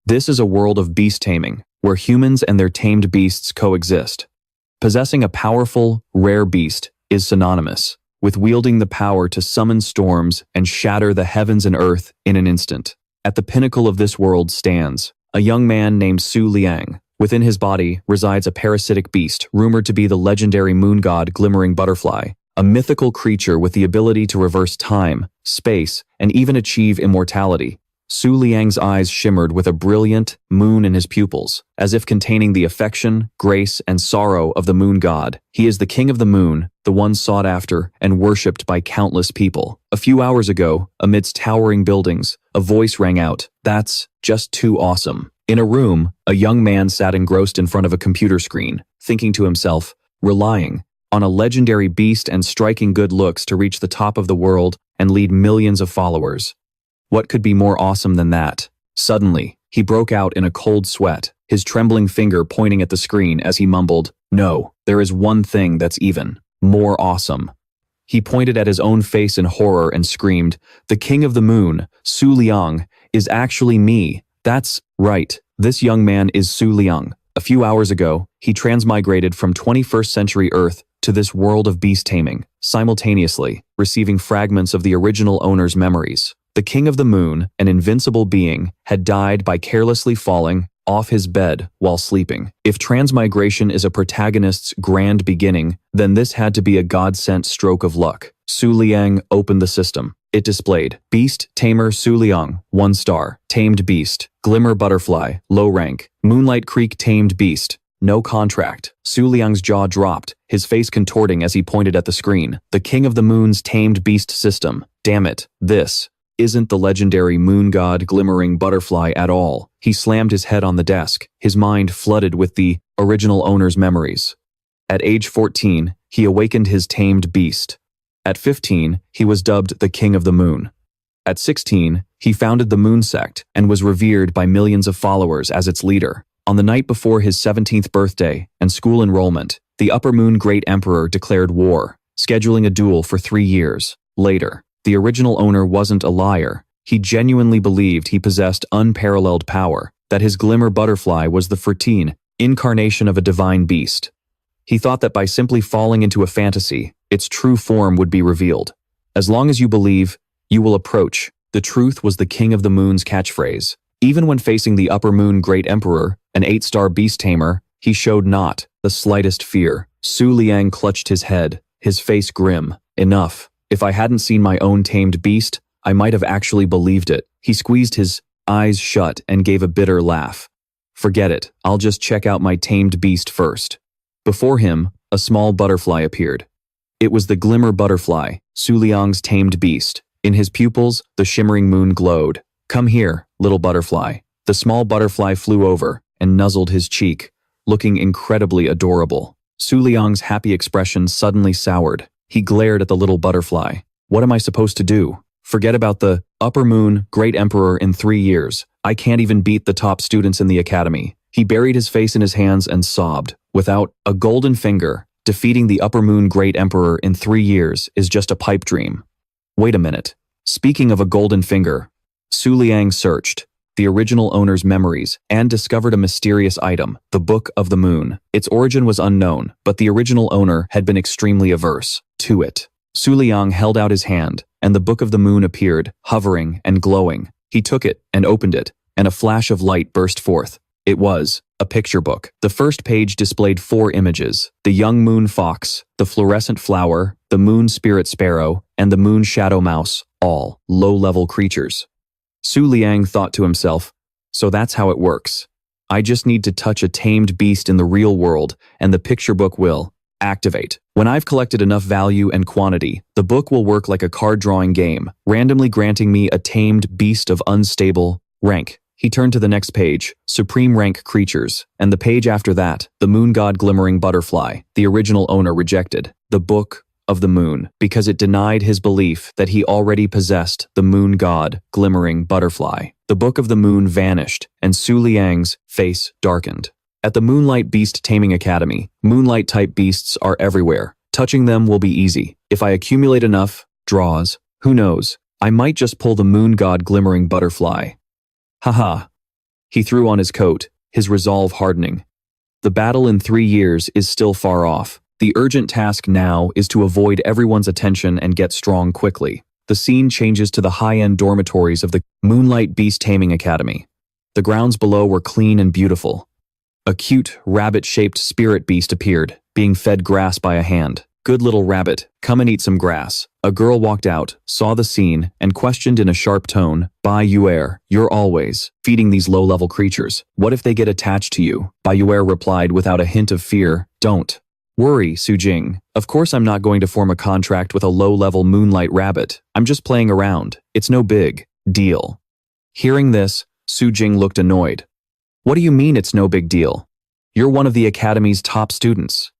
This is a world of beast taming, where humans and their tamed beasts coexist. Possessing a powerful, rare beast is synonymous with wielding the power to summon storms and shatter the heavens and earth in an instant. At the pinnacle of this world stands a young man named Su Liang. Within his body resides a parasitic beast rumored to be the legendary Moon God Glimmering Butterfly, a mythical creature with the ability to reverse time, space, and even achieve immortality. Su Liang's eyes shimmered with a brilliant moon in his pupils, as if containing the affection, grace, and sorrow of the moon god. He is the king of the moon, the one sought after and worshipped by countless people. A few hours ago, amidst towering buildings, a voice rang out, "That's just too awesome." In a room, a young man sat engrossed in front of a computer screen, thinking to himself, relying on a legendary beast and striking good looks to reach the top of the world and lead millions of followers. What could be more awesome than that? Suddenly, he broke out in a cold sweat, his trembling finger pointing at the screen as he mumbled, "No, there is one thing that's even more awesome." He pointed at his own face in horror and screamed, "The king of the moon, Su Liang, is actually me." That's right, this young man is Su Liang. A few hours ago, he transmigrated from 21st century Earth to this world of beast taming, simultaneously receiving fragments of the original owner's memories. The king of the moon, an invincible being, had died by carelessly falling off his bed while sleeping. If transmigration is a protagonist's grand beginning, then this had to be a God-sent stroke of luck. Su Liang opened the system. It displayed, Beast Tamer Su Liang, 1 star, Tamed Beast, Glimmer Butterfly, low rank, Moonlight Creek Tamed Beast, no contract. Su Liang's jaw dropped, his face contorting as he pointed at the screen. The king of the moon's tamed beast system. Damn it, this isn't the legendary Moon God Glimmering Butterfly at all. He slammed his head on the desk, his mind flooded with the original owner's memories. At age 14, he awakened his tamed beast. At 15, he was dubbed the King of the Moon. At 16, he founded the Moon Sect and was revered by millions of followers as its leader. On the night before his 17th birthday and school enrollment, the Upper Moon Great Emperor declared war, scheduling a duel for 3 years. Later, the original owner wasn't a liar. He genuinely believed he possessed unparalleled power, that his Glimmer Butterfly was the 14th incarnation of a divine beast. He thought that by simply falling into a fantasy, its true form would be revealed. As long as you believe, you will approach. The truth was the King of the Moon's catchphrase. Even when facing the Upper Moon Great Emperor, an 8-star beast tamer, he showed not the slightest fear. Su Liang clutched his head, his face grim. Enough. If I hadn't seen my own tamed beast, I might have actually believed it. He squeezed his eyes shut and gave a bitter laugh. Forget it, I'll just check out my tamed beast first. Before him, a small butterfly appeared. It was the Glimmer Butterfly, Su Liang's tamed beast. In his pupils, the shimmering moon glowed. "Come here, little butterfly." The small butterfly flew over and nuzzled his cheek, looking incredibly adorable. Su Liang's happy expression suddenly soured. He glared at the little butterfly. "What am I supposed to do? Forget about the Upper Moon Great Emperor in 3 years. I can't even beat the top students in the academy." He buried his face in his hands and sobbed. Without a golden finger, defeating the Upper Moon Great Emperor in 3 years is just a pipe dream. Wait a minute. Speaking of a golden finger, Su Liang searched the original owner's memories and discovered a mysterious item, the Book of the Moon. Its origin was unknown, but the original owner had been extremely averse to it. Su Liang held out his hand, and the Book of the Moon appeared, hovering and glowing. He took it and opened it, and a flash of light burst forth. It was a picture book. The first page displayed 4 images: the young moon fox, the fluorescent flower, the moon spirit sparrow, and the moon shadow mouse, all low-level creatures. Su Liang thought to himself, so that's how it works. I just need to touch a tamed beast in the real world, and the picture book will activate. When I've collected enough value and quantity, the book will work like a card-drawing game, randomly granting me a tamed beast of unstable rank. He turned to the next page, Supreme Rank Creatures, and the page after that, the Moon God Glimmering Butterfly. The original owner rejected the Book of the Moon because it denied his belief that he already possessed the Moon God Glimmering Butterfly. The Book of the Moon vanished, and Su Liang's face darkened. At the Moonlight Beast Taming Academy, Moonlight-type beasts are everywhere. Touching them will be easy. If I accumulate enough draws, who knows, I might just pull the Moon God Glimmering Butterfly. Haha. He threw on his coat, his resolve hardening. The battle in 3 years is still far off. The urgent task now is to avoid everyone's attention and get strong quickly. The scene changes to the high-end dormitories of the Moonlight Beast Taming Academy. The grounds below were clean and beautiful. A cute, rabbit-shaped spirit beast appeared, being fed grass by a hand. "Good little rabbit, come and eat some grass." A girl walked out, saw the scene, and questioned in a sharp tone, "Bai Yuer, you're always feeding these low-level creatures. What if they get attached to you?" Bai Yuer replied without a hint of fear, "Don't worry, Su Jing. Of course I'm not going to form a contract with a low-level moonlight rabbit. I'm just playing around. It's no big deal." Hearing this, Su Jing looked annoyed. "What do you mean it's no big deal? You're one of the academy's top students.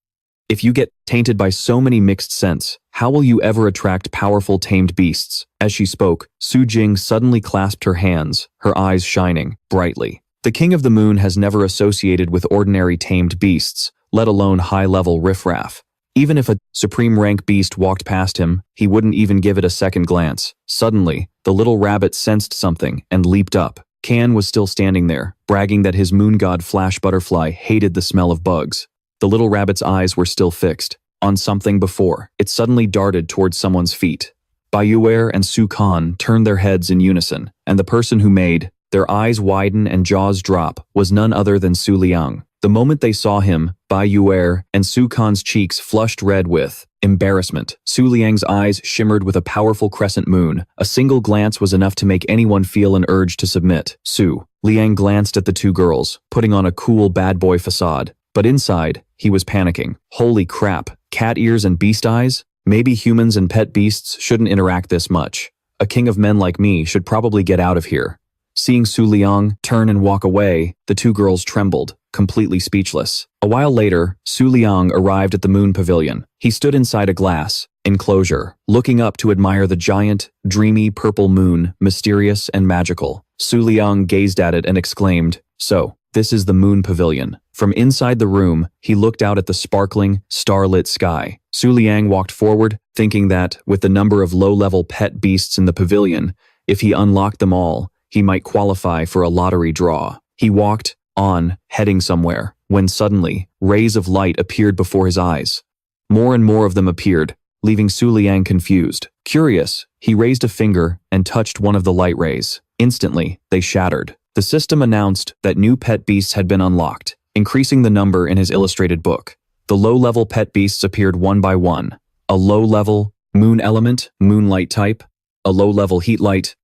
If you get tainted by so many mixed scents, how will you ever attract powerful tamed beasts?" As she spoke, Su Jing suddenly clasped her hands, her eyes shining brightly. The King of the Moon has never associated with ordinary tamed beasts, let alone high-level riffraff. Even if a supreme rank beast walked past him, he wouldn't even give it a second glance. Suddenly, the little rabbit sensed something and leaped up. Can was still standing there, bragging that his moon god Flash Butterfly hated the smell of bugs. The little rabbit's eyes were still fixed on something before it suddenly darted towards someone's feet. Bai Yuer and Su Kan turned their heads in unison, and the person who made their eyes widen and jaws drop was none other than Su Liang. The moment they saw him, Bai Yuer and Su Kan's cheeks flushed red with embarrassment. Su Liang's eyes shimmered with a powerful crescent moon. A single glance was enough to make anyone feel an urge to submit. Su Liang glanced at the two girls, putting on a cool bad boy facade. But inside, he was panicking. Holy crap, cat ears and beast eyes? Maybe humans and pet beasts shouldn't interact this much. A king of men like me should probably get out of here. Seeing Su Liang turn and walk away, the two girls trembled, completely speechless. A while later, Su Liang arrived at the Moon Pavilion. He stood inside a glass enclosure, looking up to admire the giant, dreamy purple moon, mysterious and magical. Su Liang gazed at it and exclaimed, "So, this is the Moon Pavilion." From inside the room, he looked out at the sparkling, starlit sky. Su Liang walked forward, thinking that, with the number of low-level pet beasts in the pavilion, if he unlocked them all, he might qualify for a lottery draw. He walked on, heading somewhere, when suddenly, rays of light appeared before his eyes. More and more of them appeared, leaving Su Liang confused. Curious, he raised a finger and touched one of the light rays. Instantly, they shattered. The system announced that new pet beasts had been unlocked, increasing the number in his illustrated book. The low-level pet beasts appeared one by one. A low-level moon element, moonlight type. A low-level heat light,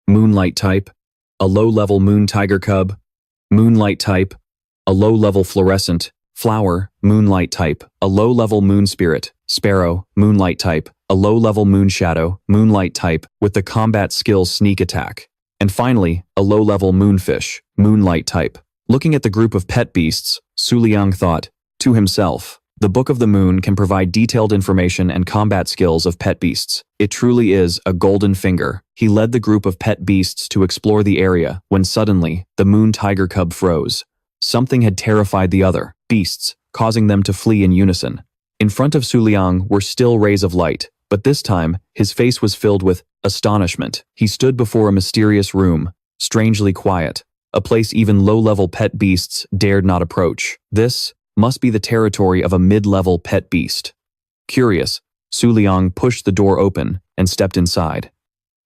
moonlight type. A low-level moon tiger cub, moonlight type. A low-level fluorescent, flower, moonlight type. A low-level moon spirit, sparrow, moonlight type. A low-level moon shadow, moonlight type, with the combat skill sneak attack. And finally, a low-level moonfish, moonlight type. Looking at the group of pet beasts, Su Liang thought to himself, the Book of the Moon can provide detailed information and combat skills of pet beasts. It truly is a golden finger. He led the group of pet beasts to explore the area when suddenly, the moon tiger cub froze. Something had terrified the other beasts, causing them to flee in unison. In front of Su Liang were still rays of light, but this time, his face was filled with astonishment. He stood before a mysterious room, strangely quiet, a place even low-level pet beasts dared not approach. This must be the territory of a mid-level pet beast. Curious, Su Liang pushed the door open and stepped inside.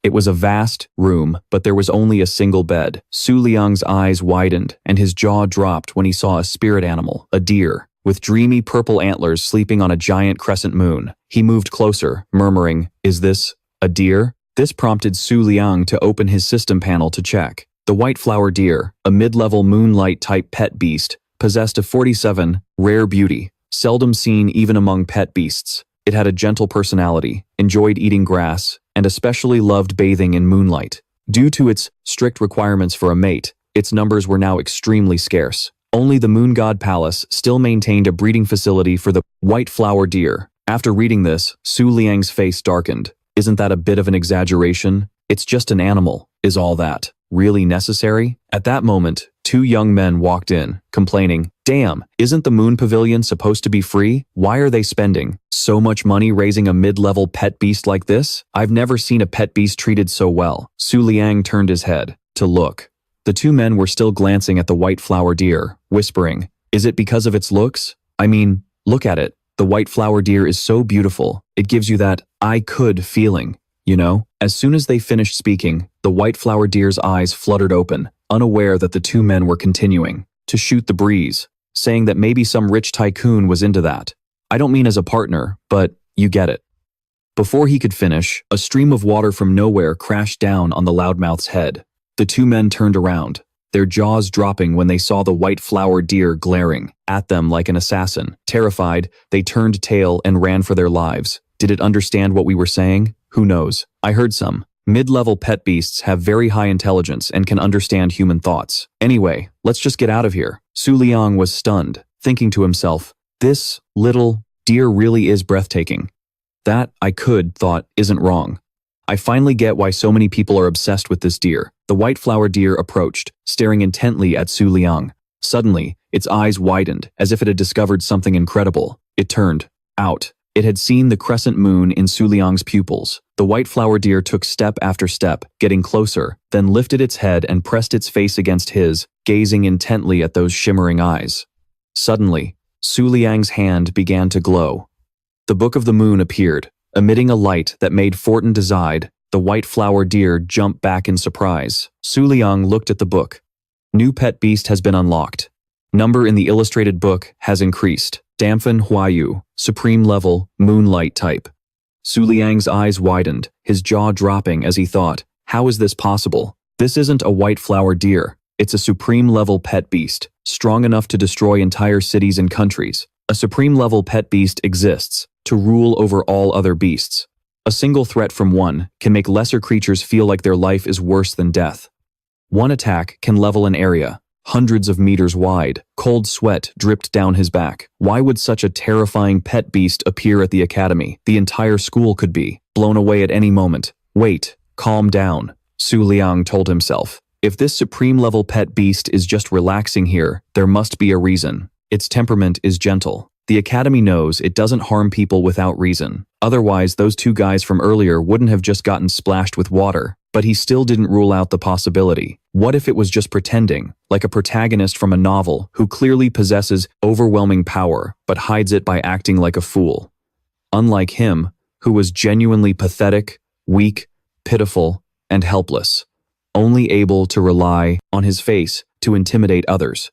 It was a vast room, but there was only a single bed. Su Liang's eyes widened and his jaw dropped when he saw a spirit animal, a deer, with dreamy purple antlers sleeping on a giant crescent moon. He moved closer, murmuring, "Is this a deer?" This prompted Su Liang to open his system panel to check. The white flower deer, a mid-level moonlight-type pet beast, possessed a 47 rare beauty, seldom seen even among pet beasts. It had a gentle personality, enjoyed eating grass, and especially loved bathing in moonlight. Due to its strict requirements for a mate, its numbers were now extremely scarce. Only the Moon God Palace still maintained a breeding facility for the white flower deer. After reading this, Su Liang's face darkened. Isn't that a bit of an exaggeration? It's just an animal. Is all that really necessary? At that moment, two young men walked in, complaining, "Damn, isn't the Moon Pavilion supposed to be free? Why are they spending so much money raising a mid-level pet beast like this? I've never seen a pet beast treated so well." Su Liang turned his head to look. The two men were still glancing at the white flower deer, whispering, "Is it because of its looks? I mean, look at it. The white flower deer is so beautiful. It gives you that 'I could' feeling, you know?" As soon as they finished speaking, the white flower deer's eyes fluttered open, unaware that the two men were continuing to shoot the breeze, saying that maybe some rich tycoon was into that. I don't mean as a partner, but you get it. Before he could finish, a stream of water from nowhere crashed down on the loudmouth's head. The two men turned around, their jaws dropping when they saw the white flower deer glaring at them like an assassin. Terrified, they turned tail and ran for their lives. Did it understand what we were saying? Who knows? I heard some mid-level pet beasts have very high intelligence and can understand human thoughts. Anyway, let's just get out of here. Su Liang was stunned, thinking to himself, this little deer really is breathtaking. That, I could, thought, isn't wrong. I finally get why so many people are obsessed with this deer. The white flower deer approached, staring intently at Su Liang. Suddenly, its eyes widened, as if it had discovered something incredible. It turned out. It had seen the crescent moon in Su Liang's pupils. The white flower deer took step after step, getting closer, then lifted its head and pressed its face against his, gazing intently at those shimmering eyes. Suddenly, Su Liang's hand began to glow. The Book of the Moon appeared, emitting a light that made Fortin decide. The white flower deer jumped back in surprise. Su Liang looked at the book. New pet beast has been unlocked. Number in the illustrated book has increased. Damfen Huayu, supreme level, moonlight type. Su Liang's eyes widened, his jaw dropping as he thought, how is this possible? This isn't a white flower deer. It's a supreme level pet beast, strong enough to destroy entire cities and countries. A supreme level pet beast exists to rule over all other beasts. A single threat from one can make lesser creatures feel like their life is worse than death. One attack can level an area, hundreds of meters wide. Cold sweat dripped down his back. Why would such a terrifying pet beast appear at the academy? The entire school could be blown away at any moment. Wait, calm down, Su Liang told himself. If this supreme level pet beast is just relaxing here, there must be a reason. Its temperament is gentle. The academy knows it doesn't harm people without reason. Otherwise, those two guys from earlier wouldn't have just gotten splashed with water. But he still didn't rule out the possibility. What if it was just pretending, like a protagonist from a novel who clearly possesses overwhelming power but hides it by acting like a fool? Unlike him, who was genuinely pathetic, weak, pitiful, and helpless, only able to rely on his face to intimidate others.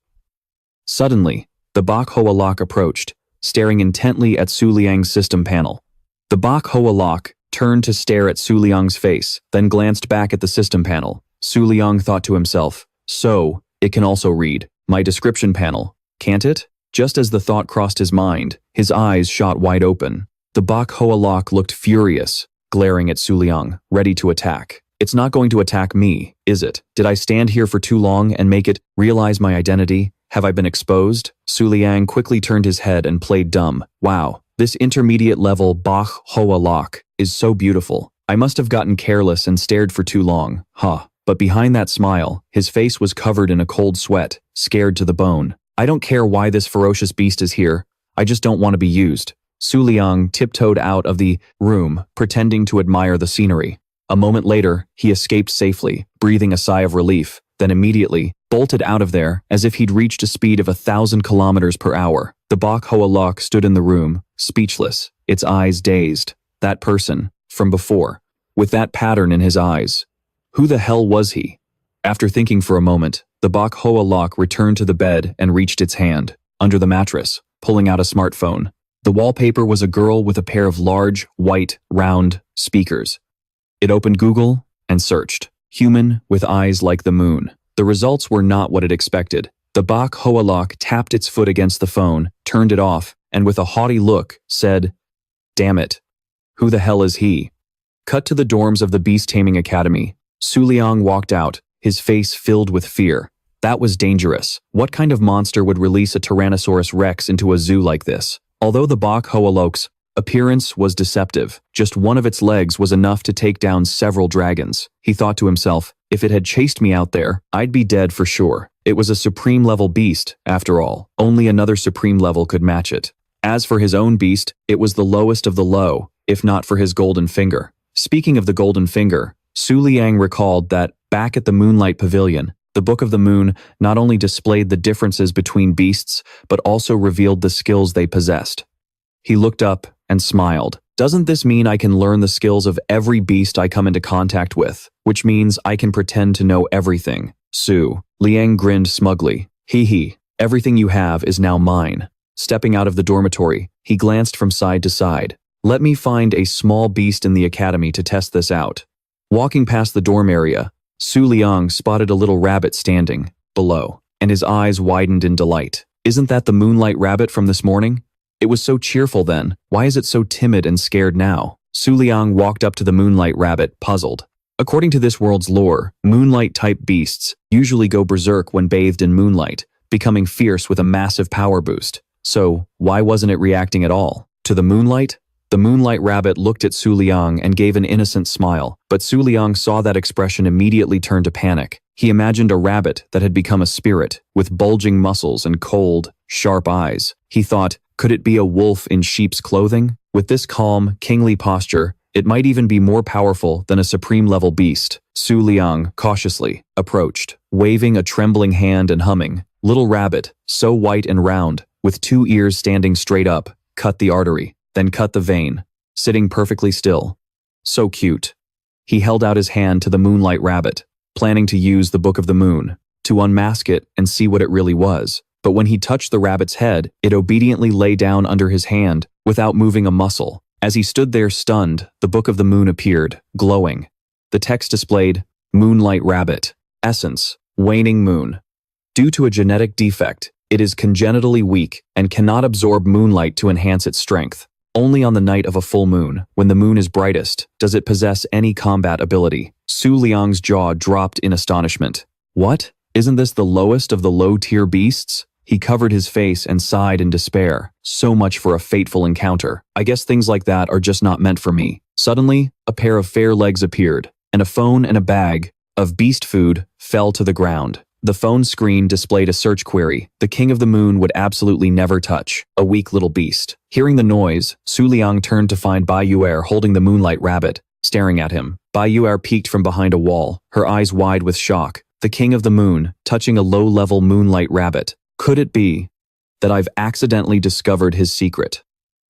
Suddenly, the Bak Hoa Lok approached, staring intently at Su Liang's system panel. The Bak Hoa Lok turned to stare at Su Liang's face, then glanced back at the system panel. Su Liang thought to himself, so, it can also read my description panel, can't it? Just as the thought crossed his mind, his eyes shot wide open. The Bak Hoa Lok looked furious, glaring at Su Liang, ready to attack. It's not going to attack me, is it? Did I stand here for too long and make it realize my identity? Have I been exposed? Su Liang quickly turned his head and played dumb. Wow, this intermediate level Bak Hoa Lok is so beautiful. I must have gotten careless and stared for too long, huh? But behind that smile, his face was covered in a cold sweat, scared to the bone. I don't care why this ferocious beast is here. I just don't want to be used. Su Liang tiptoed out of the room, pretending to admire the scenery. A moment later, he escaped safely, breathing a sigh of relief, then immediately bolted out of there as if he'd reached a speed of 1,000 kilometers per hour. The Bak Hoa Lok stood in the room, speechless, its eyes dazed. That person, from before, with that pattern in his eyes. Who the hell was he? After thinking for a moment, the Bak Hoa Lok returned to the bed and reached its hand, under the mattress, pulling out a smartphone. The wallpaper was a girl with a pair of large, white, round speakers. It opened Google and searched, human with eyes like the moon. The results were not what it expected. The Bak Hoa Lok tapped its foot against the phone, turned it off, and with a haughty look, said, "Damn it. Who the hell is he?" Cut to the dorms of the Beast Taming Academy. Su Liang walked out, his face filled with fear. That was dangerous. What kind of monster would release a Tyrannosaurus Rex into a zoo like this? Although the Bak Hoa Lok's appearance was deceptive, just one of its legs was enough to take down several dragons. He thought to himself, if it had chased me out there, I'd be dead for sure. It was a supreme level beast, after all. Only another supreme level could match it. As for his own beast, it was the lowest of the low, if not for his golden finger. Speaking of the golden finger, Su Liang recalled that, back at the Moonlight Pavilion, The Book of the Moon not only displayed the differences between beasts, but also revealed the skills they possessed. He looked up and smiled. Doesn't this mean I can learn the skills of every beast I come into contact with, which means I can pretend to know everything? Su Liang grinned smugly. Hee, everything you have is now mine. Stepping out of the dormitory, he glanced from side to side. Let me find a small beast in the academy to test this out. Walking past the dorm area, Su Liang spotted a little rabbit standing below, and his eyes widened in delight. Isn't that the moonlight rabbit from this morning? It was so cheerful then. Why is it so timid and scared now? Su Liang walked up to the moonlight rabbit, puzzled. According to this world's lore, moonlight-type beasts usually go berserk when bathed in moonlight, becoming fierce with a massive power boost. So, why wasn't it reacting at all? To the moonlight? The moonlight rabbit looked at Su Liang and gave an innocent smile, but Su Liang saw that expression immediately turn to panic. He imagined a rabbit that had become a spirit, with bulging muscles and cold, sharp eyes. He thought, could it be a wolf in sheep's clothing? With this calm, kingly posture, it might even be more powerful than a supreme-level beast. Su Liang cautiously approached, waving a trembling hand and humming. Little rabbit, so white and round, with 2 ears standing straight up, cut the artery, then cut the vein, sitting perfectly still. So cute. He held out his hand to the moonlight rabbit, planning to use the Book of the Moon to unmask it and see what it really was. But when he touched the rabbit's head, it obediently lay down under his hand without moving a muscle. As he stood there stunned, the Book of the Moon appeared, glowing. The text displayed, Moonlight Rabbit, Essence, Waning Moon. Due to a genetic defect, it is congenitally weak and cannot absorb moonlight to enhance its strength. Only on the night of a full moon, when the moon is brightest, does it possess any combat ability. Su Liang's jaw dropped in astonishment. What? Isn't this the lowest of the low-tier beasts? He covered his face and sighed in despair. So much for a fateful encounter. I guess things like that are just not meant for me. Suddenly, a pair of fair legs appeared, and a phone and a bag of beast food fell to the ground. The phone screen displayed a search query the King of the Moon would absolutely never touch, a weak little beast. Hearing the noise, Su Liang turned to find Bai Yuer holding the moonlight rabbit, staring at him. Bai Yuer peeked from behind a wall, her eyes wide with shock. The King of the Moon, touching a low-level moonlight rabbit. Could it be that I've accidentally discovered his secret?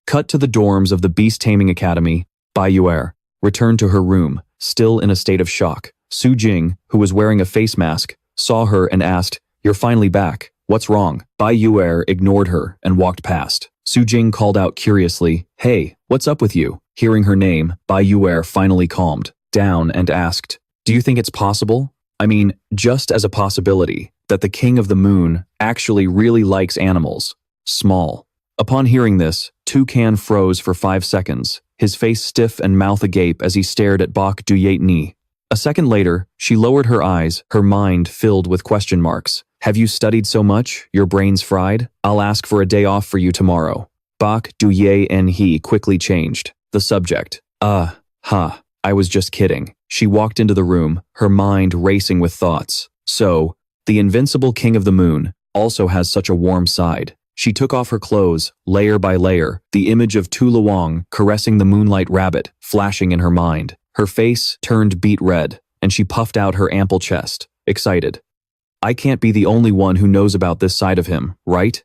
Cut to the dorms of the Beast Taming Academy. Bai Yuer returned to her room, still in a state of shock. Su Jing, who was wearing a face mask, saw her and asked, "You're finally back. What's wrong?" Bai Yuer ignored her and walked past. Su Jing called out curiously, "Hey, what's up with you?" Hearing her name, Bai Yuer finally calmed down and asked, "Do you think it's possible? I mean, just as a possibility, that the King of the Moon actually really likes animals. Small." Upon hearing this, Toucan froze for 5 seconds, his face stiff and mouth agape as he stared at Bok Duyetni. A second later, she lowered her eyes, her mind filled with question marks. "Have you studied so much, your brain's fried? I'll ask for a day off for you tomorrow." Bok Duyetni quickly changed the subject. I was just kidding." She walked into the room, her mind racing with thoughts. So, the invincible King of the Moon also has such a warm side. She took off her clothes, layer by layer, the image of Tu Luang caressing the moonlight rabbit flashing in her mind. Her face turned beet red, and she puffed out her ample chest, excited. I can't be the only one who knows about this side of him, right?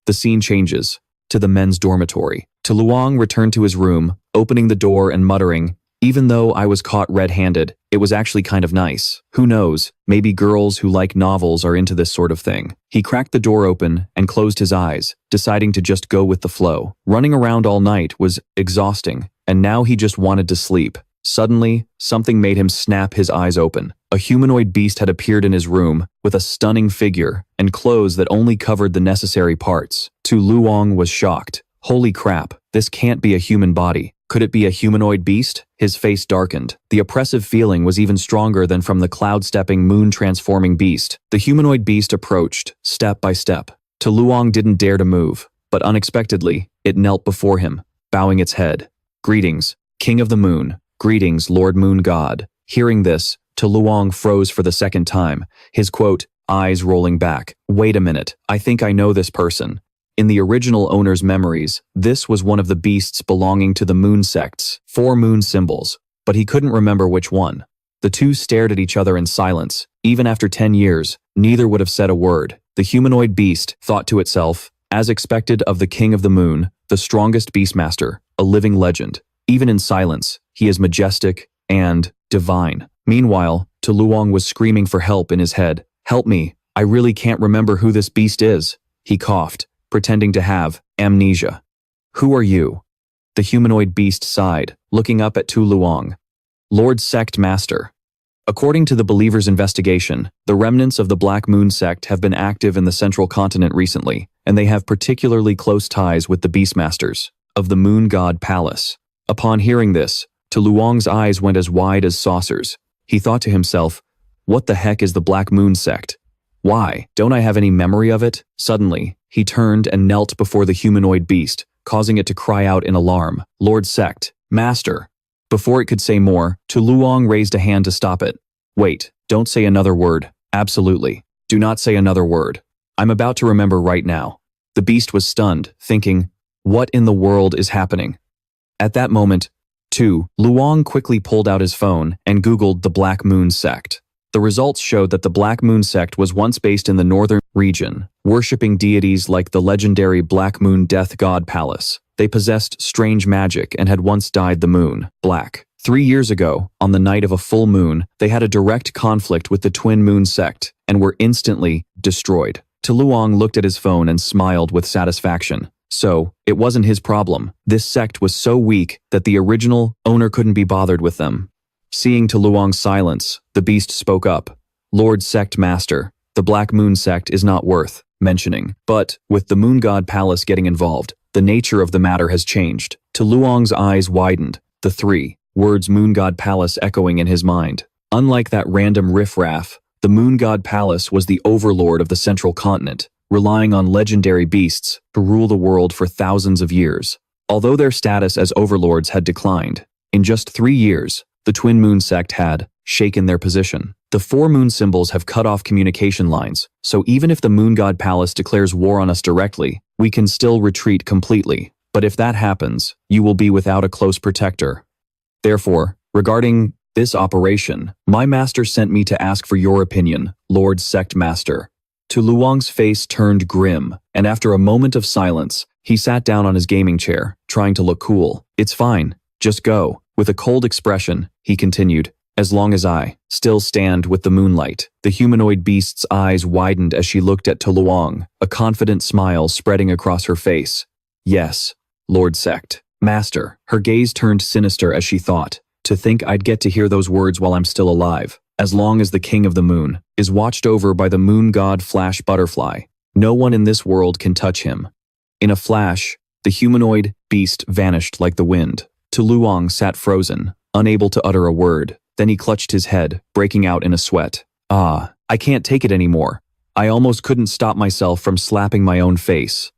The scene changes to the men's dormitory. Tu Luang returned to his room, opening the door and muttering, "Even though I was caught red-handed, it was actually kind of nice. Who knows, maybe girls who like novels are into this sort of thing." He cracked the door open and closed his eyes, deciding to just go with the flow. Running around all night was exhausting, and now he just wanted to sleep. Suddenly, something made him snap his eyes open. A humanoid beast had appeared in his room, with a stunning figure and clothes that only covered the necessary parts. Tu Luang was shocked. Holy crap, this can't be a human body. Could it be a humanoid beast? His face darkened. The oppressive feeling was even stronger than from the cloud-stepping, moon-transforming beast. The humanoid beast approached, step by step. Tu Luang didn't dare to move, but unexpectedly, it knelt before him, bowing its head. "Greetings, King of the Moon. Greetings, Lord Moon God." Hearing this, Tu Luang froze for the second time, his quote, eyes rolling back. "Wait a minute, I think I know this person." In the original owner's memories, this was one of the beasts belonging to the moon sect's 4 moon symbols, but he couldn't remember which one. The two stared at each other in silence, Even after 10 years, neither would have said a word. The humanoid beast thought to itself, as expected of the King of the Moon, the strongest beastmaster, a living legend. Even in silence, he is majestic and divine. Meanwhile, Tu Luang was screaming for help in his head. "Help me, I really can't remember who this beast is." He coughed, pretending to have amnesia. "Who are you?" The humanoid beast sighed, looking up at Tu Luang. "Lord Sect Master." According to the Believer's investigation, the remnants of the Black Moon sect have been active in the central continent recently, and they have particularly close ties with the Beastmasters of the Moon God Palace. Upon hearing this, Tu Luang's eyes went as wide as saucers. He thought to himself, "What the heck is the Black Moon sect? Why, don't I have any memory of it?" Suddenly, he turned and knelt before the humanoid beast, causing it to cry out in alarm, "Lord Sect, Master." Before it could say more, Tu Luang raised a hand to stop it. "Wait, don't say another word. Absolutely. Do not say another word. I'm about to remember right now." The beast was stunned, thinking, "What in the world is happening?" At that moment, Tu Luang quickly pulled out his phone and Googled the Black Moon sect. The results showed that the Black Moon sect was once based in the northern region, worshipping deities like the legendary Black Moon Death God Palace. They possessed strange magic and had once dyed the moon black. 3 years ago, on the night of a full moon, they had a direct conflict with the Twin Moon sect and were instantly destroyed. Tu Luang looked at his phone and smiled with satisfaction. So, it wasn't his problem. This sect was so weak that the original owner couldn't be bothered with them. Seeing Tu Luang's silence, the beast spoke up. "Lord Sect Master, the Black Moon sect is not worth mentioning. But, with the Moon God Palace getting involved, the nature of the matter has changed." Tu Luang's eyes widened, the 3 words Moon God Palace echoing in his mind. Unlike that random riffraff, the Moon God Palace was the overlord of the central continent, relying on legendary beasts to rule the world for thousands of years. Although their status as overlords had declined, in just 3 years, the Twin Moon sect had shaken their position. The 4 moon symbols have cut off communication lines, so even if the Moon God Palace declares war on us directly, we can still retreat completely. But if that happens, you will be without a close protector. Therefore, regarding this operation, my master sent me to ask for your opinion, Lord Sect Master. Tu Luang's face turned grim, and after a moment of silence, he sat down on his gaming chair, trying to look cool. "It's fine, just go." With a cold expression, he continued, "As long as I still stand with the moonlight." The humanoid beast's eyes widened as she looked at Tu Luang, a confident smile spreading across her face. "Yes, Lord Sect Master." Her gaze turned sinister as she thought, "To think I'd get to hear those words while I'm still alive. As long as the King of the Moon is watched over by the Moon God Flash Butterfly, no one in this world can touch him." In a flash, the humanoid beast vanished like the wind. Tu Luang sat frozen, unable to utter a word. Then he clutched his head, breaking out in a sweat. I can't take it anymore. I almost couldn't stop myself from slapping my own face."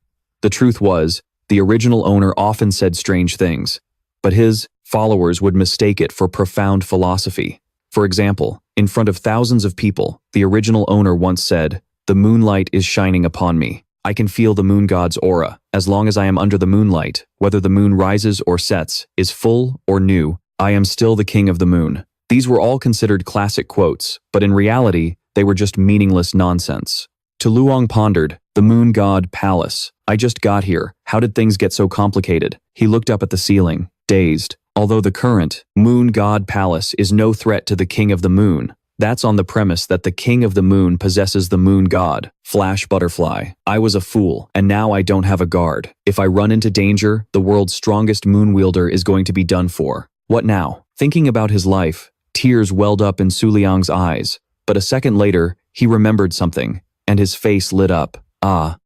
The truth was, the original owner often said strange things, but his followers would mistake it for profound philosophy. For example, in front of thousands of people, the original owner once said, "The moonlight is shining upon me. I can feel the moon god's aura. As long as I am under the moonlight, whether the moon rises or sets, is full or new, I am still the king of the moon." These were all considered classic quotes, but in reality, they were just meaningless nonsense. Tu Luang pondered, "The Moon God Palace. I just got here. How did things get so complicated?" He looked up at the ceiling, dazed. Although the current Moon God Palace is no threat to the King of the Moon, that's on the premise that the King of the Moon possesses the Moon God, Flash Butterfly. I was a fool, and now I don't have a guard. If I run into danger, the world's strongest moon wielder is going to be done for. What now? Thinking about his life, tears welled up in Su Liang's eyes, but a second later, he remembered something, and his face lit up.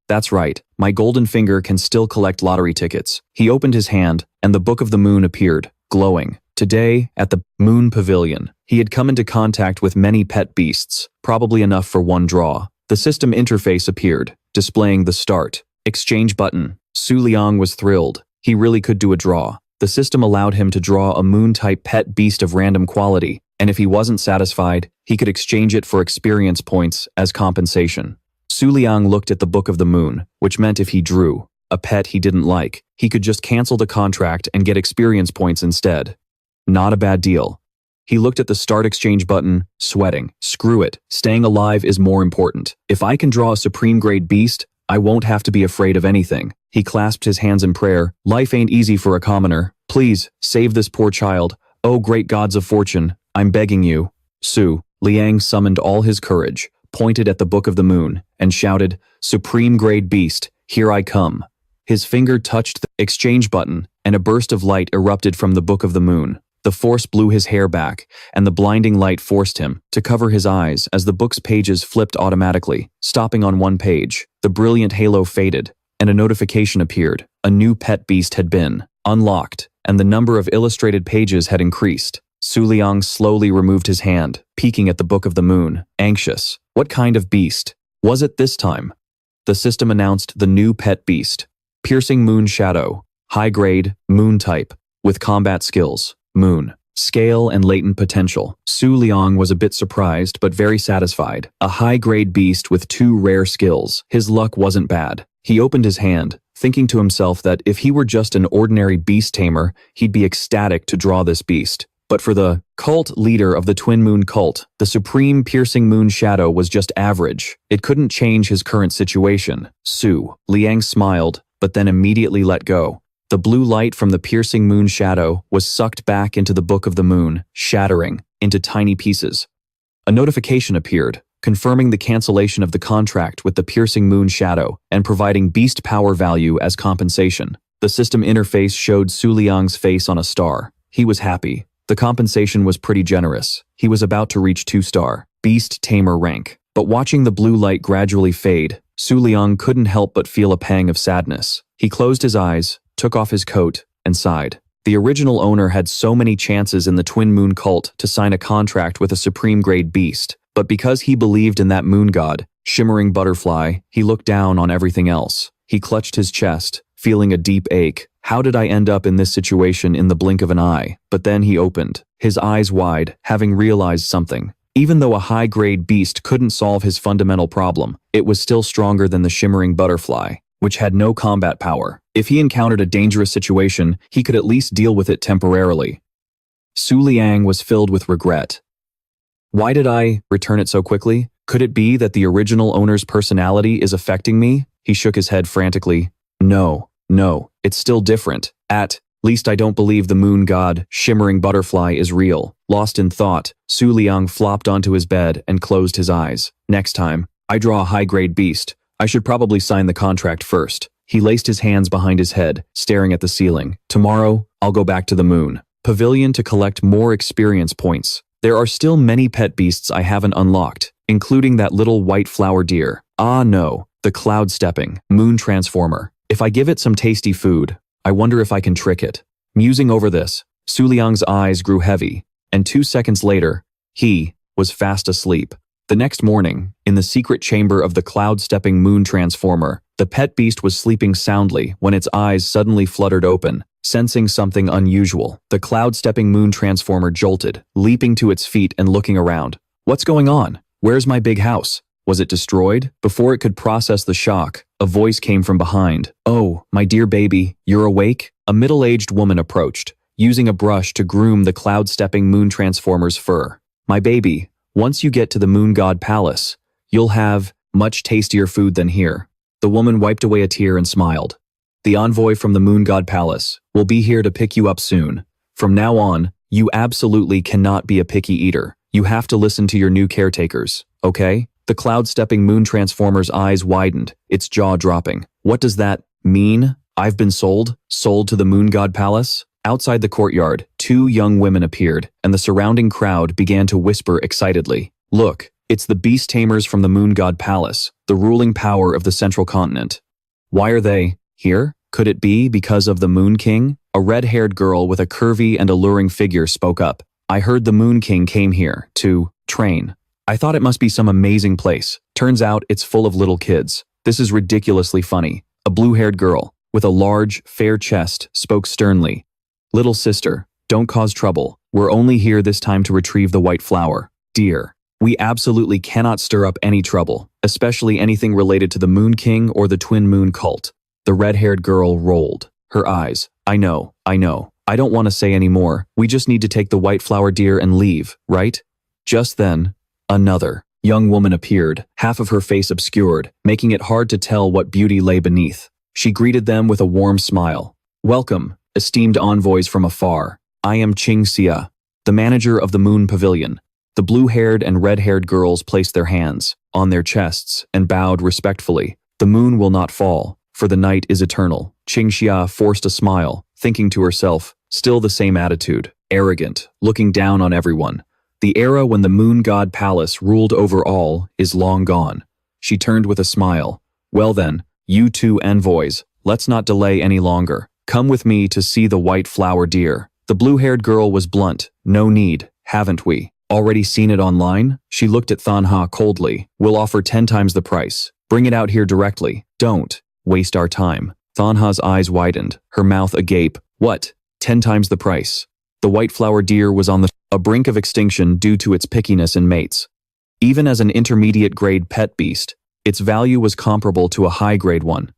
That's right, my golden finger can still collect lottery tickets. He opened his hand, and the Book of the Moon appeared, glowing. Today, at the Moon Pavilion, he had come into contact with many pet beasts, probably enough for one draw. The system interface appeared, displaying the Start Exchange button. Su Liang was thrilled. He really could do a draw. The system allowed him to draw a moon-type pet beast of random quality, and if he wasn't satisfied, he could exchange it for experience points as compensation. Su Liang looked at the Book of the Moon, which meant if he drew a pet he didn't like, he could just cancel the contract and get experience points instead. Not a bad deal. He looked at the start exchange button, sweating. Screw it. Staying alive is more important. If I can draw a supreme grade beast, I won't have to be afraid of anything. He clasped his hands in prayer. Life ain't easy for a commoner. Please, save this poor child. Oh, great gods of fortune, I'm begging you. Su Liang summoned all his courage, pointed at the Book of the Moon, and shouted, Supreme grade beast, here I come. His finger touched the exchange button, and a burst of light erupted from the Book of the Moon. The force blew his hair back, and the blinding light forced him to cover his eyes as the book's pages flipped automatically, stopping on one page. The brilliant halo faded, and a notification appeared. A new pet beast had been unlocked, and the number of illustrated pages had increased. Su Liang slowly removed his hand, peeking at the Book of the Moon, anxious. What kind of beast was it this time? The system announced the new pet beast. Piercing Moon Shadow, high grade, moon type, with combat skills, moon, scale and latent potential. Su Liang was a bit surprised but very satisfied. A high grade beast with 2 rare skills. His luck wasn't bad. He opened his hand, thinking to himself that if he were just an ordinary beast tamer, he'd be ecstatic to draw this beast. But for the cult leader of the Twin Moon cult, the supreme piercing moon shadow was just average. It couldn't change his current situation. Su Liang smiled, but then immediately let go. The blue light from the piercing moon shadow was sucked back into the Book of the Moon, shattering into tiny pieces. A notification appeared, confirming the cancellation of the contract with the piercing moon shadow and providing beast power value as compensation. The system interface showed Su Liang's face on a star. He was happy. The compensation was pretty generous. He was about to reach 2-star beast tamer rank. But watching the blue light gradually fade, Su Liang couldn't help but feel a pang of sadness. He closed his eyes, took off his coat, and sighed. The original owner had so many chances in the Twin Moon cult to sign a contract with a supreme grade beast, but because he believed in that moon god, Glimmering Butterfly, he looked down on everything else. He clutched his chest, feeling a deep ache. How did I end up in this situation in the blink of an eye? But then he opened, his eyes wide, having realized something. Even though a high-grade beast couldn't solve his fundamental problem, it was still stronger than the Glimmering Butterfly, which had no combat power. If he encountered a dangerous situation, he could at least deal with it temporarily. Su Liang was filled with regret. Why did I return it so quickly? Could it be that the original owner's personality is affecting me? He shook his head frantically. No, it's still different. At least I don't believe the moon god, Glimmering Butterfly, is real. Lost in thought, Su Liang flopped onto his bed and closed his eyes. Next time I draw a high-grade beast, I should probably sign the contract first. He laced his hands behind his head, staring at the ceiling. Tomorrow, I'll go back to the moon pavilion to collect more experience points. There are still many pet beasts I haven't unlocked, including that little white flower deer. Ah no, the cloud-stepping moon transformer. If I give it some tasty food, I wonder if I can trick it. Musing over this, Su Liang's eyes grew heavy, and 2 seconds later, he was fast asleep. The next morning, in the secret chamber of the cloud-stepping moon transformer, the pet beast was sleeping soundly when its eyes suddenly fluttered open. Sensing something unusual, the cloud-stepping moon transformer jolted, leaping to its feet and looking around. What's going on? Where's my big house? Was it destroyed? Before it could process the shock, a voice came from behind. Oh, my dear baby, you're awake? A middle-aged woman approached, using a brush to groom the cloud-stepping moon transformer's fur. My baby, once you get to the Moon God Palace, you'll have much tastier food than here. The woman wiped away a tear and smiled. The envoy from the Moon God Palace will be here to pick you up soon. From now on, you absolutely cannot be a picky eater. You have to listen to your new caretakers, okay? The cloud-stepping moon transformer's eyes widened, its jaw dropping. What does that mean? I've been sold? Sold to the Moon God Palace? Outside the courtyard, 2 young women appeared, and the surrounding crowd began to whisper excitedly. Look, it's the beast tamers from the Moon God Palace, the ruling power of the central continent. Why are they here? Could it be because of the Moon King? A red-haired girl with a curvy and alluring figure spoke up. I heard the Moon King came here to train. I thought it must be some amazing place. Turns out it's full of little kids. This is ridiculously funny. A blue-haired girl with a large, fair chest spoke sternly. Little sister, don't cause trouble. We're only here this time to retrieve the white flower. Dear, we absolutely cannot stir up any trouble, especially anything related to the Moon King or the Twin Moon cult. The red-haired girl rolled her eyes. I know. I don't want to say any more. We just need to take the white flower deer and leave, right? Just then, another young woman appeared, half of her face obscured, making it hard to tell what beauty lay beneath. She greeted them with a warm smile. Welcome, esteemed envoys from afar. I am Xia, the manager of the Moon Pavilion. The blue-haired and red-haired girls placed their hands on their chests and bowed respectfully. The moon will not fall, for the night is eternal. Xia forced a smile, thinking to herself, still the same attitude, arrogant, looking down on everyone. The era when the Moon God Palace ruled over all is long gone. She turned with a smile. Well then, you two envoys, let's not delay any longer. Come with me to see the white flower deer. The blue-haired girl was blunt. No need, haven't we? Already seen it online? She looked at Thanha coldly. We'll offer 10 times the price. Bring it out here directly. Don't waste our time. Thanha's eyes widened, her mouth agape. What? 10 times the price. The white flower deer was on a brink of extinction due to its pickiness in mates. Even as an intermediate-grade pet beast, its value was comparable to a high-grade one.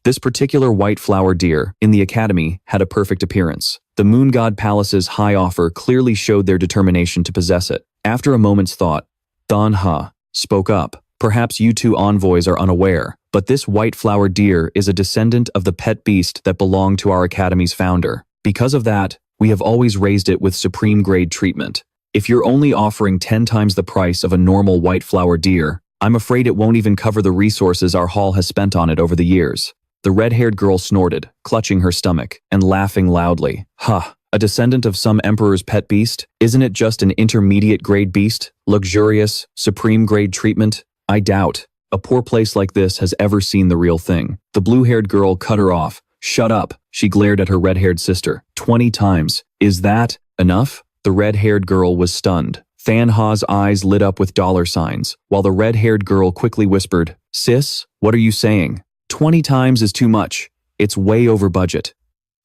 This particular white flower deer in the academy had a perfect appearance. The Moon God Palace's high offer clearly showed their determination to possess it. After a moment's thought, Thanha spoke up. Perhaps you two envoys are unaware, but this white flower deer is a descendant of the pet beast that belonged to our academy's founder. Because of that, we have always raised it with supreme grade treatment. If you're only offering 10 times the price of a normal white flower deer, I'm afraid it won't even cover the resources our hall has spent on it over the years. The red-haired girl snorted, clutching her stomach, and laughing loudly. Ha! A descendant of some emperor's pet beast? Isn't it just an intermediate-grade beast? Luxurious, supreme-grade treatment? I doubt. A poor place like this has ever seen the real thing. The blue-haired girl cut her off. Shut up! She glared at her red-haired sister. 20 times. Is that enough? The red-haired girl was stunned. Thanha's eyes lit up with dollar signs, while the red-haired girl quickly whispered, Sis, what are you saying? 20 times is too much. It's way over budget.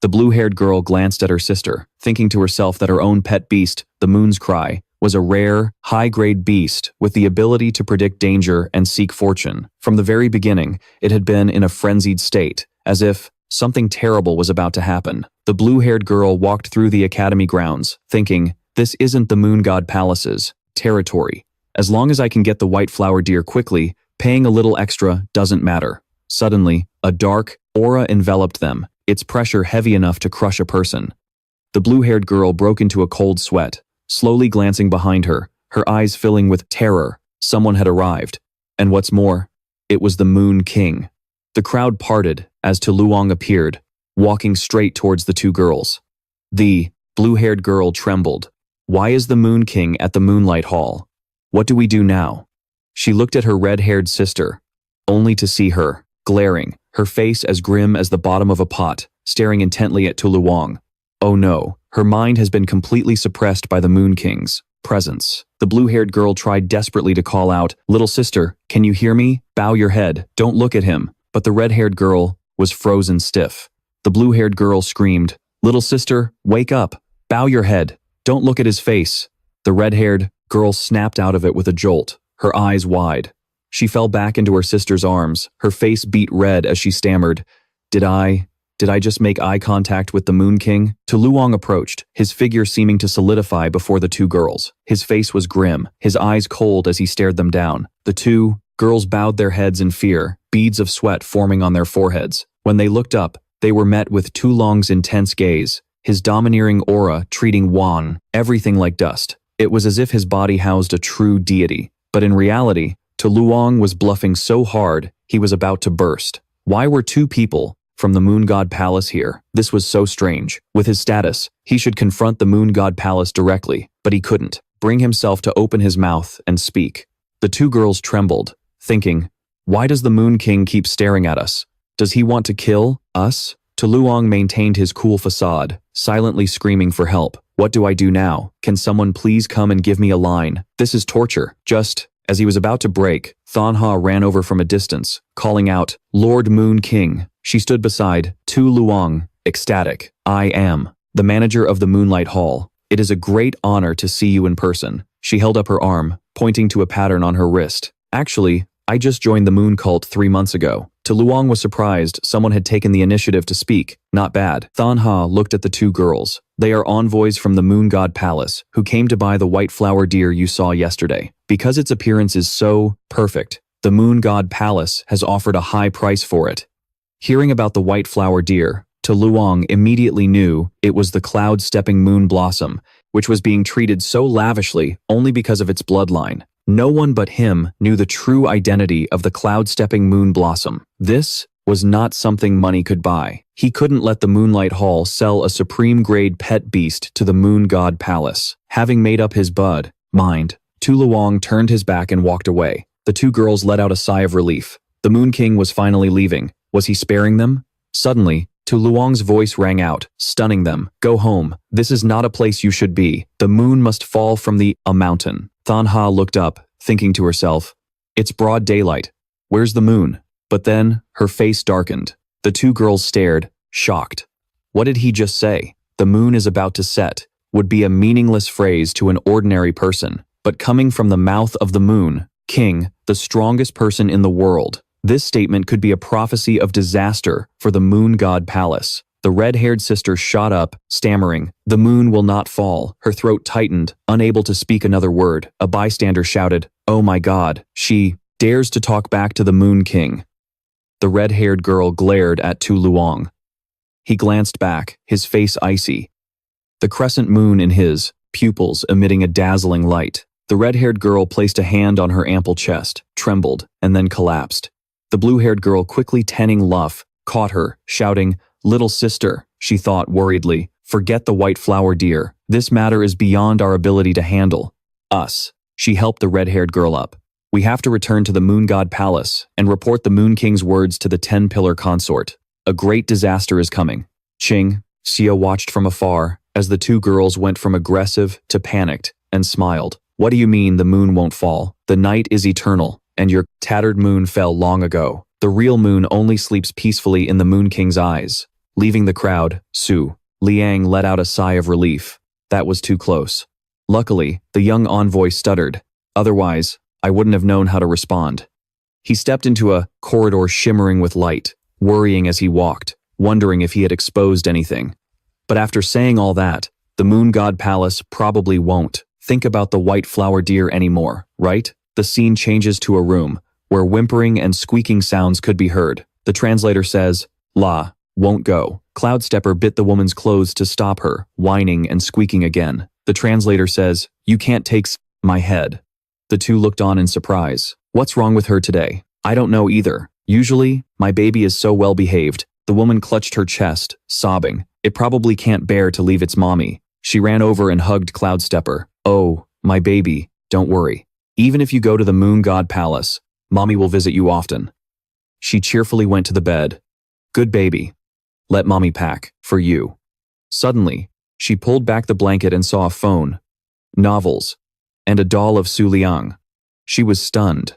The blue-haired girl glanced at her sister, thinking to herself that her own pet beast, the Moon's Cry, was a rare, high-grade beast with the ability to predict danger and seek fortune. From the very beginning, it had been in a frenzied state, as if something terrible was about to happen. The blue-haired girl walked through the academy grounds, thinking, this isn't the Moon God Palace's territory. As long as I can get the white flower deer quickly, paying a little extra doesn't matter. Suddenly, a dark aura enveloped them, its pressure heavy enough to crush a person. The blue-haired girl broke into a cold sweat, slowly glancing behind her, her eyes filling with terror. Someone had arrived. And what's more, it was the Moon King. The crowd parted as Su Liang appeared, walking straight towards the two girls. The blue-haired girl trembled. Why is the Moon King at the Moonlight Hall? What do we do now? She looked at her red-haired sister, only to see her, glaring, her face as grim as the bottom of a pot, staring intently at Su Liang. Oh no, her mind has been completely suppressed by the Moon King's presence. The blue-haired girl tried desperately to call out, Little sister, can you hear me? Bow your head, don't look at him. But the red-haired girl was frozen stiff. The blue-haired girl screamed, Little sister, wake up, bow your head, don't look at his face. The red-haired girl snapped out of it with a jolt, her eyes wide. She fell back into her sister's arms, her face beat red as she stammered, Did I just make eye contact with the Moon King? Su Liang approached, his figure seeming to solidify before the two girls. His face was grim, his eyes cold as he stared them down. The two girls bowed their heads in fear, beads of sweat forming on their foreheads. When they looked up, they were met with Su Liang's intense gaze, his domineering aura treating Wan everything like dust. It was as if his body housed a true deity. But in reality, Su Liang was bluffing so hard, he was about to burst. Why were two people from the Moon God Palace here? This was so strange. With his status, he should confront the Moon God Palace directly, but he couldn't bring himself to open his mouth and speak. The two girls trembled, thinking, why does the Moon King keep staring at us? Does he want to kill us? Su Liang maintained his cool facade, silently screaming for help. What do I do now? Can someone please come and give me a line? This is torture. Just as he was about to break, Thanha ran over from a distance, calling out, Lord Moon King. She stood beside Su Liang, ecstatic. I am the manager of the Moonlight Hall. It is a great honor to see you in person. She held up her arm, pointing to a pattern on her wrist. Actually, I just joined the Moon Cult 3 months ago. Tu Luang was surprised someone had taken the initiative to speak. Not bad. Thanha looked at the two girls. They are envoys from the Moon God Palace, who came to buy the white flower deer you saw yesterday. Because its appearance is so perfect, the Moon God Palace has offered a high price for it. Hearing about the white flower deer, Tu Luang immediately knew it was the cloud-stepping moon blossom, which was being treated so lavishly only because of its bloodline. No one but him knew the true identity of the cloud-stepping moon blossom. This was not something money could buy. He couldn't let the Moonlight Hall sell a supreme-grade pet beast to the Moon God Palace. Having made up his mind, Tu Luang turned his back and walked away. The two girls let out a sigh of relief. The Moon King was finally leaving. Was he sparing them? Suddenly, Tu Luang's voice rang out, stunning them. Go home. This is not a place you should be. The moon must fall from a mountain. Thanha looked up, thinking to herself, it's broad daylight. Where's the moon? But then, her face darkened. The two girls stared, shocked. What did he just say? The moon is about to set would be a meaningless phrase to an ordinary person, but coming from the mouth of the Moon King, the strongest person in the world, this statement could be a prophecy of disaster for the Moon God Palace. The red-haired sister shot up, stammering, the moon will not fall. Her throat tightened, unable to speak another word. A bystander shouted, oh my God, she dares to talk back to the Moon King. The red-haired girl glared at Tu Luang. He glanced back, his face icy. The crescent moon in his pupils emitting a dazzling light. The red-haired girl placed a hand on her ample chest, trembled, and then collapsed. The blue-haired girl, quickly tending Luff, caught her, shouting, little sister, she thought worriedly, forget the white flower deer. This matter is beyond our ability to handle. Us. She helped the red-haired girl up. We have to return to the Moon God Palace and report the Moon King's words to the 10-pillar consort. A great disaster is coming. Ching, Xia watched from afar as the two girls went from aggressive to panicked and smiled. What do you mean the moon won't fall? The night is eternal, and your tattered moon fell long ago. The real moon only sleeps peacefully in the Moon King's eyes. Leaving the crowd, Su Liang let out a sigh of relief. That was too close. Luckily, the young envoy stuttered. Otherwise, I wouldn't have known how to respond. He stepped into a corridor shimmering with light, worrying as he walked, wondering if he had exposed anything. But after saying all that, the Moon God Palace probably won't think about the white flower deer anymore, right? The scene changes to a room where whimpering and squeaking sounds could be heard. The translator says, La, won't go. Cloudstepper bit the woman's clothes to stop her, whining and squeaking again. The translator says, you can't take my head. The two looked on in surprise. What's wrong with her today? I don't know either. Usually, my baby is so well behaved. The woman clutched her chest, sobbing. It probably can't bear to leave its mommy. She ran over and hugged Cloudstepper. Oh, my baby, don't worry. Even if you go to the Moon God Palace, mommy will visit you often. She cheerfully went to the bed. Good baby. Let mommy pack, for you. Suddenly, she pulled back the blanket and saw a phone, novels, and a doll of Su Liang. She was stunned.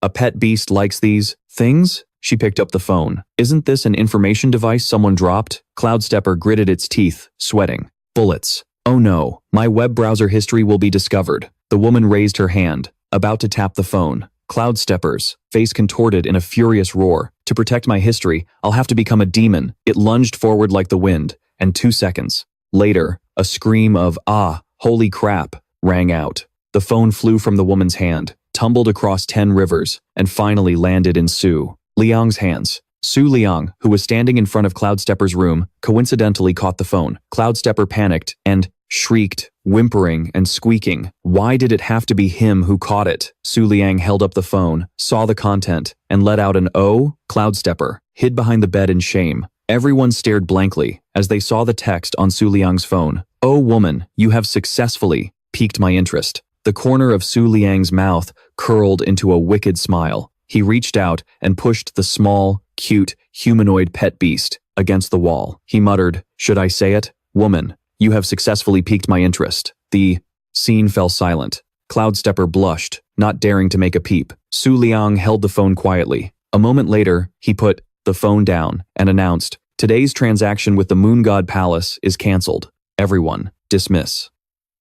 A pet beast likes these things? She picked up the phone. Isn't this an information device someone dropped? Cloudstepper gritted its teeth, sweating. Bullets. Oh no, my web browser history will be discovered. The woman raised her hand, about to tap the phone. Cloudstepper's face contorted in a furious roar. To protect my history, I'll have to become a demon. It lunged forward like the wind, and 2 seconds later, a scream of, ah, holy crap, rang out. The phone flew from the woman's hand, tumbled across 10 rivers, and finally landed in Su Liang's hands. Su Liang, who was standing in front of Cloudstepper's room, coincidentally caught the phone. Cloudstepper panicked and shrieked, whimpering and squeaking. Why did it have to be him who caught it? Su Liang held up the phone, saw the content, and let out an "Oh." Cloudstepper hid behind the bed in shame. Everyone stared blankly as they saw the text on Su Liang's phone. Oh woman, you have successfully piqued my interest. The corner of Su Liang's mouth curled into a wicked smile. He reached out and pushed the small, cute, humanoid pet beast against the wall. He muttered, should I say it? Woman, you have successfully piqued my interest. The scene fell silent. Cloudstepper blushed, not daring to make a peep. Su Liang held the phone quietly. A moment later, he put the phone down and announced, today's transaction with the Moon God Palace is cancelled. Everyone, dismiss.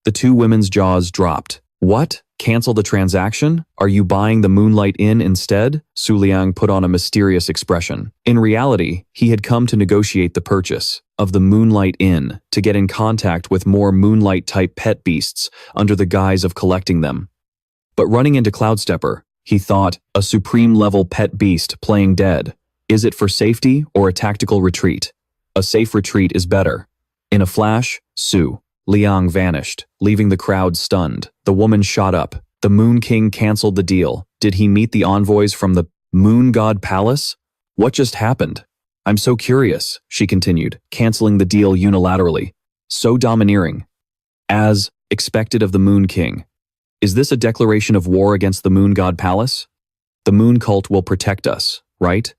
The two women's jaws dropped. What? Cancel the transaction? Are you buying the Moonlight Inn instead? Su Liang put on a mysterious expression. In reality, he had come to negotiate the purchase of the Moonlight Inn to get in contact with more Moonlight-type pet beasts under the guise of collecting them. But running into Cloudstepper, he thought, a supreme-level pet beast playing dead. Is it for safety or a tactical retreat? A safe retreat is better. In a flash, Su Liang vanished, leaving the crowd stunned. The woman shot up. The Moon King canceled the deal. Did he meet the envoys from the Moon God Palace? What just happened? I'm so curious, she continued, canceling the deal unilaterally. So domineering. As expected of the Moon King. Is this a declaration of war against the Moon God Palace? The Moon Cult will protect us, right?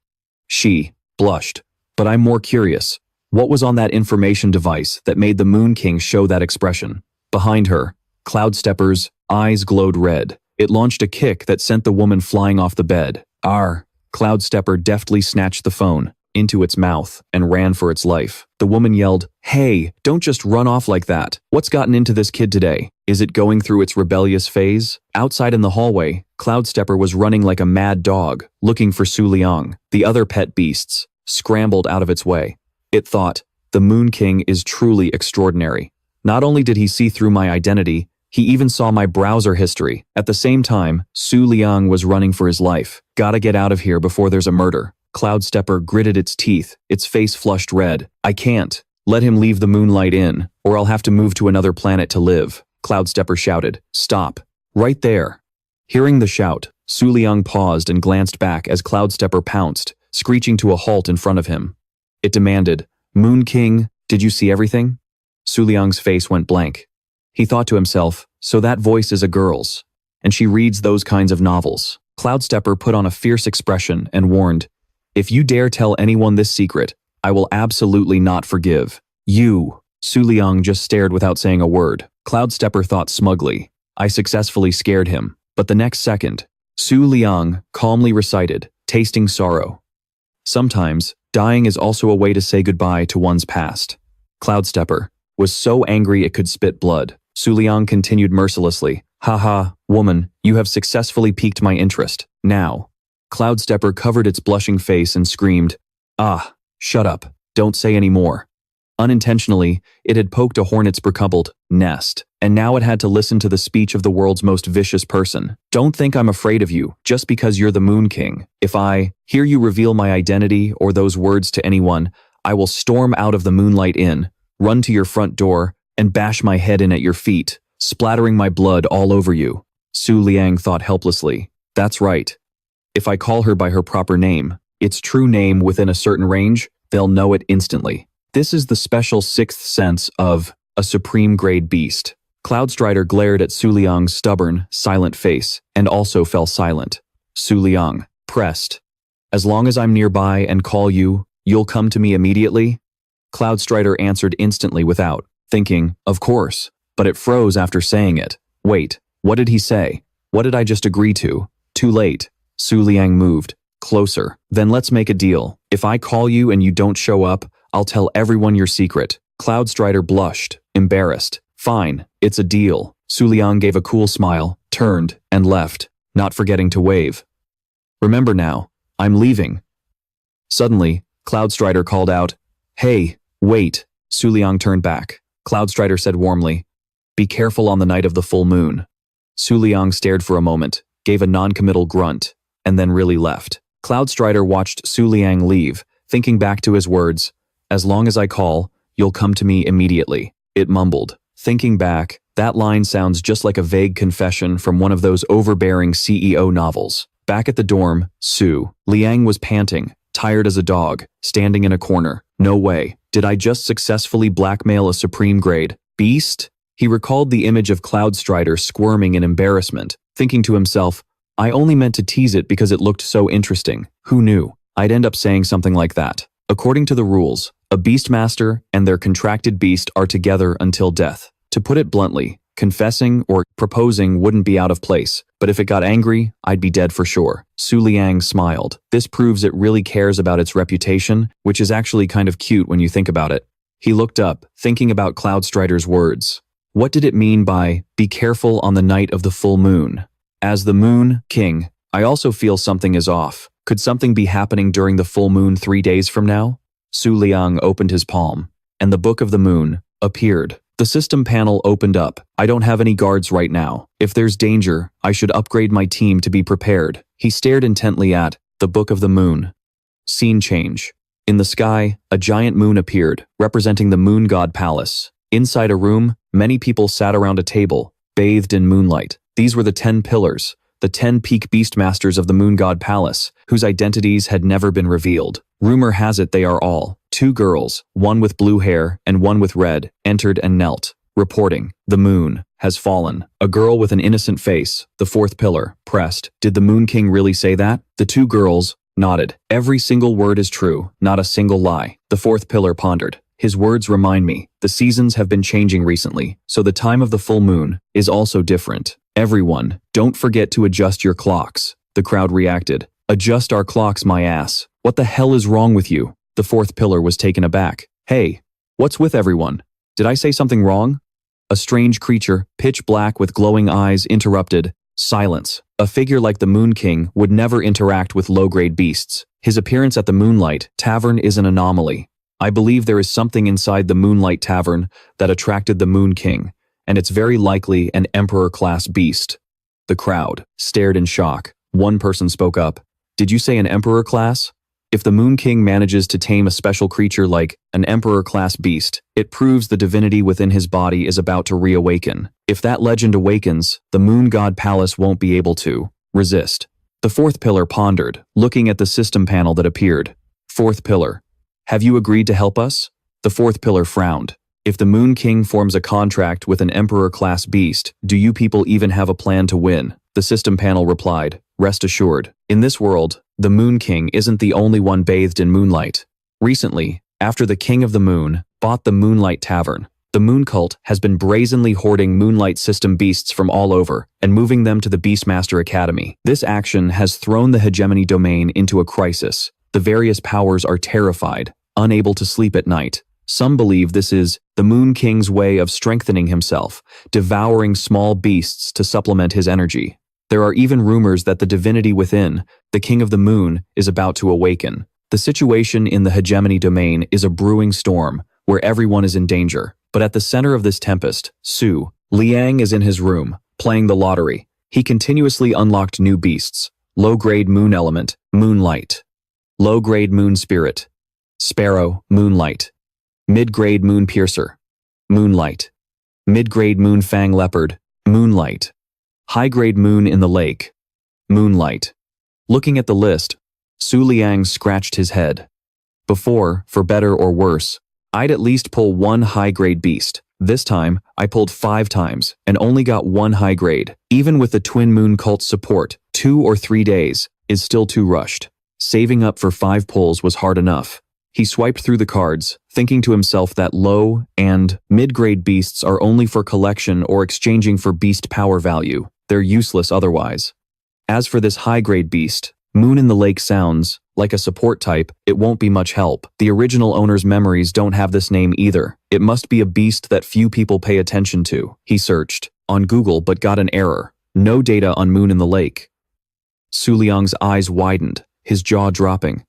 She blushed. But I'm more curious. What was on that information device that made the Moon King show that expression? Behind her, Cloudstepper's eyes glowed red. It launched a kick that sent the woman flying off the bed. Cloudstepper deftly snatched the phone into its mouth and ran for its life. The woman yelled, "Hey, don't just run off like that. What's gotten into this kid today? Is it going through its rebellious phase?" Outside in the hallway, Cloudstepper was running like a mad dog, looking for Su Liang. The other pet beasts scrambled out of its way. It thought, the Moon King is truly extraordinary. Not only did he see through my identity, he even saw my browser history. At the same time, Su Liang was running for his life. Gotta get out of here before there's a murder. Cloudstepper gritted its teeth, its face flushed red. I can't. Let him leave the Moonlight Inn, or I'll have to move to another planet to live. Cloudstepper shouted. Stop. Right there. Hearing the shout, Su Liang paused and glanced back as Cloudstepper pounced, screeching to a halt in front of him. It demanded, Moon King, did you see everything? Su Liang's face went blank. He thought to himself, so that voice is a girl's, and she reads those kinds of novels. Cloudstepper put on a fierce expression and warned, if you dare tell anyone this secret, I will absolutely not forgive. You. Su Liang just stared without saying a word. Cloudstepper thought smugly, I successfully scared him. But the next second, Su Liang calmly recited, tasting sorrow. Sometimes, dying is also a way to say goodbye to one's past. Cloudstepper was so angry it could spit blood. Su Liang continued mercilessly, haha, woman, you have successfully piqued my interest. Now. Cloudstepper covered its blushing face and screamed, shut up, don't say any more. Unintentionally, it had poked a hornet's precumpled nest, and now it had to listen to the speech of the world's most vicious person. Don't think I'm afraid of you, just because you're the Moon King. If I hear you reveal my identity or those words to anyone, I will storm out of the Moonlight Inn, run to your front door, and bash my head in at your feet, splattering my blood all over you. Su Liang thought helplessly. That's right. If I call her by her proper name, its true name within a certain range, they'll know it instantly. This is the special sixth sense of a supreme-grade beast. Cloudstrider glared at Su Liang's stubborn, silent face, and also fell silent. Su Liang pressed. As long as I'm nearby and call you, you'll come to me immediately? Cloudstrider answered instantly without thinking, of course, but it froze after saying it. Wait, what did he say? What did I just agree to? Too late. Su Liang moved. Closer. Then let's make a deal. If I call you and you don't show up, I'll tell everyone your secret. Cloudstrider blushed, embarrassed. Fine, it's a deal. Su Liang gave a cool smile, turned, and left, not forgetting to wave. Remember now, I'm leaving. Suddenly, Cloudstrider called out, Hey, wait. Su Liang turned back. Cloudstrider said warmly, Be careful on the night of the full moon. Su Liang stared for a moment, gave a non-committal grunt, and then really left. Cloudstrider watched Su Liang leave, thinking back to his words, As long as I call, you'll come to me immediately. It mumbled. Thinking back, that line sounds just like a vague confession from one of those overbearing CEO novels. Back at the dorm, Su Liang was panting, tired as a dog, standing in a corner. No way. Did I just successfully blackmail a supreme grade beast? He recalled the image of Cloudstrider squirming in embarrassment, thinking to himself, I only meant to tease it because it looked so interesting. Who knew? I'd end up saying something like that. According to the rules, a Beastmaster and their contracted beast are together until death. To put it bluntly, confessing or proposing wouldn't be out of place, but if it got angry, I'd be dead for sure. Su Liang smiled. This proves it really cares about its reputation, which is actually kind of cute when you think about it. He looked up, thinking about Cloudstrider's words. What did it mean by, be careful on the night of the full moon? As the Moon King, I also feel something is off. Could something be happening during the full moon 3 days from now? Su Liang opened his palm, and the Book of the Moon appeared. The system panel opened up. I don't have any guards right now. If there's danger, I should upgrade my team to be prepared. He stared intently at the Book of the Moon. Scene change. In the sky, a giant moon appeared, representing the Moon God Palace. Inside a room, many people sat around a table, bathed in moonlight. These were the 10 pillars, the 10 peak beastmasters of the Moon God Palace, whose identities had never been revealed. Rumor has it they are all 2 girls, one with blue hair and one with red, entered and knelt, reporting, the moon has fallen. A girl with an innocent face, the 4th pillar, pressed, did the Moon King really say that? The 2 girls nodded. Every single word is true, not a single lie. The 4th pillar pondered. His words remind me, the seasons have been changing recently, so the time of the full moon is also different. Everyone, don't forget to adjust your clocks. The crowd reacted. Adjust our clocks, my ass. What the hell is wrong with you? The 4th pillar was taken aback. Hey, what's with everyone? Did I say something wrong? A strange creature, pitch black with glowing eyes, interrupted. Silence. A figure like the Moon King would never interact with low-grade beasts. His appearance at the Moonlight Tavern is an anomaly. I believe there is something inside the Moonlight Tavern that attracted the Moon King, and it's very likely an Emperor-class beast. The crowd stared in shock. One person spoke up. Did you say an Emperor-class? If the Moon King manages to tame a special creature like an Emperor-class beast, it proves the divinity within his body is about to reawaken. If that legend awakens, the Moon God Palace won't be able to resist. The 4th pillar pondered, looking at the system panel that appeared. 4th pillar. Have you agreed to help us? The 4th pillar frowned. If the Moon King forms a contract with an Emperor-class beast, do you people even have a plan to win? The system panel replied, rest assured. In this world, the Moon King isn't the only one bathed in moonlight. Recently, after the King of the Moon bought the Moonlight Tavern, the Moon Cult has been brazenly hoarding Moonlight System beasts from all over and moving them to the Beastmaster Academy. This action has thrown the hegemony domain into a crisis. The various powers are terrified, unable to sleep at night. Some believe this is the Moon King's way of strengthening himself, devouring small beasts to supplement his energy. There are even rumors that the divinity within, the King of the Moon, is about to awaken. The situation in the hegemony domain is a brewing storm, where everyone is in danger. But at the center of this tempest, Su Liang is in his room, playing the lottery. He continuously unlocked new beasts. Low-grade moon element, moonlight. Low-grade moon spirit, sparrow, moonlight. Mid-grade moon piercer, moonlight. Mid-grade moon fang leopard, moonlight. High-grade moon in the lake, moonlight. Looking at the list, Su Liang scratched his head. Before, for better or worse, I'd at least pull 1 high-grade beast. This time, I pulled 5 times and only got 1 high grade. Even with the Twin Moon Cult's support, 2 or 3 days is still too rushed. Saving up for 5 pulls was hard enough. He swiped through the cards, thinking to himself that low and mid-grade beasts are only for collection or exchanging for beast power value. They're useless otherwise. As for this high-grade beast, Moon in the Lake sounds like a support type. It won't be much help. The original owner's memories don't have this name either. It must be a beast that few people pay attention to. He searched on Google but got an error. No data on Moon in the Lake. Su Liang's eyes widened, his jaw dropping.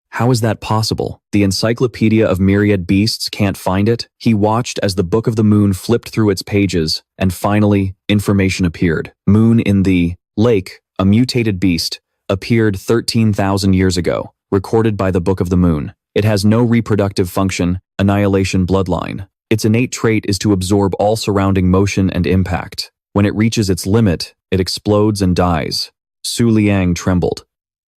How is that possible? The Encyclopedia of Myriad Beasts can't find it? He watched as the Book of the Moon flipped through its pages, and finally, information appeared. Moon in the Lake, a mutated beast, appeared 13,000 years ago, recorded by the Book of the Moon. It has no reproductive function, annihilation bloodline. Its innate trait is to absorb all surrounding motion and impact. When it reaches its limit, it explodes and dies. Su Liang trembled.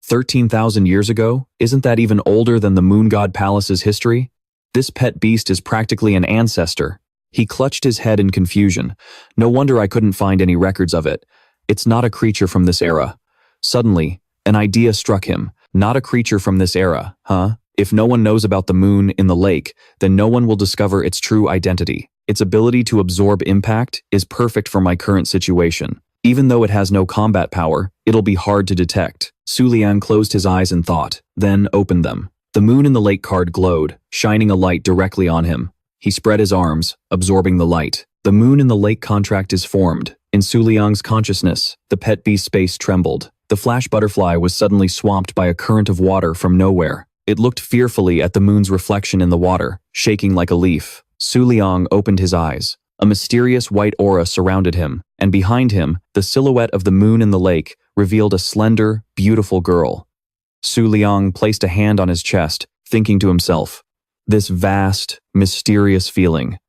13,000 years ago? Isn't that even older than the Moon God Palace's history? This pet beast is practically an ancestor. He clutched his head in confusion. No wonder I couldn't find any records of it. It's not a creature from this era. Suddenly, an idea struck him. Not a creature from this era, huh? If no one knows about the moon in the lake, then no one will discover its true identity. Its ability to absorb impact is perfect for my current situation. Even though it has no combat power, it'll be hard to detect. Su Liang closed his eyes in thought, then opened them. The Moon in the Lake card glowed, shining a light directly on him. He spread his arms, absorbing the light. The moon in the lake contract is formed. In Su Liang's consciousness, the pet beast space trembled. The flash butterfly was suddenly swamped by a current of water from nowhere. It looked fearfully at the moon's reflection in the water, shaking like a leaf. Su Liang opened his eyes. A mysterious white aura surrounded him, and behind him, the silhouette of the moon in the lake revealed a slender, beautiful girl. Su Liang placed a hand on his chest, thinking to himself, this vast, mysterious feeling.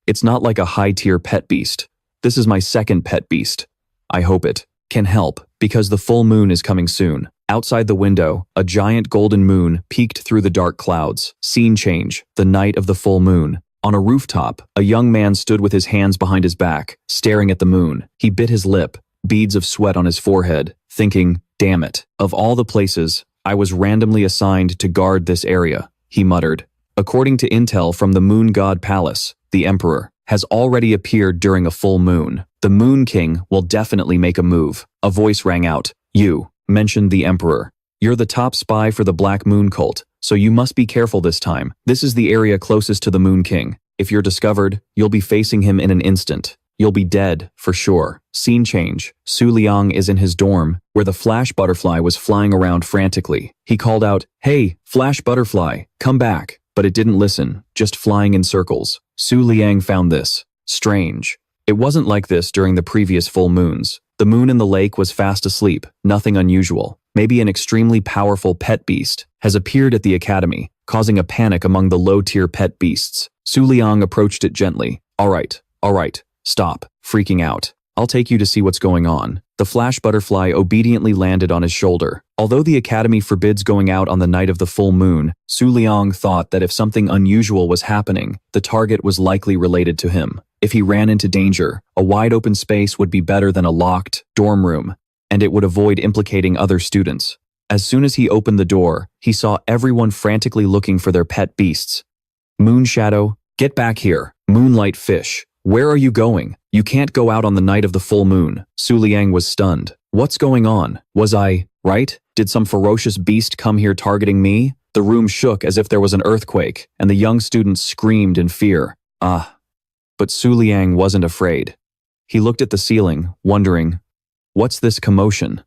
It's not like a high-tier pet beast. This is my second pet beast. I hope it can help, because the full moon is coming soon. Outside the window, a giant golden moon peeked through the dark clouds. Scene change, the night of the full moon. On a rooftop, a young man stood with his hands behind his back, staring at the moon. He bit his lip, beads of sweat on his forehead, thinking, damn it, of all the places, I was randomly assigned to guard this area, he muttered. According to intel from the Moon God Palace, the Emperor has already appeared during a full moon. The Moon King will definitely make a move. A voice rang out. You, mentioned the Emperor. You're the top spy for the Black Moon cult, so you must be careful this time. This is the area closest to the Moon King. If you're discovered, you'll be facing him in an instant. You'll be dead, for sure. Scene change. Su Liang is in his dorm, where the flash butterfly was flying around frantically. He called out, "Hey, flash butterfly, come back." But it didn't listen, just flying in circles. Su Liang found this strange. It wasn't like this during the previous full moons. The moon in the lake was fast asleep, nothing unusual. Maybe an extremely powerful pet beast has appeared at the academy, causing a panic among the low-tier pet beasts. Su Liang approached it gently. All right, stop freaking out. I'll take you to see what's going on. The flash butterfly obediently landed on his shoulder. Although the academy forbids going out on the night of the full moon, Su Liang thought that if something unusual was happening, the target was likely related to him. If he ran into danger, a wide open space would be better than a locked dorm room, and it would avoid implicating other students. As soon as he opened the door, he saw everyone frantically looking for their pet beasts. Moon Shadow, get back here. Moonlight Fish, where are you going? You can't go out on the night of the full moon. Su Liang was stunned. What's going on? Was I right? Did some ferocious beast come here targeting me? The room shook as if there was an earthquake, and the young students screamed in fear. But Su Liang wasn't afraid. He looked at the ceiling, wondering, what's this commotion?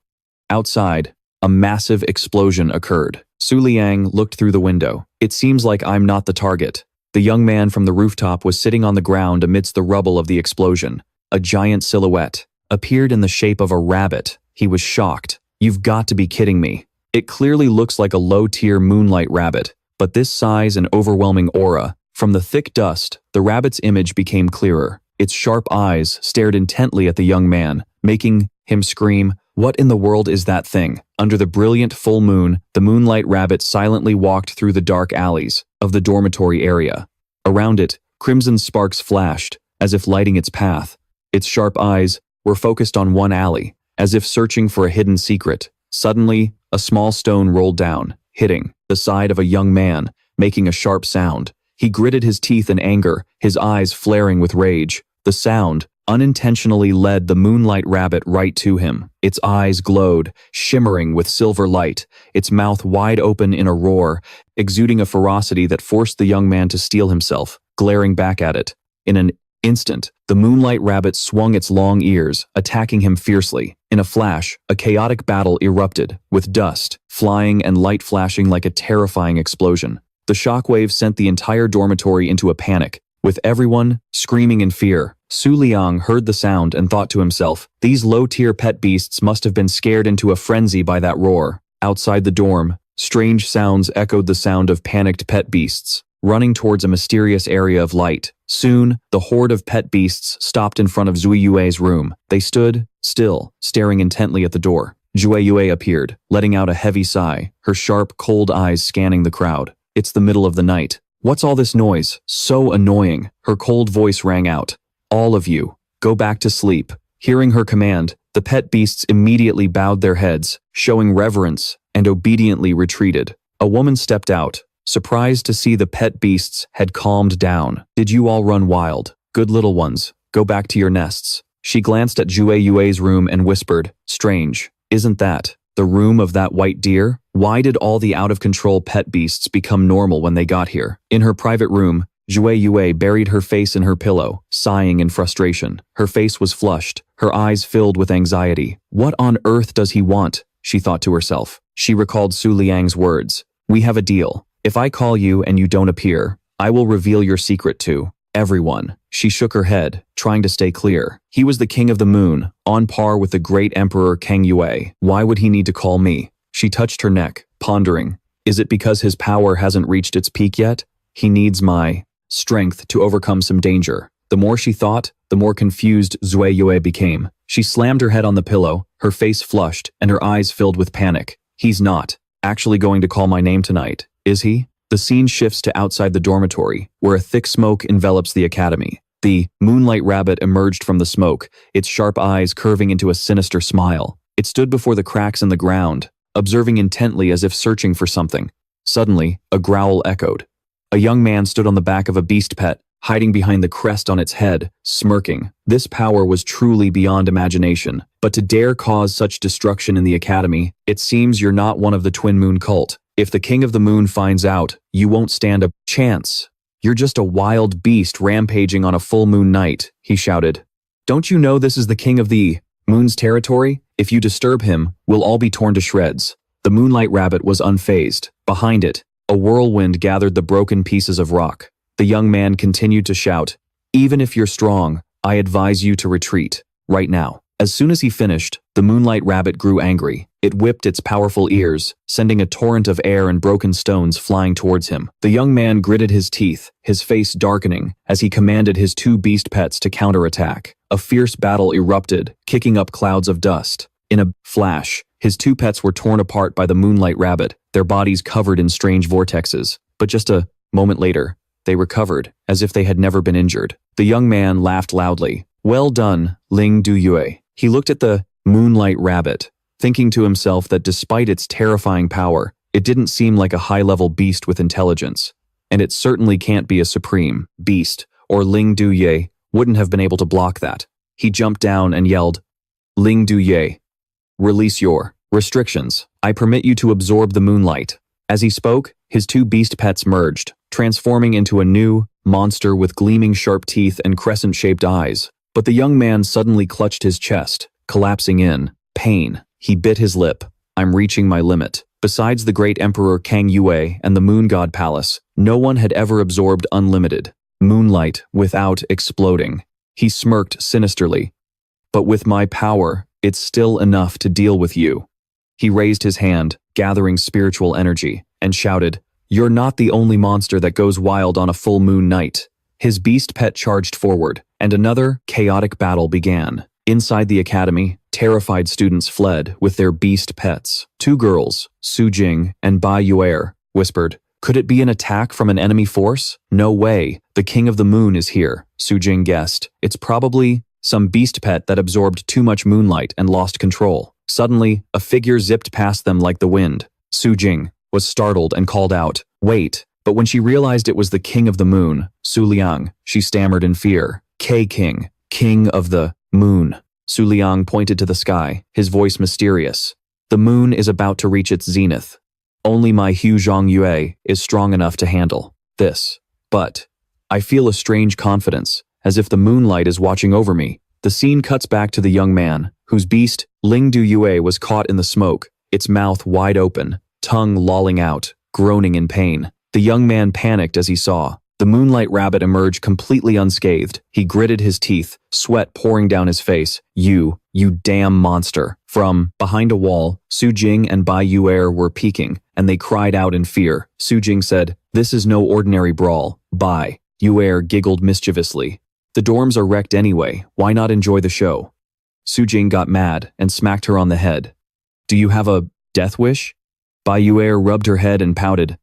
Outside, a massive explosion occurred. Su Liang looked through the window. It seems like I'm not the target. The young man from the rooftop was sitting on the ground amidst the rubble of the explosion. A giant silhouette appeared in the shape of a rabbit. He was shocked. You've got to be kidding me. It clearly looks like a low-tier moonlight rabbit, but this size and overwhelming aura. From the thick dust, the rabbit's image became clearer. Its sharp eyes stared intently at the young man, making him scream, "What in the world is that thing?" Under the brilliant full moon, the moonlight rabbit silently walked through the dark alleys of the dormitory area. Around it, crimson sparks flashed, as if lighting its path. Its sharp eyes were focused on one alley, as if searching for a hidden secret. Suddenly, a small stone rolled down, hitting the side of a young man, making a sharp sound. He gritted his teeth in anger, his eyes flaring with rage. The sound unintentionally led the moonlight rabbit right to him. Its eyes glowed, shimmering with silver light, its mouth wide open in a roar, exuding a ferocity that forced the young man to steel himself, glaring back at it. In an instant, the moonlight rabbit swung its long ears, attacking him fiercely. In a flash, a chaotic battle erupted, with dust flying and light flashing like a terrifying explosion. The shockwave sent the entire dormitory into a panic, with everyone screaming in fear. Su Liang heard the sound and thought to himself, these low-tier pet beasts must have been scared into a frenzy by that roar. Outside the dorm, strange sounds echoed the sound of panicked pet beasts, running towards a mysterious area of light. Soon, the horde of pet beasts stopped in front of Zui Yue's room. They stood still, staring intently at the door. Zui Yue appeared, letting out a heavy sigh, her sharp, cold eyes scanning the crowd. It's the middle of the night. What's all this noise? So annoying. Her cold voice rang out. All of you, go back to sleep. Hearing her command, the pet beasts immediately bowed their heads, showing reverence, and obediently retreated. A woman stepped out, surprised to see the pet beasts had calmed down. Did you all run wild? Good little ones, go back to your nests. She glanced at Zui Yue's room and whispered, strange, isn't that the room of that white deer? Why did all the out-of-control pet beasts become normal when they got here? In her private room, Zhui Yue buried her face in her pillow, sighing in frustration. Her face was flushed, her eyes filled with anxiety. What on earth does he want? She thought to herself. She recalled Su Liang's words. We have a deal. If I call you and you don't appear, I will reveal your secret to everyone. She shook her head, trying to stay clear. He was the king of the moon, on par with the great emperor Kang Yue. Why would he need to call me? She touched her neck, pondering. Is it because his power hasn't reached its peak yet? He needs my strength to overcome some danger. The more she thought, the more confused Zhui Yue became. She slammed her head on the pillow, her face flushed, and her eyes filled with panic. He's not actually going to call my name tonight, is he? The scene shifts to outside the dormitory, where a thick smoke envelops the academy. The moonlight rabbit emerged from the smoke, its sharp eyes curving into a sinister smile. It stood before the cracks in the ground, observing intently as if searching for something. Suddenly, a growl echoed. A young man stood on the back of a beast pet, hiding behind the crest on its head, smirking. This power was truly beyond imagination. But to dare cause such destruction in the academy, it seems you're not one of the Twin Moon cult. If the King of the Moon finds out, you won't stand a chance. You're just a wild beast rampaging on a full moon night, he shouted. Don't you know this is the King of the Moon's territory? If you disturb him, we'll all be torn to shreds. The moonlight rabbit was unfazed. Behind it, a whirlwind gathered the broken pieces of rock. The young man continued to shout, even if you're strong, I advise you to retreat, right now. As soon as he finished, the moonlight rabbit grew angry. It whipped its powerful ears, sending a torrent of air and broken stones flying towards him. The young man gritted his teeth, his face darkening, as he commanded his two beast pets to counterattack. A fierce battle erupted, kicking up clouds of dust. In a flash, his two pets were torn apart by the moonlight rabbit, their bodies covered in strange vortexes. But just a moment later, they recovered, as if they had never been injured. The young man laughed loudly. Well done, Ling Du Yue. He looked at the moonlight rabbit, thinking to himself that despite its terrifying power, it didn't seem like a high-level beast with intelligence. And it certainly can't be a supreme beast, or Ling Du Yue wouldn't have been able to block that. He jumped down and yelled, Ling Du Yue, release your restrictions. I permit you to absorb the moonlight. As he spoke, his two beast pets merged, transforming into a new monster with gleaming sharp teeth and crescent-shaped eyes. But the young man suddenly clutched his chest, collapsing in pain. He bit his lip. I'm reaching my limit. Besides the great emperor Kang Yue and the Moon God Palace, no one had ever absorbed unlimited moonlight without exploding. He smirked sinisterly. But with my power, it's still enough to deal with you. He raised his hand, gathering spiritual energy, and shouted, You're not the only monster that goes wild on a full moon night. His beast pet charged forward, and another chaotic battle began. Inside the academy, terrified students fled with their beast pets. Two girls, Su Jing and Bai Yuer, whispered, Could it be an attack from an enemy force? No way, the King of the Moon is here, Su Jing guessed. It's probably some beast pet that absorbed too much moonlight and lost control. Suddenly, a figure zipped past them like the wind. Su Jing was startled and called out, Wait, but when she realized it was the King of the Moon, Su Liang, she stammered in fear. King, King of the Moon. Su Liang pointed to the sky, his voice mysterious. The moon is about to reach its zenith. Only my Hu Zhong Yue is strong enough to handle this. But I feel a strange confidence, as if the moonlight is watching over me. The scene cuts back to the young man, whose beast, Ling Du Yue, was caught in the smoke, its mouth wide open, tongue lolling out, groaning in pain. The young man panicked as he saw the moonlight rabbit emerge completely unscathed. He gritted his teeth, sweat pouring down his face. You damn monster. From behind a wall, Su Jing and Bai Yuer were peeking, and they cried out in fear. Su Jing said, This is no ordinary brawl. Bai Yuer giggled mischievously. The dorms are wrecked anyway, why not enjoy the show? Su Jing got mad and smacked her on the head. Do you have a death wish? Bai Yuer rubbed her head and pouted.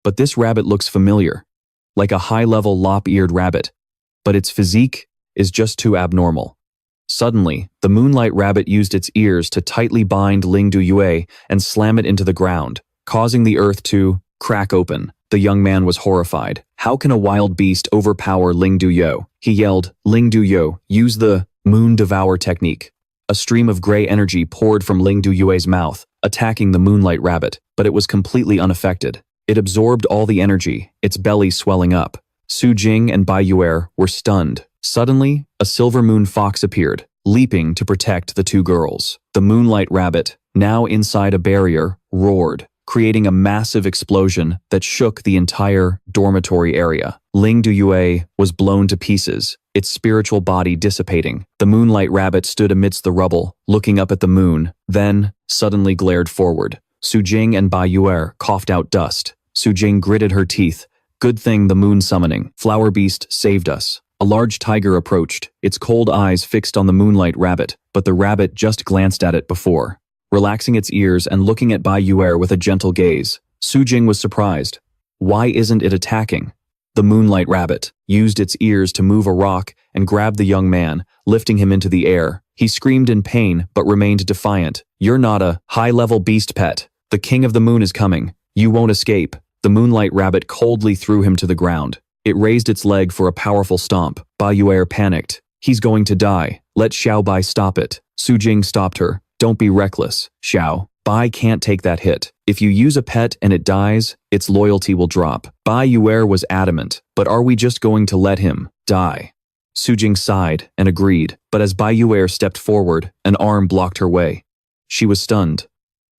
But this rabbit looks familiar. Like a high-level lop-eared rabbit, but its physique is just too abnormal. Suddenly, the moonlight rabbit used its ears to tightly bind Ling Du Yue and slam it into the ground, causing the earth to crack open. The young man was horrified. How can a wild beast overpower Ling Du Yue? He yelled, Ling Du Yue, use the moon devour technique. A stream of gray energy poured from Ling Du Yue's mouth, attacking the moonlight rabbit, but it was completely unaffected. It absorbed all the energy, its belly swelling up. Su Jing and Bai Yuer were stunned. Suddenly, a silver moon fox appeared, leaping to protect the two girls. The moonlight rabbit, now inside a barrier, roared, creating a massive explosion that shook the entire dormitory area. Ling Duyue was blown to pieces, its spiritual body dissipating. The moonlight rabbit stood amidst the rubble, looking up at the moon, then suddenly glared forward. Su Jing and Bai Yuer coughed out dust. Su Jing gritted her teeth. Good thing the moon summoning. Flower beast saved us. A large tiger approached, its cold eyes fixed on the moonlight rabbit, but the rabbit just glanced at it before. Relaxing its ears and looking at Bai Yuer with a gentle gaze, Su Jing was surprised. Why isn't it attacking? The moonlight rabbit used its ears to move a rock and grabbed the young man, lifting him into the air. He screamed in pain but remained defiant. You're not a high-level beast pet. The king of the moon is coming. You won't escape. The moonlight rabbit coldly threw him to the ground. It raised its leg for a powerful stomp. Bai Yuer panicked. He's going to die. Let Xiao Bai stop it. Su Jing stopped her. Don't be reckless, Xiao. Bai can't take that hit. If you use a pet and it dies, its loyalty will drop. Bai Yuer was adamant, but are we just going to let him die? Su Jing sighed and agreed, but as Bai Yuer stepped forward, an arm blocked her way. She was stunned.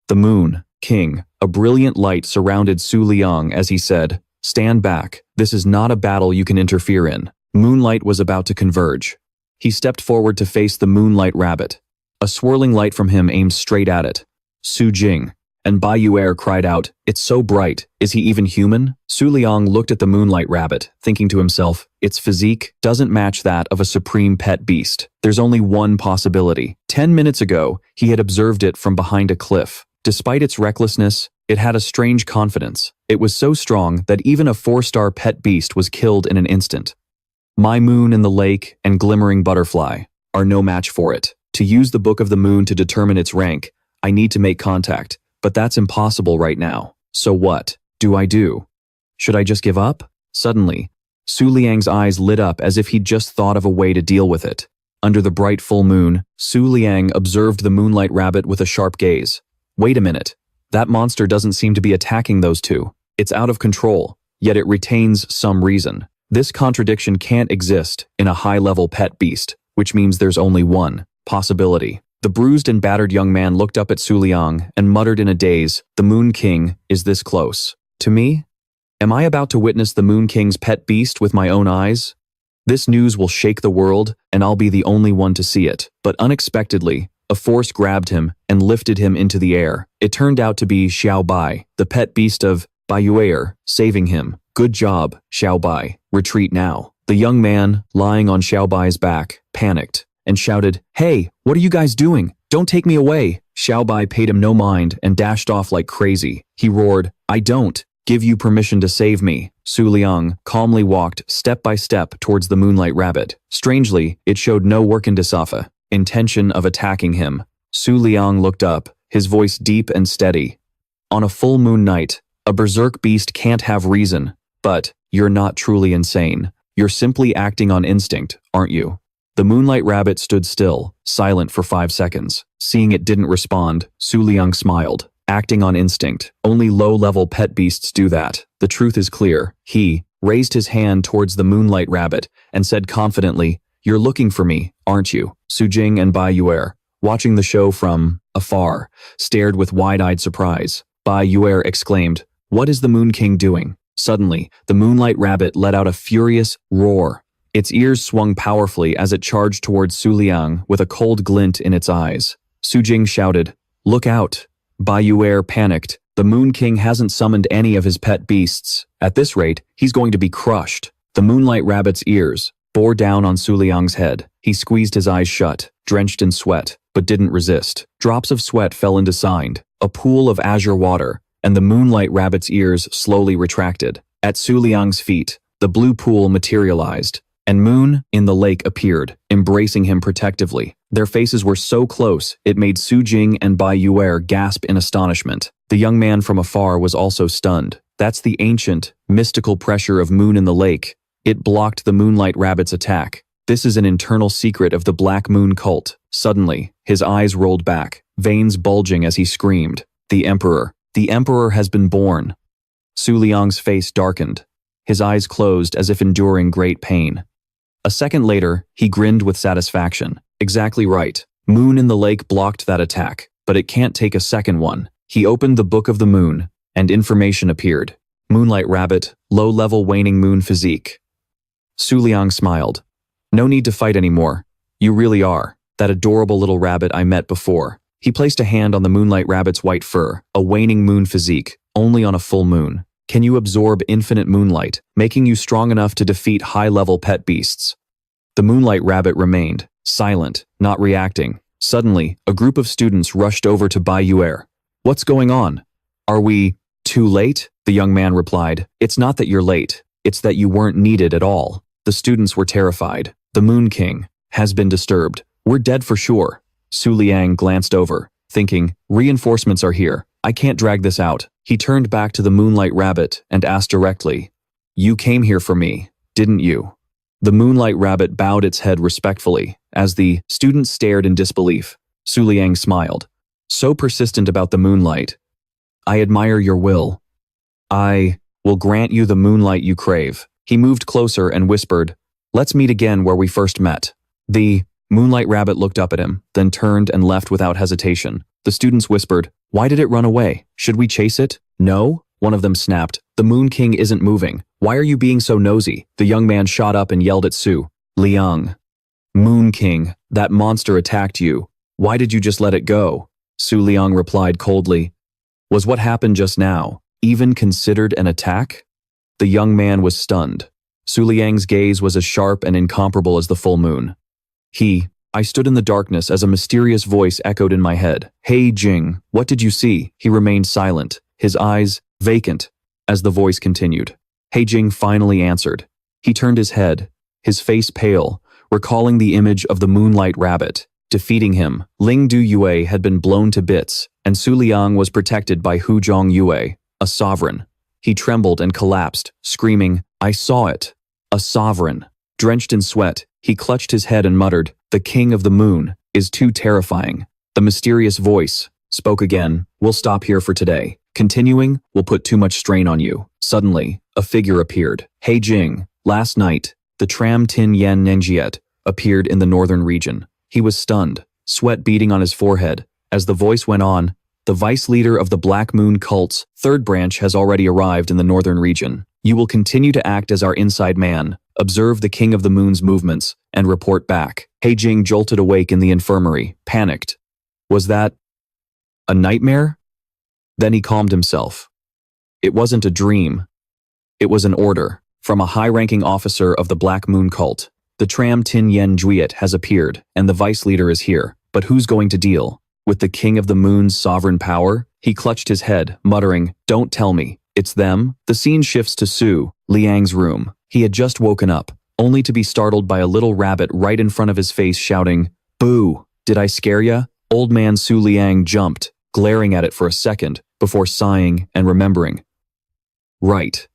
The moon, king, a brilliant light surrounded Su Liang as he said, "Stand back. This is not a battle you can interfere in." Moonlight was about to converge. He stepped forward to face the moonlight rabbit. A swirling light from him aimed straight at it. Su Jing. And Bai Yuer cried out, "It's so bright. Is he even human?" Su Liang looked at the moonlight rabbit, thinking to himself, its physique doesn't match that of a supreme pet beast. There's only one possibility. 10 minutes ago, he had observed it from behind a cliff. Despite its recklessness, it had a strange confidence. It was so strong that even a 4-star pet beast was killed in an instant. My moon in the lake and glimmering butterfly are no match for it. To use the Book of the Moon to determine its rank, I need to make contact, but that's impossible right now. So what do I do? Should I just give up? Suddenly, Su Liang's eyes lit up as if he'd just thought of a way to deal with it. Under the bright full moon, Su Liang observed the moonlight rabbit with a sharp gaze. Wait a minute. That monster doesn't seem to be attacking those two. It's out of control, yet it retains some reason. This contradiction can't exist in a high-level pet beast, which means there's only one possibility. The bruised and battered young man looked up at Su Liang and muttered in a daze, "The Moon King is this close to me? Am I about to witness the Moon King's pet beast with my own eyes? This news will shake the world, and I'll be the only one to see it." But unexpectedly, a force grabbed him and lifted him into the air. It turned out to be Xiao Bai, the pet beast of Bai Yuer, saving him. "Good job, Xiao Bai. Retreat now." The young man, lying on Xiao Bai's back, panicked and shouted, "Hey, what are you guys doing? Don't take me away." Xiao Bai paid him no mind and dashed off like crazy. He roared, "I don't give you permission to save me." Su Liang calmly walked step by step towards the moonlight rabbit. Strangely, it showed no intention of attacking him. Su Liang looked up, his voice deep and steady. "On a full moon night, a berserk beast can't have reason, but you're not truly insane. You're simply acting on instinct, aren't you?" The moonlight rabbit stood still, silent for 5 seconds. Seeing it didn't respond, Su Liang smiled. Acting on instinct. Only low-level pet beasts do that. The truth is clear. He raised his hand towards the moonlight rabbit and said confidently, "You're looking for me, aren't you?" Su Jing and Bai Yuer, watching the show from afar, stared with wide-eyed surprise. Bai Yuer exclaimed, "What is the Moon King doing?" Suddenly, the moonlight rabbit let out a furious roar. Its ears swung powerfully as it charged towards Su Liang with a cold glint in its eyes. Su Jing shouted, "Look out!" Bai Yuer panicked. The Moon King hasn't summoned any of his pet beasts. At this rate, he's going to be crushed. The moonlight rabbit's ears bore down on Su Liang's head. He squeezed his eyes shut, drenched in sweat, but didn't resist. Drops of sweat fell into a pool of azure water, and the moonlight rabbit's ears slowly retracted. At Su Liang's feet, the blue pool materialized, and Moon in the lake appeared, embracing him protectively. Their faces were so close, it made Su Jing and Bai Yuer gasp in astonishment. The young man from afar was also stunned. That's the ancient, mystical pressure of Moon in the lake. It blocked the moonlight rabbit's attack. This is an internal secret of the Black Moon cult. Suddenly, his eyes rolled back, veins bulging as he screamed, The Emperor has been born." Su Liang's face darkened. his eyes closed as if enduring great pain. A second later, he grinned with satisfaction. Exactly right. Moon in the lake blocked that attack, but it can't take a second one. He opened the Book of the Moon, and information appeared. Moonlight Rabbit, low-level waning moon physique. Su Liang smiled. No need to fight anymore. You really are that adorable little rabbit I met before. He placed a hand on the Moonlight Rabbit's white fur, a waning moon physique, only on a full moon. Can you absorb infinite moonlight, making you strong enough to defeat high-level pet beasts? The Moonlight Rabbit remained, silent, not reacting. Suddenly, a group of students rushed over to Bai Yuer. What's going on? Are we too late? The young man replied. It's not that you're late, it's that you weren't needed at all. The students were terrified. The Moon King has been disturbed. We're dead for sure. Su Liang glanced over, thinking, reinforcements are here. I can't drag this out. He turned back to the Moonlight Rabbit and asked directly, You came here for me, didn't you? The Moonlight Rabbit bowed its head respectfully. As the students stared in disbelief, Su Liang smiled. So persistent about the moonlight. I admire your will. I will grant you the moonlight you crave. He moved closer and whispered, Let's meet again where we first met. The Moonlight Rabbit looked up at him, then turned and left without hesitation. The students whispered, Why did it run away? Should we chase it? No, one of them snapped. The Moon King isn't moving. Why are you being so nosy? The young man shot up and yelled at Su Liang. Moon King, that monster attacked you. Why did you just let it go? Su Liang replied coldly. Was what happened just now even considered an attack? The young man was stunned. Su Liang's gaze was as sharp and incomparable as the full moon. I stood in the darkness as a mysterious voice echoed in my head. Hey Jing, what did you see? He remained silent, his eyes vacant, as the voice continued. Hey Jing finally answered. He turned his head, his face pale, recalling the image of the Moonlight Rabbit. Defeating him, Ling Du Yue had been blown to bits, and Su Liang was protected by Hu Zhong Yue, a sovereign. He trembled and collapsed, screaming, I saw it. A sovereign. Drenched in sweat, he clutched his head and muttered, The King of the Moon is too terrifying. The mysterious voice spoke again, We'll stop here for today. Continuing will put too much strain on you. Suddenly, a figure appeared. Hey Jing, last night, the Tram Tin Yen Nengjiet appeared in the northern region. He was stunned, sweat beading on his forehead. As the voice went on, the vice leader of the Black Moon cult's third branch has already arrived in the northern region. You will continue to act as our inside man, observe the King of the Moon's movements, and report back. He Jing jolted awake in the infirmary, panicked. Was that a nightmare? Then he calmed himself. It wasn't a dream. It was an order from a high-ranking officer of the Black Moon cult. The Tram Tin Yen Juiet has appeared, and the vice leader is here. But who's going to deal with the King of the Moon's sovereign power? He clutched his head, muttering, Don't tell me. It's them. The scene shifts to Su Liang's room. He had just woken up, only to be startled by a little rabbit right in front of his face shouting, Boo! Did I scare ya? Old man Su Liang jumped, glaring at it for a second, before sighing and remembering. Right.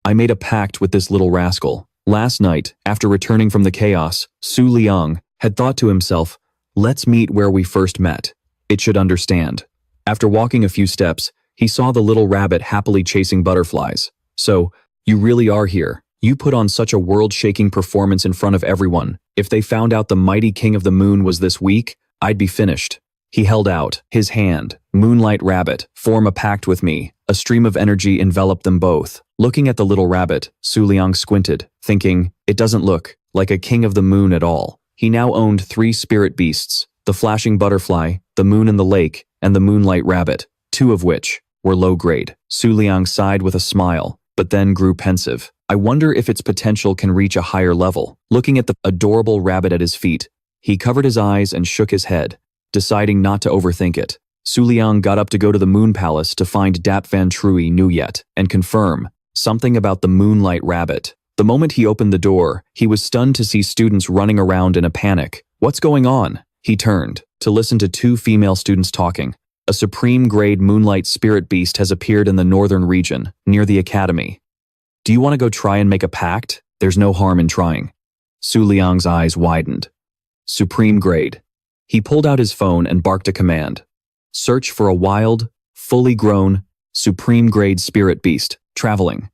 I made a pact with this little rascal. Last night, after returning from the chaos, Su Liang had thought to himself, Let's meet where we first met. It should understand. After walking a few steps, he saw the little rabbit happily chasing butterflies. So, you really are here. You put on such a world-shaking performance in front of everyone. If they found out the mighty King of the Moon was this weak, I'd be finished. He held out his hand. Moonlight Rabbit, form a pact with me. A stream of energy enveloped them both. Looking at the little rabbit, Su Liang squinted, thinking, It doesn't look like a King of the Moon at all. He now owned 3 spirit beasts, the flashing butterfly, the moon in the lake, and the Moonlight Rabbit, 2 of which were low-grade. Su Liang sighed with a smile, but then grew pensive. I wonder if its potential can reach a higher level. Looking at the adorable rabbit at his feet, he covered his eyes and shook his head, deciding not to overthink it. Su Liang got up to go to the Moon Palace to find Dap Van Trui Nuyet and confirm something about the Moonlight Rabbit. The moment he opened the door, he was stunned to see students running around in a panic. What's going on? He turned to listen to 2 female students talking. A supreme-grade moonlight spirit beast has appeared in the northern region, near the academy. Do you want to go try and make a pact? There's no harm in trying. Su Liang's eyes widened. Supreme grade. He pulled out his phone and barked a command. Search for a wild, fully grown, supreme-grade spirit beast, traveling.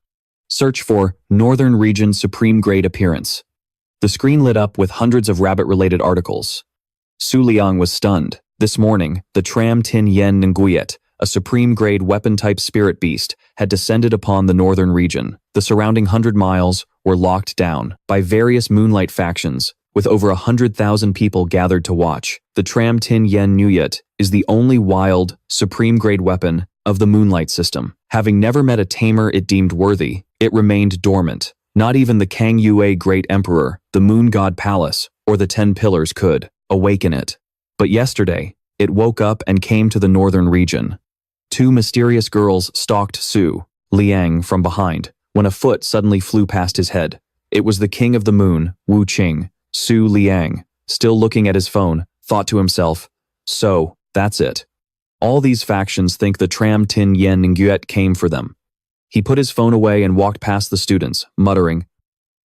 Search for Northern Region Supreme Grade Appearance. The screen lit up with hundreds of rabbit-related articles. Su Liang was stunned. This morning, the Tram Tin Yen Nguyet, a supreme-grade weapon-type spirit beast, had descended upon the northern region. The surrounding 100 miles were locked down by various moonlight factions, with over 100,000 people gathered to watch. The Tram Tin Yen Nguyet is the only wild, supreme-grade weapon of the Moonlight system. Having never met a tamer it deemed worthy, it remained dormant. Not even the Kang Yue Great Emperor, the Moon God Palace, or the 10 Pillars could awaken it. But yesterday, it woke up and came to the northern region. Two mysterious girls stalked Su Liang from behind, when a foot suddenly flew past his head. It was the King of the Moon, Wu Qing. Su Liang, still looking at his phone, thought to himself, so, that's it. All these factions think the Tram Tin Yen Nguyet came for them. He put his phone away and walked past the students, muttering,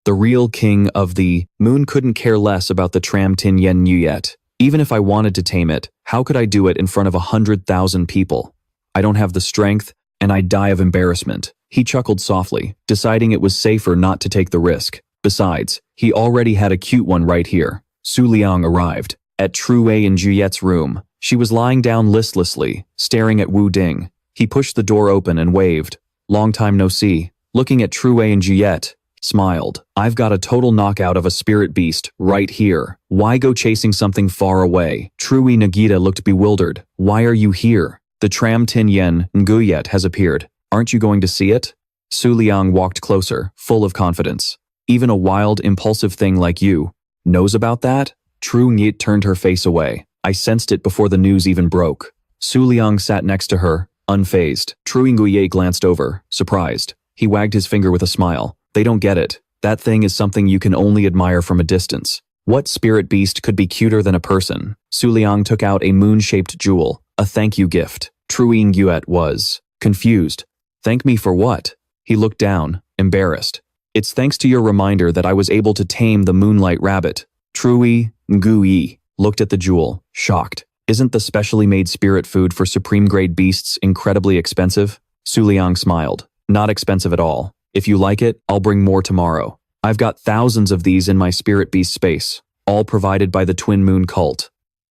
the real King of the Moon couldn't care less about the Tram Tin Yen Nguyet. Even if I wanted to tame it, how could I do it in front of 100,000 people? I don't have the strength, and I'd die of embarrassment. He chuckled softly, deciding it was safer not to take the risk. Besides, he already had a cute one right here. Su Liang arrived at True and Juliet's room. She was lying down listlessly, staring at Wu Ding. He pushed the door open and waved. Long time no see. Looking at True and Juliet, smiled. I've got a total knockout of a spirit beast right here. Why go chasing something far away? True Nagita looked bewildered. Why are you here? The Tram Tin Yen Nguyet has appeared. Aren't you going to see it? Su Liang walked closer, full of confidence. Even a wild, impulsive thing like you knows about that? True Nyet turned her face away. I sensed it before the news even broke. Su Liang sat next to her, unfazed. True Nguye glanced over, surprised. He wagged his finger with a smile. They don't get it. That thing is something you can only admire from a distance. What spirit beast could be cuter than a person? Su Liang took out a moon-shaped jewel, a thank you gift. True Nguye was confused. Thank me for what? He looked down, embarrassed. It's thanks to your reminder that I was able to tame the moonlight rabbit. Trui Nguye looked at the jewel, shocked. Isn't the specially made spirit food for supreme-grade beasts incredibly expensive? Su Liang smiled. Not expensive at all. If you like it, I'll bring more tomorrow. I've got thousands of these in my spirit beast space, all provided by the Twin Moon cult.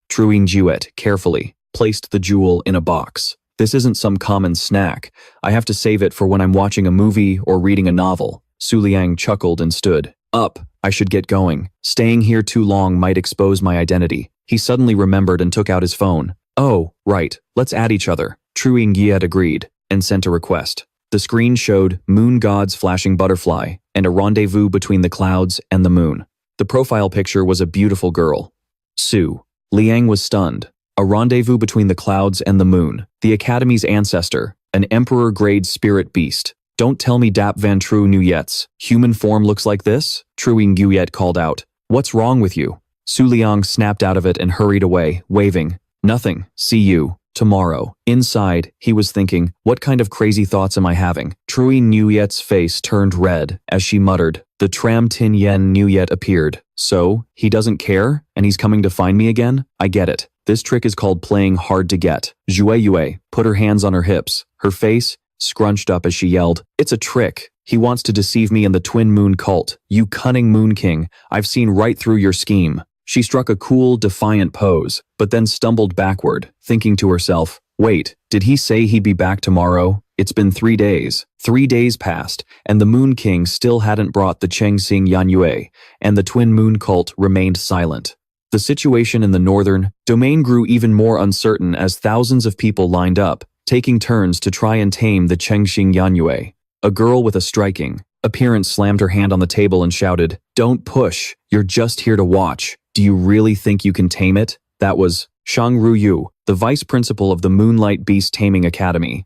True Nguye carefully placed the jewel in a box. This isn't some common snack. I have to save it for when I'm watching a movie or reading a novel. Su Liang chuckled and stood up. I should get going. Staying here too long might expose my identity. He suddenly remembered and took out his phone. Oh, right. Let's add each other. True Nguye agreed and sent a request. The screen showed Moon God's flashing butterfly and a rendezvous between the clouds and the moon. The profile picture was a beautiful girl. Su Liang was stunned. A rendezvous between the clouds and the moon. The Academy's ancestor, an emperor-grade spirit beast. Don't tell me Dap Van True Nguyet's human form looks like this? True Nguye called out. What's wrong with you? Su Liang snapped out of it and hurried away, waving. Nothing. See you tomorrow. Inside, he was thinking, what kind of crazy thoughts am I having? True Nguyet's face turned red as she muttered. The Tram Tin Yen Nguyet appeared. So, he doesn't care, and he's coming to find me again? I get it. This trick is called playing hard to get. Zhue Yue put her hands on her hips, her face scrunched up as she yelled, it's a trick. He wants to deceive me and the Twin Moon cult. You cunning Moon King, I've seen right through your scheme. She struck a cool, defiant pose, but then stumbled backward, thinking to herself, wait, did he say he'd be back tomorrow? It's been 3 days. 3 days passed, and the Moon King still hadn't brought the Chengxing Yanyue, and the Twin Moon cult remained silent. The situation in the northern domain grew even more uncertain as thousands of people lined up, taking turns to try and tame the Chengxing Yanyue. A girl with a striking appearance slammed her hand on the table and shouted, don't push, you're just here to watch. Do you really think you can tame it? That was Shang Ruyu, the vice principal of the Moonlight Beast Taming Academy.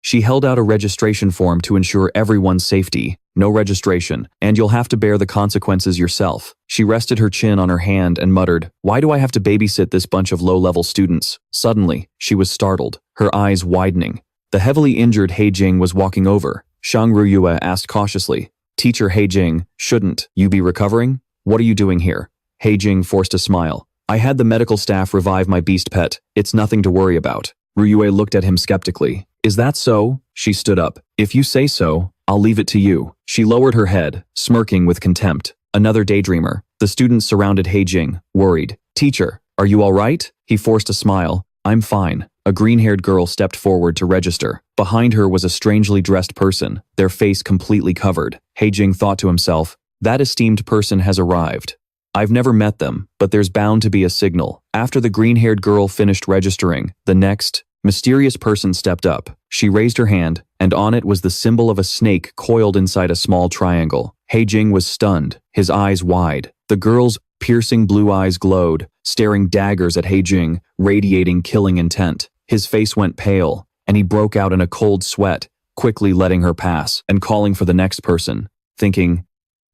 She held out a registration form to ensure everyone's safety. No registration, and you'll have to bear the consequences yourself. She rested her chin on her hand and muttered, why do I have to babysit this bunch of low-level students? Suddenly, she was startled, her eyes widening. The heavily injured He Jing was walking over. Shang Ruyue asked cautiously, Teacher He Jing, shouldn't you be recovering? What are you doing here? He Jing forced a smile. I had the medical staff revive my beast pet. It's nothing to worry about. Ruyue looked at him skeptically. Is that so? She stood up. If you say so, I'll leave it to you." She lowered her head, smirking with contempt. Another daydreamer. The students surrounded Heijing, worried. "Teacher, are you all right?" He forced a smile. "I'm fine." A green-haired girl stepped forward to register. Behind her was a strangely dressed person, their face completely covered. Heijing thought to himself, "That esteemed person has arrived. I've never met them, but there's bound to be a signal." After the green-haired girl finished registering, the next mysterious person stepped up. She raised her hand, and on it was the symbol of a snake coiled inside a small triangle. Heijing was stunned, his eyes wide. The girl's piercing blue eyes glowed, staring daggers at Heijing, radiating killing intent. His face went pale, and he broke out in a cold sweat, quickly letting her pass and calling for the next person, thinking,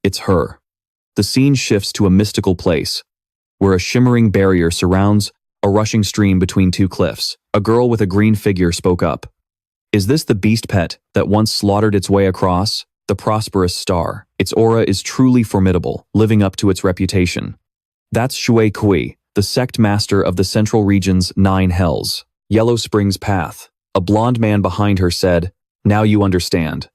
"It's her." The scene shifts to a mystical place, where a shimmering barrier surrounds a rushing stream between two cliffs. A girl with a green figure spoke up. "Is this the beast pet that once slaughtered its way across? The prosperous star. Its aura is truly formidable, living up to its reputation." "That's Shui Kui, the sect master of the central region's 9 hells. Yellow Springs Path." A blonde man behind her said, "Now you understand.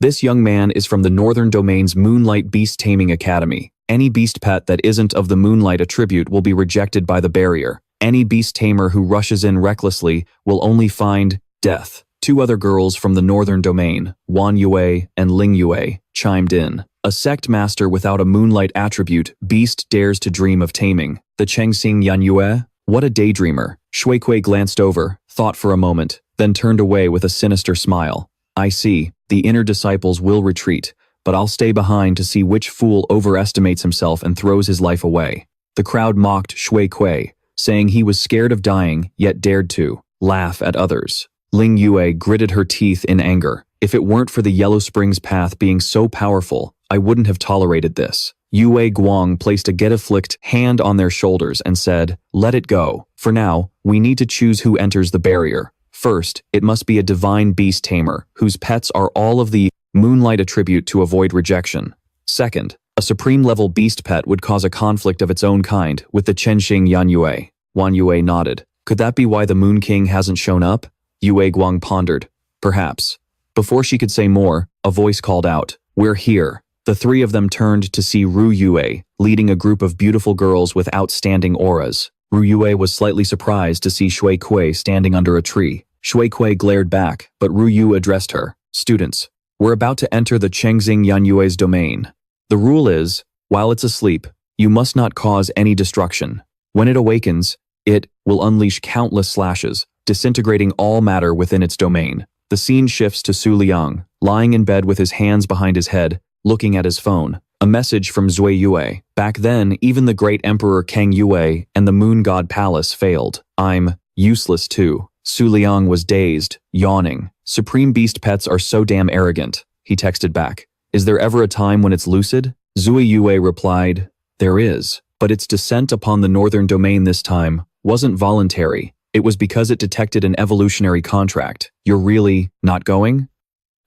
This young man is from the Northern Domain's Moonlight Beast Taming Academy. Any beast pet that isn't of the Moonlight attribute will be rejected by the barrier. Any beast tamer who rushes in recklessly will only find death." 2 other girls from the Northern Domain, Wan Yue and Ling Yue, chimed in. "A sect master without a Moonlight attribute, beast dares to dream of taming. The Chengxing Yan Yue? What a daydreamer." Shui Kui glanced over, thought for a moment, then turned away with a sinister smile. "I see, the inner disciples will retreat, but I'll stay behind to see which fool overestimates himself and throws his life away." The crowd mocked Shui Kui, saying he was scared of dying, yet dared to laugh at others. Ling Yue gritted her teeth in anger. "If it weren't for the Yellow Springs Path being so powerful, I wouldn't have tolerated this." Yue Guang placed a get-afflict hand on their shoulders and said, "Let it go. For now, we need to choose who enters the barrier. First, it must be a divine beast tamer, whose pets are all of the Moonlight attribute to avoid rejection. Second, a supreme-level beast pet would cause a conflict of its own kind with the Chenxing Yan Yue." Wan Yue nodded. "Could that be why the Moon King hasn't shown up?" Yue Guang pondered. "Perhaps." Before she could say more, a voice called out, "We're here." The 3 of them turned to see Ru Yue, leading a group of beautiful girls with outstanding auras. Ru Yue was slightly surprised to see Shui Kui standing under a tree. Shui Kui glared back, but Ru Yu addressed her. "Students, we're about to enter the Chengxing Yan Yue's domain. The rule is, while it's asleep, you must not cause any destruction. When it awakens, it will unleash countless slashes, disintegrating all matter within its domain." The scene shifts to Su Liang, lying in bed with his hands behind his head, looking at his phone. A message from Zui Yue. "Back then, even the great Emperor Kang Yue and the Moon God Palace failed. I'm useless too." Su Liang was dazed, yawning. "Supreme beast pets are so damn arrogant," he texted back. "Is there ever a time when it's lucid?" Zui Yue replied, "There is, but its descent upon the Northern Domain this time wasn't voluntary. It was because it detected an evolutionary contract. You're really not going?"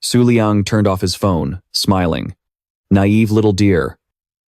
Su Liang turned off his phone, smiling. "Naive little dear.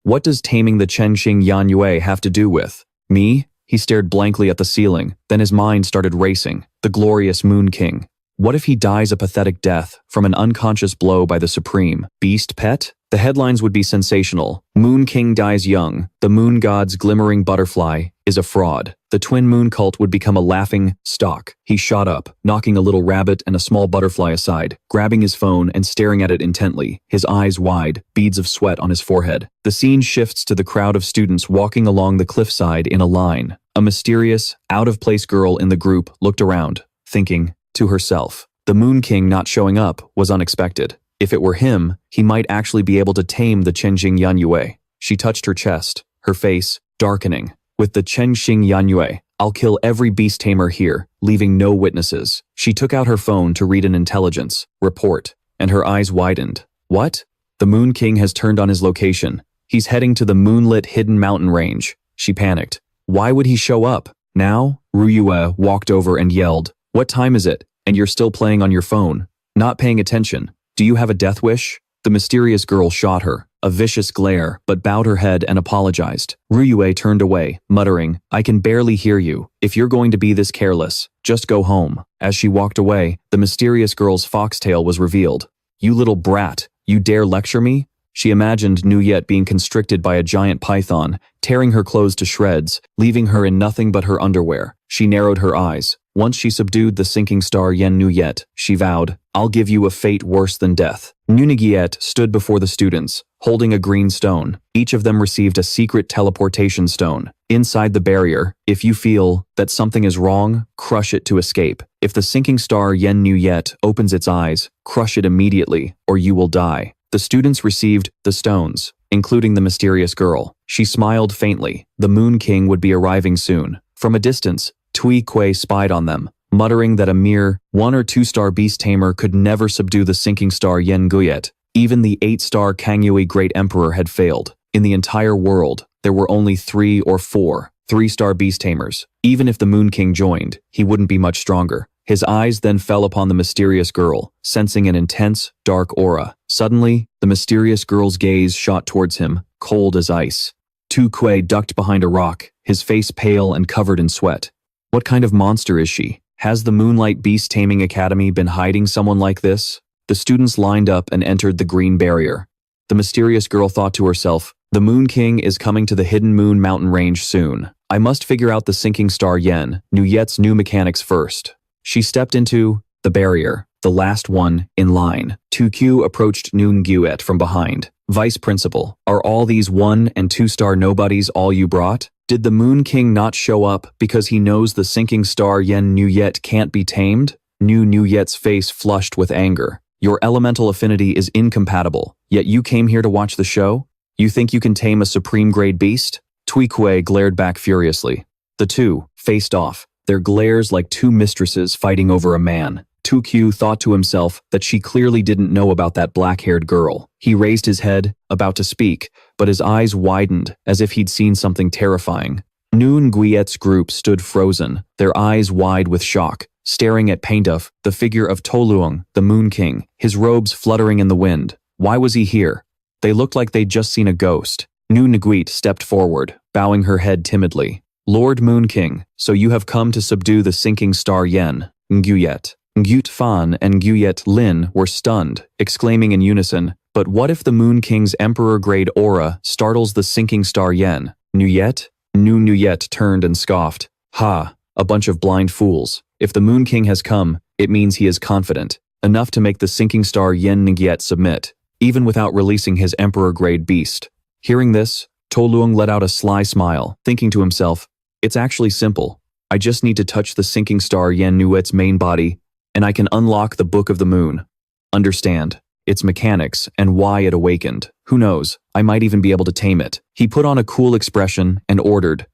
What does taming the Chenxing Yan Yue have to do with me?" He stared blankly at the ceiling, then his mind started racing. The glorious Moon King. What if he dies a pathetic death from an unconscious blow by the supreme beast pet? The headlines would be sensational. "Moon King dies young. The Moon God's Glimmering Butterfly is a fraud." The twin moon cult would become a laughing stock. He shot up, knocking a little rabbit and a small butterfly aside, grabbing his phone and staring at it intently, his eyes wide, beads of sweat on his forehead. The scene shifts to the crowd of students walking along the cliffside in a line. A mysterious, out-of-place girl in the group looked around, thinking to herself, the Moon King not showing up was unexpected. If it were him, he might actually be able to tame the Chenxing Yan Yue. She touched her chest, her face darkening. "With the Chenxing Yan Yue, I'll kill every beast tamer here, leaving no witnesses." She took out her phone to read an intelligence report, and her eyes widened. "What? The Moon King has turned on his location. He's heading to the moonlit hidden mountain range." She panicked. Why would he show up? Now? Ruyue walked over and yelled, "What time is it? And you're still playing on your phone? Not paying attention? Do you have a death wish?" The mysterious girl shot her a vicious glare, but bowed her head and apologized. Ruyue turned away, muttering, "I can barely hear you. If you're going to be this careless, just go home." As she walked away, the mysterious girl's foxtail was revealed. "You little brat, you dare lecture me?" She imagined Nuyet being constricted by a giant python, tearing her clothes to shreds, leaving her in nothing but her underwear. She narrowed her eyes. Once she subdued the sinking star Yen Nuyet, she vowed, "I'll give you a fate worse than death." Nungiet stood before the students, holding a green stone. Each of them received a secret teleportation stone. Inside the barrier, if you feel that something is wrong, crush it to escape. If the sinking star Yen Nuyet opens its eyes, crush it immediately, or you will die. The students received the stones, including the mysterious girl. She smiled faintly. The Moon King would be arriving soon. From a distance, Tui Kui spied on them, muttering that a mere 1 or 2-star beast tamer could never subdue the sinking star Yen Guyet. Even the 8-star Kangyui Great Emperor had failed. In the entire world, there were only 3 or 4 3-star beast tamers. Even if the Moon King joined, he wouldn't be much stronger. His eyes then fell upon the mysterious girl, sensing an intense, dark aura. Suddenly, the mysterious girl's gaze shot towards him, cold as ice. Tu Kui ducked behind a rock, his face pale and covered in sweat. What kind of monster is she? Has the Moonlight Beast Taming Academy been hiding someone like this? The students lined up and entered the green barrier. The mysterious girl thought to herself, "The Moon King is coming to the Hidden Moon mountain range soon. I must figure out the sinking star Yen Nuyet's new mechanics first." She stepped into the barrier, the last one in line. Tu approached Noon Guet from behind. "Vice Principal, are all these 1 and 2-star nobodies all you brought? Did the Moon King not show up because he knows the sinking star Yen Nuyet can't be tamed?" Nuyet's face flushed with anger. "Your elemental affinity is incompatible, yet you came here to watch the show? You think you can tame a supreme grade beast?" Tui Kui glared back furiously. The two faced off, their glares like two mistresses fighting over a man. Tu thought to himself that she clearly didn't know about that black-haired girl. He raised his head, about to speak, but his eyes widened as if he'd seen something terrifying. Noon Guiet's group stood frozen, their eyes wide with shock, staring at Paintuff, the figure of Toluang, the Moon King, his robes fluttering in the wind. Why was he here? They looked like they'd just seen a ghost. Noon Nguit stepped forward, bowing her head timidly. "Lord Moon King, so you have come to subdue the sinking star Yen, Nguyet." Nguyet Fan and Nguyet Lin were stunned, exclaiming in unison, "But what if the Moon King's emperor-grade aura startles the sinking star Yen? Nguyet?" Nguyet turned and scoffed. "Ha, a bunch of blind fools. If the Moon King has come, it means he is confident, enough to make the sinking star Yen Nguyet submit, even without releasing his emperor-grade beast." Hearing this, Toluang let out a sly smile, thinking to himself, "It's actually simple. I just need to touch the sinking star Yen Nguyet's main body, and I can unlock the Book of the Moon. Understand its mechanics and why it awakened. Who knows, I might even be able to tame it." He put on a cool expression and ordered,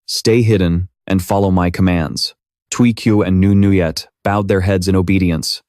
"Stay hidden and follow my commands." Tui and Nu Nuyet bowed their heads in obedience.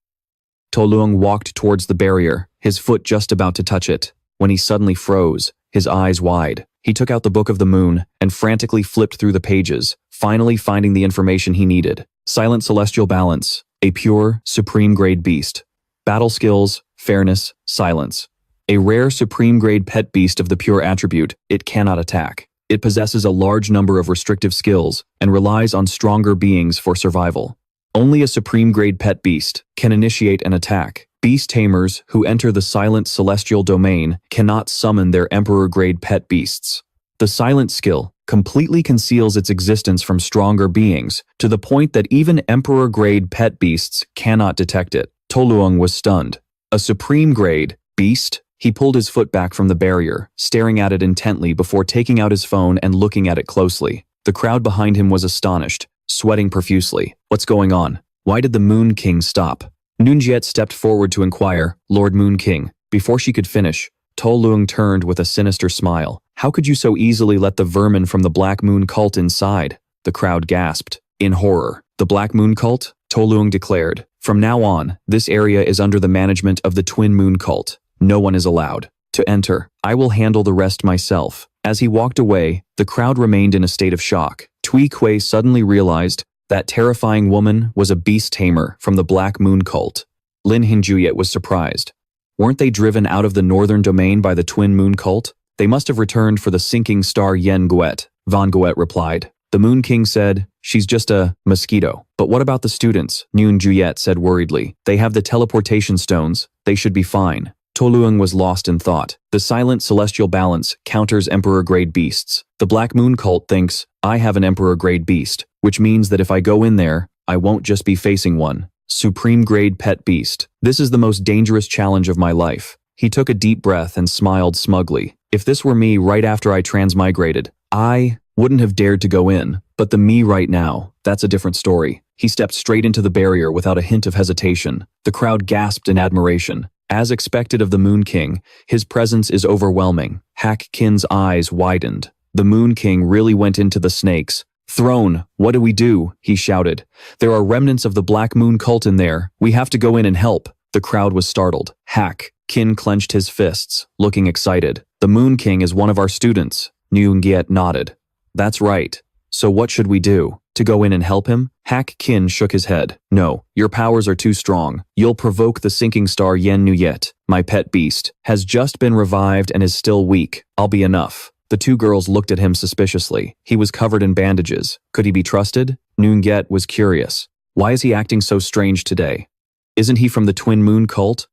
Toluang walked towards the barrier, his foot just about to touch it, when he suddenly froze, his eyes wide. He took out the Book of the Moon and frantically flipped through the pages, finally finding the information he needed. Silent Celestial Balance, a pure, supreme-grade beast. Battle skills, fairness, silence. A rare supreme-grade pet beast of the pure attribute, it cannot attack. It possesses a large number of restrictive skills and relies on stronger beings for survival. Only a supreme-grade pet beast can initiate an attack. Beast tamers who enter the silent celestial domain cannot summon their emperor-grade pet beasts. The silent skill completely conceals its existence from stronger beings, to the point that even emperor-grade pet beasts cannot detect it. Toluang was stunned. A supreme-grade beast? He pulled his foot back from the barrier, staring at it intently before taking out his phone and looking at it closely. The crowd behind him was astonished, sweating profusely. What's going on? Why did the Moon King stop? Noonjiet stepped forward to inquire, "Lord Moon King." Before she could finish, Toluang turned with a sinister smile. "How could you so easily let the vermin from the Black Moon cult inside?" The crowd gasped, in horror. "The Black Moon cult?" Toluang declared. "From now on, this area is under the management of the Twin Moon cult. No one is allowed to enter. I will handle the rest myself." As he walked away, the crowd remained in a state of shock. Tui Kui suddenly realized that terrifying woman was a beast tamer from the Black Moon cult. Lin Hinjuyet was surprised. Weren't they driven out of the northern domain by the Twin Moon cult? They must have returned for the sinking star Yen Guet, Van Guet replied. The Moon King said, "She's just a mosquito." "But what about the students?" Noon Juyet said worriedly. "They have the teleportation stones. They should be fine. Su Liang was lost in thought. The silent celestial balance counters Emperor-grade beasts. The Black Moon cult thinks, I have an Emperor-grade beast, which means that if I go in there, I won't just be facing one. Supreme-grade pet beast. This is the most dangerous challenge of my life. He took a deep breath and smiled smugly. If this were me right after I transmigrated, I wouldn't have dared to go in. But the me right now, that's a different story. He stepped straight into the barrier without a hint of hesitation. The crowd gasped in admiration. As expected of the Moon King, his presence is overwhelming. Hack Kin's eyes widened. The Moon King really went into the snakes. Throne, what do we do? He shouted. There are remnants of the Black Moon cult in there. We have to go in and help. The crowd was startled. Hack Kin clenched his fists, looking excited. The Moon King is one of our students. Nyungyet nodded. That's right. So what should we do? To go in and help him? Hack Kin shook his head. No, your powers are too strong. You'll provoke the sinking star Yen Nuyet. My pet beast has just been revived and is still weak. I'll be enough. The two girls looked at him suspiciously. He was covered in bandages. Could he be trusted? Nyungyet was curious. Why is he acting so strange today? Isn't he from the Twin Moon cult?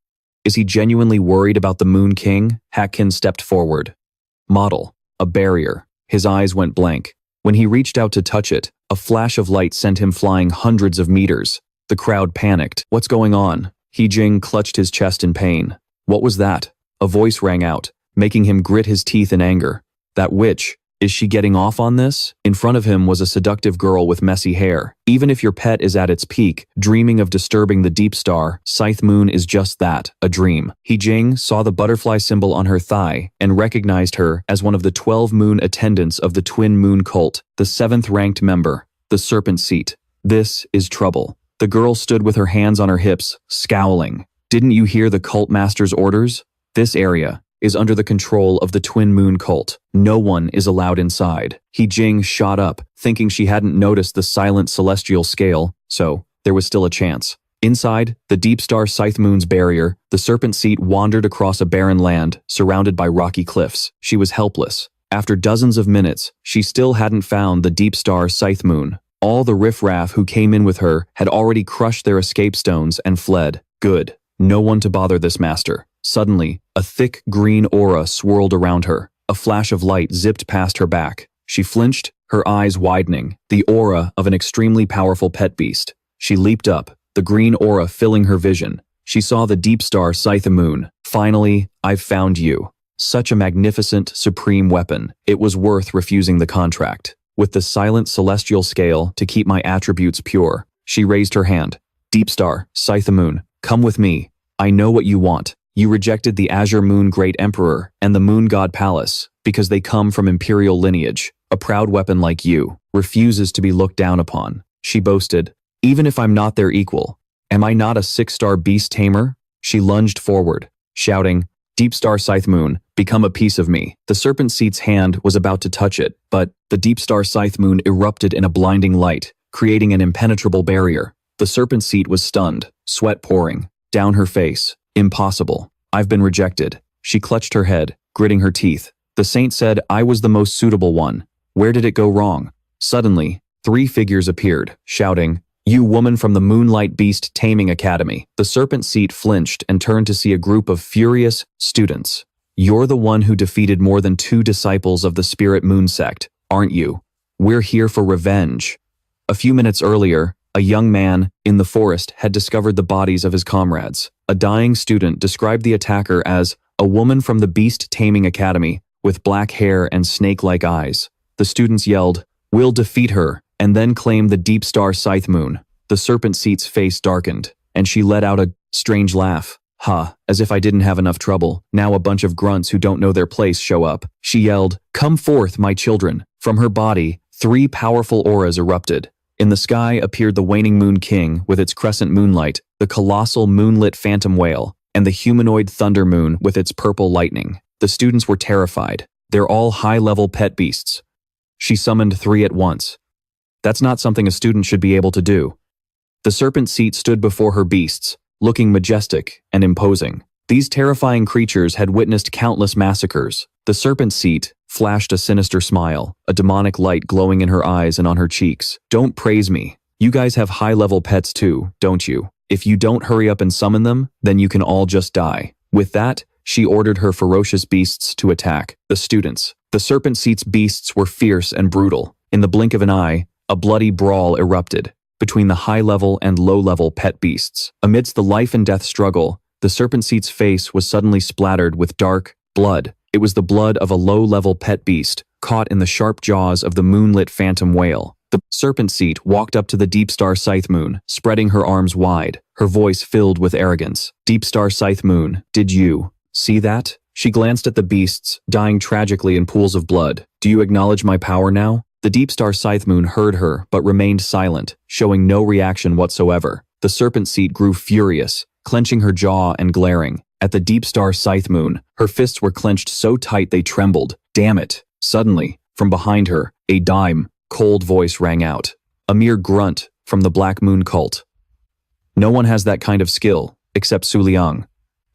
Is he genuinely worried about the Moon King? Hack Kin stepped forward. Model. A barrier. His eyes went blank. When he reached out to touch it, a flash of light sent him flying hundreds of meters. The crowd panicked. What's going on? He Jing clutched his chest in pain. What was that? A voice rang out, making him grit his teeth in anger. That witch. Is she getting off on this? In front of him was a seductive girl with messy hair. Even if your pet is at its peak, dreaming of disturbing the deep star, Scythe Moon is just that, a dream. He Jing saw the butterfly symbol on her thigh and recognized her as one of the 12 moon attendants of the Twin Moon cult, the 7th-ranked member, the Serpent Seat. This is trouble. The girl stood with her hands on her hips, scowling. Didn't you hear the cult master's orders? This area is under the control of the Twin Moon cult. No one is allowed inside. He Jing shot up, thinking she hadn't noticed the silent celestial scale, so there was still a chance. Inside, the deep star Scythe Moon's barrier, the Serpent Seat wandered across a barren land, surrounded by rocky cliffs. She was helpless. After dozens of minutes, she still hadn't found the deep star Scythe Moon. All the riffraff who came in with her had already crushed their escape stones and fled. Good. No one to bother this master. Suddenly, a thick green aura swirled around her. A flash of light zipped past her back. She flinched, her eyes widening, the aura of an extremely powerful pet beast. She leaped up, the green aura filling her vision. She saw the deep star Scythe Moon. Finally, I've found you. Such a magnificent, supreme weapon. It was worth refusing the contract. With the silent celestial scale to keep my attributes pure, she raised her hand. Deep star, Scythe Moon, come with me. I know what you want. You rejected the Azure Moon Great Emperor and the Moon God Palace because they come from imperial lineage. A proud weapon like you refuses to be looked down upon. She boasted, even if I'm not their equal, am I not a 6-star beast tamer? She lunged forward, shouting, Deep Star Scythe Moon, become a piece of me. The Serpent Seat's hand was about to touch it, but the Deep Star Scythe Moon erupted in a blinding light, creating an impenetrable barrier. The Serpent Seat was stunned, sweat pouring down her face. Impossible. I've been rejected. She clutched her head, gritting her teeth. The saint said I was the most suitable one. Where did it go wrong? Suddenly, 3 figures appeared, shouting, You woman from the Moonlight Beast Taming Academy. The Serpent Seat flinched and turned to see a group of furious students. You're the one who defeated more than 2 disciples of the Spirit Moon sect, aren't you? We're here for revenge. A few minutes earlier, a young man in the forest had discovered the bodies of his comrades. A dying student described the attacker as a woman from the Beast Taming Academy with black hair and snake-like eyes. The students yelled, We'll defeat her, and then claimed the Deep Star Scythe Moon. The Serpent Seat's face darkened, and she let out a strange laugh. Ha, as if I didn't have enough trouble. Now a bunch of grunts who don't know their place show up. She yelled, Come forth, my children. From her body, 3 powerful auras erupted. In the sky appeared the waning Moon King with its crescent moonlight, the colossal moonlit phantom whale, and the humanoid thunder moon with its purple lightning. The students were terrified. They're all high-level pet beasts. She summoned 3 at once. That's not something a student should be able to do. The Serpent Seat stood before her beasts, looking majestic and imposing. These terrifying creatures had witnessed countless massacres. The Serpent Seat flashed a sinister smile, a demonic light glowing in her eyes and on her cheeks. Don't praise me. You guys have high-level pets too, don't you? If you don't hurry up and summon them, then you can all just die. With that, she ordered her ferocious beasts to attack the students. The serpent seat's beasts were fierce and brutal. In the blink of an eye, a bloody brawl erupted between the high-level and low-level pet beasts. Amidst the life-and-death struggle, the serpent seat's face was suddenly splattered with dark blood. It was the blood of a low-level pet beast, caught in the sharp jaws of the moonlit phantom whale. The serpent seat walked up to the Deep Star Scythe Moon, spreading her arms wide, her voice filled with arrogance. Deep Star Scythe Moon, did you see that? She glanced at the beasts, dying tragically in pools of blood. Do you acknowledge my power now? The Deep Star Scythe Moon heard her, but remained silent, showing no reaction whatsoever. The serpent seat grew furious, clenching her jaw and glaring at the Deep Star Scythe Moon. Her fists were clenched so tight they trembled. Damn it! Suddenly, from behind her, a cold voice rang out. A mere grunt from the Black Moon cult. No one has that kind of skill, except Su Liang.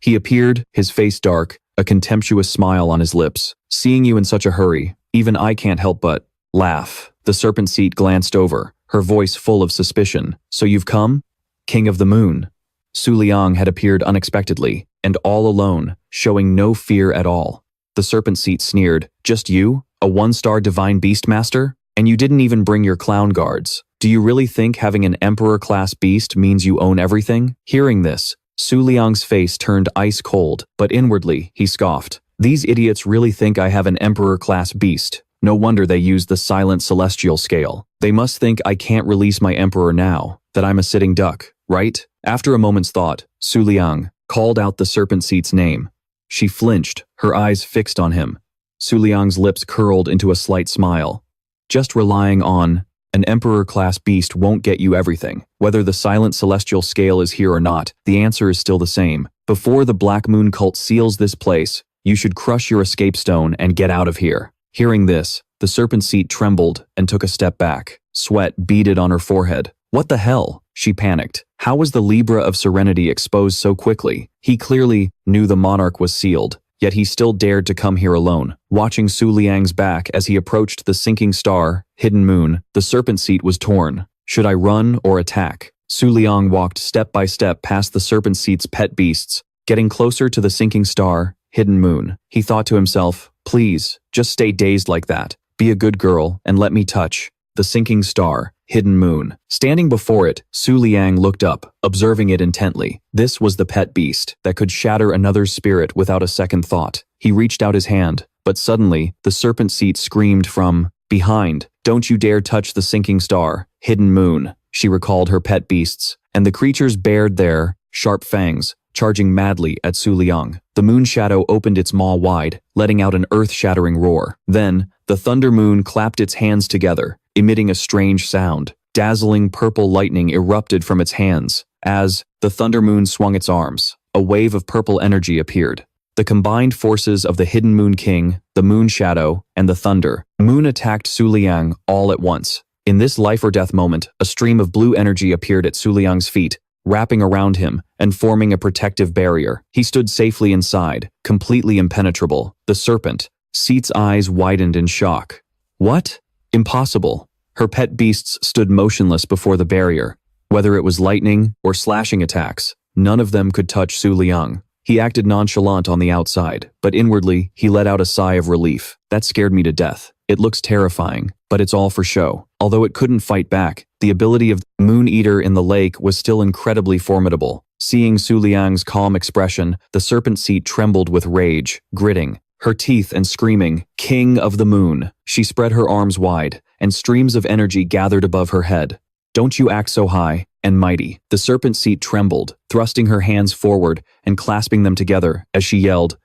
He appeared, his face dark, a contemptuous smile on his lips. Seeing you in such a hurry, even I can't help but laugh. The serpent seat glanced over, her voice full of suspicion. So you've come? King of the Moon. Su Liang had appeared unexpectedly, and all alone, showing no fear at all. The serpent seat sneered. Just you? A one-star divine beast master? And you didn't even bring your clown guards. Do you really think having an emperor-class beast means you own everything? Hearing this, Su Liang's face turned ice cold, but inwardly, he scoffed. These idiots really think I have an emperor-class beast. No wonder they use the silent celestial scale. They must think I can't release my emperor now, that I'm a sitting duck, right? After a moment's thought, Su Liang called out the serpent seat's name. She flinched, her eyes fixed on him. Su Liang's lips curled into a slight smile. Just relying on an emperor-class beast won't get you everything. Whether the silent celestial scale is here or not, the answer is still the same. Before the Black Moon cult seals this place, you should crush your escape stone and get out of here. Hearing this, the serpent seat trembled and took a step back. Sweat beaded on her forehead. What the hell? She panicked. How was the Libra of Serenity exposed so quickly? He clearly knew the monarch was sealed. Yet he still dared to come here alone. Watching Su Liang's back as he approached the sinking star, hidden moon, the serpent seat was torn. Should I run or attack? Su Liang walked step by step past the serpent seat's pet beasts, getting closer to the sinking star, hidden moon. He thought to himself, please, just stay dazed like that. Be a good girl and let me touch the sinking star, hidden moon. Standing before it, Su Liang looked up, observing it intently. This was the pet beast that could shatter another's spirit without a second thought. He reached out his hand, but suddenly, the serpent seat screamed from behind. Don't you dare touch the sinking star, hidden moon. She recalled her pet beasts, and the creatures bared their sharp fangs, charging madly at Su Liang. The moon shadow opened its maw wide, letting out an earth-shattering roar. Then, the thunder moon clapped its hands together, emitting a strange sound. Dazzling purple lightning erupted from its hands. As the thunder moon swung its arms, a wave of purple energy appeared. The combined forces of the hidden moon king, the moon shadow, and the thunder moon attacked Su Liang all at once. In this life-or-death moment, a stream of blue energy appeared at Su Liang's feet, wrapping around him and forming a protective barrier. He stood safely inside, completely impenetrable. The serpent seat's eyes widened in shock. What? Impossible. Her pet beasts stood motionless before the barrier. Whether it was lightning or slashing attacks, none of them could touch Su Liang. He acted nonchalant on the outside, but inwardly, he let out a sigh of relief. That scared me to death. It looks terrifying, but it's all for show. Although it couldn't fight back, the ability of the Moon Eater in the lake was still incredibly formidable. Seeing Su Liang's calm expression, the serpent seat trembled with rage, gritting her teeth and screaming, "King of the Moon!" She spread her arms wide, and streams of energy gathered above her head. Don't you act so high and mighty. The serpent seat trembled, thrusting her hands forward and clasping them together as she yelled,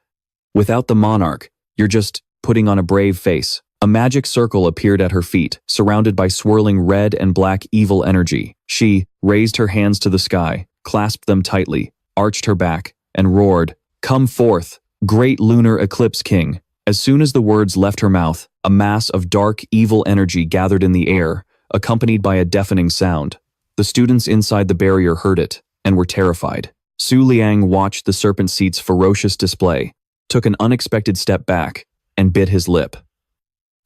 "Without the monarch, you're just putting on a brave face." A magic circle appeared at her feet, surrounded by swirling red and black evil energy. She raised her hands to the sky, clasped them tightly, arched her back, and roared, "Come forth, great lunar eclipse king." As soon as the words left her mouth, a mass of dark, evil energy gathered in the air, accompanied by a deafening sound. The students inside the barrier heard it, and were terrified. Su Liang watched the serpent seat's ferocious display, took an unexpected step back, and bit his lip.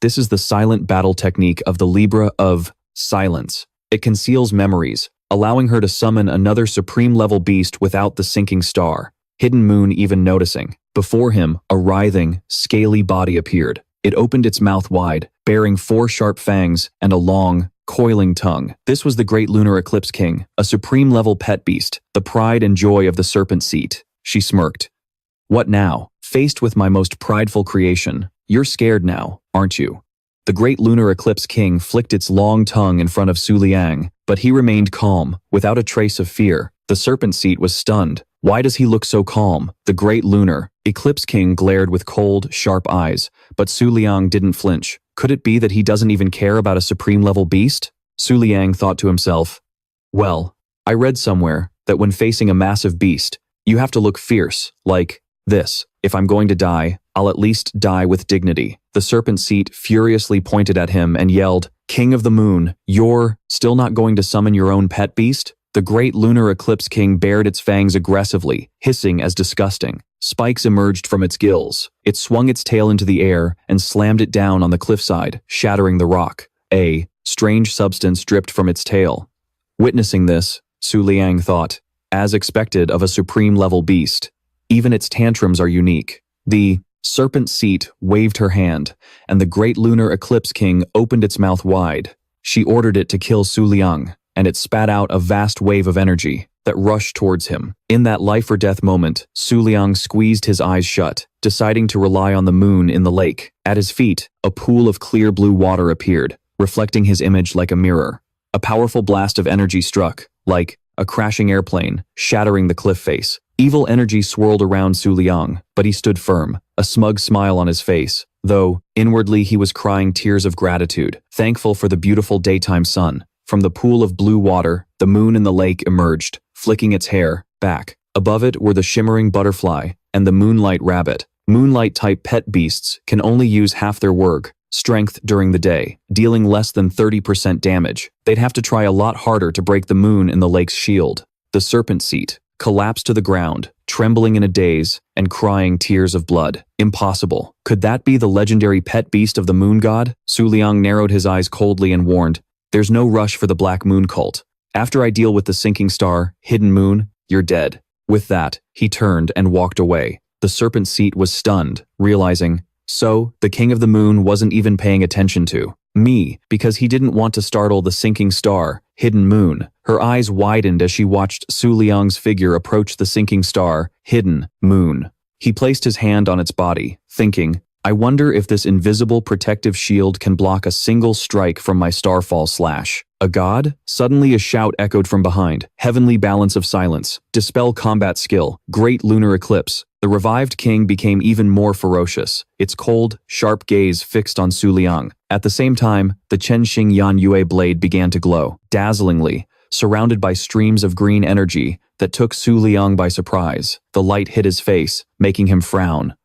This is the silent battle technique of the Libra of Silence. It conceals memories, allowing her to summon another supreme-level beast without the sinking star. Hidden Moon even noticing. Before him, a writhing, scaly body appeared. It opened its mouth wide, bearing 4 sharp fangs and a long, coiling tongue. This was the Great Lunar Eclipse King, a supreme-level pet beast, the pride and joy of the serpent seat. She smirked. What now? Faced with my most prideful creation, you're scared now, aren't you? The Great Lunar Eclipse King flicked its long tongue in front of Su Liang, but he remained calm, without a trace of fear. The serpent seat was stunned. Why does he look so calm? The Great Lunar Eclipse King glared with cold, sharp eyes, but Su Liang didn't flinch. Could it be that he doesn't even care about a supreme-level beast? Su Liang thought to himself, well, I read somewhere that when facing a massive beast, you have to look fierce, like this. If I'm going to die, I'll at least die with dignity. The serpent seat furiously pointed at him and yelled, King of the Moon, you're still not going to summon your own pet beast? The Great Lunar Eclipse King bared its fangs aggressively, hissing as disgusting. Spikes emerged from its gills. It swung its tail into the air and slammed it down on the cliffside, shattering the rock. A strange substance dripped from its tail. Witnessing this, Su Liang thought, as expected of a supreme-level beast. Even its tantrums are unique. The serpent seat waved her hand, and the Great Lunar Eclipse King opened its mouth wide. She ordered it to kill Su Liang, and it spat out a vast wave of energy that rushed towards him. In that life-or-death moment, Su Liang squeezed his eyes shut, deciding to rely on the moon in the lake. At his feet, a pool of clear blue water appeared, reflecting his image like a mirror. A powerful blast of energy struck, like a crashing airplane, shattering the cliff face. Evil energy swirled around Su Liang, but he stood firm, a smug smile on his face, though inwardly he was crying tears of gratitude, thankful for the beautiful daytime sun. From the pool of blue water, the moon in the lake emerged, flicking its hair back. Above it were the shimmering butterfly and the moonlight rabbit. Moonlight-type pet beasts can only use half their strength during the day, dealing less than 30% damage. They'd have to try a lot harder to break the moon in the lake's shield. The serpent seat collapsed to the ground, trembling in a daze and crying tears of blood. Impossible. Could that be the legendary pet beast of the moon god? Su Liang narrowed his eyes coldly and warned, there's no rush for the Black Moon cult. After I deal with the sinking star, Hidden Moon, you're dead. With that, he turned and walked away. The serpent seat was stunned, realizing, so, the King of the Moon wasn't even paying attention to me, because he didn't want to startle the sinking star, Hidden Moon. Her eyes widened as she watched Su Liang's figure approach the sinking star, Hidden Moon. He placed his hand on its body, thinking, I wonder if this invisible protective shield can block a single strike from my starfall slash. A god? Suddenly a shout echoed from behind. Heavenly balance of silence. Dispel combat skill. Great lunar eclipse. The revived king became even more ferocious, its cold, sharp gaze fixed on Su Liang. At the same time, the Chenxing Yan Yue blade began to glow, dazzlingly, surrounded by streams of green energy that took Su Liang by surprise. The light hit his face, making him frown.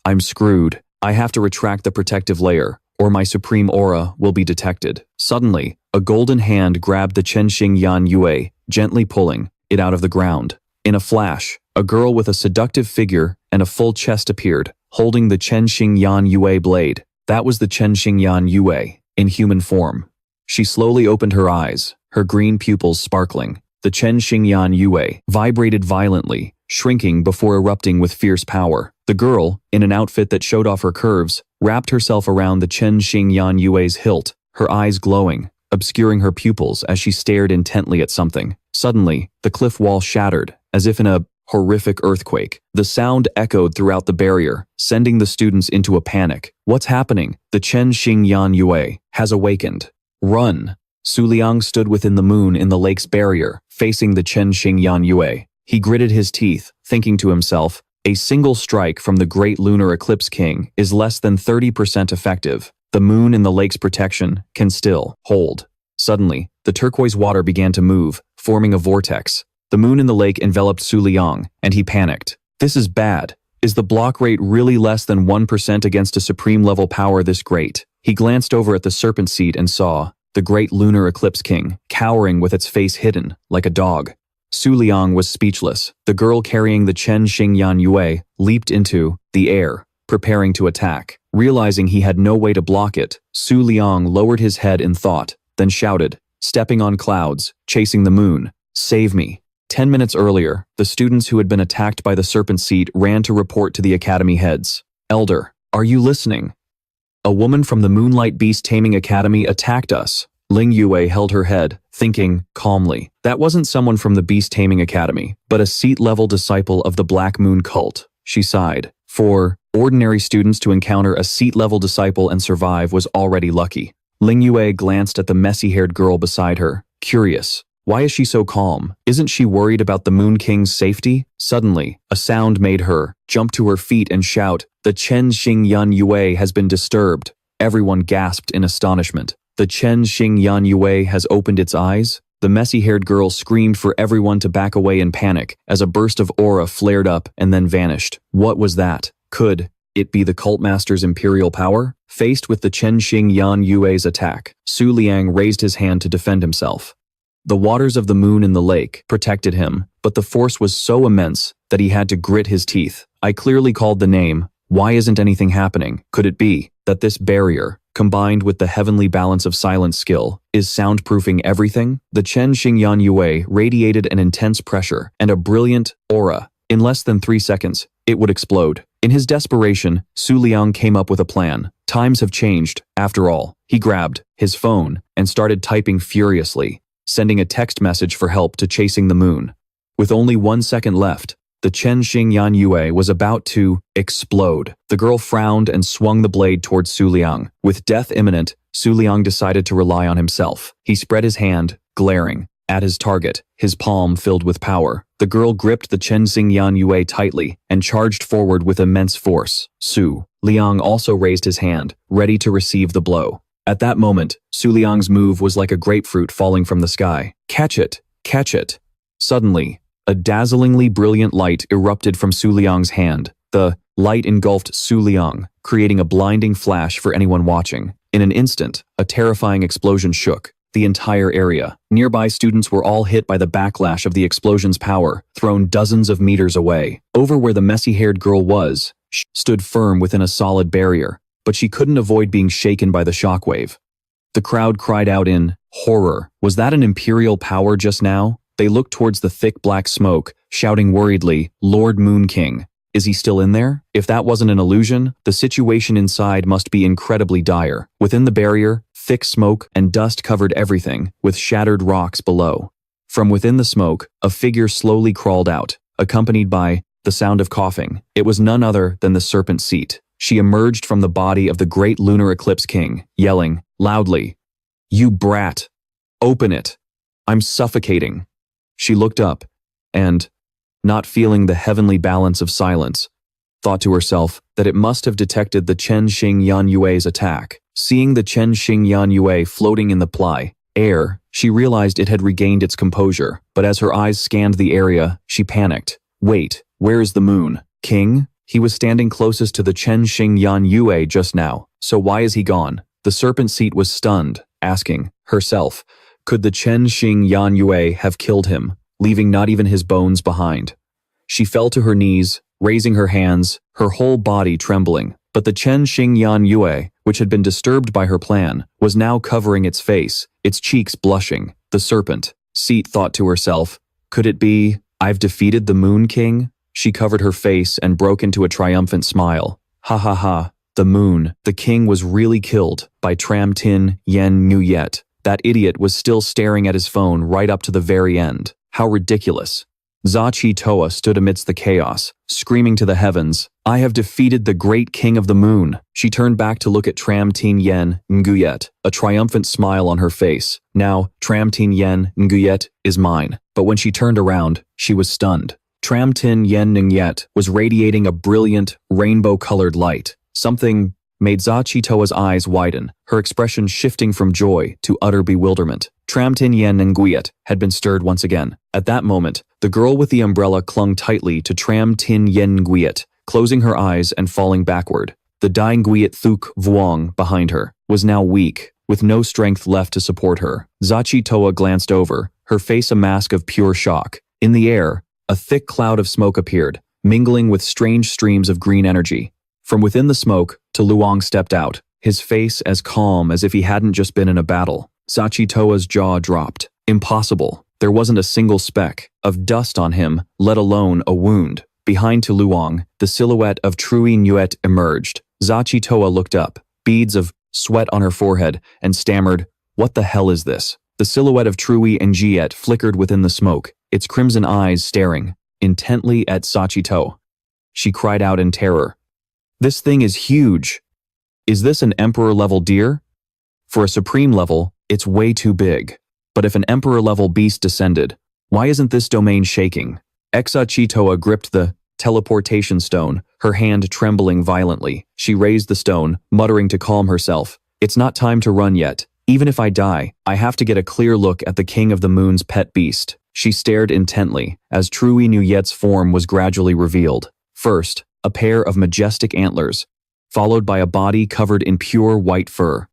I'm screwed. I have to retract the protective layer, or my supreme aura will be detected. Suddenly, a golden hand grabbed the Chenxing Yan Yue, gently pulling it out of the ground. In a flash, a girl with a seductive figure and a full chest appeared, holding the Chenxing Yan Yue blade. That was the Chenxing Yan Yue, in human form. She slowly opened her eyes, her green pupils sparkling. The Chenxing Yan Yue vibrated violently, shrinking before erupting with fierce power. The girl, in an outfit that showed off her curves, wrapped herself around the Chenxing Yan Yue's hilt, her eyes glowing, obscuring her pupils as she stared intently at something. Suddenly, the cliff wall shattered, as if in a horrific earthquake. The sound echoed throughout the barrier, sending the students into a panic. What's happening? The Chenxing Yan Yue has awakened. Run! Su Liang stood within the moon in the lake's barrier, facing the Chenxing Yan Yue. He gritted his teeth, thinking to himself, a single strike from the Great Lunar Eclipse King is less than 30% effective. The moon in the lake's protection can still hold. Suddenly, the turquoise water began to move, forming a vortex. The moon in the lake enveloped Su Liang, and he panicked. This is bad. Is the block rate really less than 1% against a supreme-level power this great? He glanced over at the serpent seat and saw the Great Lunar Eclipse King, cowering with its face hidden, like a dog. Su Liang was speechless. The girl carrying the Chenxing Yan Yue leaped into the air, preparing to attack. Realizing he had no way to block it, Su Liang lowered his head in thought, then shouted, stepping on clouds, chasing the moon. Save me. 10 minutes earlier, the students who had been attacked by the serpent seed ran to report to the academy heads. Elder, are you listening? A woman from the Moonlight Beast Taming Academy attacked us. Ling Yue held her head, thinking calmly. That wasn't someone from the Beast Taming Academy, but a seat-level disciple of the Black Moon cult. She sighed. For ordinary students to encounter a seat-level disciple and survive was already lucky. Ling Yue glanced at the messy-haired girl beside her, curious. Why is she so calm? Isn't she worried about the Moon King's safety? Suddenly, a sound made her jump to her feet and shout, "The Chen Xing Yan Yue has been disturbed." Everyone gasped in astonishment. The Chen Xing Yan Yue has opened its eyes? The messy-haired girl screamed for everyone to back away in panic as a burst of aura flared up and then vanished. What was that? Could it be the cult master's imperial power? Faced with the Chen Xing Yan Yue's attack, Su Liang raised his hand to defend himself. The waters of the moon in the lake protected him, but the force was so immense that he had to grit his teeth. I clearly called the name. Why isn't anything happening? Could it be that this barrier, combined with the heavenly balance of silence skill, is soundproofing everything? The Chen Xingyan Yue radiated an intense pressure and a brilliant aura. In less than 3 seconds, it would explode. In his desperation, Su Liang came up with a plan. Times have changed, after all. He grabbed his phone and started typing furiously, sending a text message for help to Chasing the Moon. With only 1 second left, the Chen Xingyan Yue was about to explode. The girl frowned and swung the blade towards Su Liang. With death imminent, Su Liang decided to rely on himself. He spread his hand, glaring at his target, his palm filled with power. The girl gripped the Chen Xingyan Yue tightly and charged forward with immense force. Su Liang also raised his hand, ready to receive the blow. At that moment, Su Liang's move was like a grapefruit falling from the sky. Catch it! Catch it! Suddenly, a dazzlingly brilliant light erupted from Su Liang's hand. The light engulfed Su Liang, creating a blinding flash for anyone watching. In an instant, a terrifying explosion shook the entire area. Nearby students were all hit by the backlash of the explosion's power, thrown dozens of meters away. Over where the messy-haired girl was, she stood firm within a solid barrier, but she couldn't avoid being shaken by the shockwave. The crowd cried out in horror. Was that an imperial power just now? They looked towards the thick black smoke, shouting worriedly, "Lord Moon King, is he still in there?" If that wasn't an illusion, the situation inside must be incredibly dire. Within the barrier, thick smoke and dust covered everything, with shattered rocks below. From within the smoke, a figure slowly crawled out, accompanied by the sound of coughing. It was none other than the serpent seat. She emerged from the body of the great lunar eclipse king, yelling loudly, "You brat! Open it! I'm suffocating!" She looked up and, not feeling the heavenly balance of silence, thought to herself that it must have detected the Chen Xingyan Yue's attack. Seeing the Chen Xingyan Yue floating in the air, she realized it had regained its composure, but as her eyes scanned the area, she panicked. Wait, where is the Moon King? He was standing closest to the Chen Xingyan Yue just now, so why is he gone? The serpent seat was stunned, asking herself, could the Chen Xingyan Yue have killed him, leaving not even his bones behind? She fell to her knees, raising her hands, her whole body trembling. But the Chen Xingyan Yue, which had been disturbed by her plan, was now covering its face, its cheeks blushing. The serpent seat thought to herself, could it be, I've defeated the Moon King? She covered her face and broke into a triumphant smile. Ha ha ha, the king was really killed by Tram Tin Yen Nguyet. That idiot was still staring at his phone right up to the very end. How ridiculous. Zachi Toa stood amidst the chaos, screaming to the heavens, I have defeated the great king of the moon. She turned back to look at Tram Tin Yen Nguyet, a triumphant smile on her face. Now, Tram Tin Yen Nguyet is mine. But when she turned around, she was stunned. Tram Tin Yen Nguyet was radiating a brilliant, rainbow-colored light. Something made Zachi Toa's eyes widen, her expression shifting from joy to utter bewilderment. Tram Tin Yen Nguyet had been stirred once again. At that moment, the girl with the umbrella clung tightly to Tram Tin Yen Nguyet, closing her eyes and falling backward. The dying Nguyet Thuk Vuong behind her was now weak, with no strength left to support her. Zachi Toa glanced over, her face a mask of pure shock. In the air, a thick cloud of smoke appeared, mingling with strange streams of green energy. From within the smoke, Tu Luong stepped out, his face as calm as if he hadn't just been in a battle. Zachi Toa's jaw dropped. Impossible. There wasn't a single speck of dust on him, let alone a wound. Behind Tu Luang, the silhouette of Trui Nuet emerged. Zachi Toa looked up, beads of sweat on her forehead, and stammered, "What the hell is this?" The silhouette of Trui Ngiet flickered within the smoke, its crimson eyes staring intently at Zachi Toa. She cried out in terror, "This thing is huge! Is this an emperor-level deer? For a supreme level, it's way too big. But if an emperor-level beast descended, why isn't this domain shaking?" Zachi Toa gripped the teleportation stone, her hand trembling violently. She raised the stone, muttering to calm herself, "It's not time to run yet. Even if I die, I have to get a clear look at the King of the Moon's pet beast." She stared intently as Trui Nuyet's form was gradually revealed. First, a pair of majestic antlers, followed by a body covered in pure white fur,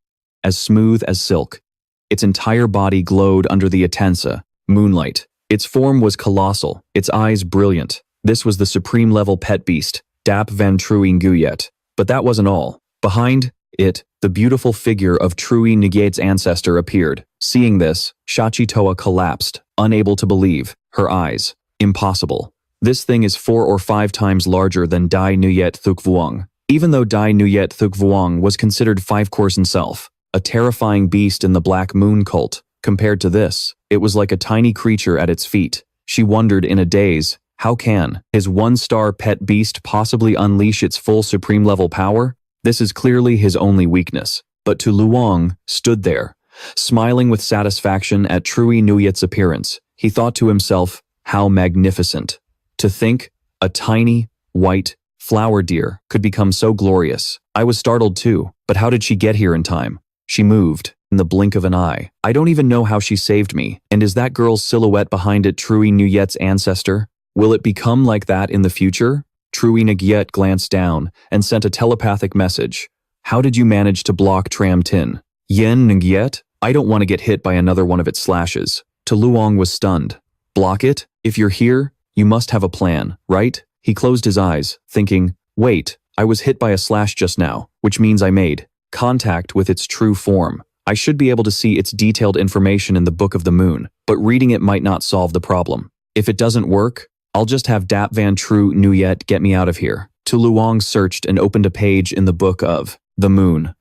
as smooth as silk. Its entire body glowed under the Atensa, moonlight. Its form was colossal, its eyes brilliant. This was the supreme-level pet beast, Dap Van Trui Nguyet. But that wasn't all. Behind it, the beautiful figure of Trui Nguyet's ancestor appeared. Seeing this, Zachi Toa collapsed, unable to believe. Her eyes. Impossible. This thing is 4 or 5 times larger than Dai Nuyet Thukvuong. Even though Dai Nuyet Thukvuong was considered 5-course himself, a terrifying beast in the Black Moon cult, compared to this, it was like a tiny creature at its feet. She wondered in a daze, how can his 1-star pet beast possibly unleash its full supreme-level power? This is clearly his only weakness. But Tu Luang stood there, smiling with satisfaction at Trui Nuyet's appearance. He thought to himself, how magnificent. To think a tiny, white, flower deer could become so glorious. I was startled too, but how did she get here in time? She moved, in the blink of an eye. I don't even know how she saved me. And is that girl's silhouette behind it Trui Nuyet's ancestor? Will it become like that in the future? Trui Nguyet glanced down and sent a telepathic message. How did you manage to block Tram Tin? Yen Nguyet? I don't want to get hit by another one of its slashes. Tu Luang was stunned. Block it? If you're here, you must have a plan, right? He closed his eyes, thinking, wait, I was hit by a slash just now, which means I made contact with its true form. I should be able to see its detailed information in the Book of the Moon, but reading it might not solve the problem. If it doesn't work, I'll just have Dap Van True Nuyet get me out of here. Tu Luang searched and opened a page in the Book of the Moon.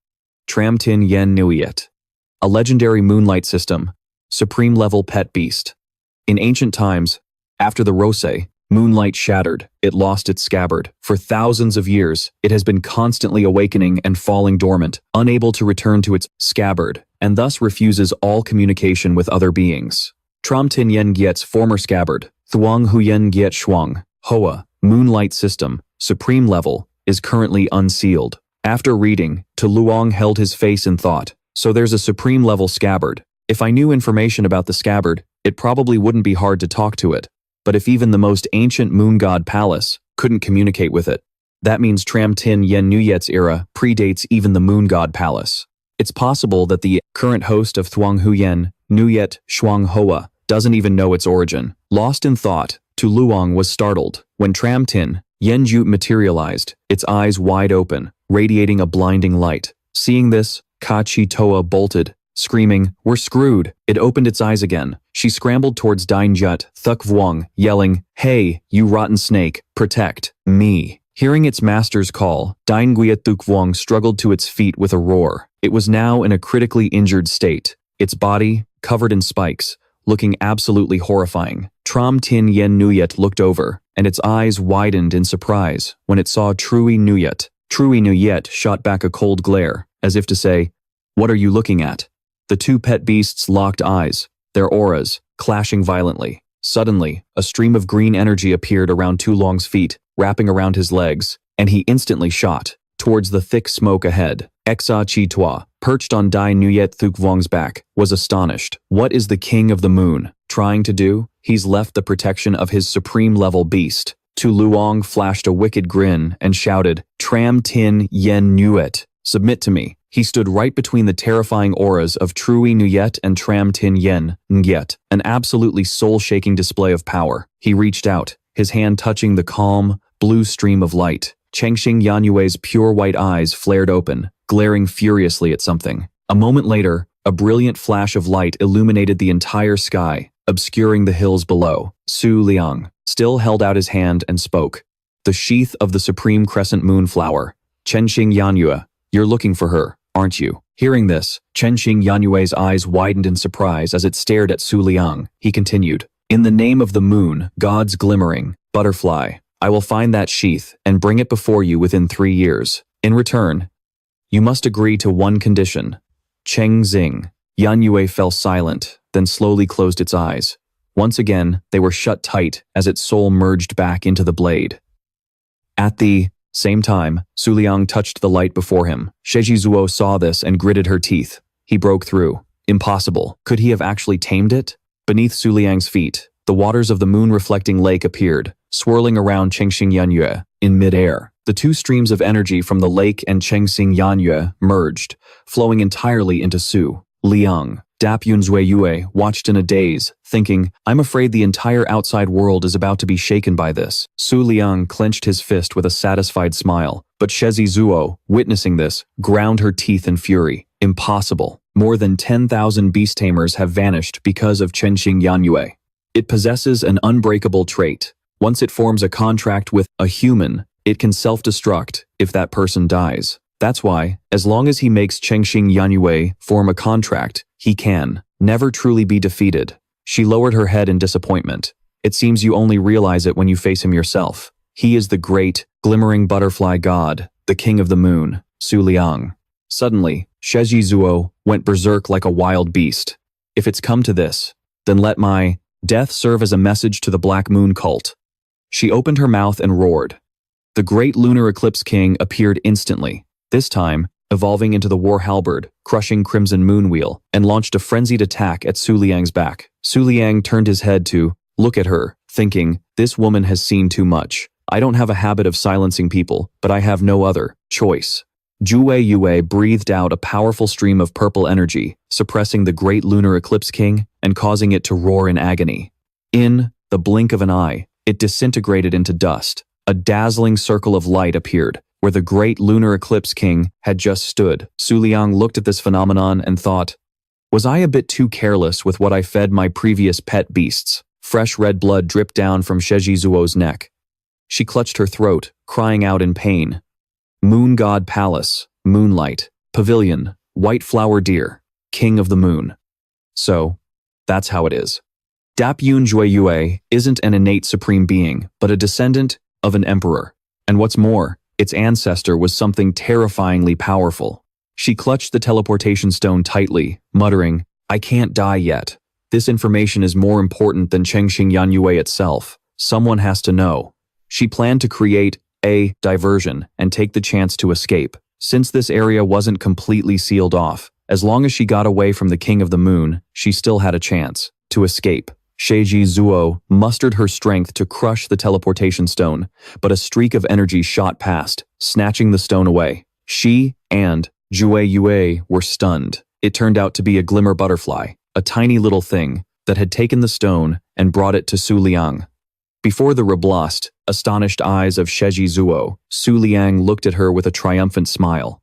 Tram Tin Yen Nuyet. A legendary moonlight system, supreme-level pet beast. In ancient times, after the Rosei, moonlight shattered, it lost its scabbard. For thousands of years, it has been constantly awakening and falling dormant, unable to return to its scabbard, and thus refuses all communication with other beings. Tram Tin Yen Giet's former scabbard, Thuong Huyen Giet Shuang, Hoa, moonlight system, supreme level, is currently unsealed. After reading, Tu Luang held his face in thought. So there's a supreme level scabbard. If I knew information about the scabbard, it probably wouldn't be hard to talk to it. But if even the most ancient moon god palace couldn't communicate with it, that means Tram Tin Yen Nuyet's era predates even the moon god palace. It's possible that the current host of Thuong Huyen, Nuyet Shuang Hoa, doesn't even know its origin. Lost in thought, Tu Luang was startled when Tram Tin Yen Ju materialized, its eyes wide open, radiating a blinding light. Seeing this, Zachi Toa bolted, screaming, "We're screwed!" It opened its eyes again. She scrambled towards Dine Jut Thuk Vuong, yelling, "Hey, you rotten snake, protect me!" Hearing its master's call, Dine Nguyet Thuk Vuong struggled to its feet with a roar. It was now in a critically injured state, its body covered in spikes, looking absolutely horrifying. Tram Tin Yen Nuyet looked over, and its eyes widened in surprise when it saw Trui Nuyet. Trui Nuyet shot back a cold glare, as if to say, "What are you looking at?" The two pet beasts locked eyes, their auras clashing violently. Suddenly, a stream of green energy appeared around Tu Luang's feet, wrapping around his legs, and he instantly shot towards the thick smoke ahead. Zachi Toa, perched on Dai Nuyet Thuk Vuong's back, was astonished. What is the King of the Moon trying to do? He's left the protection of his supreme-level beast. Tu Luang flashed a wicked grin and shouted, "Tram Tin Yen Nuyet, submit to me." He stood right between the terrifying auras of Trui Nuyet and Tram Tin Yen Nguyet, an absolutely soul-shaking display of power. He reached out, his hand touching the calm, blue stream of light. Chengxing Yanyue's pure white eyes flared open, glaring furiously at something. A moment later, a brilliant flash of light illuminated the entire sky, obscuring the hills below. Su Liang still held out his hand and spoke. The sheath of the supreme crescent moon flower. Chenxing Yanyue, you're looking for her, aren't you? Hearing this, Chenxing Yanyue's eyes widened in surprise as it stared at Su Liang. He continued, in the name of the Moon God's Glimmering Butterfly, I will find that sheath and bring it before you within 3 years. In return, you must agree to one condition. Cheng Xing. Yanyue fell silent, then slowly closed its eyes. Once again, they were shut tight as its soul merged back into the blade. At the same time, Su Liang touched the light before him. Sheji saw this and gritted her teeth. He broke through. Impossible. Could he have actually tamed it? Beneath Su Liang's feet, the waters of the moon-reflecting lake appeared, swirling around Chengxing Yanyue in midair. The two streams of energy from the lake and Chengxing Yanyue merged, flowing entirely into Su Liang. Dap Yunzui watched in a daze, thinking, I'm afraid the entire outside world is about to be shaken by this. Su Liang clenched his fist with a satisfied smile, but Shezi Zuo, witnessing this, ground her teeth in fury. Impossible. More than 10,000 beast tamers have vanished because of Chengxing Yanyue. It possesses an unbreakable trait. Once it forms a contract with a human, it can self-destruct if that person dies. That's why, as long as he makes Chengxing Yanyue form a contract, he can never truly be defeated. She lowered her head in disappointment. It seems you only realize it when you face him yourself. He is the great, glimmering butterfly god, the king of the moon, Su Liang. Suddenly, Shezi Zuo went berserk like a wild beast. If it's come to this, then let my death serve as a message to the Black Moon cult. She opened her mouth and roared. The great lunar eclipse king appeared instantly, this time evolving into the war halberd, crushing Crimson Moon Wheel, and launched a frenzied attack at Su Liang's back. Su Liang turned his head to look at her, thinking, this woman has seen too much. I don't have a habit of silencing people, but I have no other choice. Jue Yue breathed out a powerful stream of purple energy, suppressing the great lunar eclipse king and causing it to roar in agony. In the blink of an eye, it disintegrated into dust. A dazzling circle of light appeared, where the great lunar eclipse king had just stood. Su Liang looked at this phenomenon and thought, was I a bit too careless with what I fed my previous pet beasts? Fresh red blood dripped down from Shezi Zuo's neck. She clutched her throat, crying out in pain. Moon God Palace, Moonlight, Pavilion, White Flower Deer, King of the Moon. So, that's how it is. Dap Yun Yue isn't an innate supreme being, but a descendant of an emperor. And what's more, its ancestor was something terrifyingly powerful. She clutched the teleportation stone tightly, muttering, I can't die yet. This information is more important than Chengxing Yanyue itself. Someone has to know. She planned to create a diversion and take the chance to escape. Since this area wasn't completely sealed off, as long as she got away from the King of the Moon, she still had a chance to escape. Sheji Zuo mustered her strength to crush the teleportation stone, but a streak of energy shot past, snatching the stone away. She and Jue Yue were stunned. It turned out to be a Glimmer Butterfly, a tiny little thing that had taken the stone and brought it to Su Liang. Before the reblossed, astonished eyes of Sheji Zuo, Su Liang looked at her with a triumphant smile.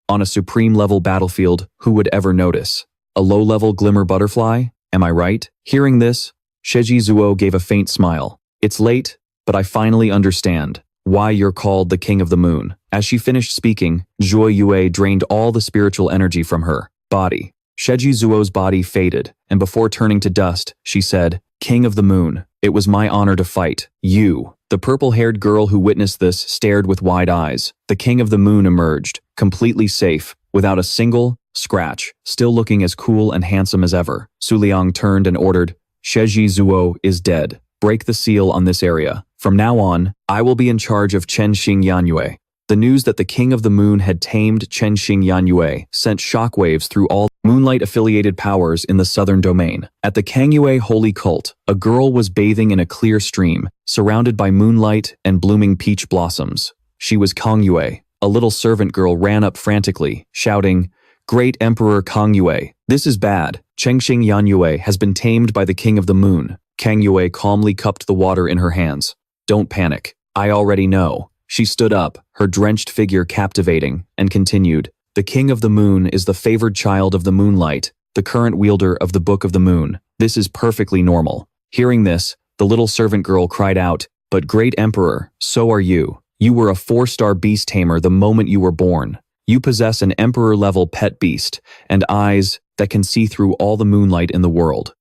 On a supreme-level battlefield, who would ever notice? A low-level Glimmer Butterfly? Am I right? Hearing this, Sheji Zuo gave a faint smile. It's late, but I finally understand why you're called the King of the Moon. As she finished speaking, Jue Yue drained all the spiritual energy from her body. Sheji Zuo's body faded, and before turning to dust, she said, King of the Moon, it was my honor to fight you. The purple-haired girl who witnessed this stared with wide eyes. The King of the Moon emerged, completely safe, without a single scratch, still looking as cool and handsome as ever. Su Liang turned and ordered, Sheji Zuo is dead. Break the seal on this area. From now on, I will be in charge of Chengxing Yanyue. The news that the King of the Moon had tamed Chengxing Yanyue sent shockwaves through all Moonlight-affiliated powers in the southern domain. At the Kangyue Holy Cult, a girl was bathing in a clear stream, surrounded by moonlight and blooming peach blossoms. She was Kangyue. A little servant girl ran up frantically, shouting, Great Emperor Kangyue, this is bad. Chengxing Yanyue has been tamed by the King of the Moon. Kangyue calmly cupped the water in her hands. Don't panic. I already know. She stood up, her drenched figure captivating, and continued, The King of the Moon is the favored child of the moonlight, the current wielder of the Book of the Moon. This is perfectly normal. Hearing this, the little servant girl cried out, "But great emperor, so are you. You were a 4-star beast tamer the moment you were born. You possess an emperor-level pet beast, and eyes that can see through all the moonlight in the world."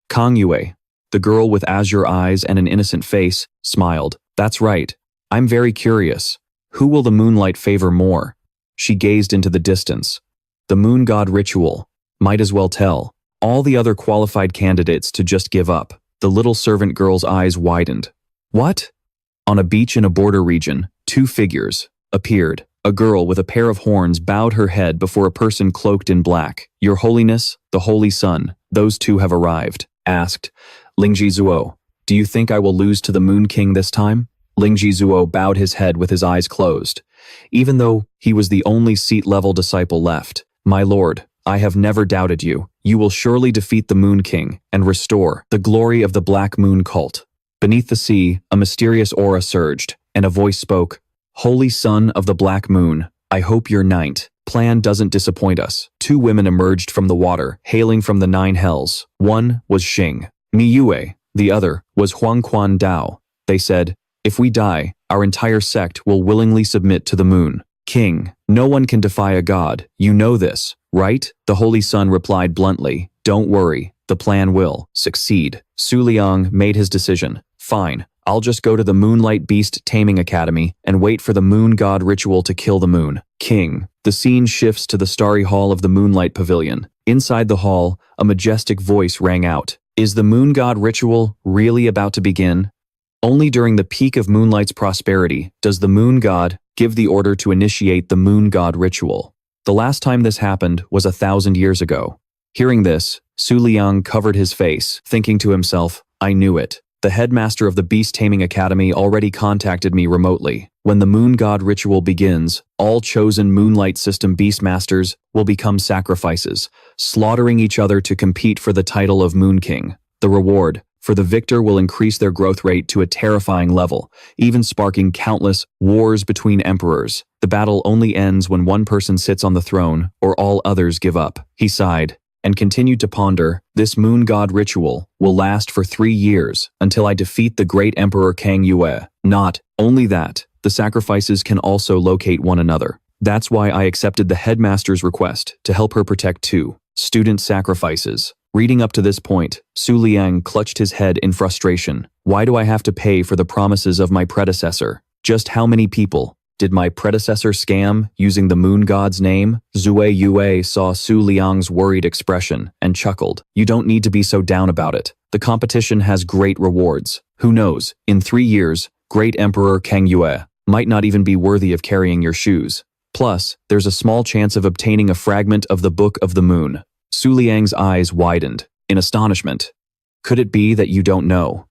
Kang Yue, the girl with azure eyes and an innocent face, smiled. "That's right. I'm very curious. Who will the moonlight favor more?" She gazed into the distance. The moon god ritual. Might as well tell. All the other qualified candidates to just give up. The little servant girl's eyes widened. What? On a beach in a border region, 2 figures appeared. A girl with a pair of horns bowed her head before a person cloaked in black. "Your Holiness, the Holy Sun, those 2 have arrived," asked Lingji Zuo. "Do you think I will lose to the Moon King this time?" Lingji Zuo bowed his head with his eyes closed. Even though he was the only seat-level disciple left, "My lord, I have never doubted you. You will surely defeat the Moon King and restore the glory of the Black Moon cult." Beneath the sea, a mysterious aura surged, and a voice spoke. "Holy Son of the Black Moon, I hope your plan doesn't disappoint us." 2 women emerged from the water, hailing from the 9 hells. One was Xing Miyue, the other was Huangquan Dao. They said, "If we die, our entire sect will willingly submit to the Moon King. No one can defy a god. You know this, right?" The Holy Sun replied bluntly, "Don't worry, the plan will succeed." Su Liang made his decision. "Fine, I'll just go to the Moonlight Beast Taming Academy and wait for the Moon God ritual to kill the Moon King." The scene shifts to the starry hall of the Moonlight Pavilion. Inside the hall, a majestic voice rang out. Is the Moon God ritual really about to begin? Only during the peak of Moonlight's prosperity does the Moon God give the order to initiate the Moon God ritual. The last time this happened was 1,000 years ago. Hearing this, Su Liang covered his face, thinking to himself, "I knew it. The headmaster of the Beast Taming Academy already contacted me remotely. When the Moon God ritual begins, all chosen Moonlight System Beastmasters will become sacrifices, slaughtering each other to compete for the title of Moon King. The reward for the victor will increase their growth rate to a terrifying level, even sparking countless wars between emperors. The battle only ends when one person sits on the throne, or all others give up." He sighed and continued to ponder. "This Moon God ritual will last for 3 years until I defeat the great Emperor Kang Yue. Not only that, the sacrifices can also locate one another. That's why I accepted the headmaster's request to help her protect 2 student sacrifices." Reading up to this point, Su Liang clutched his head in frustration. "Why do I have to pay for the promises of my predecessor? Just how many people did my predecessor scam using the Moon God's name?" Zue Yue saw Su Liang's worried expression and chuckled. "You don't need to be so down about it. The competition has great rewards. Who knows, in 3 years, great Emperor Kang Yue might not even be worthy of carrying your shoes. Plus, there's a small chance of obtaining a fragment of the Book of the Moon." Su Liang's eyes widened in astonishment. "Could it be that you don't know?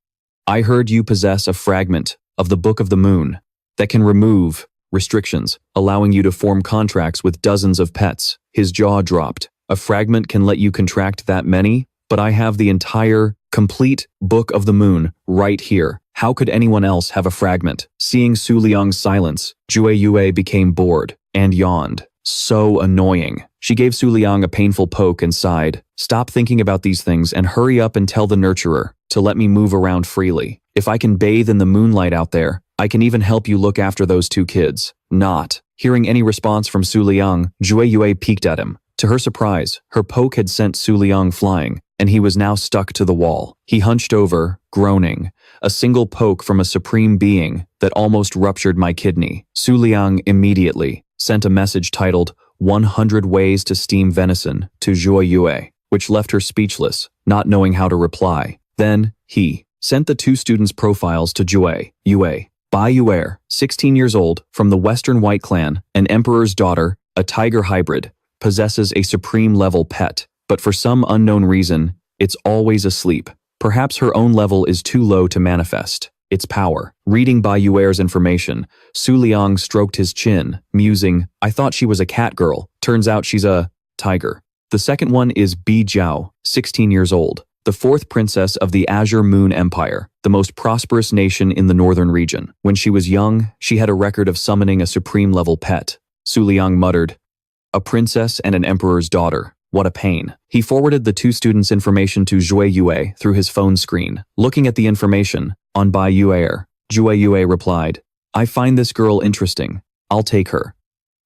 I heard you possess a fragment of the Book of the Moon that can remove restrictions, allowing you to form contracts with dozens of pets." His jaw dropped. "A fragment can let you contract that many? But I have the entire, complete Book of the Moon right here. How could anyone else have a fragment?" Seeing Su Liang's silence, Jue Yue became bored and yawned. "So annoying." She gave Su Liang a painful poke and sighed. "Stop thinking about these things and hurry up and tell the nurturer to let me move around freely. If I can bathe in the moonlight out there, I can even help you look after those 2 kids. Not." Hearing any response from Su Liang, Jue Yue peeked at him. To her surprise, her poke had sent Su Liang flying, and he was now stuck to the wall. He hunched over, groaning. "A single poke from a supreme being that almost ruptured my kidney." Su Liang immediately sent a message titled 100 Ways to Steam Venison to Zhuo Yue, which left her speechless, not knowing how to reply. Then, he sent the 2 students' profiles to Jue Yue. Bai Yuer, 16 years old, from the Western White Clan, an emperor's daughter, a tiger hybrid, possesses a supreme-level pet, but for some unknown reason, it's always asleep. Perhaps her own level is too low to manifest its power. Reading Bai Yuer's information, Su Liang stroked his chin, musing, "I thought she was a cat girl. Turns out she's a tiger." The second one is Bi Jiao, 16 years old, the 4th princess of the Azure Moon Empire, the most prosperous nation in the northern region. When she was young, she had a record of summoning a supreme-level pet. Su Liang muttered, "A princess and an emperor's daughter. What a pain. He forwarded the two students' information to Zhui Yue through his phone screen. Looking at the information, on Bai Yue, Zhui Yue replied, I find this girl interesting. I'll take her.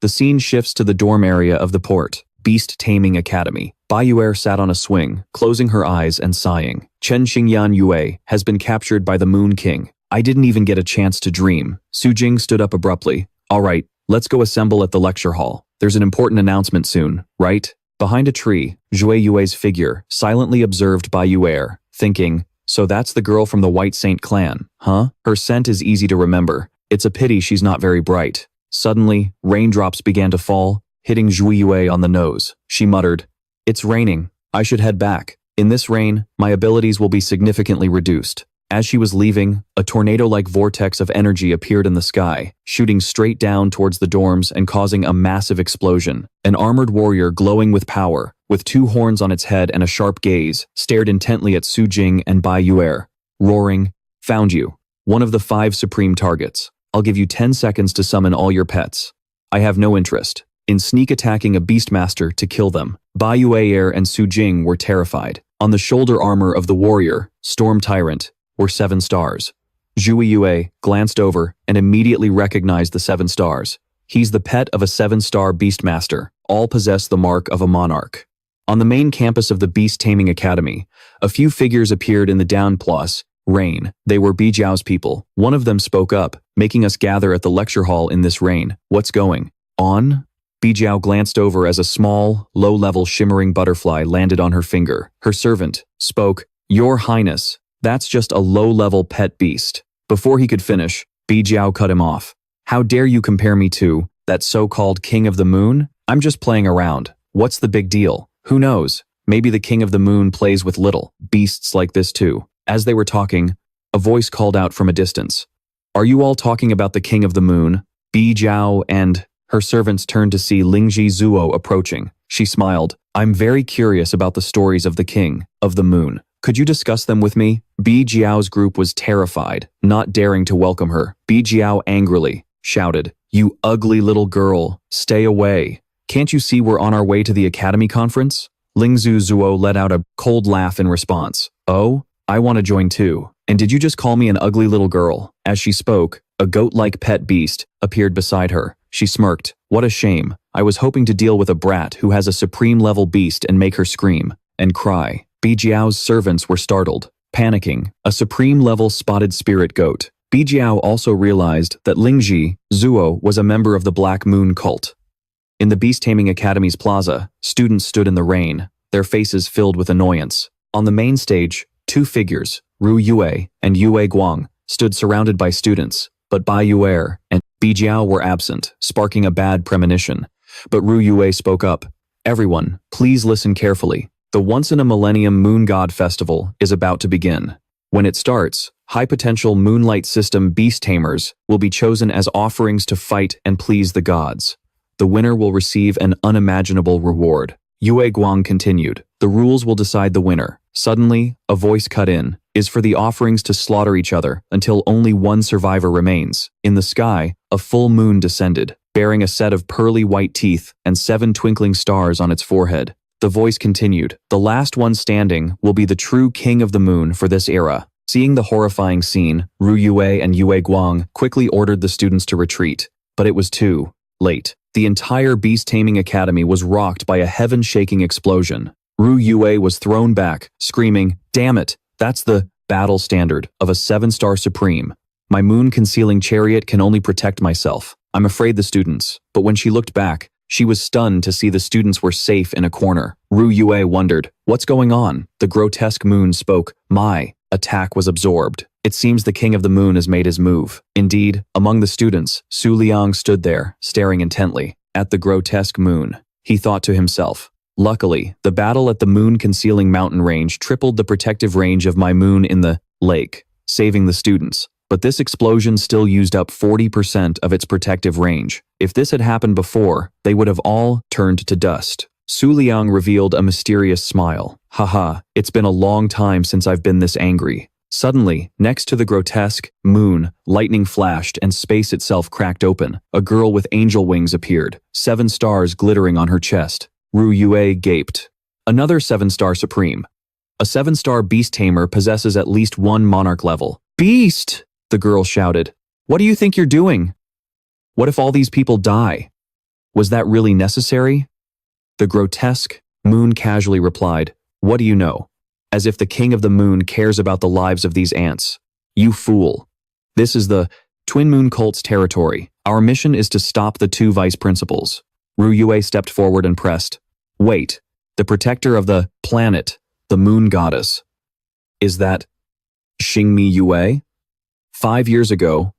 The scene shifts to the dorm area of the port, Beast Taming Academy. Bai Yue sat on a swing, closing her eyes and sighing. Chen Xingyan Yue has been captured by the Moon King. I didn't even get a chance to dream. Su Jing stood up abruptly. All right, let's go assemble at the lecture hall. There's an important announcement soon, right? Behind a tree, Zhui Yue's figure silently observed Bai Yue, thinking, so that's the girl from the White Saint clan, huh? Her scent is easy to remember. It's a pity she's not very bright. Suddenly, raindrops began to fall, hitting Zhui Yue on the nose. She muttered, it's raining. I should head back. In this rain, my abilities will be significantly reduced. As she was leaving, a tornado-like vortex of energy appeared in the sky, shooting straight down towards the dorms and causing a massive explosion. An armored warrior glowing with power, with two horns on its head and a sharp gaze, stared intently at Su Jing and Bai Yue, roaring, found you. One of the 5 supreme targets. I'll give you 10 seconds to summon all your pets. I have no interest in sneak attacking a beastmaster to kill them. Bai Yue and Su Jing were terrified. On the shoulder armor of the warrior, Storm Tyrant, were 7 stars. Zhui Yue glanced over and immediately recognized the 7 stars. He's the pet of a 7-star beastmaster. All possess the mark of a monarch. On the main campus of the Beast Taming Academy, a few figures appeared in the downplus, rain. They were Bijiao's people. One of them spoke up, making us gather at the lecture hall in this rain. What's going on? Bijiao glanced over as a small, low-level shimmering butterfly landed on her finger. Her servant spoke, Your Highness, that's just a low-level pet beast. Before he could finish, Bijiao cut him off. How dare you compare me to that so-called King of the Moon? I'm just playing around. What's the big deal? Who knows? Maybe the King of the Moon plays with little beasts like this too. As they were talking, a voice called out from a distance. Are you all talking about the King of the Moon? Bijiao and her servants turned to see Lingji Zuo approaching. She smiled. I'm very curious about the stories of the King of the Moon. Could you discuss them with me? Bijiao's group was terrified, not daring to welcome her. Bijiao angrily shouted, You ugly little girl, stay away. Can't you see we're on our way to the Academy conference? Lingzu Zuo let out a cold laugh in response. Oh, I want to join too. And did you just call me an ugly little girl? As she spoke, a goat-like pet beast appeared beside her. She smirked. What a shame. I was hoping to deal with a brat who has a supreme-level beast and make her scream and cry. Bijiao's servants were startled, panicking. A supreme-level spotted spirit goat. Bijiao also realized that Lingji Zuo was a member of the Black Moon cult. In the Beast Taming Academy's plaza, students stood in the rain, their faces filled with annoyance. On the main stage, 2 figures, Ru Yue and Yue Guang, stood surrounded by students, but Bai Yue and Bijiao were absent, sparking a bad premonition. But Ru Yue spoke up. Everyone, please listen carefully. The once-in-a-millennium Moon God Festival is about to begin. When it starts, high-potential Moonlight System Beast Tamers will be chosen as offerings to fight and please the gods. The winner will receive an unimaginable reward. Yue Guang continued. The rules will decide the winner. Suddenly, a voice cut in. Is for the offerings to slaughter each other until only one survivor remains. In the sky, a full moon descended, bearing a set of pearly white teeth and 7 twinkling stars on its forehead. The voice continued. The last one standing will be the true King of the Moon for this era. Seeing the horrifying scene, Ru Yue and Yue Guang quickly ordered the students to retreat. But it was too late. The entire Beast Taming Academy was rocked by a heaven-shaking explosion. Ru Yue was thrown back, screaming, Damn it! That's the battle standard of a 7-star supreme. My moon-concealing chariot can only protect myself. I'm afraid the students. But when she looked back, she was stunned to see the students were safe in a corner. Ru Yue wondered, what's going on? The grotesque moon spoke. My attack was absorbed. It seems the King of the Moon has made his move. Indeed, among the students, Su Liang stood there, staring intently at the grotesque moon. He thought to himself, luckily, the battle at the moon-concealing mountain range tripled the protective range of my moon in the lake, saving the students. But this explosion still used up 40% of its protective range. If this had happened before, they would have all turned to dust. Su Liang revealed a mysterious smile. Haha, it's been a long time since I've been this angry. Suddenly, next to the grotesque moon, lightning flashed and space itself cracked open. A girl with angel wings appeared, 7 stars glittering on her chest. Ru Yue gaped. Another 7-star supreme. A 7-star beast tamer possesses at least one monarch level. Beast! The girl shouted. What do you think you're doing? What if all these people die? Was that really necessary? The grotesque moon casually replied, What do you know? As if the king of the moon cares about the lives of these ants. You fool. This is the Twin Moon Cult's territory. Our mission is to stop the 2 vice principals. Ru Yue stepped forward and pressed. Wait, the protector of the planet, the moon goddess. Is that Xingmi Yue? 5 years ago,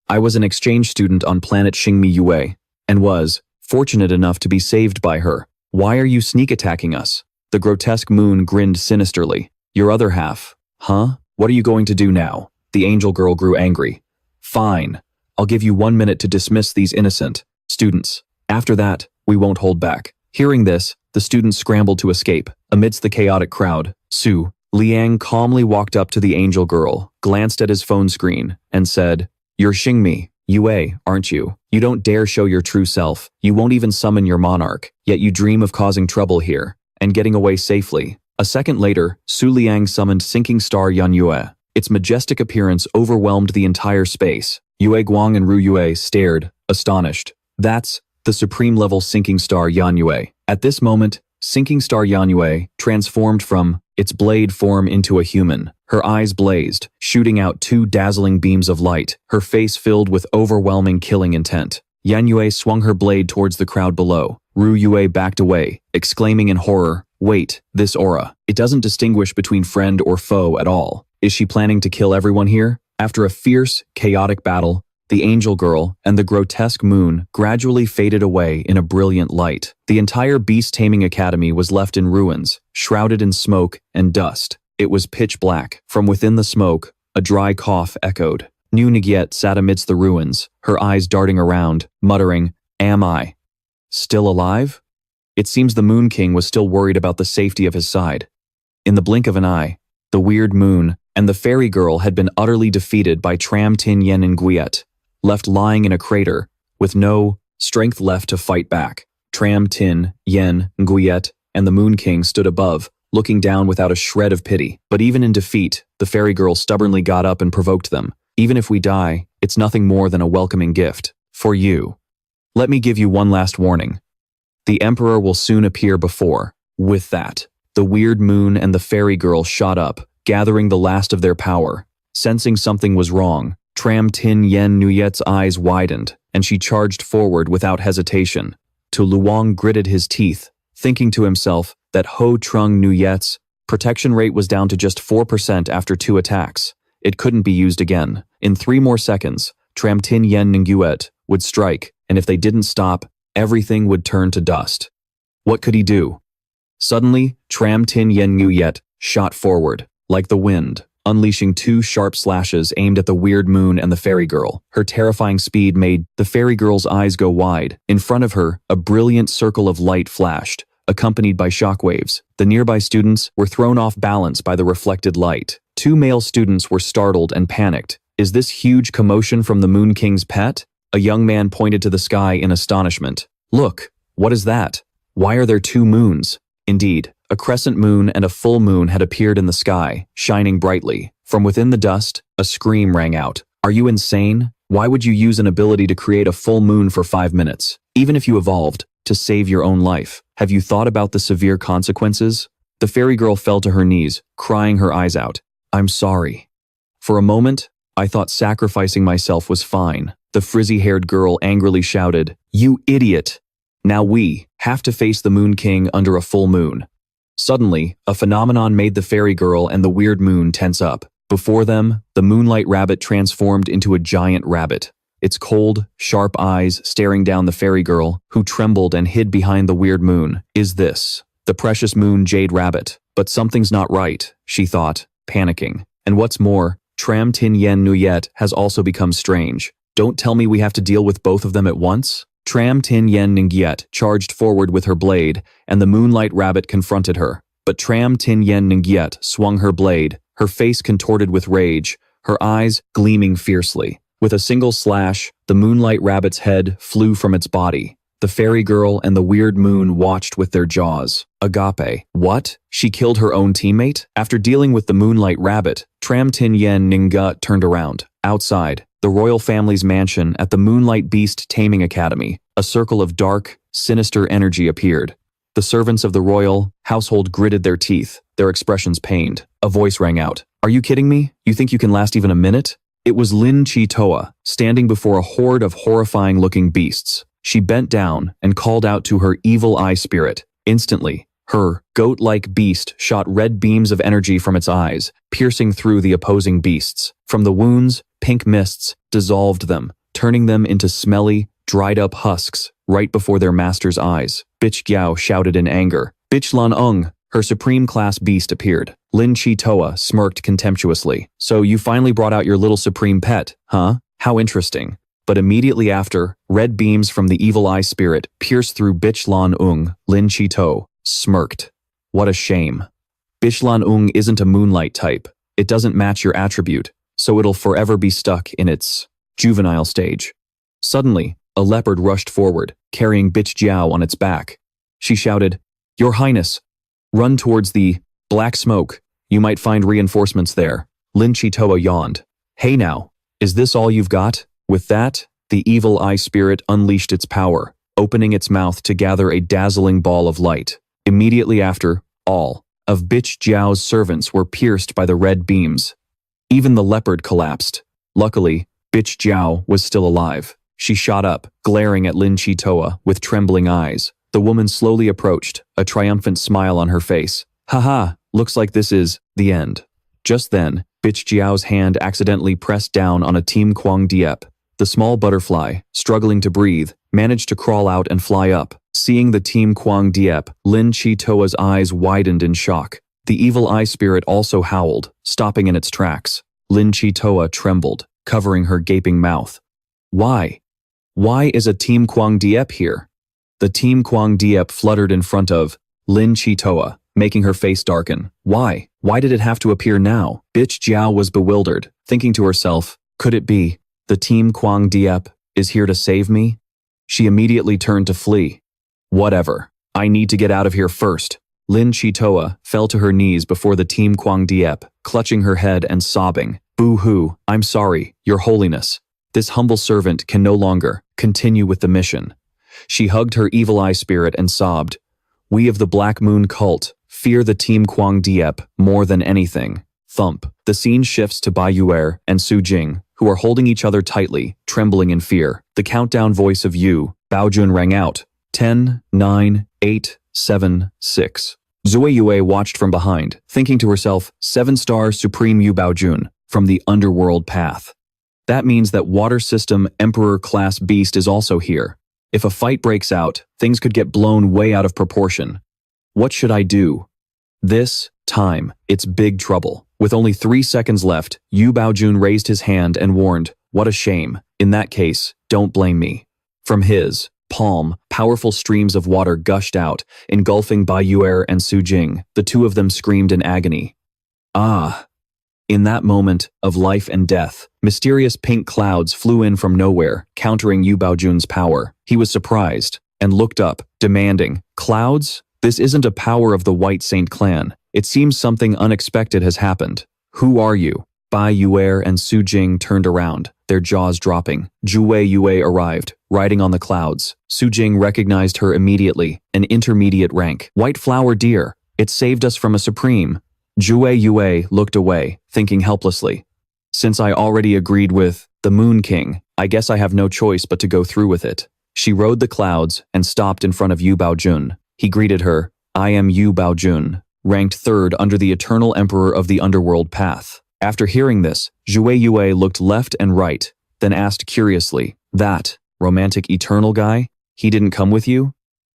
I was an exchange student on planet Xingmi Yue, and was fortunate enough to be saved by her. Why are you sneak attacking us? The grotesque moon grinned sinisterly. Your other half, huh? What are you going to do now? The angel girl grew angry. Fine, I'll give you 1 minute to dismiss these innocent students. After that, we won't hold back. Hearing this, the students scrambled to escape. Amidst the chaotic crowd, Su Liang calmly walked up to the angel girl, glanced at his phone screen, and said, You're Xingmi Yue, aren't you? You don't dare show your true self. You won't even summon your monarch, yet you dream of causing trouble here and getting away safely. A second later, Su Liang summoned sinking star Yan Yue. Its majestic appearance overwhelmed the entire space. Yue Guang and Ru Yue stared, astonished. That's the supreme level sinking star Yan Yue. At this moment, sinking star Yan Yue transformed from its blade form into a human. Her eyes blazed, shooting out 2 dazzling beams of light, her face filled with overwhelming killing intent. Yan Yue swung her blade towards the crowd below. Ru Yue backed away, exclaiming in horror, Wait, this aura. It doesn't distinguish between friend or foe at all. Is she planning to kill everyone here? After a fierce, chaotic battle, the angel girl and the grotesque moon gradually faded away in a brilliant light. The entire Beast Taming Academy was left in ruins, shrouded in smoke and dust. It was pitch black. From within the smoke, a dry cough echoed. Nu Ngyet sat amidst the ruins, her eyes darting around, muttering, Am I still alive? It seems the Moon King was still worried about the safety of his side. In the blink of an eye, the weird moon and the fairy girl had been utterly defeated by Tram Tin Yen Nguyen, left lying in a crater, with no strength left to fight back. Tram Tin Yen Nguyen and the Moon King stood above, looking down without a shred of pity. But even in defeat, the fairy girl stubbornly got up and provoked them. Even if we die, it's nothing more than a welcoming gift. For you. Let me give you one last warning. The Emperor will soon appear before. With that, the weird moon and the fairy girl shot up, gathering the last of their power. Sensing something was wrong, Tram Tin Yen Nguyet's eyes widened, and she charged forward without hesitation. Tu Luang gritted his teeth, thinking to himself that Ho Trung Nguyet's protection rate was down to just 4% after 2 attacks. It couldn't be used again. In 3 more seconds, Tram Tin Yen Nguyet would strike, and if they didn't stop, everything would turn to dust. What could he do? Suddenly, Tram Tin Yen Nguyet shot forward, like the wind, unleashing 2 sharp slashes aimed at the weird moon and the fairy girl. Her terrifying speed made the fairy girl's eyes go wide. In front of her, a brilliant circle of light flashed, accompanied by shockwaves. The nearby students were thrown off balance by the reflected light. 2 male students were startled and panicked. Is this huge commotion from the Moon King's pet? A young man pointed to the sky in astonishment. Look, what is that? Why are there 2 moons? Indeed, a crescent moon and a full moon had appeared in the sky, shining brightly. From within the dust, a scream rang out. Are you insane? Why would you use an ability to create a full moon for 5 minutes, even if you evolved, to save your own life? Have you thought about the severe consequences? The fairy girl fell to her knees, crying her eyes out. I'm sorry. For a moment, I thought sacrificing myself was fine. The frizzy-haired girl angrily shouted, You idiot! Now we have to face the Moon King under a full moon. Suddenly, a phenomenon made the fairy girl and the weird moon tense up. Before them, the moonlight rabbit transformed into a giant rabbit, its cold, sharp eyes staring down the fairy girl, who trembled and hid behind the weird moon. Is this the precious moon jade rabbit? But something's not right, she thought, panicking. And what's more, Tram Tin Yen Nguyet has also become strange. Don't tell me we have to deal with both of them at once? Tram Tin Yen Ngyet charged forward with her blade, and the moonlight rabbit confronted her. But Tram Tin Yen Ngyet swung her blade, her face contorted with rage, her eyes gleaming fiercely. With a single slash, the moonlight rabbit's head flew from its body. The fairy girl and the weird moon watched with their jaws. Agape. What? She killed her own teammate? After dealing with the moonlight rabbit, Tram Tin Yen Ninga turned around. Outside, the royal family's mansion at the Moonlight Beast Taming Academy, a circle of dark, sinister energy appeared. The servants of the royal household gritted their teeth, their expressions pained. A voice rang out. Are you kidding me? You think you can last even a minute? It was Lin Chi Toa, standing before a horde of horrifying-looking beasts. She bent down and called out to her evil eye spirit. Instantly, her goat-like beast shot red beams of energy from its eyes, piercing through the opposing beasts. From the wounds, pink mists dissolved them, turning them into smelly, dried-up husks right before their master's eyes. Bitch Giao shouted in anger. Bitch Lan Ung, her supreme-class beast appeared. Lin Chi Toa smirked contemptuously. So you finally brought out your little supreme pet, huh? How interesting. But immediately after, red beams from the evil eye spirit pierced through Bitch Lan Ung. Lin Chi Toa smirked. What a shame. Bitch Lan Ung isn't a moonlight type. It doesn't match your attribute, so it'll forever be stuck in its juvenile stage. Suddenly, a leopard rushed forward, carrying Bitch Giao on its back. She shouted, Your Highness, run towards the black smoke. You might find reinforcements there. Lin Chi Toa yawned. Hey now, is this all you've got? With that, the evil eye spirit unleashed its power, opening its mouth to gather a dazzling ball of light. Immediately after, all of Bitch Jiao's servants were pierced by the red beams. Even the leopard collapsed. Luckily, Bitch Jiao was still alive. She shot up, glaring at Lin Chi Toa with trembling eyes. The woman slowly approached, a triumphant smile on her face. Haha, looks like this is the end. Just then, Bitch Jiao's hand accidentally pressed down on a Team Quang Diep. The small butterfly, struggling to breathe, managed to crawl out and fly up. Seeing the Team Quang Diep, Lin Chi Toa's eyes widened in shock. The evil eye spirit also howled, stopping in its tracks. Lin Chi Toa trembled, covering her gaping mouth. Why? Why is a Team Quang Diep here? The Team Quang Diep fluttered in front of Lin Chi Toa, making her face darken. Why? Why did it have to appear now? Bitch Jiao was bewildered, thinking to herself, could it be the Team Quang Diep is here to save me? She immediately turned to flee. Whatever. I need to get out of here first. Lin Chi Toa fell to her knees before the Team Quang Diep, clutching her head and sobbing. Boo-hoo, I'm sorry, Your Holiness. This humble servant can no longer continue with the mission. She hugged her evil eye spirit and sobbed. We of the Black Moon cult fear the Team Quang Diep more than anything. Thump. The scene shifts to Bai Yuer and Su Jing, who are holding each other tightly, trembling in fear. The countdown voice of Yu Baojun rang out. 10, 9, 8, 7, 6. Zui Yue watched from behind, thinking to herself, 7-star Supreme Yu Baojun from the underworld path. That means that Water System Emperor-class beast is also here. If a fight breaks out, things could get blown way out of proportion. What should I do? This time, it's big trouble. With only 3 seconds left, Yu Baojun raised his hand and warned, what a shame. In that case, don't blame me. From his palm, powerful streams of water gushed out, engulfing Bai Yuer and Su Jing. The two of them screamed in agony. Ah! In that moment of life and death, mysterious pink clouds flew in from nowhere, countering Yu Baojun's power. He was surprised and looked up, demanding, Clouds? This isn't a power of the White Saint clan. It seems something unexpected has happened. Who are you? Bai Yuer and Su Jing turned around, their jaws dropping. Zhuwei Yue arrived, riding on the clouds. Su Jing recognized her immediately, an intermediate rank. White flower deer, it saved us from a supreme. Zhuwei Yue looked away, thinking helplessly. Since I already agreed with the Moon King, I guess I have no choice but to go through with it. She rode the clouds and stopped in front of Yu Baojun. He greeted her. I am Yu Baojun, ranked 3rd under the Eternal Emperor of the Underworld Path. After hearing this, Zhuwei Yue looked left and right, then asked curiously, that romantic eternal guy? He didn't come with you?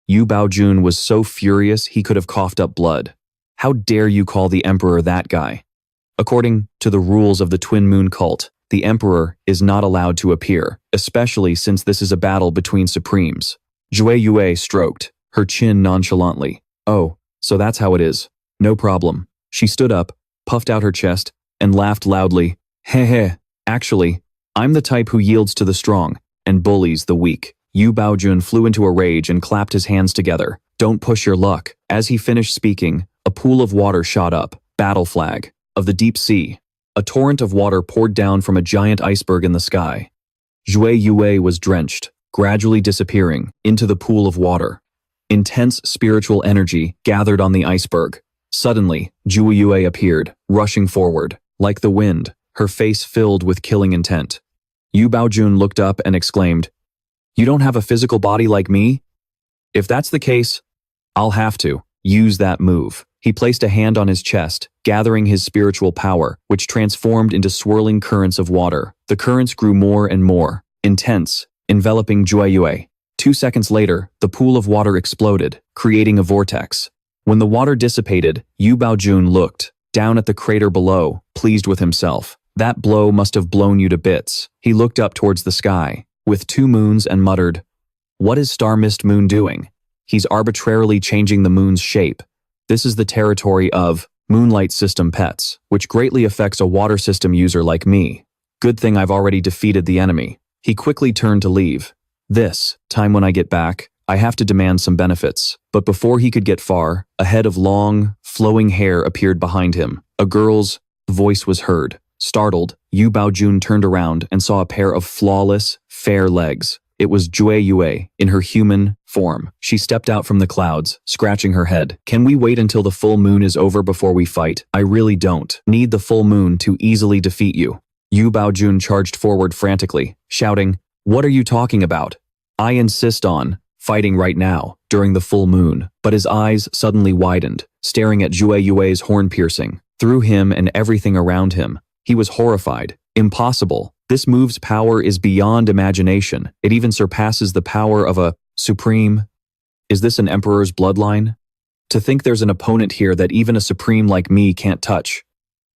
Yu Baojun was so furious he could have coughed up blood. How dare you call the Emperor that guy? According to the rules of the Twin Moon cult, the Emperor is not allowed to appear, especially since this is a battle between Supremes. Zhuwei Yue stroked her chin nonchalantly. Oh, so that's how it is. No problem. She stood up, puffed out her chest, and laughed loudly. Heh heh, actually, I'm the type who yields to the strong and bullies the weak. Yu Baojun flew into a rage and clapped his hands together. Don't push your luck. As he finished speaking, a pool of water shot up. Battle flag. Of the deep sea. A torrent of water poured down from a giant iceberg in the sky. Zhui Yue was drenched, gradually disappearing into the pool of water. Intense spiritual energy gathered on the iceberg. Suddenly, Zhui Yue appeared, rushing forward. Like the wind, her face filled with killing intent. Yu Baojun looked up and exclaimed, "You don't have a physical body like me? If that's the case, I'll have to use that move." He placed a hand on his chest, gathering his spiritual power, which transformed into swirling currents of water. The currents grew more and more intense, enveloping Zhui Yue. 2 seconds later, the pool of water exploded, creating a vortex. When the water dissipated, Yu Baojun looked down at the crater below, pleased with himself. That blow must have blown you to bits. He looked up towards the sky, with 2 moons, and muttered, "What is Star Mist Moon doing? He's arbitrarily changing the moon's shape. This is the territory of Moonlight System pets, which greatly affects a water system user like me. Good thing I've already defeated the enemy." He quickly turned to leave. This time when I get back, I have to demand some benefits. But before he could get far, a head of long, flowing hair appeared behind him. A girl's voice was heard. Startled, Yu Baojun turned around and saw a pair of flawless, fair legs. It was Zhui Yue, in her human form. She stepped out from the clouds, scratching her head. "Can we wait until the full moon is over before we fight? I really don't need the full moon to easily defeat you." Yu Baojun charged forward frantically, shouting, "What are you talking about? I insist on fighting right now, during the full moon." But his eyes suddenly widened, staring at Zhui Yue's horn piercing. Through him and everything around him, he was horrified. Impossible. This move's power is beyond imagination. It even surpasses the power of a supreme. Is this an emperor's bloodline? To think there's an opponent here that even a supreme like me can't touch.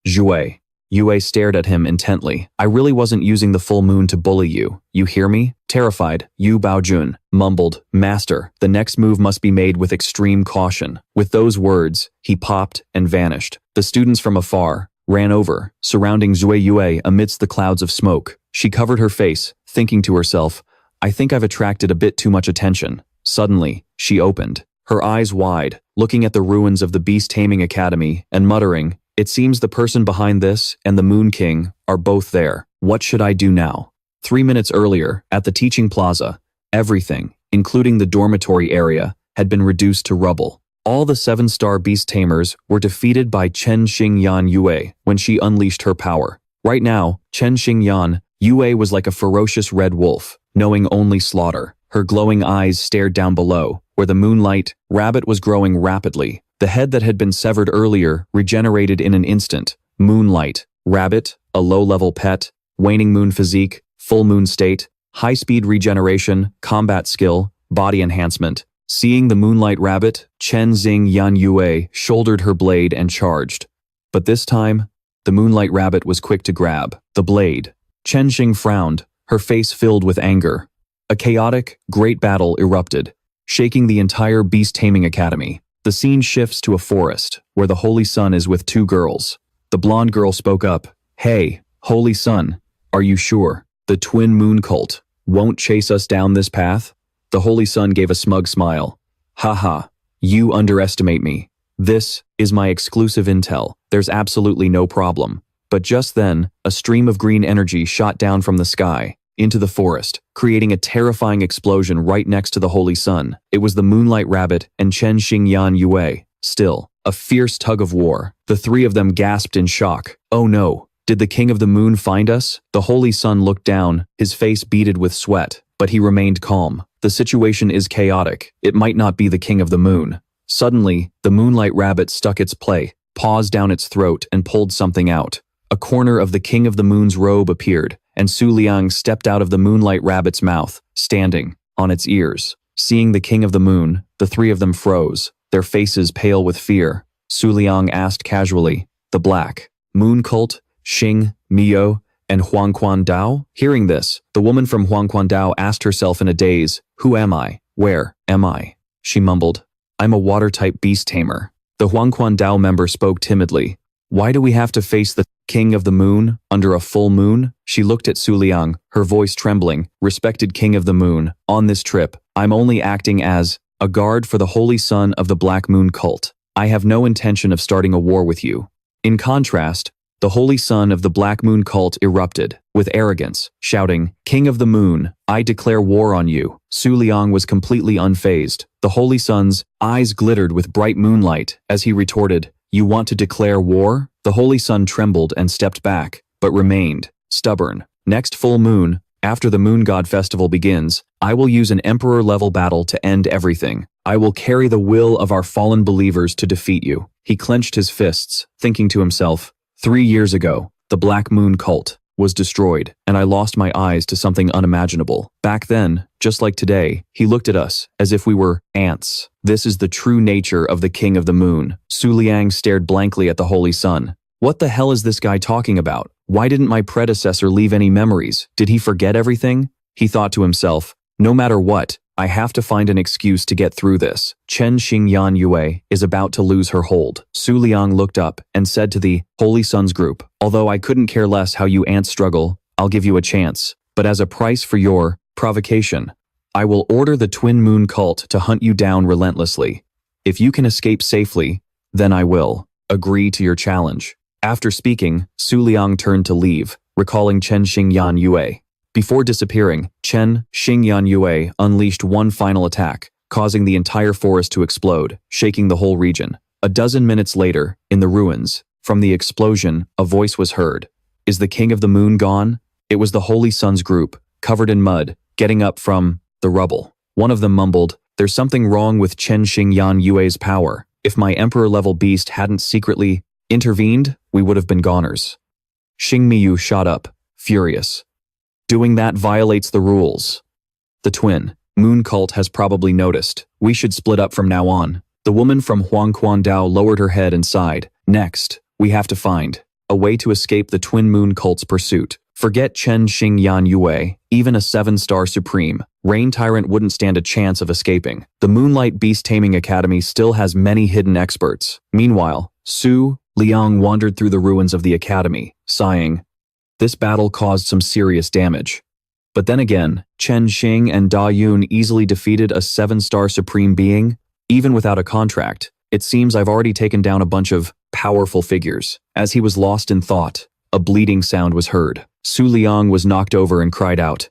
Zhui Yue stared at him intently. "I really wasn't using the full moon to bully you. You hear me?" Terrified, Yu Baojun mumbled, "Master, the next move must be made with extreme caution." With those words, he popped and vanished. The students from afar ran over, surrounding Zhui Yue amidst the clouds of smoke. She covered her face, thinking to herself, "I think I've attracted a bit too much attention." Suddenly, she opened, her eyes wide, looking at the ruins of the Beast Taming Academy and muttering, "It seems the person behind this and the Moon King are both there. What should I do now?" 3 minutes earlier, at the teaching plaza, everything, including the dormitory area, had been reduced to rubble. All the 7-star beast tamers were defeated by Chen Xingyan Yue when she unleashed her power. Right now, Chen Xingyan Yue was like a ferocious red wolf, knowing only slaughter. Her glowing eyes stared down below, where the moonlight rabbit was growing rapidly. The head that had been severed earlier regenerated in an instant. Moonlight rabbit, a low-level pet, waning moon physique, full moon state, high-speed regeneration, combat skill, body enhancement. Seeing the moonlight rabbit, Chen Xingyan Yue shouldered her blade and charged. But this time, the moonlight rabbit was quick to grab the blade. Chen Xing frowned, her face filled with anger. A chaotic, great battle erupted, shaking the entire Beast Taming Academy. The scene shifts to a forest, where the Holy Sun is with 2 girls. The blonde girl spoke up, "Hey, Holy Sun, are you sure the twin moon cult won't chase us down this path?" The Holy Sun gave a smug smile. "Haha, you underestimate me. This is my exclusive intel. There's absolutely no problem." But just then, a stream of green energy shot down from the sky into the forest, creating a terrifying explosion right next to the Holy Sun. It was the Moonlight Rabbit and Chen Xingyan Yue. Still, a fierce tug of war. The 3 of them gasped in shock. "Oh no, did the King of the Moon find us?" The Holy Sun looked down, his face beaded with sweat, but he remained calm. "The situation is chaotic. It might not be the King of the Moon." Suddenly, the Moonlight Rabbit stuck its paws down its throat and pulled something out. A corner of the King of the Moon's robe appeared, and Su Liang stepped out of the Moonlight Rabbit's mouth, standing on its ears. Seeing the King of the Moon, the 3 of them froze, their faces pale with fear. Su Liang asked casually, "The Black Moon Cult, Xing, Mio, and Huangquan Dao?" Hearing this, the woman from Huangquan Dao asked herself in a daze, "Who am I? Where am I?" She mumbled, "I'm a water-type beast tamer." The Huangquan Dao member spoke timidly, "Why do we have to face the King of the Moon, under a full moon? She looked at Su Liang, her voice trembling. Respected King of the Moon, on this trip, I'm only acting as a guard for the holy son of the Black Moon cult. I have no intention of starting a war with you. In contrast, the holy son of the Black Moon cult erupted, with arrogance, shouting, King of the Moon, I declare war on you. Su Liang was completely unfazed. The holy son's eyes glittered with bright moonlight as he retorted, You want to declare war? The holy son trembled and stepped back, but remained stubborn. Next full moon, after the Moon God Festival begins, I will use an emperor-level battle to end everything. I will carry the will of our fallen believers to defeat you. He clenched his fists, thinking to himself, 3 years ago, the Black Moon cult was destroyed, and I lost my eyes to something unimaginable. Back then, just like today, he looked at us as if we were ants. This is the true nature of the King of the Moon. Su Liang stared blankly at the holy sun. What the hell is this guy talking about? Why didn't my predecessor leave any memories? Did he forget everything? He thought to himself, no matter what, I have to find an excuse to get through this. Chen Xingyan Yue is about to lose her hold. Su Liang looked up and said to the Holy Sons group, although I couldn't care less how you ants struggle, I'll give you a chance. But as a price for your provocation, I will order the Twin Moon cult to hunt you down relentlessly. If you can escape safely, then I will agree to your challenge. After speaking, Su Liang turned to leave, recalling Chen Xingyan Yue. Before disappearing, Chen Xingyan Yue unleashed one final attack, causing the entire forest to explode, shaking the whole region. A dozen minutes later, in the ruins, from the explosion, a voice was heard. Is the King of the Moon gone? It was the Holy Sons group, covered in mud, getting up from the rubble. One of them mumbled, There's something wrong with Chen Xingyan Yue's power. If my emperor-level beast hadn't secretly intervened, we would have been goners. Xing Miyu shot up, furious. Doing that violates the rules. The Twin Moon cult has probably noticed. We should split up from now on. The woman from Huangquandao lowered her head and sighed. Next, we have to find a way to escape the Twin Moon cult's pursuit. Forget Chen Xingyan Yue, even a 7-star supreme. Rain Tyrant wouldn't stand a chance of escaping. The Moonlight Beast Taming Academy still has many hidden experts. Meanwhile, Su Liang wandered through the ruins of the academy, sighing. This battle caused some serious damage. But then again, Chen Xing and Da Yun easily defeated a 7-star supreme being. Even without a contract, it seems I've already taken down a bunch of powerful figures. As he was lost in thought, a bleeding sound was heard. Su Liang was knocked over and cried out.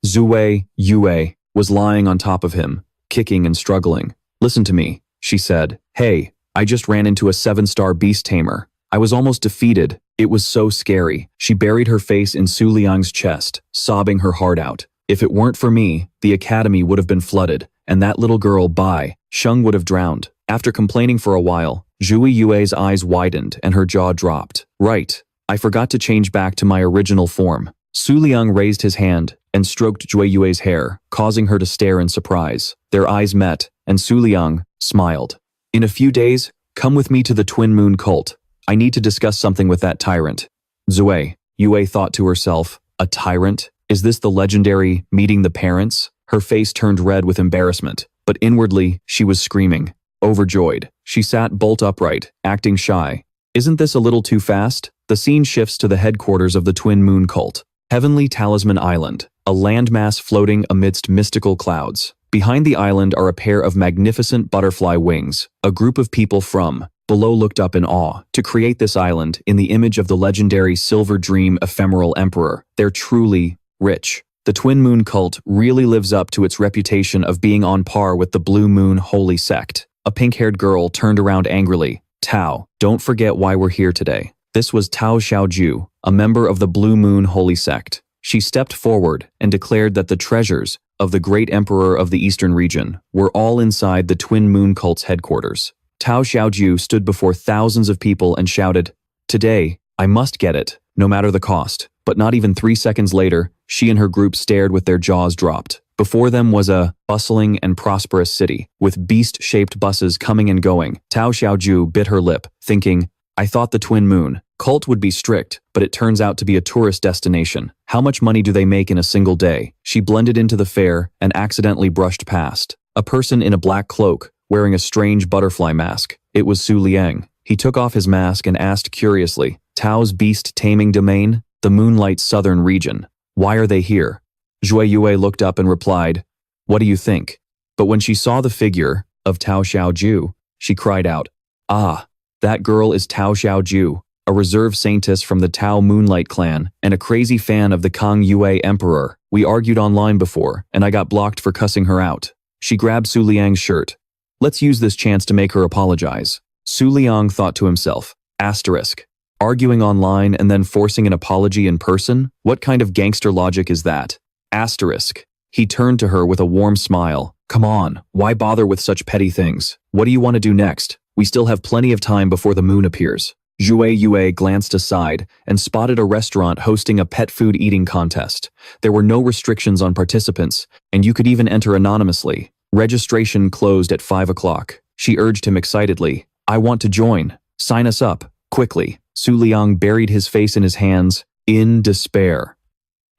Zue Yue was lying on top of him, kicking and struggling. Listen to me, she said. Hey, I just ran into a 7-star beast tamer. I was almost defeated. It was so scary. She buried her face in Su Liang's chest, sobbing her heart out. If it weren't for me, the academy would have been flooded, and that little girl, Bai Sheng, would have drowned. After complaining for a while, Zhui Yue's eyes widened and her jaw dropped. Right, I forgot to change back to my original form. Su Liang raised his hand and stroked Zhui Yue's hair, causing her to stare in surprise. Their eyes met, and Su Liang smiled. In a few days, come with me to the Twin Moon cult. I need to discuss something with that tyrant. Zue Yue thought to herself, a tyrant? Is this the legendary meeting the parents? Her face turned red with embarrassment, but inwardly, she was screaming. Overjoyed, she sat bolt upright, acting shy. Isn't this a little too fast? The scene shifts to the headquarters of the Twin Moon cult. Heavenly Talisman Island, a landmass floating amidst mystical clouds. Behind the island are a pair of magnificent butterfly wings. A group of people from below looked up in awe to create this island in the image of the legendary Silver Dream Ephemeral Emperor. They're truly rich. The Twin Moon cult really lives up to its reputation of being on par with the Blue Moon Holy Sect. A pink-haired girl turned around angrily. Tao, don't forget why we're here today. This was Tao Xiaoju, a member of the Blue Moon Holy Sect. She stepped forward and declared that the treasures of the great emperor of the eastern region were all inside the Twin Moon cult's headquarters. Tao Xiaoju stood before thousands of people and shouted, Today, I must get it, no matter the cost. But not even 3 seconds later, she and her group stared with their jaws dropped. Before them was a bustling and prosperous city, with beast-shaped buses coming and going. Tao Xiaoju bit her lip, thinking, I thought the Twin Moon cult would be strict, but it turns out to be a tourist destination. How much money do they make in a single day? She blended into the fair and accidentally brushed past a person in a black cloak, wearing a strange butterfly mask. It was Su Liang. He took off his mask and asked curiously, Tao's beast taming domain, the Moonlight's southern region. Why are they here? Zhui Yue looked up and replied, what do you think? But when she saw the figure of Tao Xiaoju, she cried out, ah, that girl is Tao Xiaoju, a reserve saintess from the Tao Moonlight clan and a crazy fan of the Kang Yue emperor. We argued online before, and I got blocked for cussing her out. She grabbed Su Liang's shirt. Let's use this chance to make her apologize. Su Liang thought to himself, asterisk. Arguing online and then forcing an apology in person? What kind of gangster logic is that? Asterisk. He turned to her with a warm smile. Come on, why bother with such petty things? What do you want to do next? We still have plenty of time before the moon appears. Zhui Yue glanced aside and spotted a restaurant hosting a pet food eating contest. There were no restrictions on participants, and you could even enter anonymously. Registration closed at 5 o'clock. She urged him excitedly, I want to join. Sign us up, quickly. Su Liang buried his face in his hands, in despair.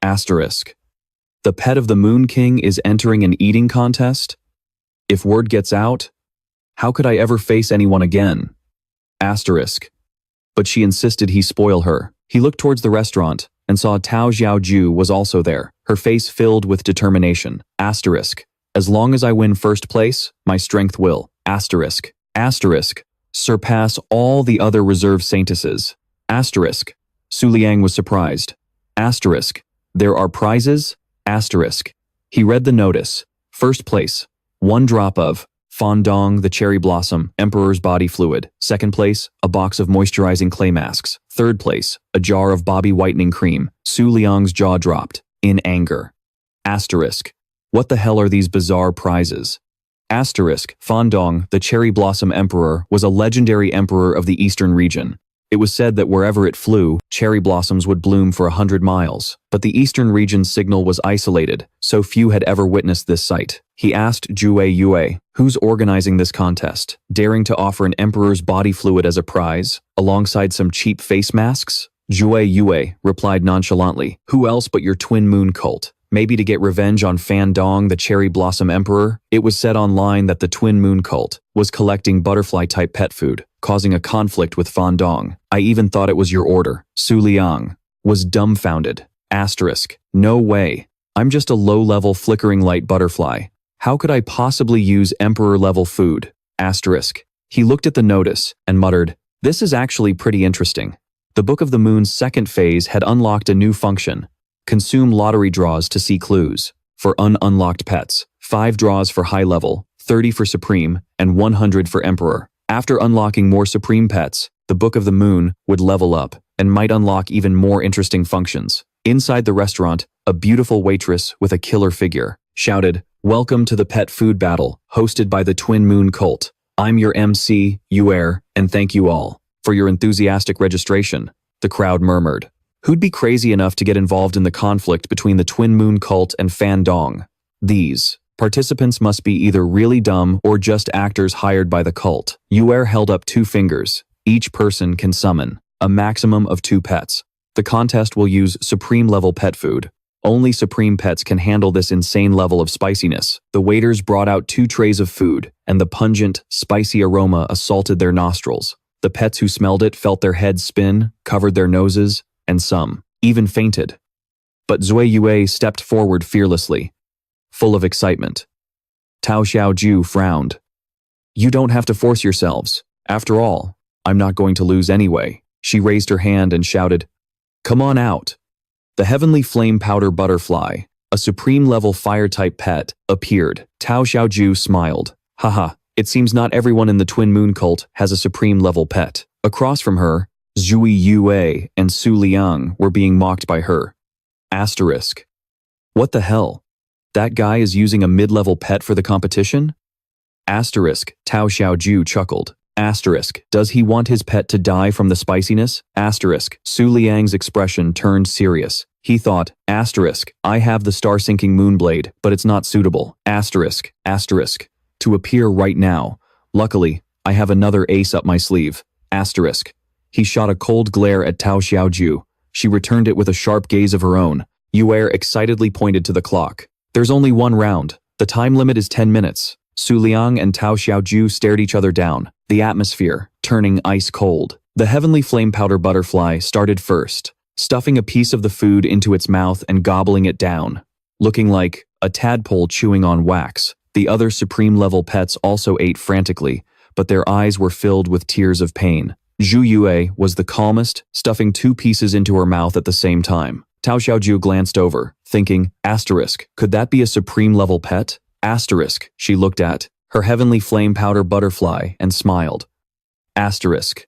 Asterisk. The pet of the Moon King is entering an eating contest? If word gets out, how could I ever face anyone again? Asterisk. But she insisted he spoil her. He looked towards the restaurant and saw Tao Xiaoju was also there, her face filled with determination. Asterisk. As long as I win first place, my strength will. Asterisk. Asterisk. Surpass all the other reserve saintesses. Asterisk. Su Liang was surprised. Asterisk. There are prizes? Asterisk. He read the notice. First place, 1 drop of Fondong, the cherry blossom, Emperor's body fluid. Second place, a box of moisturizing clay masks. Third place, a jar of Bobby whitening cream. Su Liang's jaw dropped, in anger. Asterisk. What the hell are these bizarre prizes? Asterisk. Fondong, the cherry blossom emperor, was a legendary emperor of the eastern region. It was said that wherever it flew, cherry blossoms would bloom for 100 miles. But the eastern region's signal was isolated, so few had ever witnessed this sight. He asked Zhui Yue, who's organizing this contest, daring to offer an emperor's body fluid as a prize, alongside some cheap face masks? Zhui Yue replied nonchalantly, who else but your twin moon cult? Maybe to get revenge on Fandong, the cherry blossom emperor? It was said online that the twin moon cult was collecting butterfly-type pet food, causing a conflict with Fandong. I even thought it was your order. Su Liang was dumbfounded. Asterisk. No way. I'm just a low-level flickering light butterfly. How could I possibly use emperor-level food? Asterisk. He looked at the notice and muttered, this is actually pretty interesting. The Book of the Moon's second phase had unlocked a new function. Consume lottery draws to see clues. For unlocked pets, 5 draws for high level, 30 for supreme, and 100 for emperor. After unlocking more supreme pets, the Book of the Moon would level up and might unlock even more interesting functions. Inside the restaurant, a beautiful waitress with a killer figure shouted, welcome to the pet food battle, hosted by the Twin Moon Cult. I'm your MC, Yuer, and thank you all for your enthusiastic registration. The crowd murmured. Who'd be crazy enough to get involved in the conflict between the Twin Moon Cult and Fandong? These participants must be either really dumb or just actors hired by the cult. Yuer held up 2 fingers. Each person can summon a maximum of 2 pets. The contest will use supreme-level pet food. Only supreme pets can handle this insane level of spiciness. The waiters brought out 2 trays of food, and the pungent, spicy aroma assaulted their nostrils. The pets who smelled it felt their heads spin, covered their noses, and some even fainted. But Zhui Yue stepped forward fearlessly, full of excitement. Tao Xiaoju frowned. You don't have to force yourselves. After all, I'm not going to lose anyway. She raised her hand and shouted, come on out. The heavenly flame powder butterfly, a supreme-level fire-type pet, appeared. Tao Xiaoju smiled. Haha, it seems not everyone in the Twin Moon Cult has a supreme-level pet. Across from her, Zhui Yue and Su Liang were being mocked by her. Asterisk. What the hell? That guy is using a mid-level pet for the competition? Asterisk. Tao Xiaoju chuckled. Asterisk. Does he want his pet to die from the spiciness? Asterisk. Su Liang's expression turned serious. He thought, asterisk, I have the star-sinking moonblade, but it's not suitable. Asterisk. Asterisk. To appear right now. Luckily, I have another ace up my sleeve. Asterisk. He shot a cold glare at Tao Xiaoju. She returned it with a sharp gaze of her own. Yuer excitedly pointed to the clock. There's only 1 round. The time limit is 10 minutes. Su Liang and Tao Xiaoju stared each other down, the atmosphere turning ice cold. The heavenly flame powder butterfly started first, stuffing a piece of the food into its mouth and gobbling it down, looking like a tadpole chewing on wax. The other supreme-level pets also ate frantically, but their eyes were filled with tears of pain. Zhu Yue was the calmest, stuffing 2 pieces into her mouth at the same time. Tao Xiaoju glanced over, thinking, asterisk, could that be a supreme-level pet? Asterisk, she looked at her heavenly flame powder butterfly and smiled. Asterisk.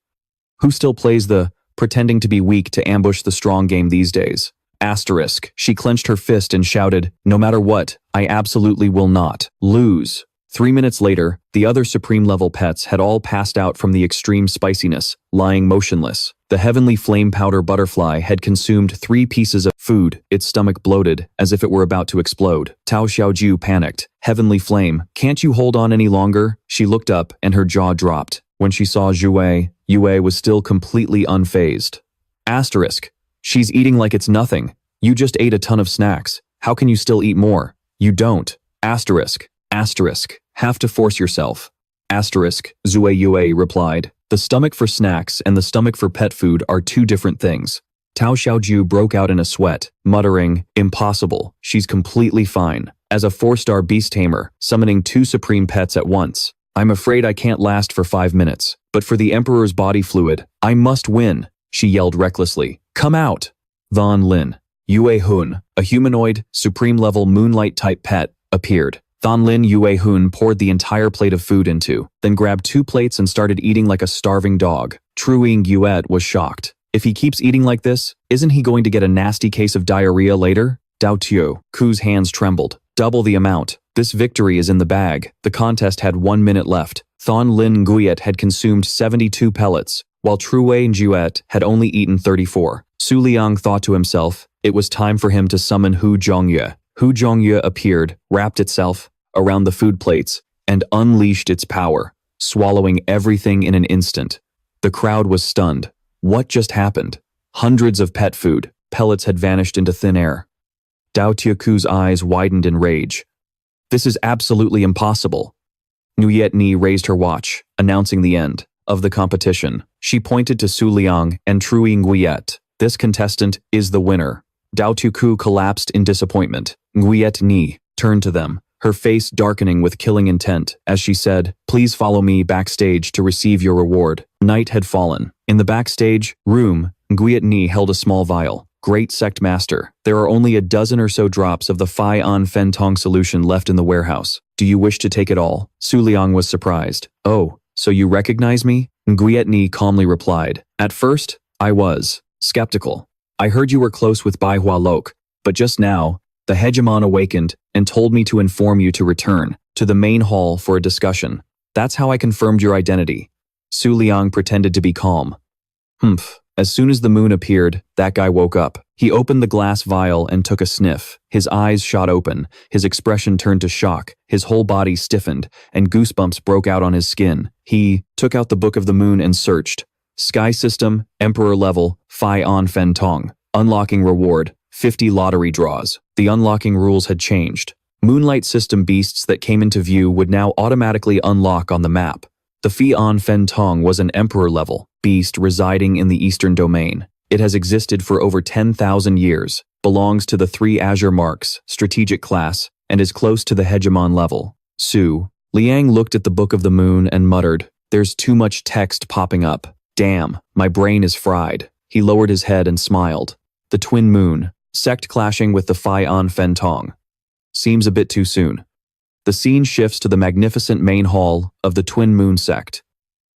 Who still plays the pretending to be weak to ambush the strong game these days? Asterisk. She clenched her fist and shouted, no matter what, I absolutely will not lose. 3 minutes later, the other supreme-level pets had all passed out from the extreme spiciness, lying motionless. The heavenly flame powder butterfly had consumed 3 pieces of food, its stomach bloated, as if it were about to explode. Tao Xiaoju panicked. Heavenly flame, can't you hold on any longer? She looked up, and her jaw dropped. When she saw Yue was still completely unfazed. Asterisk. She's eating like it's nothing. You just ate a ton of snacks. How can you still eat more? You don't. Asterisk. Asterisk. Have to force yourself. Asterisk. Yue replied. The stomach for snacks and the stomach for pet food are 2 different things. Tao Xiaoju broke out in a sweat, muttering, impossible, she's completely fine. As a 4-star beast tamer, summoning 2 supreme pets at once. I'm afraid I can't last for 5 minutes, but for the Emperor's body fluid, I must win, she yelled recklessly. Come out! Van Lin. Yue Hun, a humanoid, supreme-level moonlight-type pet, appeared. Van Lin Yue Hun poured the entire plate of food into, then grabbed 2 plates and started eating like a starving dog. Truing Yuet was shocked. If he keeps eating like this, isn't he going to get a nasty case of diarrhea later? Dao Tuo, Ku's hands trembled. Double the amount. This victory is in the bag. The contest had 1 minute left. Thon Lin Nguyen had consumed 72 pellets, while True Juet had only eaten 34. Su Liang thought to himself, it was time for him to summon Hu Zhongye. Hu Zhongye appeared, wrapped itself around the food plates, and unleashed its power, swallowing everything in an instant. The crowd was stunned. What just happened? Hundreds of pet food pellets had vanished into thin air. Dao Tiaku's eyes widened in rage. This is absolutely impossible. Nguyet Ni raised her watch, announcing the end of the competition. She pointed to Su Liang and Trui Nguyet. This contestant is the winner. Dao Tiaku collapsed in disappointment. Nguyet Ni turned to them, her face darkening with killing intent, as she said, please follow me backstage to receive your reward. Night had fallen. In the backstage room, Nguyet Ni held a small vial. Great Sect Master, there are only a dozen or so drops of the Phi An Fen Tong solution left in the warehouse. Do you wish to take it all? Su Liang was surprised. Oh, so you recognize me? Nguyet Ni calmly replied. At first, I was skeptical. I heard you were close with Bai Hua Lok, but just now, the hegemon awakened and told me to inform you to return to the main hall for a discussion. That's how I confirmed your identity. Su Liang pretended to be calm. Humph. As soon as the moon appeared, that guy woke up. He opened the glass vial and took a sniff. His eyes shot open, his expression turned to shock, his whole body stiffened, and goosebumps broke out on his skin. He took out the Book of the Moon and searched. Sky System, Emperor Level, Phi An Fen Tong. Unlocking reward, 50 lottery draws. The unlocking rules had changed. Moonlight System beasts that came into view would now automatically unlock on the map. The Phi An Fen Tong was an Emperor level beast residing in the Eastern Domain. It has existed for over 10,000 years, belongs to the 3 Azure Marks, strategic class, and is close to the hegemon level. Su Liang looked at the Book of the Moon and muttered, there's too much text popping up. Damn, my brain is fried. He lowered his head and smiled. The Twin Moon, sect clashing with the Phi An Fen Tong. Seems a bit too soon. The scene shifts to the magnificent main hall of the Twin Moon sect.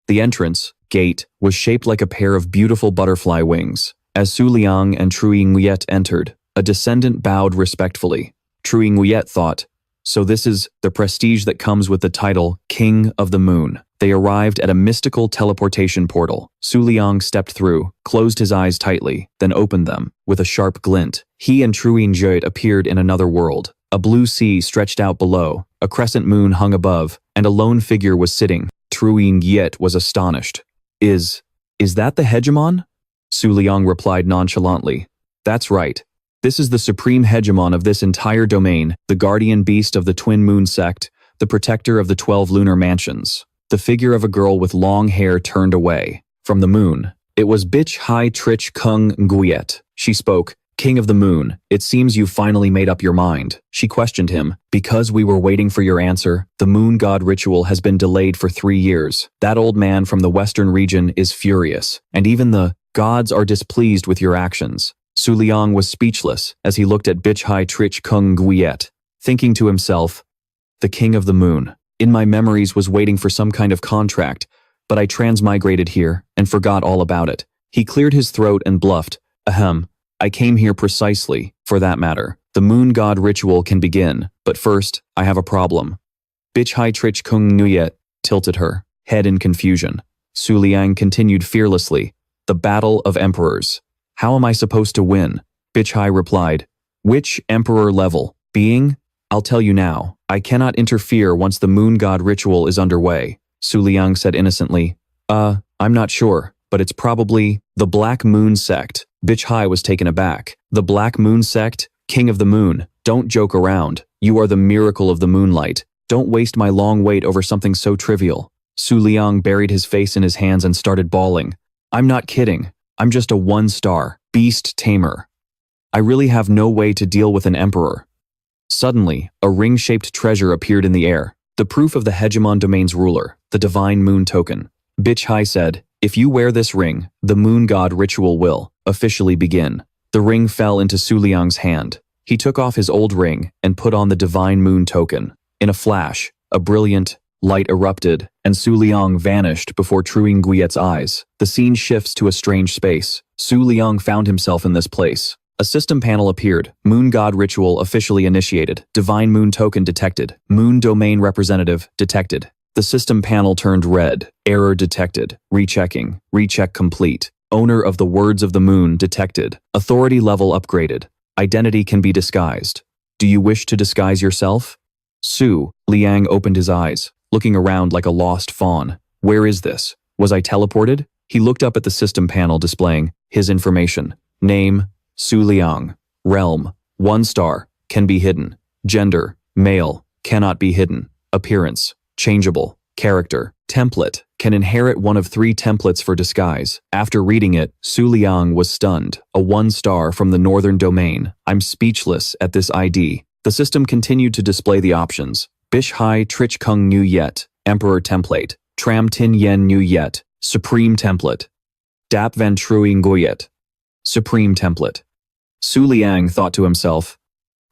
The entrance, gate, was shaped like a pair of beautiful butterfly wings. As Su Liang and Trui Nguyet entered, a descendant bowed respectfully. Trui Nguyet thought, so this is the prestige that comes with the title King of the Moon. They arrived at a mystical teleportation portal. Su Liang stepped through, closed his eyes tightly, then opened them, with a sharp glint. He and Trui Nguyet appeared in another world. A blue sea stretched out below, a crescent moon hung above, and a lone figure was sitting. Trui Nguyet was astonished. Is that the hegemon? Su Liang replied nonchalantly. That's right. This is the supreme hegemon of this entire domain, the guardian beast of the Twin Moon sect, the protector of the 12 lunar mansions. The figure of a girl with long hair turned away from the moon, It was Bitch Hai Trich Kung Nguyet. She spoke. King of the Moon, it seems you finally made up your mind. She questioned him. Because we were waiting for your answer, the Moon God ritual has been delayed for 3 years. That old man from the western region is furious, and even the gods are displeased with your actions. Su Liang was speechless as he looked at Bitch Hai Trich Kung Nguyet, thinking to himself, the King of the Moon, in my memories was waiting for some kind of contract, but I transmigrated here and forgot all about it. He cleared his throat and bluffed, ahem. I came here precisely, for that matter. The Moon God ritual can begin, but first, I have a problem. Bitch Hai Trich Kung Nguyet tilted her head in confusion. Su Liang continued fearlessly, the battle of emperors. How am I supposed to win? Bitch Hai replied, which emperor level? Being? I'll tell you now, I cannot interfere once the Moon God ritual is underway. Su Liang said innocently, I'm not sure, but it's probably the Black Moon sect. Bitch Hai was taken aback. The Black Moon sect? King of the Moon, don't joke around. You are the miracle of the moonlight. Don't waste my long wait over something so trivial. Su Liang buried his face in his hands and started bawling. I'm not kidding. I'm just a 1-star beast tamer. I really have no way to deal with an emperor. Suddenly, a ring-shaped treasure appeared in the air. The proof of the hegemon domain's ruler, the divine moon token. Bitch Hai said, if you wear this ring, the Moon God ritual will officially begin. The ring fell into Su Liang's hand. He took off his old ring and put on the divine moon token. In a flash, a brilliant light erupted, and Su Liang vanished before Truing Guyet's eyes. The scene shifts to a strange space. Su Liang found himself in this place. A system panel appeared. Moon God ritual officially initiated. Divine moon token detected. Moon domain representative detected. The system panel turned red. Error detected. Rechecking. Recheck complete. Owner of the words of the moon detected. Authority level upgraded. Identity can be disguised. Do you wish to disguise yourself? Su Liang opened his eyes, looking around like a lost fawn. Where is this? Was I teleported? He looked up at the system panel displaying his information. Name, Su Liang. Realm, 1-star, can be hidden. Gender, male, cannot be hidden. Appearance, changeable. Character, template, can inherit one of 3 templates for disguise. After reading it, Su Liang was stunned. A 1-star from the northern domain. I'm speechless at this ID. The system continued to display the options. Bish Hai Trich Kung Nu Yet, Emperor Template. Tram Tin Yen Nu Yet, Supreme Template. Dap Van Truing Goyet, Supreme Template. Su Liang thought to himself,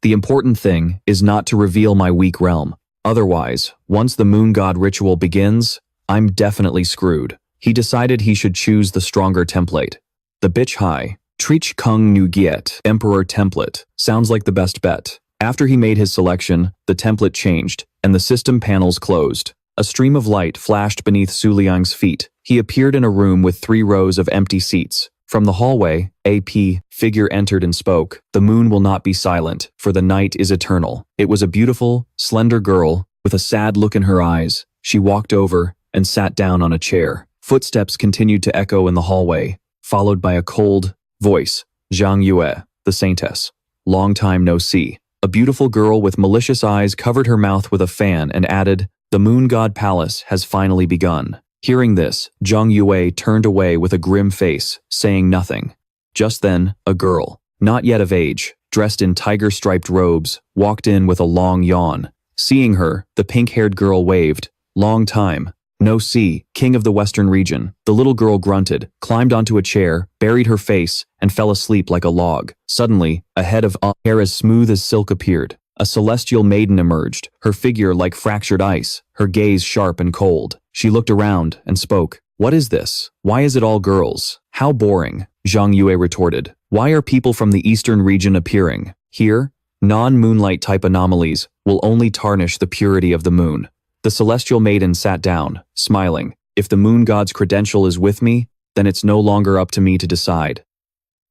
the important thing is not to reveal my weak realm. Otherwise, once the Moon God ritual begins, I'm definitely screwed. He decided he should choose the stronger template. The Bitch Hai Trich Kung Nu Giet Emperor Template sounds like the best bet. After he made his selection, the template changed, and the system panels closed. A stream of light flashed beneath Su Liang's feet. He appeared in a room with 3 rows of empty seats. From the hallway, a figure entered and spoke. The moon will not be silent, for the night is eternal. It was a beautiful, slender girl with a sad look in her eyes. She walked over and sat down on a chair. Footsteps continued to echo in the hallway, followed by a cold voice. Zhang Yue, the saintess. Long time no see. A beautiful girl with malicious eyes covered her mouth with a fan and added, the Moon God Palace has finally begun. Hearing this, Zhang Yue turned away with a grim face, saying nothing. Just then, a girl, not yet of age, dressed in tiger-striped robes, walked in with a long yawn. Seeing her, the pink-haired girl waved. Long time. No see, king of the western region. The little girl grunted, climbed onto a chair, buried her face, and fell asleep like a log. Suddenly, a head of hair as smooth as silk appeared. A celestial maiden emerged, her figure like fractured ice, her gaze sharp and cold. She looked around and spoke. What is this? Why is it all girls? How boring, Zhang Yue retorted. Why are people from the eastern region appearing? Here, non-moonlight type anomalies will only tarnish the purity of the moon. The celestial maiden sat down, smiling. If the moon god's credential is with me, then it's no longer up to me to decide.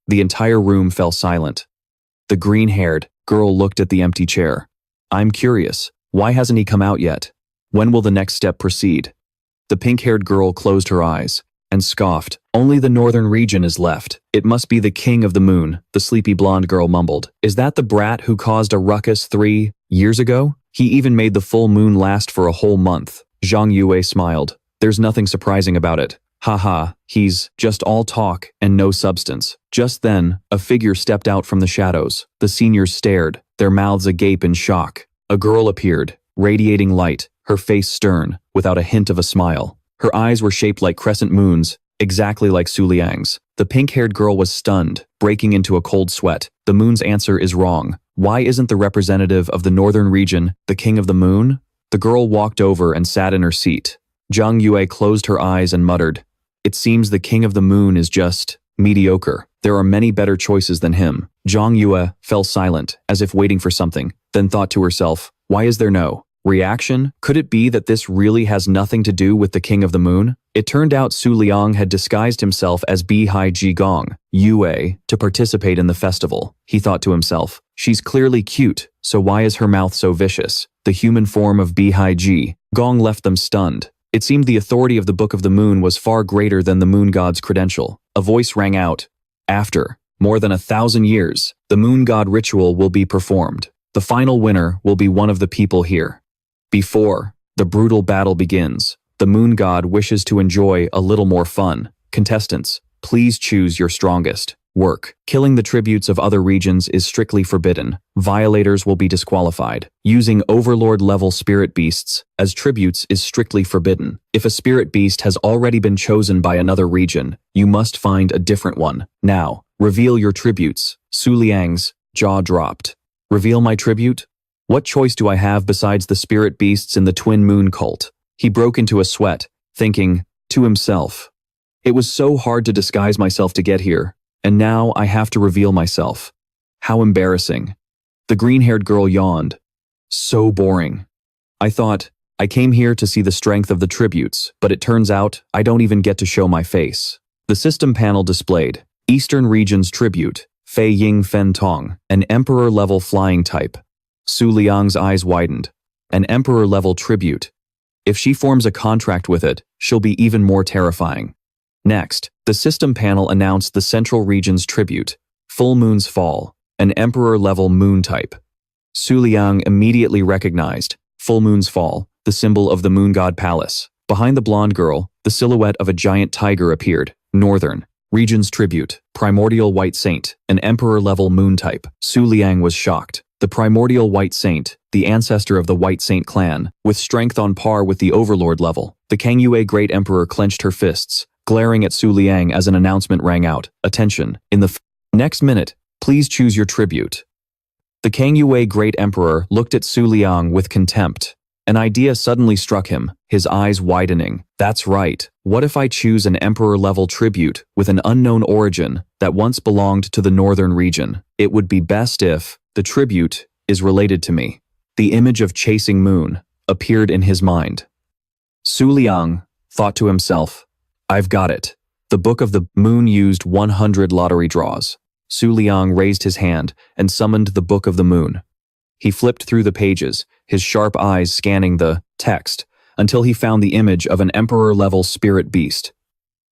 The entire room fell silent. The green-haired girl looked at the empty chair. I'm curious, why hasn't he come out yet? When will the next step proceed? The pink-haired girl closed her eyes and scoffed. Only the northern region is left. It must be the king of the moon, the sleepy blonde girl mumbled. Is that the brat who caused a ruckus 3 years ago? He even made the full moon last for a whole month. Zhang Yue smiled. There's nothing surprising about it. Haha, he's just all talk and no substance. Just then, a figure stepped out from the shadows. The seniors stared, their mouths agape in shock. A girl appeared, radiating light, her face stern, without a hint of a smile. Her eyes were shaped like crescent moons, exactly like Su Liang's. The pink-haired girl was stunned, breaking into a cold sweat. The moon's answer is wrong. Why isn't the representative of the northern region the king of the moon? The girl walked over and sat in her seat. Zhang Yue closed her eyes and muttered, "It seems the king of the moon is just mediocre. There are many better choices than him." Zhang Yue fell silent, as if waiting for something, then thought to herself, why is there no reaction? Could it be that this really has nothing to do with the king of the moon? It turned out Su Liang had disguised himself as Bihai Jigong, Yue, to participate in the festival. He thought to himself, she's clearly cute, so why is her mouth so vicious? The human form of Bihai Ji Gong left them stunned. It seemed the authority of the Book of the Moon was far greater than the moon god's credential. A voice rang out, "After more than 1,000 years, the moon god ritual will be performed. The final winner will be one of the people here. Before the brutal battle begins, the moon god wishes to enjoy a little more fun. Contestants, please choose your strongest work. Killing the tributes of other regions is strictly forbidden. Violators will be disqualified. Using overlord-level spirit beasts as tributes is strictly forbidden. If a spirit beast has already been chosen by another region, you must find a different one. Now, reveal your tributes." Su Liang's jaw dropped. "Reveal my tribute? What choice do I have besides the spirit beasts in the Twin Moon cult?" He broke into a sweat, thinking to himself, "It was so hard to disguise myself to get here, and now I have to reveal myself. How embarrassing." The green-haired girl yawned. "So boring. I thought, I came here to see the strength of the tributes, but it turns out I don't even get to show my face." The system panel displayed, Eastern Region's Tribute, Fei Ying Fen Tong, an Emperor-level flying type. Su Liang's eyes widened. An Emperor-level tribute. If she forms a contract with it, she'll be even more terrifying. Next, the system panel announced the Central Region's Tribute, Full Moon's Fall, an Emperor-level moon type. Su Liang immediately recognized Full Moon's Fall, the symbol of the Moon God Palace. Behind the blonde girl, the silhouette of a giant tiger appeared. Northern Region's Tribute, Primordial White Saint, an Emperor-level moon type. Su Liang was shocked. The Primordial White Saint, the ancestor of the White Saint clan, with strength on par with the Overlord level. The Kangyue Great Emperor clenched her fists, glaring at Su Liang as an announcement rang out. "Attention, in the next minute, please choose your tribute." The Kangyue Great Emperor looked at Su Liang with contempt. An idea suddenly struck him, his eyes widening. "That's right. What if I choose an Emperor-level tribute with an unknown origin that once belonged to the Northern region? It would be best if the tribute is related to me." The image of Chasing Moon appeared in his mind. Su Liang thought to himself, "I've got it." The Book of the Moon used 100 lottery draws. Su Liang raised his hand and summoned the Book of the Moon. He flipped through the pages, his sharp eyes scanning the text, until he found the image of an Emperor-level spirit beast.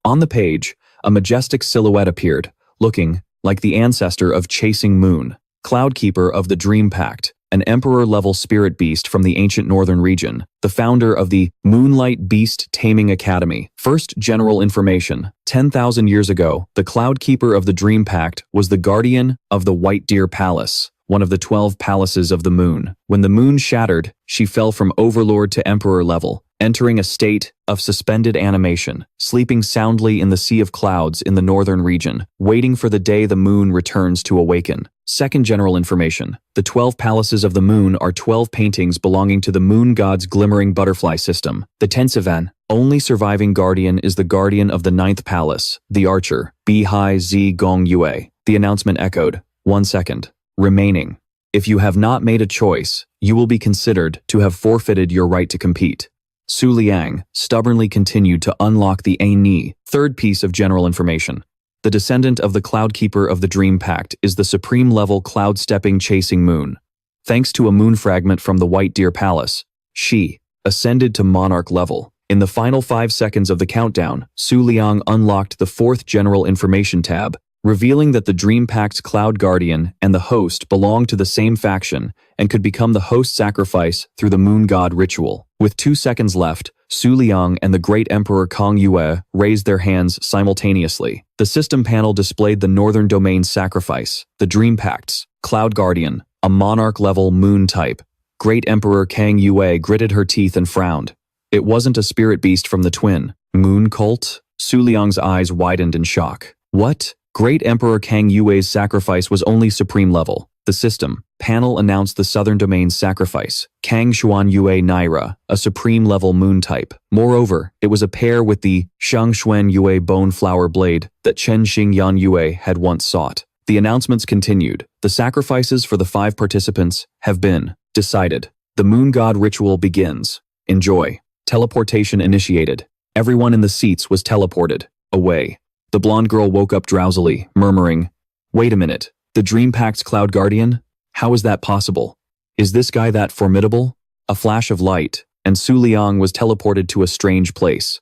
On the page, a majestic silhouette appeared, looking like the ancestor of Chasing Moon, Cloudkeeper of the Dream Pact, an Emperor-level spirit beast from the ancient northern region, the founder of the Moonlight Beast Taming Academy. First general information. 10,000 years ago, the Cloudkeeper of the Dream Pact was the guardian of the White Deer Palace, one of the 12 palaces of the moon. When the moon shattered, she fell from Overlord to Emperor level, entering a state of suspended animation, sleeping soundly in the sea of clouds in the northern region, waiting for the day the moon returns to awaken. Second general information. The 12 palaces of the moon are 12 paintings belonging to the Moon God's Glimmering Butterfly system. The Tensivan, only surviving guardian is the guardian of the 9th palace, the archer, Bihai Zi Gong Yue. The announcement echoed, 1 second. Remaining. If you have not made a choice, you will be considered to have forfeited your right to compete. Su Liang stubbornly continued to unlock the Ni. Third piece of general information. The descendant of the Cloudkeeper of the Dream Pact is the supreme-level cloud-stepping Chasing Moon. Thanks to a moon fragment from the White Deer Palace, she ascended to monarch level. In the final 5 seconds of the countdown, Su Liang unlocked the 4th general information tab, revealing that the Dream Pact's Cloud Guardian and the host belong to the same faction and could become the host sacrifice through the Moon God ritual. With 2 seconds left, Su Liang and the Great Emperor Kang Yue raised their hands simultaneously. The system panel displayed the Northern Domain's sacrifice, the Dream Pacts, Cloud Guardian, a monarch-level moon type. Great Emperor Kang Yue gritted her teeth and frowned. It wasn't a spirit beast from the twin moon cult? Su Liang's eyes widened in shock. What? Great Emperor Kang Yue's sacrifice was only supreme level. The system panel announced the Southern Domain's sacrifice, Kang Xuan Yue Naira, a supreme level moon type. Moreover, it was a pair with the Shang Xuan Yue bone flower blade that Chen Xing Yan Yue had once sought. The announcements continued. The sacrifices for the 5 participants have been decided. The Moon God ritual begins. Enjoy. Teleportation initiated. Everyone in the seats was teleported away. The blonde girl woke up drowsily, murmuring, "Wait a minute. The Dream Pact's Cloud Guardian? How is that possible? Is this guy that formidable?" A flash of light, and Su Liang was teleported to a strange place.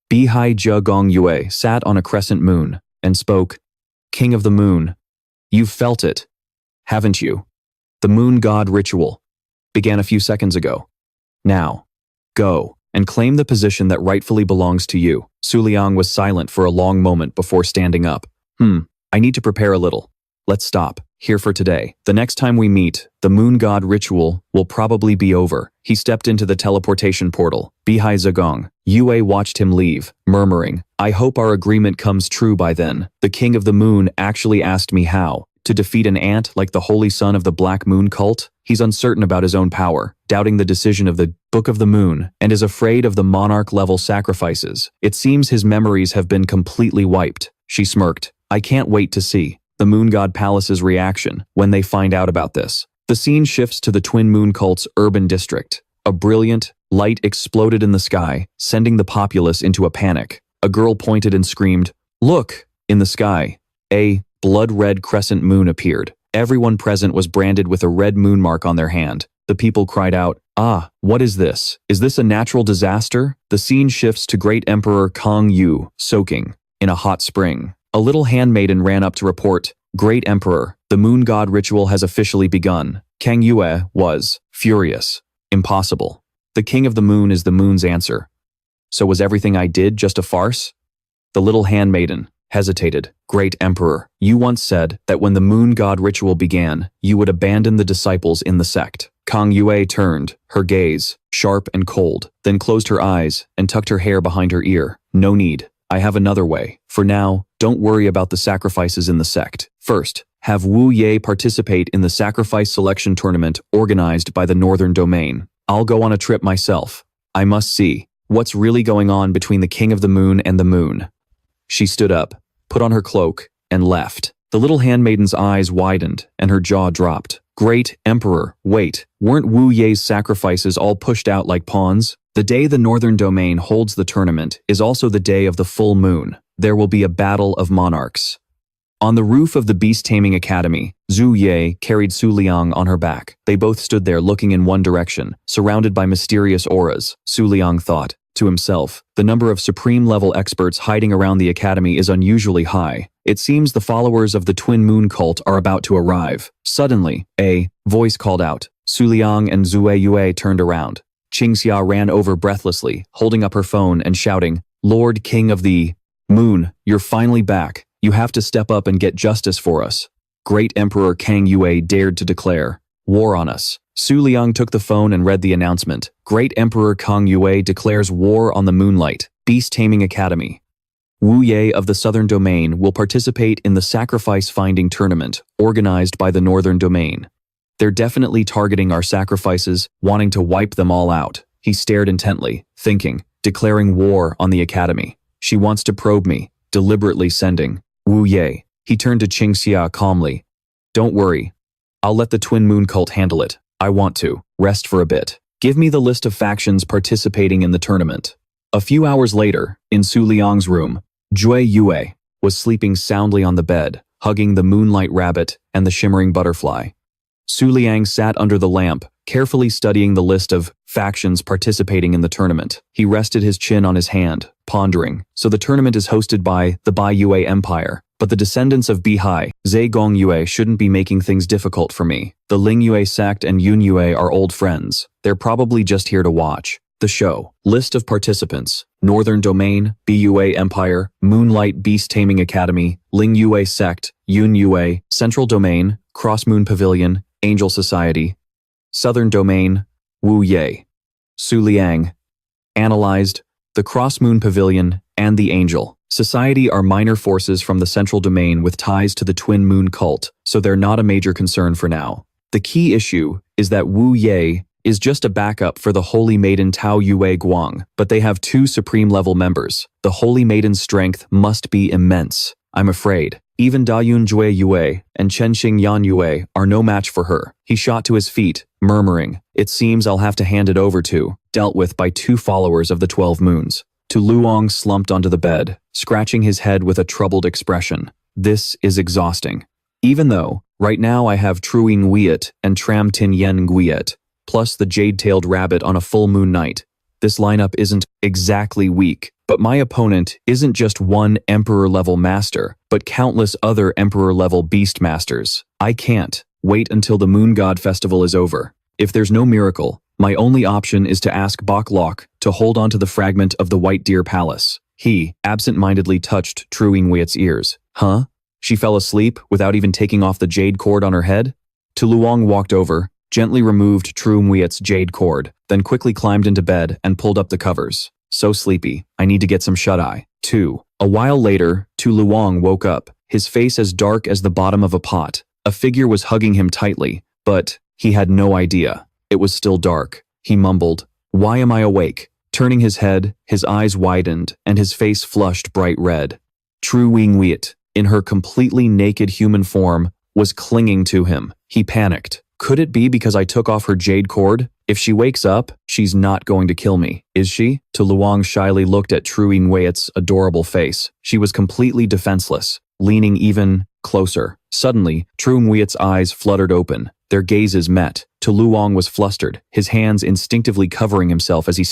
Bihai Jia Gong Yue sat on a crescent moon and spoke, "King of the Moon, you've felt it, haven't you? The Moon God ritual began a few seconds ago. Now, go and claim the position that rightfully belongs to you." Su Liang was silent for a long moment before standing up. I need to prepare a little. Let's stop here for today. The next time we meet, the Moon God ritual will probably be over." He stepped into the teleportation portal. Bihai Zagong Yue watched him leave, murmuring, "I hope our agreement comes true by then. The King of the Moon actually asked me how to defeat an ant like the Holy Son of the Black Moon cult. He's uncertain about his own power, doubting the decision of the Book of the Moon, and is afraid of the monarch-level sacrifices. It seems his memories have been completely wiped." She smirked. "I can't wait to see the Moon God Palace's reaction when they find out about this." The scene shifts to the Twin Moon cult's urban district. A brilliant light exploded in the sky, sending the populace into a panic. A girl pointed and screamed, "Look!" In the sky, a blood-red crescent moon appeared. Everyone present was branded with a red moon mark on their hand. The people cried out, "Ah, what is this? Is this a natural disaster?" The scene shifts to Great Emperor Kang Yu, soaking in a hot spring. A little handmaiden ran up to report, "Great Emperor, the Moon God ritual has officially begun." Kang Yue was furious. "Impossible. The King of the Moon is the moon's answer. So was everything I did just a farce?" The little handmaiden hesitated. "Great Emperor, you once said that when the Moon God ritual began, you would abandon the disciples in the sect." Kang Yue turned, her gaze sharp and cold, then closed her eyes and tucked her hair behind her ear. "No need. I have another way. For now, don't worry about the sacrifices in the sect. First, have Wu Ye participate in the sacrifice selection tournament organized by the Northern Domain. I'll go on a trip myself. I must see what's really going on between the King of the Moon and the Moon." She stood up, put on her cloak, and left. The little handmaiden's eyes widened and her jaw dropped. "Great Emperor, wait, weren't Wu Ye's sacrifices all pushed out like pawns? The day the Northern Domain holds the tournament is also the day of the full moon. There will be a battle of monarchs." On the roof of the Beast Taming Academy, Zhu Ye carried Su Liang on her back. They both stood there looking in one direction, surrounded by mysterious auras. Su Liang thought to himself, the number of supreme-level experts hiding around the academy is unusually high. It seems the followers of the Twin Moon cult are about to arrive. Suddenly, a voice called out. Su Liang and Zue Yue turned around. Qingxia ran over breathlessly, holding up her phone and shouting, "Lord King of the Moon, you're finally back. You have to step up and get justice for us." Great Emperor Kang Yue dared to declare war on us. Su Liang took the phone and read the announcement. Great Emperor Kang Yue declares war on the Moonlight Beast Taming Academy. Wu Ye of the Southern Domain will participate in the sacrifice-finding tournament organized by the Northern Domain. They're definitely targeting our sacrifices, wanting to wipe them all out. He stared intently, thinking, declaring war on the academy. She wants to probe me, deliberately sending Wu Ye. He turned to Qingxia calmly. "Don't worry. I'll let the Twin Moon cult handle it. I want to rest for a bit. Give me the list of factions participating in the tournament." A few hours later, in Su Liang's room, Jue Yue was sleeping soundly on the bed, hugging the moonlight rabbit and the shimmering butterfly. Su Liang sat under the lamp, carefully studying the list of factions participating in the tournament. He rested his chin on his hand, pondering. So the tournament is hosted by the Bai Yue Empire, but the descendants of Bihai, Zhe Gong Yue shouldn't be making things difficult for me. The Ling Yue sect and Yun Yue are old friends. They're probably just here to watch. The show. List of participants. Northern Domain, BUA Empire, Moonlight Beast Taming Academy, Ling Yue Sect, Yun Yue, Central Domain, Cross Moon Pavilion, Angel Society. Southern Domain, Wu Ye. Su Liang. Analyzed. The Cross Moon Pavilion and the Angel Society are minor forces from the Central Domain with ties to the Twin Moon cult, so they're not a major concern for now. The key issue is that Wu Ye is just a backup for the Holy Maiden Tao Yue Guang, but they have 2 supreme-level members. The Holy Maiden's strength must be immense. I'm afraid. Even Dayun Jue Yue and Chenxing Yan Yue are no match for her. He shot to his feet, murmuring, "It seems I'll have to hand it over to," dealt with by 2 followers of the 12 Moons. Tu Luong slumped onto the bed, scratching his head with a troubled expression. This is exhausting. Even though, right now I have Truing Nguyen and Tram Tin Yen Nguyen, plus the jade-tailed rabbit on a full moon night. This lineup isn't exactly weak, but my opponent isn't just one Emperor-level master, but countless other Emperor-level beast masters. I can't wait until the Moon God Festival is over. If there's no miracle, my only option is to ask Bok Lok to hold on to the fragment of the White Deer Palace. He absent-mindedly touched Truing Nguyen's ears. Huh? She fell asleep without even taking off the jade cord on her head? Tu Luong walked over, gently removed Truing Nguyen's jade cord, then quickly climbed into bed and pulled up the covers. So sleepy, I need to get some shut-eye. 2. A while later, Tu Luong woke up, his face as dark as the bottom of a pot. A figure was hugging him tightly, but he had no idea. It was still dark. He mumbled, "Why am I awake?" Turning his head, his eyes widened, and his face flushed bright red. Truing Nguyen, in her completely naked human form, was clinging to him. He panicked. Could it be because I took off her jade cord? If she wakes up, she's not going to kill me, is she? Tu Luong shyly looked at Truing Nguyen's adorable face. She was completely defenseless, leaning even closer. Suddenly, Truing Nguyen's eyes fluttered open. Their gazes met. Tu Luong was flustered, his hands instinctively covering himself as he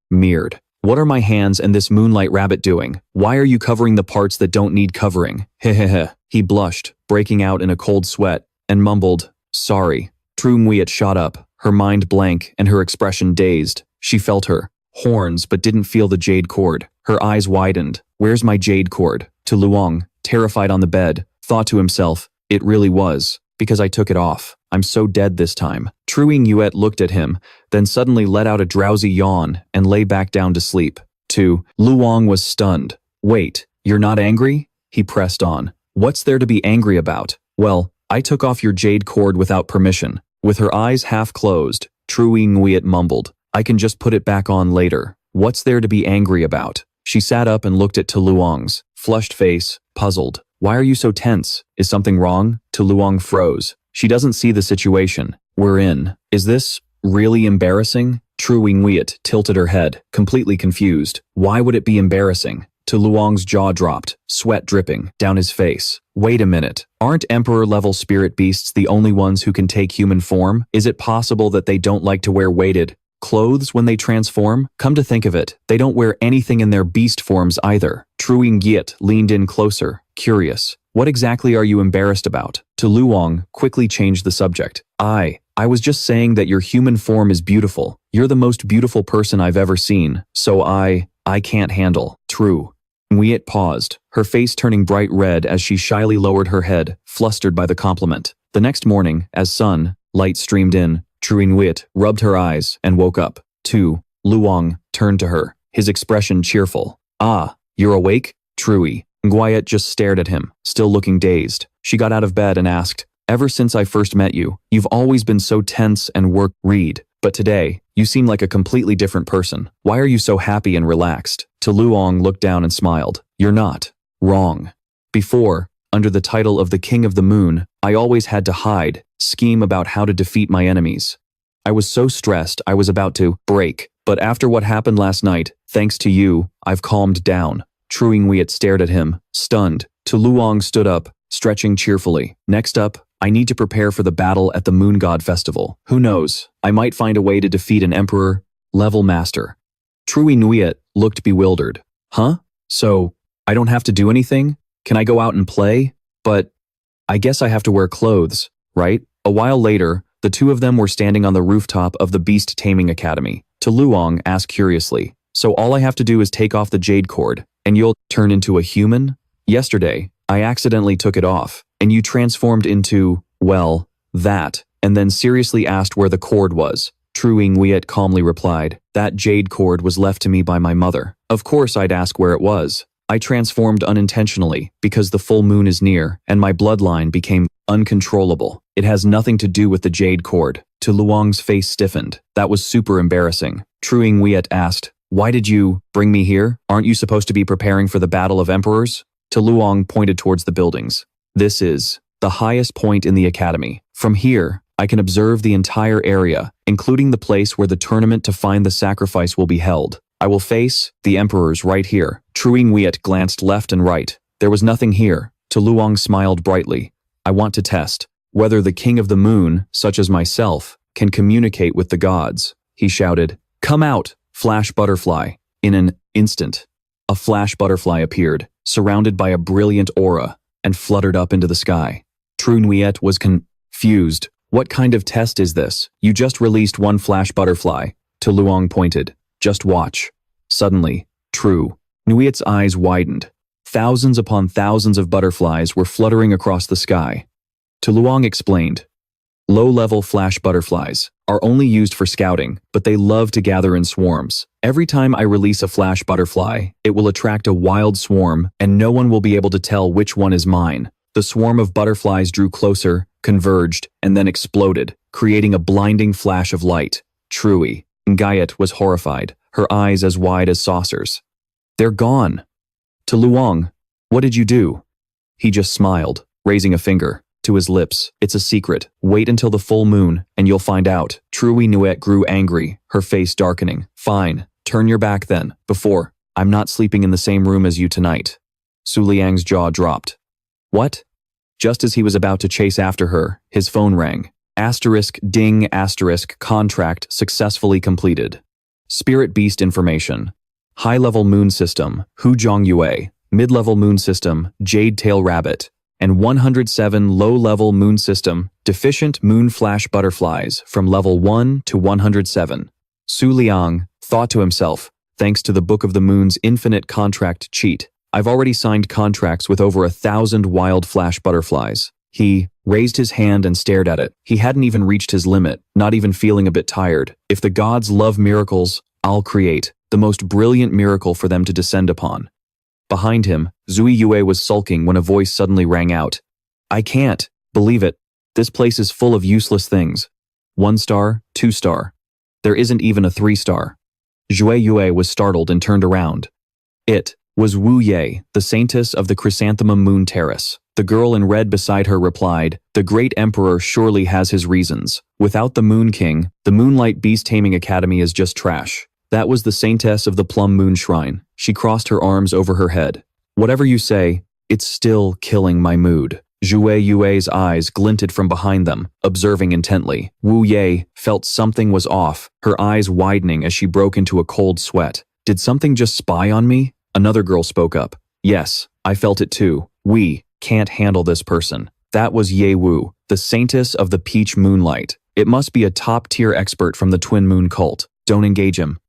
mirrored. What are my hands and this moonlight rabbit doing? Why are you covering the parts that don't need covering? Hehehe. He blushed, breaking out in a cold sweat, and mumbled, "Sorry." Truing Nguyen shot up, her mind blank and her expression dazed. She felt her horns but didn't feel the jade cord. Her eyes widened. Where's my jade cord? Tu Luong, terrified on the bed, thought to himself, it really was, because I took it off. I'm so dead this time. Truing Nguyen looked at him, then suddenly let out a drowsy yawn and lay back down to sleep. Tu Luong was stunned. Wait, you're not angry? He pressed on. What's there to be angry about? Well, I took off your jade cord without permission. With her eyes half closed, Truing Nguyen mumbled, I can just put it back on later. What's there to be angry about? She sat up and looked at Tu Luong's flushed face, puzzled. Why are you so tense? Is something wrong? Tu Luong froze. She doesn't see the situation we're in. Is this really embarrassing? Truing Nguyen tilted her head, completely confused. Why would it be embarrassing? Tu Luong's jaw dropped, sweat dripping down his face. Wait a minute. Aren't Emperor-level spirit beasts the only ones who can take human form? Is it possible that they don't like to wear weighted clothes when they transform? Come to think of it, they don't wear anything in their beast forms either. Truing Nguyen leaned in closer, curious. What exactly are you embarrassed about? Tu Luong quickly changed the subject. I was just saying that your human form is beautiful. You're the most beautiful person I've ever seen, so I can't handle. True. Nguyen paused, her face turning bright red as she shyly lowered her head, flustered by the compliment. The next morning, as light streamed in, Truing Nguyen rubbed her eyes and woke up. Tu Luong turned to her, his expression cheerful. Ah, you're awake? Truy. Nguyen just stared at him, still looking dazed. She got out of bed and asked, ever since I first met you, you've always been so tense and read. But today, you seem like a completely different person. Why are you so happy and relaxed? Tu Luong looked down and smiled. You're not wrong. Before, under the title of the King of the Moon, I always had to hide, scheme about how to defeat my enemies. I was so stressed I was about to break. But after what happened last night, thanks to you, I've calmed down. Truing Nguyen stared at him, stunned. Tu Luong stood up, stretching cheerfully. Next up, I need to prepare for the battle at the Moon God Festival. Who knows, I might find a way to defeat an Emperor-level master. Truing Nguyen looked bewildered. Huh? So, I don't have to do anything? Can I go out and play? But I guess I have to wear clothes, right? A while later, the two of them were standing on the rooftop of the Beast Taming Academy. To Luang asked curiously, so all I have to do is take off the jade cord, and you'll turn into a human? Yesterday, I accidentally took it off, and you transformed into, well, that, and then seriously asked where the cord was. True Nguyen calmly replied, that jade cord was left to me by my mother. Of course I'd ask where it was. I transformed unintentionally because the full moon is near and my bloodline became uncontrollable. It has nothing to do with the jade cord. To Luang's face stiffened. That was super embarrassing. True Nguyen asked, why did you bring me here? Aren't you supposed to be preparing for the Battle of Emperors? To Luang pointed towards the buildings. This is the highest point in the academy. From here, I can observe the entire area, including the place where the tournament to find the sacrifice will be held. I will face the emperors right here. True Nguyen glanced left and right. There was nothing here. To Luang smiled brightly. I want to test whether the king of the moon, such as myself, can communicate with the gods. He shouted, come out, flash butterfly. In an instant, a flash butterfly appeared, surrounded by a brilliant aura, and fluttered up into the sky. True Nguyen was confused. What kind of test is this? You just released one flash butterfly. To Luang pointed. Just watch. Suddenly, True Nguyen's eyes widened. Thousands upon thousands of butterflies were fluttering across the sky. To Luang explained, low-level flash butterflies are only used for scouting, but they love to gather in swarms. Every time I release a flash butterfly, it will attract a wild swarm, and no one will be able to tell which one is mine. The swarm of butterflies drew closer, converged, and then exploded, creating a blinding flash of light. True Nguyen was horrified, her eyes as wide as saucers. They're gone. To Luang, what did you do? He just smiled, raising a finger to his lips. It's a secret. Wait until the full moon, and you'll find out. True Nguyen grew angry, her face darkening. Fine, turn your back then. Before, I'm not sleeping in the same room as you tonight. Su Liang's jaw dropped. What? Just as he was about to chase after her, his phone rang. Asterisk ding asterisk contract successfully completed. Spirit beast information. High-level moon system, Huzhong Yue. Mid-level moon system, Jade Tail Rabbit. And 107 low-level moon system, deficient moon flash butterflies from level 1 to 107. Su Liang thought to himself, thanks to the Book of the Moon's infinite contract cheat, I've already signed contracts with over 1,000 wild flash butterflies. He raised his hand and stared at it. He hadn't even reached his limit, not even feeling a bit tired. If the gods love miracles, I'll create the most brilliant miracle for them to descend upon. Behind him, Zui Yue was sulking when a voice suddenly rang out. I can't believe it. This place is full of useless things. 1 star, 2 star. There isn't even a 3 star. Zui Yue was startled and turned around. It was Wu Ye, the saintess of the Chrysanthemum Moon Terrace. The girl in red beside her replied, the great emperor surely has his reasons. Without the Moon King, the Moonlight Beast Taming Academy is just trash. That was the saintess of the Plum Moon Shrine. She crossed her arms over her head. Whatever you say, it's still killing my mood. Zui Yue's eyes glinted from behind them, observing intently. Wu Ye felt something was off, her eyes widening as she broke into a cold sweat. Did something just spy on me? Another girl spoke up. Yes, I felt it too. We can't handle this person. That was Ye Wu, the saintess of the Peach Moonlight. It must be a top-tier expert from the Twin Moon cult. Don't engage him.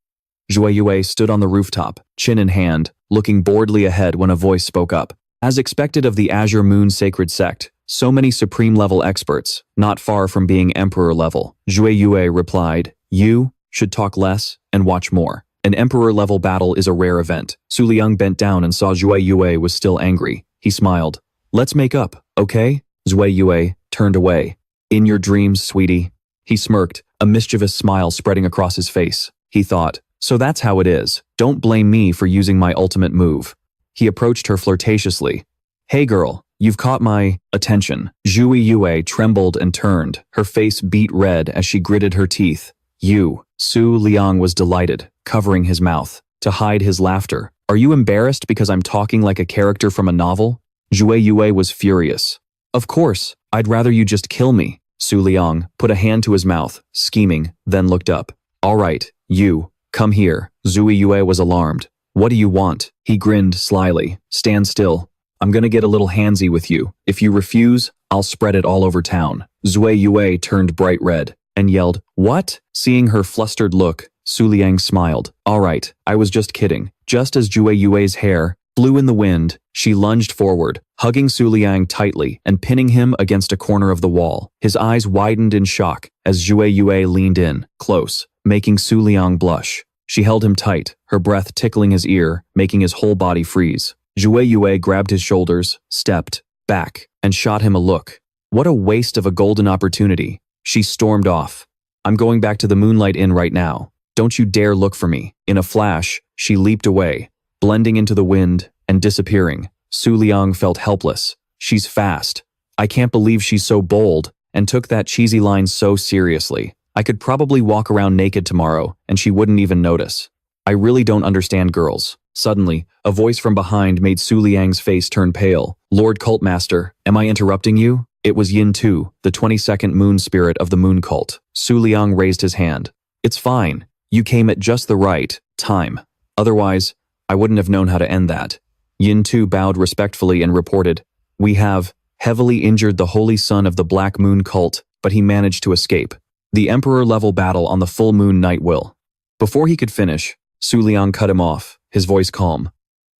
Zui Yue stood on the rooftop, chin in hand, looking boredly ahead when a voice spoke up. As expected of the Azure Moon Sacred Sect, so many supreme-level experts, not far from being emperor-level. Zui Yue replied, you should talk less and watch more. An emperor-level battle is a rare event. Su Liang bent down and saw Zui Yue was still angry. He smiled. Let's make up, okay? Zui Yue turned away. In your dreams, sweetie. He smirked, a mischievous smile spreading across his face. He thought, so that's how it is. Don't blame me for using my ultimate move. He approached her flirtatiously. Hey girl, you've caught my attention. Zui Yue trembled and turned, her face beet red as she gritted her teeth. You. Su Liang was delighted, covering his mouth, to hide his laughter. Are you embarrassed because I'm talking like a character from a novel? Zui Yue was furious. Of course, I'd rather you just kill me. Su Liang put a hand to his mouth, scheming, then looked up. All right, you. Come here. Zui Yue was alarmed. What do you want? He grinned slyly. Stand still. I'm gonna get a little handsy with you. If you refuse, I'll spread it all over town. Zui Yue turned bright red and yelled, what? Seeing her flustered look, Su Liang smiled. Alright, I was just kidding. Just as Jue Yue's hair flew in the wind, she lunged forward, hugging Su Liang tightly and pinning him against a corner of the wall. His eyes widened in shock as Jue Yue leaned in, close, making Su Liang blush. She held him tight, her breath tickling his ear, making his whole body freeze. Jue Yue grabbed his shoulders, stepped back, and shot him a look. What a waste of a golden opportunity. She stormed off. I'm going back to the Moonlight Inn right now. Don't you dare look for me. In a flash, she leaped away, blending into the wind and disappearing. Su Liang felt helpless. She's fast. I can't believe she's so bold and took that cheesy line so seriously. I could probably walk around naked tomorrow and she wouldn't even notice. I really don't understand girls. Suddenly, a voice from behind made Su Liang's face turn pale. Lord Cultmaster, am I interrupting you? It was Yin Tu, the 22nd moon spirit of the moon cult. Su Liang raised his hand. It's fine. You came at just the right time. Otherwise, I wouldn't have known how to end that. Yin Tu bowed respectfully and reported, We have heavily injured the holy son of the Black Moon cult, but he managed to escape. The Emperor-level battle on the full moon night will. Before he could finish, Su Liang cut him off, his voice calm.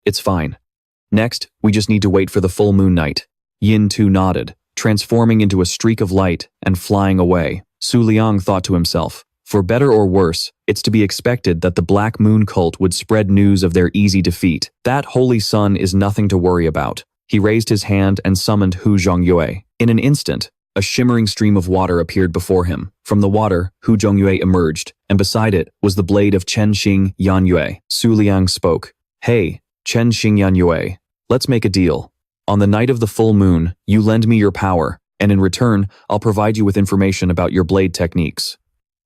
It's fine. Next, we just need to wait for the full moon night. Yin Tu nodded, transforming into a streak of light and flying away. Su Liang thought to himself, for better or worse, it's to be expected that the Black Moon cult would spread news of their easy defeat. That holy sun is nothing to worry about. He raised his hand and summoned Hu Zhongyue. In an instant, a shimmering stream of water appeared before him. From the water, Hu Zhongyue emerged, and beside it was the blade of Chen Xing Yanyue. Su Liang spoke. Hey, Chen Xing Yanyue, let's make a deal. On the night of the full moon, you lend me your power, and in return, I'll provide you with information about your blade techniques.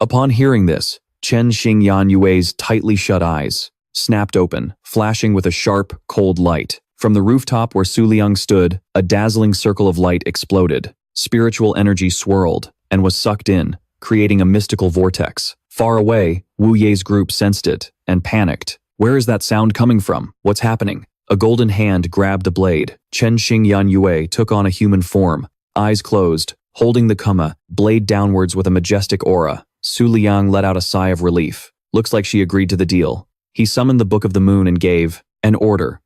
Upon hearing this, Chen Xing Yanyue's tightly shut eyes snapped open, flashing with a sharp, cold light. From the rooftop where Su Liang stood, a dazzling circle of light exploded. Spiritual energy swirled and was sucked in, creating a mystical vortex. Far away, Wu Ye's group sensed it and panicked. Where is that sound coming from? What's happening? A golden hand grabbed the blade. Chen Xing Yanyue took on a human form, eyes closed, holding the kuma, blade downwards with a majestic aura. Su Liang let out a sigh of relief. Looks like she agreed to the deal. He summoned the Book of the Moon and gave an order.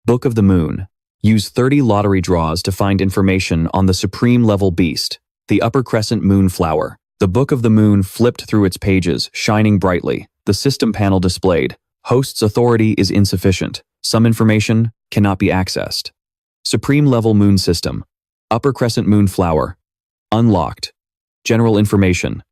Book of the Moon. Use 30 lottery draws to find information on the supreme level beast, the upper crescent moon flower. The Book of the Moon flipped through its pages, shining brightly. The system panel displayed. Host's authority is insufficient. Some information cannot be accessed. Supreme level moon system. Upper crescent moon flower. Unlocked. General information.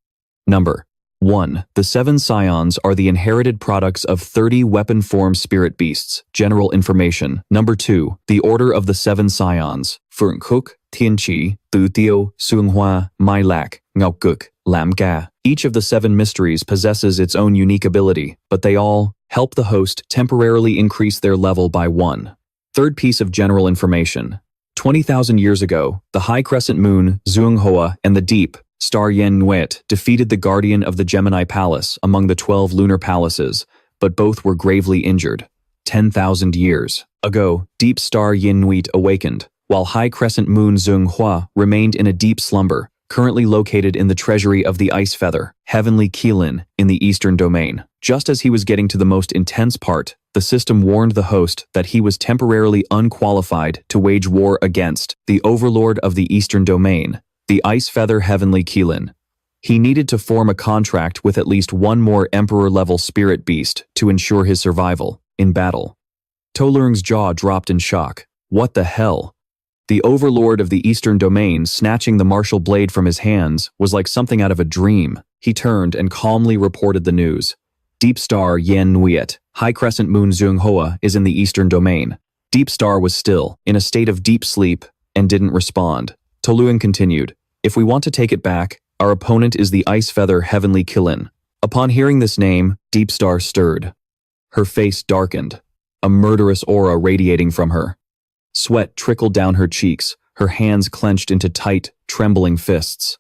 Number 1. The 7 scions are the inherited products of 30 weapon form spirit beasts. General information. Number 2. The order of the 7 scions. Furnkuk, Tianqi, Dutio, Sunghua, Mailak, Ngaokuk, Lamga. Each of the 7 mysteries possesses its own unique ability, but they all help the host temporarily increase their level by 1. Third piece of general information. 20,000 years ago, the high crescent moon, Zhonghua, and the deep star Yen Nuet defeated the guardian of the Gemini Palace among the 12 lunar palaces, but both were gravely injured. 10,000 years ago, deep star Yin Nuit awakened, while high crescent moon Zhonghua remained in a deep slumber, currently located in the treasury of the Ice Feather, Heavenly Qilin, in the Eastern Domain. Just as he was getting to the most intense part, the system warned the host that he was temporarily unqualified to wage war against the overlord of the Eastern Domain, the Ice Feather Heavenly Qilin. He needed to form a contract with at least one more Emperor-level spirit beast to ensure his survival in battle. Tolurng's jaw dropped in shock. What the hell? The overlord of the Eastern Domain snatching the martial blade from his hands was like something out of a dream. He turned and calmly reported the news. Deep Star Yen Nuit, High Crescent Moon Zhonghua is in the Eastern Domain. Deep Star was still, in a state of deep sleep, and didn't respond. Tolurng continued, If we want to take it back, our opponent is the Ice Feather Heavenly Qilin. Upon hearing this name, Deep Star stirred. Her face darkened, a murderous aura radiating from her. Sweat trickled down her cheeks, her hands clenched into tight, trembling fists.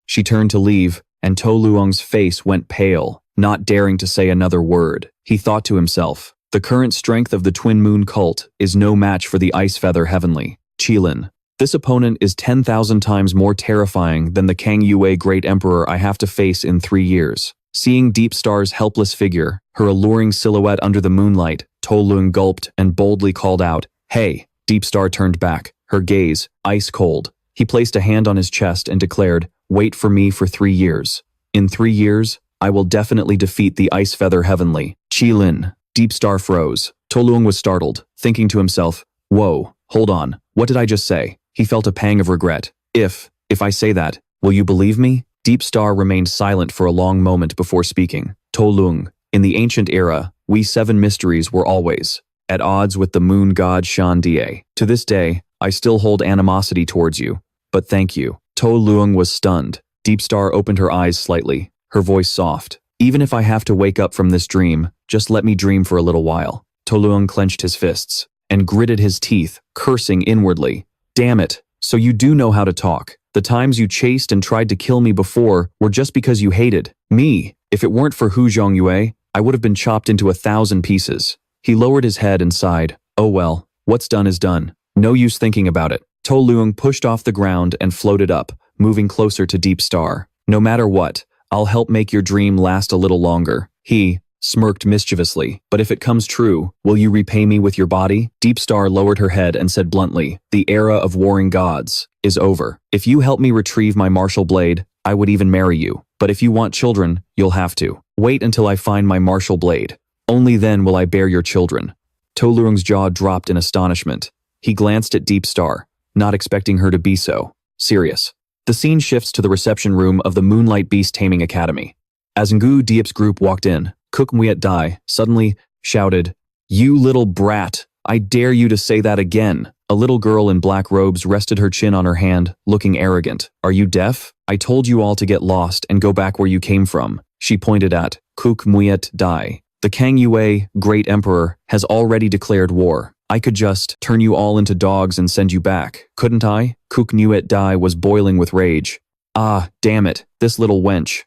She turned to leave, and Tolurng's face went pale, not daring to say another word. He thought to himself, the current strength of the Twin Moon cult is no match for the Ice Feather Heavenly Qilin. This opponent is 10,000 times more terrifying than the Kang Yue Great Emperor I have to face in 3 years. Seeing Deep Star's helpless figure, her alluring silhouette under the moonlight, To Leung gulped and boldly called out, "Hey!" Deep Star turned back, her gaze ice cold. He placed a hand on his chest and declared, "Wait for me for 3 years. In 3 years, I will definitely defeat the Ice Feather Heavenly." Qilin. Deep Star froze. To Leung was startled, thinking to himself, "Whoa, hold on, what did I just say?" He felt a pang of regret. If I say that, will you believe me?" Deep Star remained silent for a long moment before speaking. To Leung. In the ancient era, we 7 mysteries were always at odds with the moon god Shan Die. To this day, I still hold animosity towards you, but thank you. To Leung was stunned. Deep Star opened her eyes slightly, her voice soft. "Even if I have to wake up from this dream, just let me dream for a little while." To Leung clenched his fists and gritted his teeth, cursing inwardly. "Damn it, so you do know how to talk. The times you chased and tried to kill me before were just because you hated me. If it weren't for Hu Zhongyue, I would have been chopped into 1,000 pieces." He lowered his head and sighed. "Oh well, what's done is done. No use thinking about it." To Leung pushed off the ground and floated up, moving closer to Deep Star. "No matter what, I'll help make your dream last a little longer." He smirked mischievously. "But if it comes true, will you repay me with your body?" Deep Star lowered her head and said bluntly, "The era of warring gods is over. If you help me retrieve my martial blade, I would even marry you. But if you want children, you'll have to wait until I find my martial blade. Only then will I bear your children." To Leung's jaw dropped in astonishment. He glanced at Deep Star, not expecting her to be so serious. The scene shifts to the reception room of the Moonlight Beast Taming Academy. As Ngu Diep's group walked in, Cook Muyet Dai suddenly shouted, "You little brat, I dare you to say that again." A little girl in black robes rested her chin on her hand, looking arrogant. "Are you deaf? I told you all to get lost and go back where you came from." She pointed at Cook Muyet Dai. "The Kang Yue, Great Emperor, has already declared war. I could just turn you all into dogs and send you back, couldn't I?" Cook Muyet Dai was boiling with rage. "Ah, damn it, this little wench."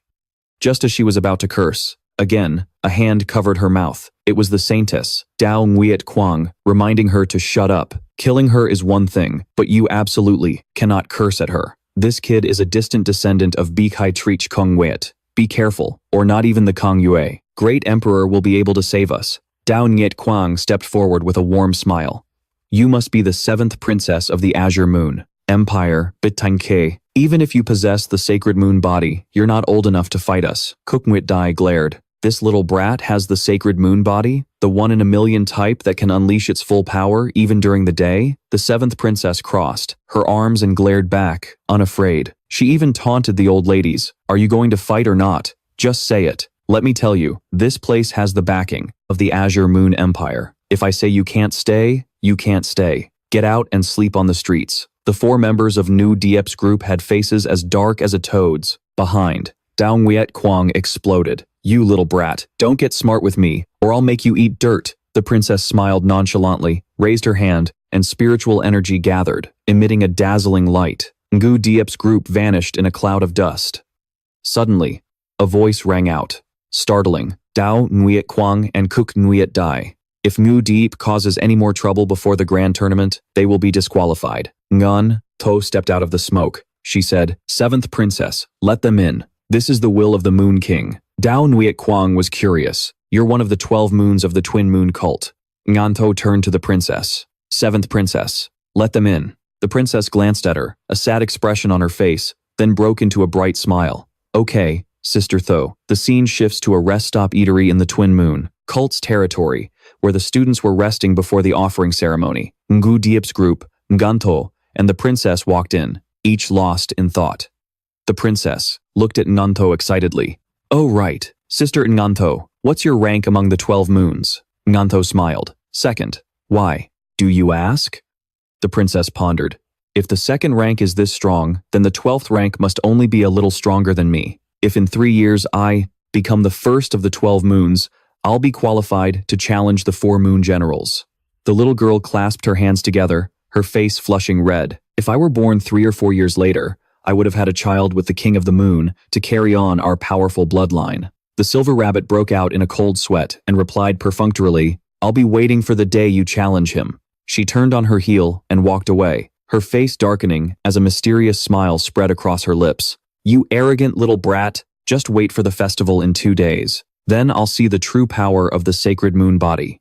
Just as she was about to curse, again, a hand covered her mouth. It was the saintess, Dao Nguyen Quang, reminding her to shut up. "Killing her is one thing, but you absolutely cannot curse at her. This kid is a distant descendant of Bikai Trich Kong Nguyet. Be careful, or not even the Kang Yue. Great Emperor will be able to save us." Dao Nguyet Quang stepped forward with a warm smile. "You must be the 7th princess of the Azure Moon Empire, Bitanke. Even if you possess the sacred moon body, you're not old enough to fight us." Cookmwit Dai glared. "This little brat has the sacred moon body? The 1 in a million type that can unleash its full power even during the day?" The 7th princess crossed her arms and glared back, unafraid. She even taunted the old ladies. "Are you going to fight or not? Just say it. Let me tell you, this place has the backing of the Azure Moon Empire. If I say you can't stay, you can't stay. Get out and sleep on the streets." The 4 members of Ngu Diep's group had faces as dark as a toad's. Behind, Dao Nguyet Quang exploded. "You little brat, don't get smart with me, or I'll make you eat dirt." The princess smiled nonchalantly, raised her hand, and spiritual energy gathered, emitting a dazzling light. Ngu Diep's group vanished in a cloud of dust. Suddenly, a voice rang out, startling. "Dao Nguyet Quang and Cook Nguyet Dai. If Ngu Diep causes any more trouble before the grand tournament, they will be disqualified." Ngun To stepped out of the smoke. She said, "7th princess, let them in. This is the will of the Moon King." Dao Nguyet Quang was curious. "You're one of the 12 moons of the Twin Moon cult." Ngan To turned to the princess. "7th princess, let them in." The princess glanced at her, a sad expression on her face, then broke into a bright smile. "Okay, Sister Tho." The scene shifts to a rest stop eatery in the Twin Moon cult's territory, where the students were resting before the offering ceremony. Ngu Diep's group, Nganto, and the princess walked in, each lost in thought. The princess looked at Nganto excitedly. "Oh right, Sister Nganto, what's your rank among the 12 moons?" Nganto smiled. "2nd. Why? Do you ask?" The princess pondered. "If the 2nd rank is this strong, then the 12th rank must only be a little stronger than me. If in 3 years I become the 1st of the 12 moons, I'll be qualified to challenge the 4 moon generals." The little girl clasped her hands together, her face flushing red. "If I were born 3 or 4 years later, I would have had a child with the King of the Moon to carry on our powerful bloodline." The silver rabbit broke out in a cold sweat and replied perfunctorily, "I'll be waiting for the day you challenge him." She turned on her heel and walked away, her face darkening as a mysterious smile spread across her lips. "You arrogant little brat, Just wait for the festival in 2 days. Then I'll see the true power of the sacred moon body.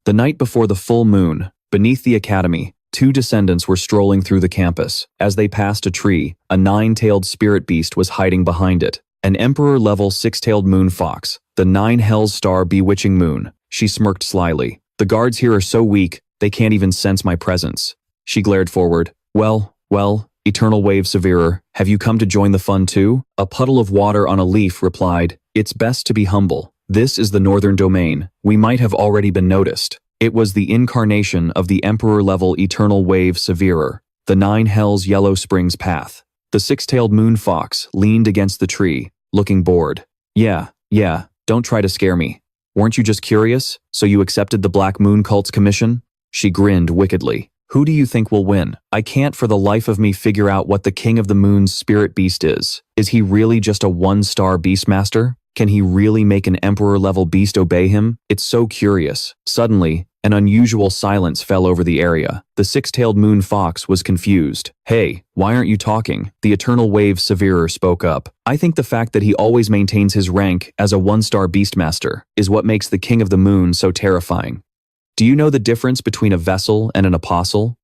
The night before the full moon, beneath the academy, 2 descendants were strolling through the campus. As they passed a tree, a 9-tailed spirit beast was hiding behind it. An emperor-level 6-tailed moon fox, the 9 Hells Star bewitching moon. She smirked slyly. The guards here are so weak, they can't even sense my presence. She glared forward. Well, Eternal Wave Severer, have you come to join the fun too? A puddle of water on a leaf replied, It's best to be humble. This is the northern domain. We might have already been noticed. It was the incarnation of the Emperor-level Eternal Wave Severer, the 9 Hells Yellow Springs path. The 6-tailed moon fox leaned against the tree, looking bored. Yeah, don't try to scare me. Weren't you just curious, so you accepted the Black Moon Cult's commission? She grinned wickedly. Who do you think will win? I can't for the life of me figure out what the King of the Moon's spirit beast is. Is he really just a 1-star beastmaster? Can he really make an emperor-level beast obey him? It's so curious. Suddenly, an unusual silence fell over the area. The 6-tailed moon fox was confused. Hey, why aren't you talking? The Eternal Wave Severer spoke up. I think the fact that he always maintains his rank as a 1-star beastmaster is what makes the King of the Moon so terrifying. Do you know the difference between a vessel and an apostle?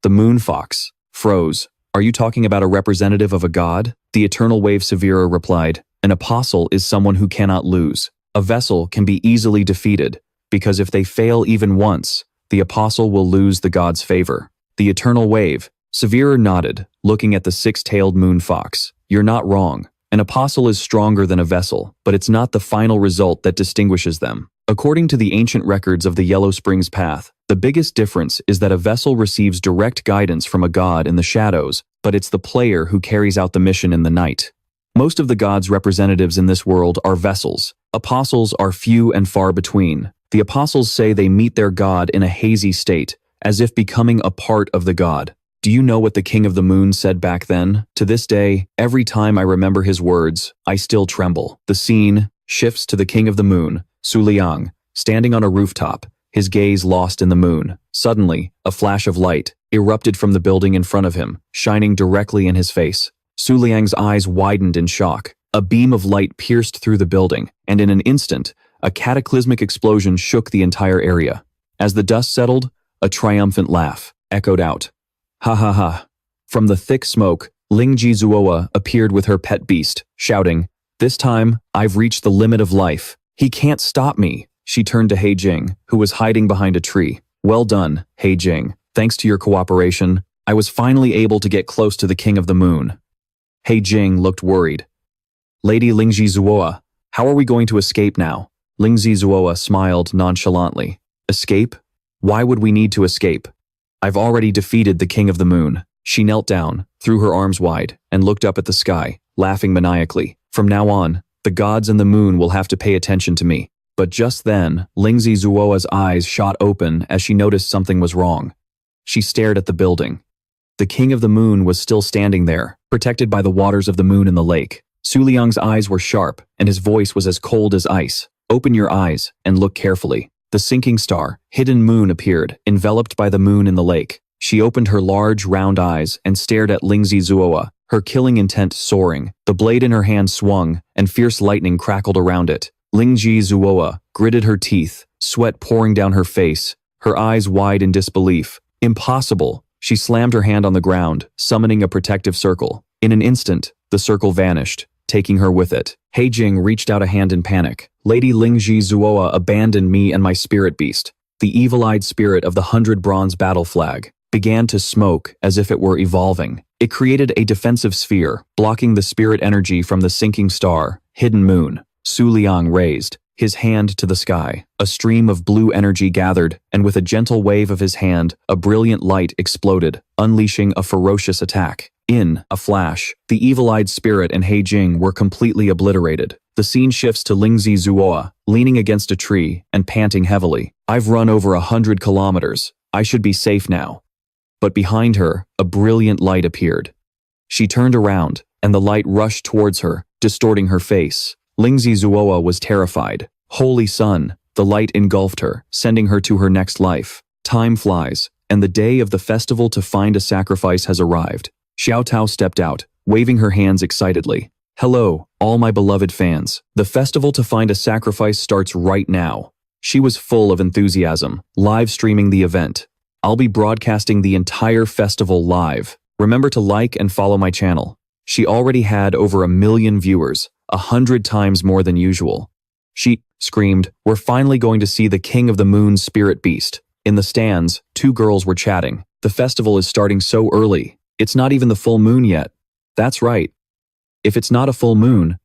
The moon fox froze. Are you talking about a representative of a god? The Eternal Wave Severer replied. An apostle is someone who cannot lose. A vessel can be easily defeated, because if they fail even once, the apostle will lose the god's favor. The Eternal Wave Severer nodded, looking at the 6-tailed moon fox. You're not wrong. An apostle is stronger than a vessel, but it's not the final result that distinguishes them. According to the ancient records of the Yellow Springs path, the biggest difference is that a vessel receives direct guidance from a god in the shadows, but it's the player who carries out the mission in the night. Most of the gods' representatives in this world are vessels. Apostles are few and far between. The apostles say they meet their god in a hazy state, as if becoming a part of the god. Do you know what the King of the Moon said back then? To this day, every time I remember his words, I still tremble. The scene shifts to the King of the Moon, Su Liang, standing on a rooftop, his gaze lost in the moon. Suddenly, a flash of light erupted from the building in front of him, shining directly in his face. Su Liang's eyes widened in shock. A beam of light pierced through the building, and in an instant, a cataclysmic explosion shook the entire area. As the dust settled, a triumphant laugh echoed out. Ha ha ha. From the thick smoke, Lingji Zuoa appeared with her pet beast, shouting, This time, I've reached the limit of life. He can't stop me. She turned to He Jing, who was hiding behind a tree. Well done, He Jing. Thanks to your cooperation, I was finally able to get close to the King of the Moon. He Jing looked worried. Lady Lingji Zuoa, how are we going to escape now? Lingji Zuoa smiled nonchalantly. Escape? Why would we need to escape? I've already defeated the King of the Moon. She knelt down, threw her arms wide, and looked up at the sky, laughing maniacally. From now on, the gods and the moon will have to pay attention to me. But just then, Lingzi Zuoa's eyes shot open as she noticed something was wrong. She stared at the building. The King of the Moon was still standing there, protected by the waters of the moon in the lake. Su Liang's eyes were sharp, and his voice was as cold as ice. Open your eyes and look carefully. The sinking star, hidden moon, appeared, enveloped by the moon in the lake. She opened her large, round eyes and stared at Lingzi Zuoa, her killing intent soaring. The blade in her hand swung, and fierce lightning crackled around it. Lingji Zuoa gritted her teeth, sweat pouring down her face, her eyes wide in disbelief. Impossible! She slammed her hand on the ground, summoning a protective circle. In an instant, the circle vanished, taking her with it. He Jing reached out a hand in panic. Lady Lingji Zuoa abandoned me and my spirit beast. The evil-eyed spirit of the 100 bronze battle flag began to smoke as if it were evolving. It created a defensive sphere, blocking the spirit energy from the sinking star, hidden moon. Su Liang raised his hand to the sky. A stream of blue energy gathered, and with a gentle wave of his hand, a brilliant light exploded, unleashing a ferocious attack. In a flash, the evil-eyed spirit and He Jing were completely obliterated. The scene shifts to Lingzi Zuoa, leaning against a tree and panting heavily. I've run over 100 kilometers. I should be safe now. But behind her, a brilliant light appeared. She turned around, and the light rushed towards her, distorting her face. Lingzi Zuoa was terrified. Holy sun! The light engulfed her, sending her to her next life. Time flies, and the day of the festival to find a sacrifice has arrived. Xiao Tao stepped out, waving her hands excitedly. Hello, all my beloved fans. The festival to find a sacrifice starts right now. She was full of enthusiasm, live streaming the event. I'll be broadcasting the entire festival live. Remember to like and follow my channel. She already had over 1 million viewers, 100 times more than usual. She screamed, "We're finally going to see the King of the Moon's spirit beast." In the stands, 2 girls were chatting. The festival is starting so early. It's not even the full moon yet. That's right. If it's not a full moon,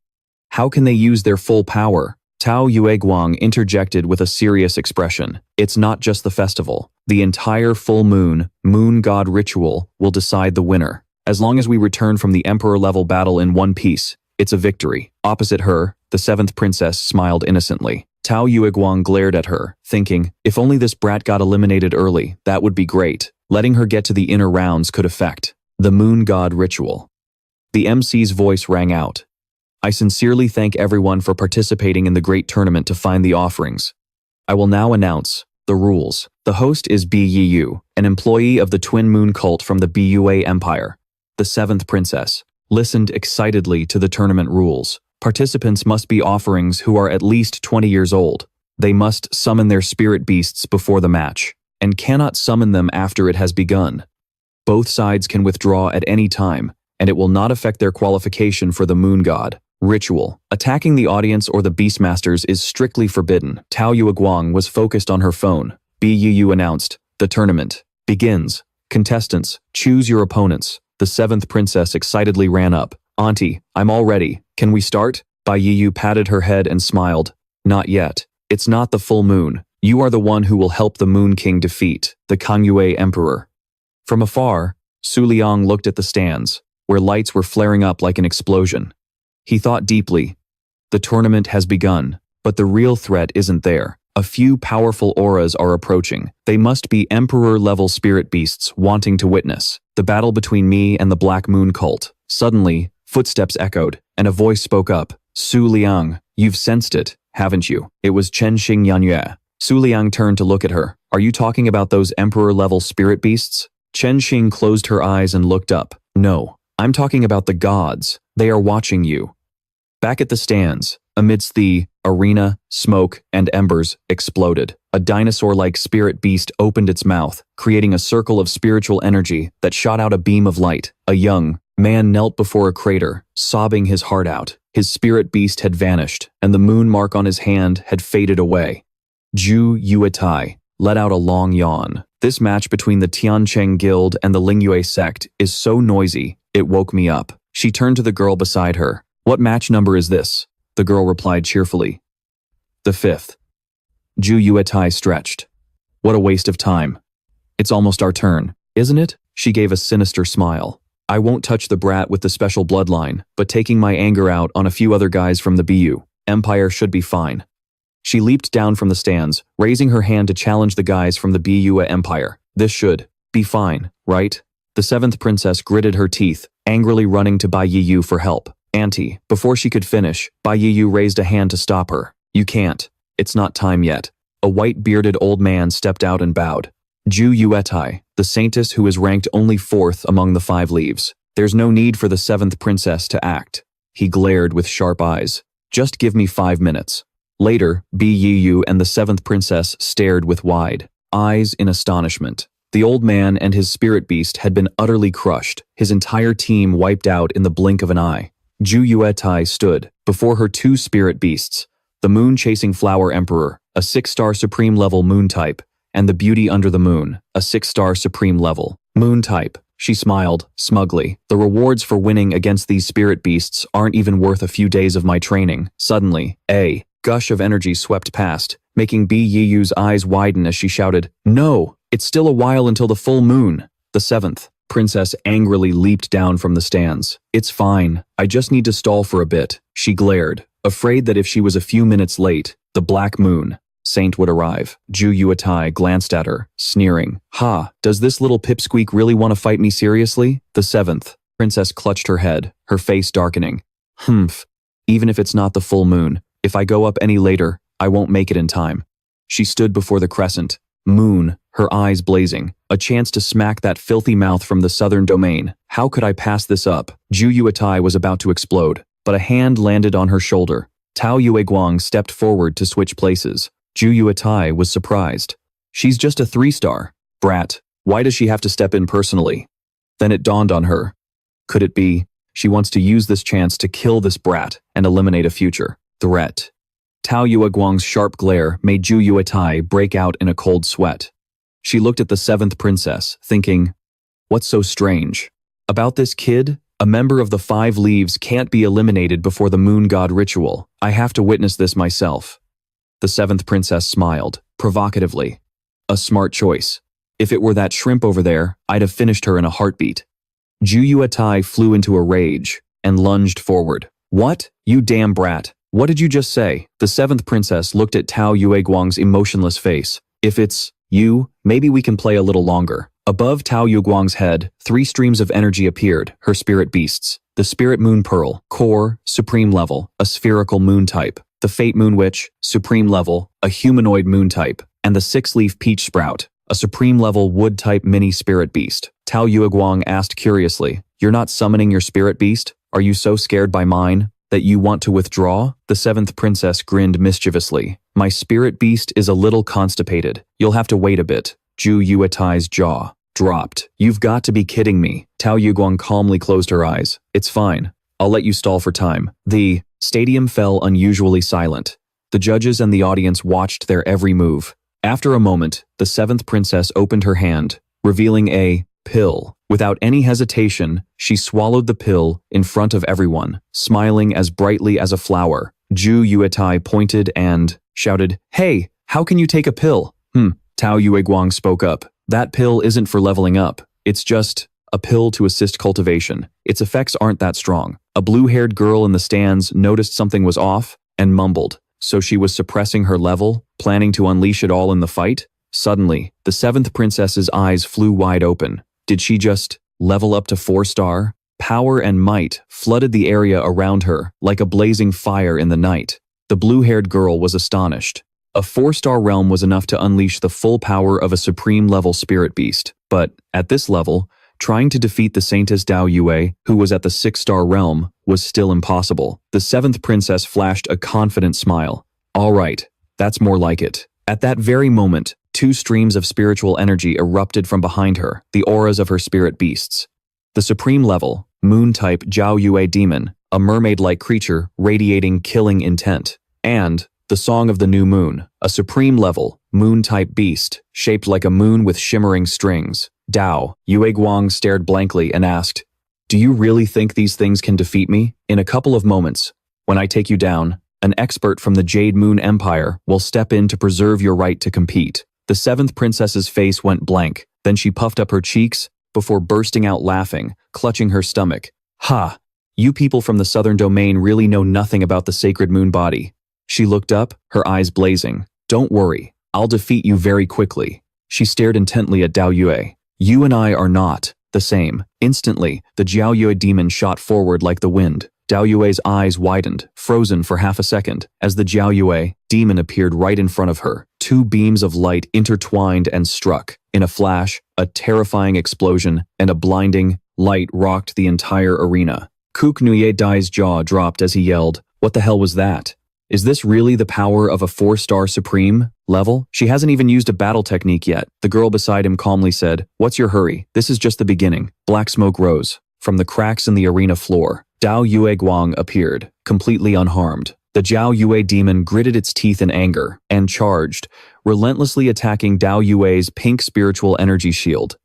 how can they use their full power? Tao Yueguang interjected with a serious expression. It's not just the festival. The entire full moon, Moon God ritual, will decide the winner. As long as we return from the emperor-level battle in one piece, it's a victory. Opposite her, the 7th princess smiled innocently. Tao Yueguang glared at her, thinking, if only this brat got eliminated early, that would be great. Letting her get to the inner rounds could affect the Moon God ritual. The MC's voice rang out. I sincerely thank everyone for participating in the great tournament to find the offerings. I will now announce the rules. The host is Bu, an employee of the Twin Moon cult from the Bua Empire. The 7th princess listened excitedly to the tournament rules. Participants must be offerings who are at least 20 years old. They must summon their spirit beasts before the match, and cannot summon them after it has begun. Both sides can withdraw at any time, and it will not affect their qualification for the Moon God ritual. Attacking the audience or the Beastmasters is strictly forbidden. Tao Yueguang was focused on her phone. Bu announced, the tournament begins. Contestants, choose your opponents. The 7th princess excitedly ran up. Auntie, I'm all ready. Can we start? Bai patted her head and smiled. Not yet. It's not the full moon. You are the one who will help the Moon King defeat the Kangyue Emperor. From afar, Su Liang looked at the stands, where lights were flaring up like an explosion. He thought deeply. The tournament has begun, but the real threat isn't there. A few powerful auras are approaching. They must be Emperor-level spirit beasts wanting to witness the battle between me and the Black Moon cult. Suddenly, footsteps echoed, and a voice spoke up. Su Liang, you've sensed it, haven't you? It was Chen Xing Yanyue. Su Liang turned to look at her. Are you talking about those Emperor-level spirit beasts? Chen Xing closed her eyes and looked up. No, I'm talking about the gods. They are watching you. Back at the stands, amidst the arena, smoke and embers exploded. A dinosaur-like spirit beast opened its mouth, creating a circle of spiritual energy that shot out a beam of light. A young man knelt before a crater, sobbing his heart out. His spirit beast had vanished, and the moon mark on his hand had faded away. Zhu Yuetai let out a long yawn. This match between the Tiancheng Guild and the Lingyue sect is so noisy, it woke me up. She turned to the girl beside her. What match number is this? The girl replied cheerfully. The 5th. Zhu Yuetai stretched. What a waste of time. It's almost our turn, isn't it? She gave a sinister smile. I won't touch the brat with the special bloodline, but taking my anger out on a few other guys from the BU Empire should be fine. She leaped down from the stands, raising her hand to challenge the guys from the BU Empire. This should be fine, right? The 7th princess gritted her teeth, angrily running to Bai Yu for help. Auntie, before she could finish, Bai Yu raised a hand to stop her. You can't. It's not time yet. A white-bearded old man stepped out and bowed. Zhu Yuetai, the saintess who is ranked only 4th among the 5 leaves. There's no need for the 7th princess to act. He glared with sharp eyes. Just give me 5 minutes. Later, Bu and the 7th princess stared with wide eyes in astonishment. The old man and his spirit beast had been utterly crushed, his entire team wiped out in the blink of an eye. Zhu Yuetai stood before her 2 spirit beasts, the moon-chasing flower emperor, a 6-star supreme level moon type, and the beauty under the moon, a 6-star supreme level moon type. She smiled smugly. The rewards for winning against these spirit beasts aren't even worth a few days of my training. Suddenly, a gush of energy swept past, making Buyu's eyes widen as she shouted, No! It's still a while until the full moon. The 7th princess angrily leaped down from the stands. It's fine. I just need to stall for a bit. She glared, afraid that if she was a few minutes late, the Black Moon Saint would arrive. Zhu Yuetai glanced at her, sneering. Ha, does this little pipsqueak really want to fight me seriously? The 7th princess clutched her head, her face darkening. Humph. Even if it's not the full moon, if I go up any later, I won't make it in time. She stood before the crescent moon, her eyes blazing, a chance to smack that filthy mouth from the southern domain. How could I pass this up? Zhu Yuetai was about to explode. but a hand landed on her shoulder. Tao Yueguang stepped forward to switch places. Zhu Yuetai was surprised. She's just a 3-star. Brat, why does she have to step in personally? Then it dawned on her. Could it be she wants to use this chance to kill this brat and eliminate a future threat? Tao Yueguang's sharp glare made Zhu Yuetai break out in a cold sweat. She looked at the 7th princess, thinking, what's so strange about this kid? A member of the 5 Leaves can't be eliminated before the moon god ritual. I have to witness this myself. The 7th princess smiled, provocatively. A smart choice. If it were that shrimp over there, I'd have finished her in a heartbeat. Zhu Yuetai flew into a rage and lunged forward. What? You damn brat. What did you just say? The 7th princess looked at Tao Yueguang's emotionless face. If it's you, maybe we can play a little longer. Above Tao Yueguang's head, 3 streams of energy appeared, her spirit beasts. The Spirit Moon Pearl, Core, Supreme Level, a spherical moon type. The Fate Moon Witch, Supreme Level, a humanoid moon type. And the 6-leaf Peach Sprout, a Supreme Level wood type mini spirit beast. Tao Yueguang asked curiously, you're not summoning your spirit beast? Are you so scared by mine that you want to withdraw? The 7th princess grinned mischievously. My spirit beast is a little constipated. You'll have to wait a bit. Zhu Yuetai's jaw dropped. You've got to be kidding me. Tao Yueguang calmly closed her eyes. It's fine. I'll let you stall for time. The stadium fell unusually silent. The judges and the audience watched their every move. After a moment, the 7th princess opened her hand, revealing a pill. Without any hesitation, she swallowed the pill in front of everyone, smiling as brightly as a flower. Zhu Yuetai pointed and shouted, Hey, how can you take a pill? Tao Yueguang spoke up. That pill isn't for leveling up. It's just a pill to assist cultivation. Its effects aren't that strong. A blue-haired girl in the stands noticed something was off and mumbled. So she was suppressing her level, planning to unleash it all in the fight? Suddenly, the 7th princess's eyes flew wide open. Did she just level up to 4-star? Power and might flooded the area around her like a blazing fire in the night. The blue-haired girl was astonished. A 4-star realm was enough to unleash the full power of a supreme-level spirit beast. But, at this level, trying to defeat the Saintess Dao Yue, who was at the 6-star realm, was still impossible. The 7th princess flashed a confident smile. All right, that's more like it. At that very moment, 2 streams of spiritual energy erupted from behind her, the auras of her spirit beasts. The supreme level, moon-type Jiao Yue demon, a mermaid-like creature radiating killing intent. And the Song of the New Moon, a supreme level, moon-type beast, shaped like a moon with shimmering strings. Dao Yueguang stared blankly and asked, Do you really think these things can defeat me? In a couple of moments, when I take you down, an expert from the Jade Moon Empire will step in to preserve your right to compete. The 7th princess's face went blank, then she puffed up her cheeks before bursting out laughing, clutching her stomach. Ha! You people from the southern domain really know nothing about the sacred moon body. She looked up, her eyes blazing. Don't worry, I'll defeat you very quickly. She stared intently at Dao Yue. You and I are not the same. Instantly, the Jiao Yue demon shot forward like the wind. Dao Yue's eyes widened, frozen for half a second, as the Jiao Yue demon appeared right in front of her. 2 beams of light intertwined and struck. In a flash, a terrifying explosion and a blinding light rocked the entire arena. Kuk Nuye Dai's jaw dropped as he yelled, What the hell was that? Is this really the power of a 4-star supreme level? She hasn't even used a battle technique yet. The girl beside him calmly said, What's your hurry? This is just the beginning. Black smoke rose. From the cracks in the arena floor, Dao Yueguang appeared, completely unharmed. The Jiao Yue demon gritted its teeth in anger and charged, relentlessly attacking Dao Yue's pink spiritual energy shield.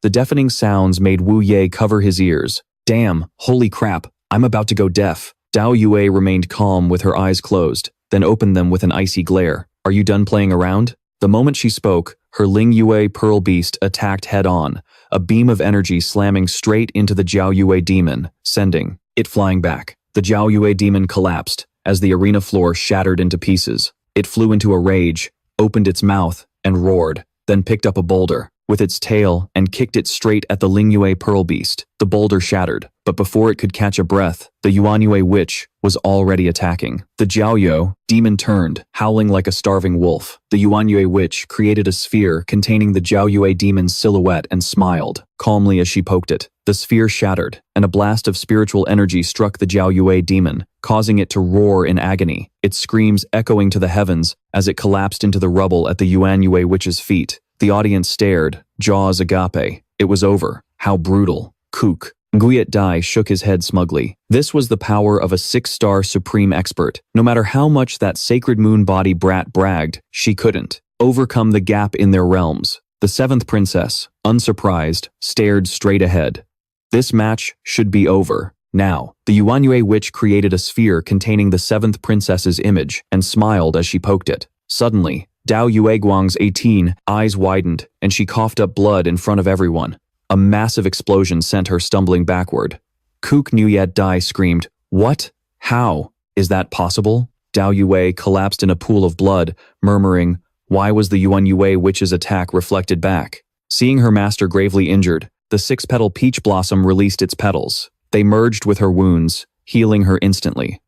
The deafening sounds made Wu Ye cover his ears. Damn, holy crap, I'm about to go deaf. Dao Yue remained calm with her eyes closed, then opened them with an icy glare. Are you done playing around? The moment she spoke, her Ling Yue pearl beast attacked head-on, a beam of energy slamming straight into the Jiao Yue demon, sending it flying back. The Jiao Yue demon collapsed as the arena floor shattered into pieces. It flew into a rage, opened its mouth, and roared, then picked up a boulder. with its tail and kicked it straight at the Lingyue Pearl Beast. The boulder shattered, but before it could catch a breath, the Yuanyue witch was already attacking. The Jiaoyou demon turned, howling like a starving wolf. The Yuanyue witch created a sphere containing the Jiaoyue demon's silhouette and smiled calmly as she poked it. The sphere shattered, and a blast of spiritual energy struck the Jiaoyue demon, causing it to roar in agony, its screams echoing to the heavens as it collapsed into the rubble at the Yuanyue witch's feet. The audience stared, jaws agape. It was over. How brutal. Kook. Nguyet Dai shook his head smugly. This was the power of a 6-star supreme expert. No matter how much that sacred moon body brat bragged, she couldn't overcome the gap in their realms. The 7th princess, unsurprised, stared straight ahead. This match should be over. Now, the Yuanyue witch created a sphere containing the 7th princess's image and smiled as she poked it. Suddenly, Dao Yueguang's 18 eyes widened and she coughed up blood in front of everyone. A massive explosion sent her stumbling backward. Kook Nguyet Dai screamed, "What? How? Is that possible?" Dao Yue collapsed in a pool of blood, murmuring, "Why was the Yuanyue witch's attack reflected back?" Seeing her master gravely injured, the 6-petal peach blossom released its petals. They merged with her wounds, healing her instantly.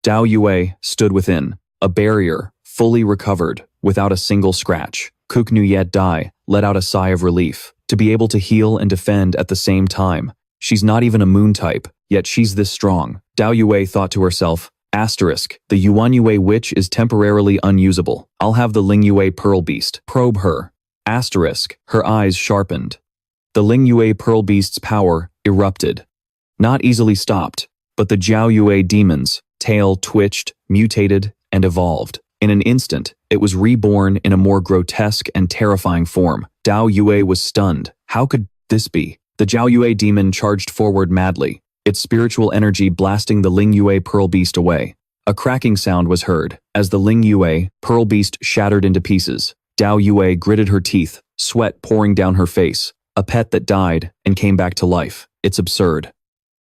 Dao Yue stood within, a barrier, fully recovered, without a single scratch. Kook Nguyet Dai let out a sigh of relief. To be able to heal and defend at the same time. She's not even a moon type, yet she's this strong. Dao Yue thought to herself, asterisk, the Yuanyue witch is temporarily unusable. I'll have the Lingyue Pearl Beast probe her. Asterisk, her eyes sharpened. The Lingyue Pearl Beast's power erupted. Not easily stopped, but the Jiaoyue demon's tail twitched, mutated, and evolved. In an instant, it was reborn in a more grotesque and terrifying form. Dao Yue was stunned. How could this be? The Jiaoyue demon charged forward madly, its spiritual energy blasting the Lingyue Pearl Beast away. A cracking sound was heard as the Lingyue Pearl Beast shattered into pieces. Dao Yue gritted her teeth, sweat pouring down her face. A pet that died and came back to life. It's absurd.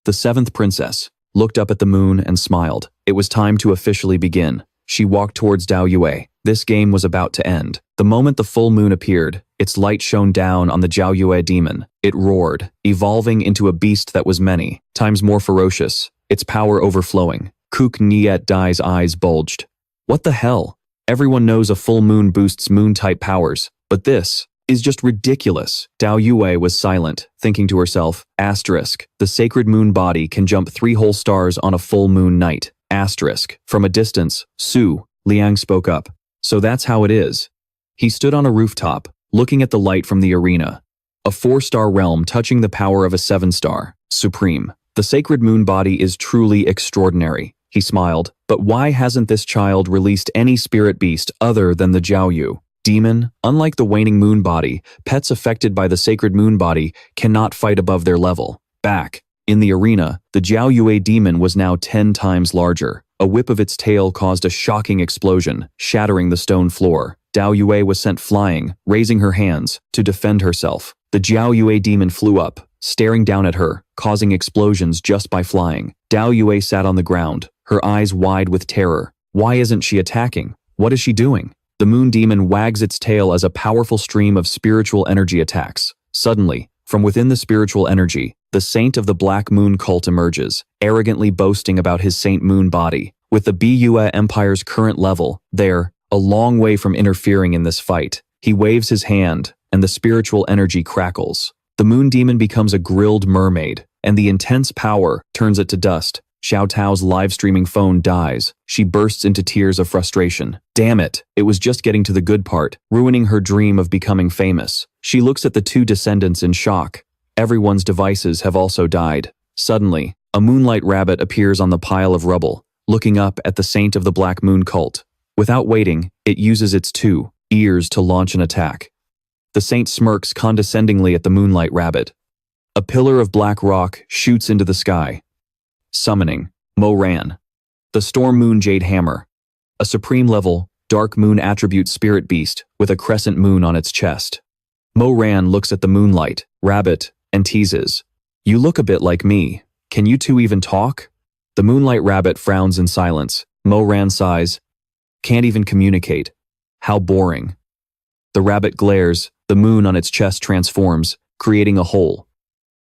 The 7th princess looked up at the moon and smiled. It was time to officially begin. She walked towards Dao Yue. This game was about to end. The moment the full moon appeared, its light shone down on the Jiaoyue demon. It roared, evolving into a beast that was many times more ferocious, its power overflowing. Kook Nguyet Dai's eyes bulged. What the hell? Everyone knows a full moon boosts moon-type powers, but this is just ridiculous. Dao Yue was silent, thinking to herself, asterisk, the sacred moon body can jump 3 whole stars on a full moon night. Asterisk. From a distance, Su Liang spoke up. So that's how it is. He stood on a rooftop, looking at the light from the arena. A 4-star realm touching the power of a 7-star. Supreme. The sacred moon body is truly extraordinary. He smiled. But why hasn't this child released any spirit beast other than the Jiaoyu demon? Unlike the waning moon body, pets affected by the sacred moon body cannot fight above their level. Back in the arena, the Jiaoyue demon was now 10 times larger. A whip of its tail caused a shocking explosion, shattering the stone floor. Dao Yue was sent flying, raising her hands to defend herself. The Jiaoyue demon flew up, staring down at her, causing explosions just by flying. Dao Yue sat on the ground, her eyes wide with terror. Why isn't she attacking? What is she doing? The moon demon wags its tail as a powerful stream of spiritual energy attacks. Suddenly, from within the spiritual energy, the saint of the Black Moon cult emerges, arrogantly boasting about his Saint Moon body. With the Buyue Empire's current level, they're a long way from interfering in this fight. He waves his hand, and the spiritual energy crackles. The moon demon becomes a grilled mermaid, and the intense power turns it to dust. Xiao Tao's live-streaming phone dies. She bursts into tears of frustration. Damn it, it was just getting to the good part, ruining her dream of becoming famous. She looks at the 2 descendants in shock. Everyone's devices have also died. Suddenly, a moonlight rabbit appears on the pile of rubble, looking up at the saint of the Black Moon cult. Without waiting, it uses its 2 ears to launch an attack. The saint smirks condescendingly at the moonlight rabbit. A pillar of black rock shoots into the sky. Summoning Moran, the Storm Moon Jade Hammer, a supreme level, dark moon attribute spirit beast with a crescent moon on its chest. Moran looks at the moonlight rabbit and teases, "You look a bit like me. Can you 2 even talk?" The moonlight rabbit frowns in silence. Moran sighs, "Can't even communicate. How boring." The rabbit glares, The moon on its chest transforms, creating a hole.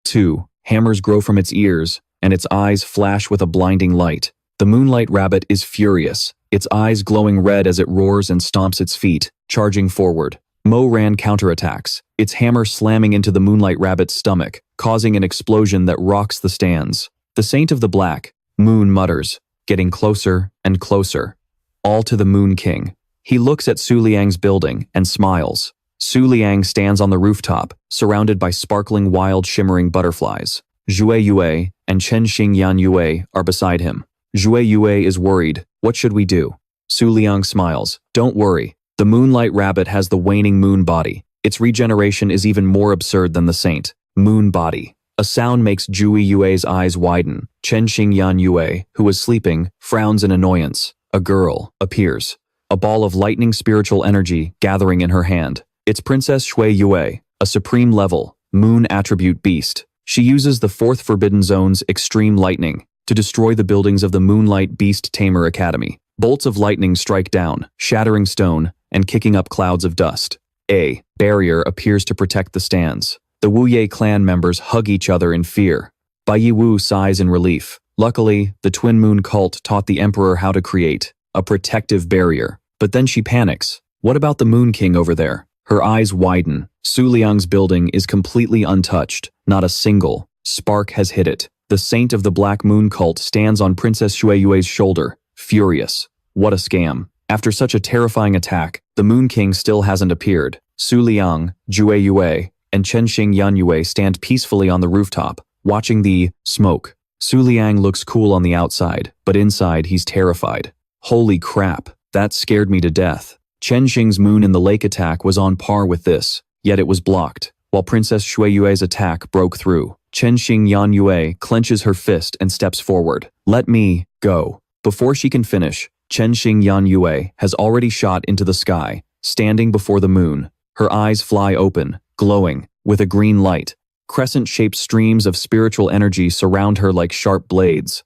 2. Hammers grow from its ears, and its eyes flash with a blinding light. The moonlight rabbit is furious, its eyes glowing red as it roars and stomps its feet, charging forward. Mo Ran counterattacks, its hammer slamming into the moonlight rabbit's stomach, causing an explosion that rocks the stands. The Saint of the Black, Moon mutters, getting closer and closer. All to the Moon King. He looks at Su Liang's building and smiles. Su Liang stands on the rooftop, surrounded by sparkling wild shimmering butterflies. Zhui Yue and Chen Xing Yan Yue are beside him. Zhui Yue is worried. What should we do? Su Liang smiles. Don't worry. The moonlight rabbit has the waning moon body. Its regeneration is even more absurd than the saint. Moon body. A sound makes Zhui Yue's eyes widen. Chen Xing Yan Yue, who was sleeping, frowns in annoyance. A girl appears. A ball of lightning spiritual energy gathering in her hand. It's Princess Shui Yue, a supreme level, moon attribute beast. She uses the 4th Forbidden Zone's extreme lightning to destroy the buildings of the Moonlight Beast Tamer Academy. Bolts of lightning strike down, shattering stone and kicking up clouds of dust. A barrier appears to protect the stands. The Wu Ye clan members hug each other in fear. Bai Yi Wu sighs in relief. Luckily, the Twin Moon cult taught the Emperor how to create a protective barrier. But then she panics. What about the Moon King over there? Her eyes widen. Su Liang's building is completely untouched. Not a single spark has hit it. The Saint of the Black Moon cult stands on Princess Shui Yue's shoulder, furious. What a scam. After such a terrifying attack, the Moon King still hasn't appeared. Su Liang, Zhui Yue, and Chen Xing Yan Yue stand peacefully on the rooftop, watching the smoke. Su Liang looks cool on the outside, but inside he's terrified. Holy crap, that scared me to death. Chen Xing's moon in the lake attack was on par with this, yet it was blocked, while Princess Shui Yue's attack broke through. Chen Xing Yan Yue clenches her fist and steps forward. Let me go. Before she can finish, Chen Xing Yan Yue has already shot into the sky, standing before the moon. Her eyes fly open, glowing, with a green light. Crescent-shaped streams of spiritual energy surround her like sharp blades.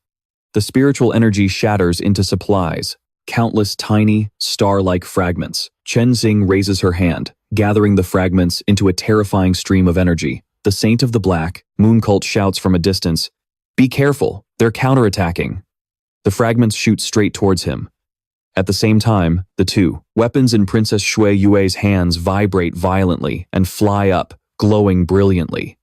The spiritual energy shatters into supplies, countless tiny, star-like fragments. Chen Xing raises her hand, gathering the fragments into a terrifying stream of energy. The Saint of the Black, Moon Cult shouts from a distance, "Be careful, they're counterattacking." The fragments shoot straight towards him. At the same time, the two weapons in Princess Shui Yue's hands vibrate violently and fly up, glowing brilliantly.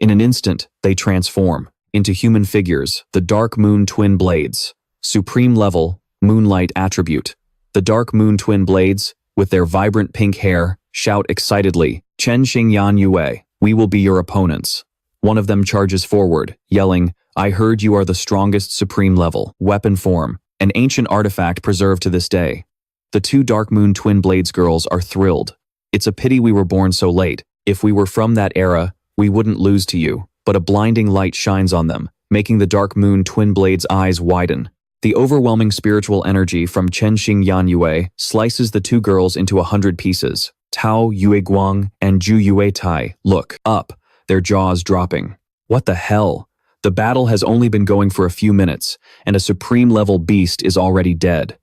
In an instant, they transform into human figures, the Dark Moon Twin Blades. Supreme level, Moonlight attribute. The Dark Moon Twin Blades, with their vibrant pink hair, shout excitedly, "Chen Xing Yan Yue, we will be your opponents." One of them charges forward, yelling, "I heard you are the strongest supreme level weapon form, an ancient artifact preserved to this day." The two Dark Moon Twin Blades girls are thrilled. "It's a pity we were born so late. If we were from that era, we wouldn't lose to you." But a blinding light shines on them, making the Dark Moon Twin Blades' eyes widen. The overwhelming spiritual energy from Chen Xing Yan Yue slices the two girls into 100 pieces. Tao Yue Guang and Zhu Yue Tai look up, their jaws dropping. What the hell? The battle has only been going for a few minutes, and a supreme-level beast is already dead.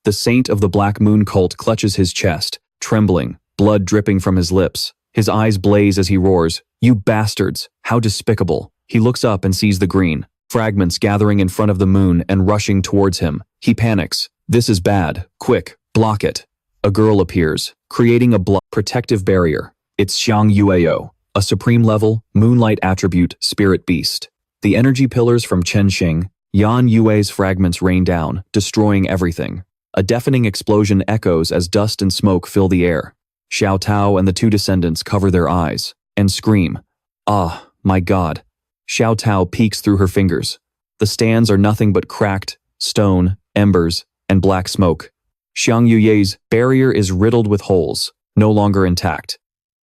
The Saint of the Black Moon Cult clutches his chest, trembling, blood dripping from his lips. His eyes blaze as he roars, "You bastards, how despicable." He looks up and sees the green fragments gathering in front of the moon and rushing towards him. He panics. "This is bad. Quick, block it." A girl appears, creating a protective barrier. It's Xiang Yueo, a supreme-level, moonlight attribute spirit beast. The energy pillars from Chen Xing Yan Yue's fragments rain down, destroying everything. A deafening explosion echoes as dust and smoke fill the air. Xiao Tao and the two descendants cover their eyes and scream, "Ah, my God." Xiao Tao peeks through her fingers. The stands are nothing but cracked stone, embers, and black smoke. Xiang Yuye's barrier is riddled with holes, no longer intact.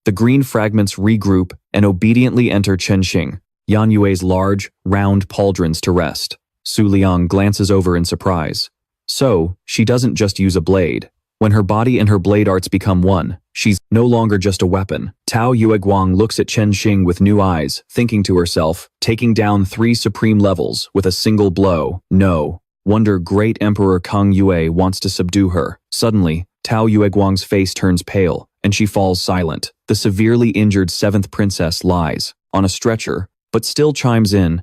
The green fragments regroup and obediently enter Chen Xing Yan Yue's large, round pauldrons to rest. Su Liang glances over in surprise. So, she doesn't just use a blade. When her body and her blade arts become one, she's no longer just a weapon. Tao Yue Guang looks at Chen Xing with new eyes, thinking to herself, taking down 3 supreme levels with a single blow. No wonder Great Emperor Kang Yue wants to subdue her. Suddenly, Tao Yue Guang's face turns pale, and she falls silent. The severely injured 7th princess lies on a stretcher, but still chimes in,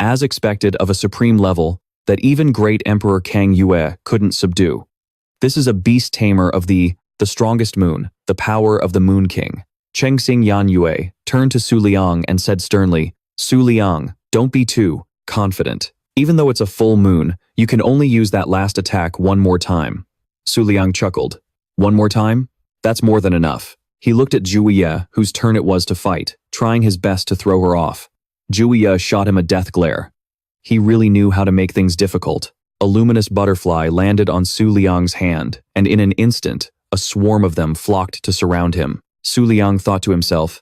as expected of a supreme level that even great Emperor Kang Yue couldn't subdue. This is a beast tamer of the strongest moon, the power of the Moon King. Chengxing Yan Yue turned to Su Liang and said sternly, Su Liang, don't be too confident. Even though it's a full moon, you can only use that last attack one more time. Su Liang chuckled. One more time? That's more than enough. He looked at Zhu Ye, whose turn it was to fight, trying his best to throw her off. Zhu Ye shot him a death glare. He really knew how to make things difficult. A luminous butterfly landed on Su Liang's hand, and in an instant, a swarm of them flocked to surround him. Su Liang thought to himself,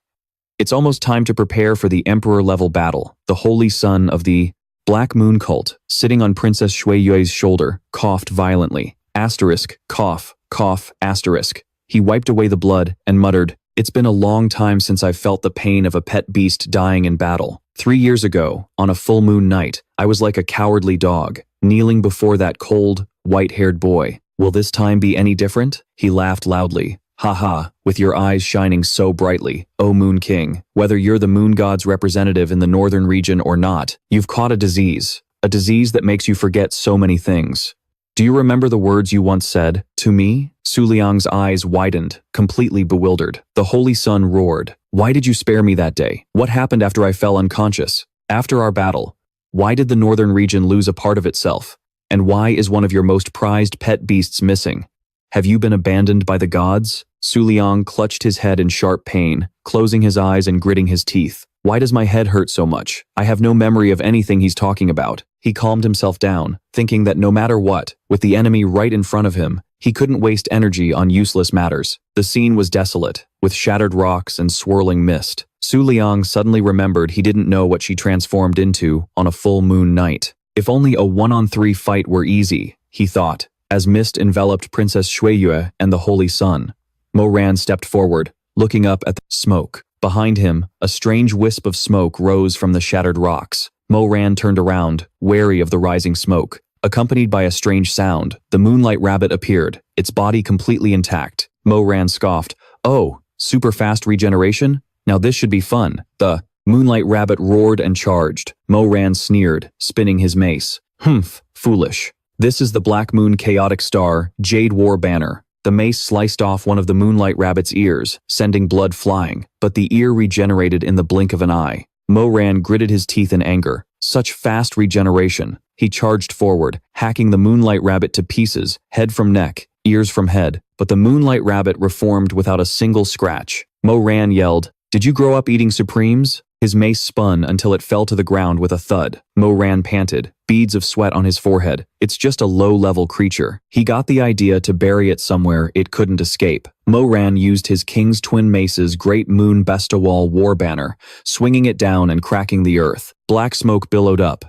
it's almost time to prepare for the emperor-level battle. The holy son of the Black Moon cult, sitting on Princess Shui Yue's shoulder, coughed violently. Asterisk, cough, cough, asterisk. He wiped away the blood and muttered, it's been a long time since I've felt the pain of a pet beast dying in battle. 3 years ago, on a full moon night, I was like a cowardly dog, kneeling before that cold, white-haired boy. Will this time be any different? He laughed loudly. Ha ha, with your eyes shining so brightly, O Moon King. Whether you're the moon god's representative in the northern region or not, you've caught a disease that makes you forget so many things. Do you remember the words you once said, to me? Su Liang's eyes widened, completely bewildered. The Holy Sun roared. Why did you spare me that day? What happened after I fell unconscious? After our battle, why did the northern region lose a part of itself? And why is one of your most prized pet beasts missing? Have you been abandoned by the gods? Su Liang clutched his head in sharp pain, closing his eyes and gritting his teeth. Why does my head hurt so much? I have no memory of anything he's talking about. He calmed himself down, thinking that no matter what, with the enemy right in front of him, he couldn't waste energy on useless matters. The scene was desolate, with shattered rocks and swirling mist. Su Liang suddenly remembered he didn't know what she transformed into on a full moon night. If only a 1-on-3 fight were easy, he thought, as mist enveloped Princess Shui Yue and the Holy Sun. Mo Ran stepped forward, looking up at the smoke. Behind him, a strange wisp of smoke rose from the shattered rocks. Mo Ran turned around, wary of the rising smoke. Accompanied by a strange sound, the moonlight rabbit appeared, its body completely intact. Mo Ran scoffed, oh, super fast regeneration? Now this should be fun. The moonlight rabbit roared and charged. Mo Ran sneered, spinning his mace. Humph, foolish. This is the Black Moon Chaotic Star, Jade War Banner. The mace sliced off one of the moonlight rabbit's ears, sending blood flying, but the ear regenerated in the blink of an eye. Mo Ran gritted his teeth in anger. Such fast regeneration. He charged forward, hacking the moonlight rabbit to pieces, head from neck, ears from head, but the moonlight rabbit reformed without a single scratch. Mo Ran yelled, did you grow up eating Supremes? His mace spun until it fell to the ground with a thud. Mo Ran panted, beads of sweat on his forehead. It's just a low-level creature. He got the idea to bury it somewhere it couldn't escape. Mo Ran used his King's Twin Mace's Great Moon Bestawal War Banner, swinging it down and cracking the earth. Black smoke billowed up.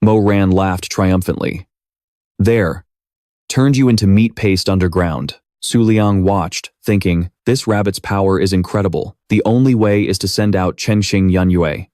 Mo Ran laughed triumphantly. There. Turned you into meat paste underground. Su Liang watched, thinking, this rabbit's power is incredible. The only way is to send out Chengxing Yan Yue.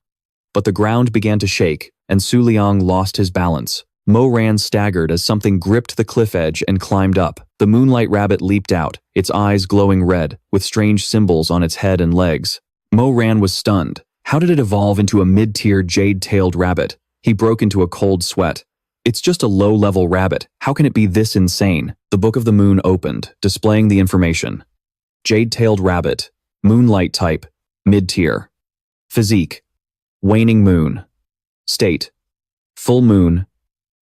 But the ground began to shake, and Su Liang lost his balance. Mo Ran staggered as something gripped the cliff edge and climbed up. The moonlight rabbit leaped out, its eyes glowing red, with strange symbols on its head and legs. Mo Ran was stunned. How did it evolve into a mid-tier jade-tailed rabbit? He broke into a cold sweat. It's just a low-level rabbit. How can it be this insane? The Book of the Moon opened, displaying the information. Jade-tailed rabbit. Moonlight type. Mid-tier. Physique. Waning moon. State. Full moon.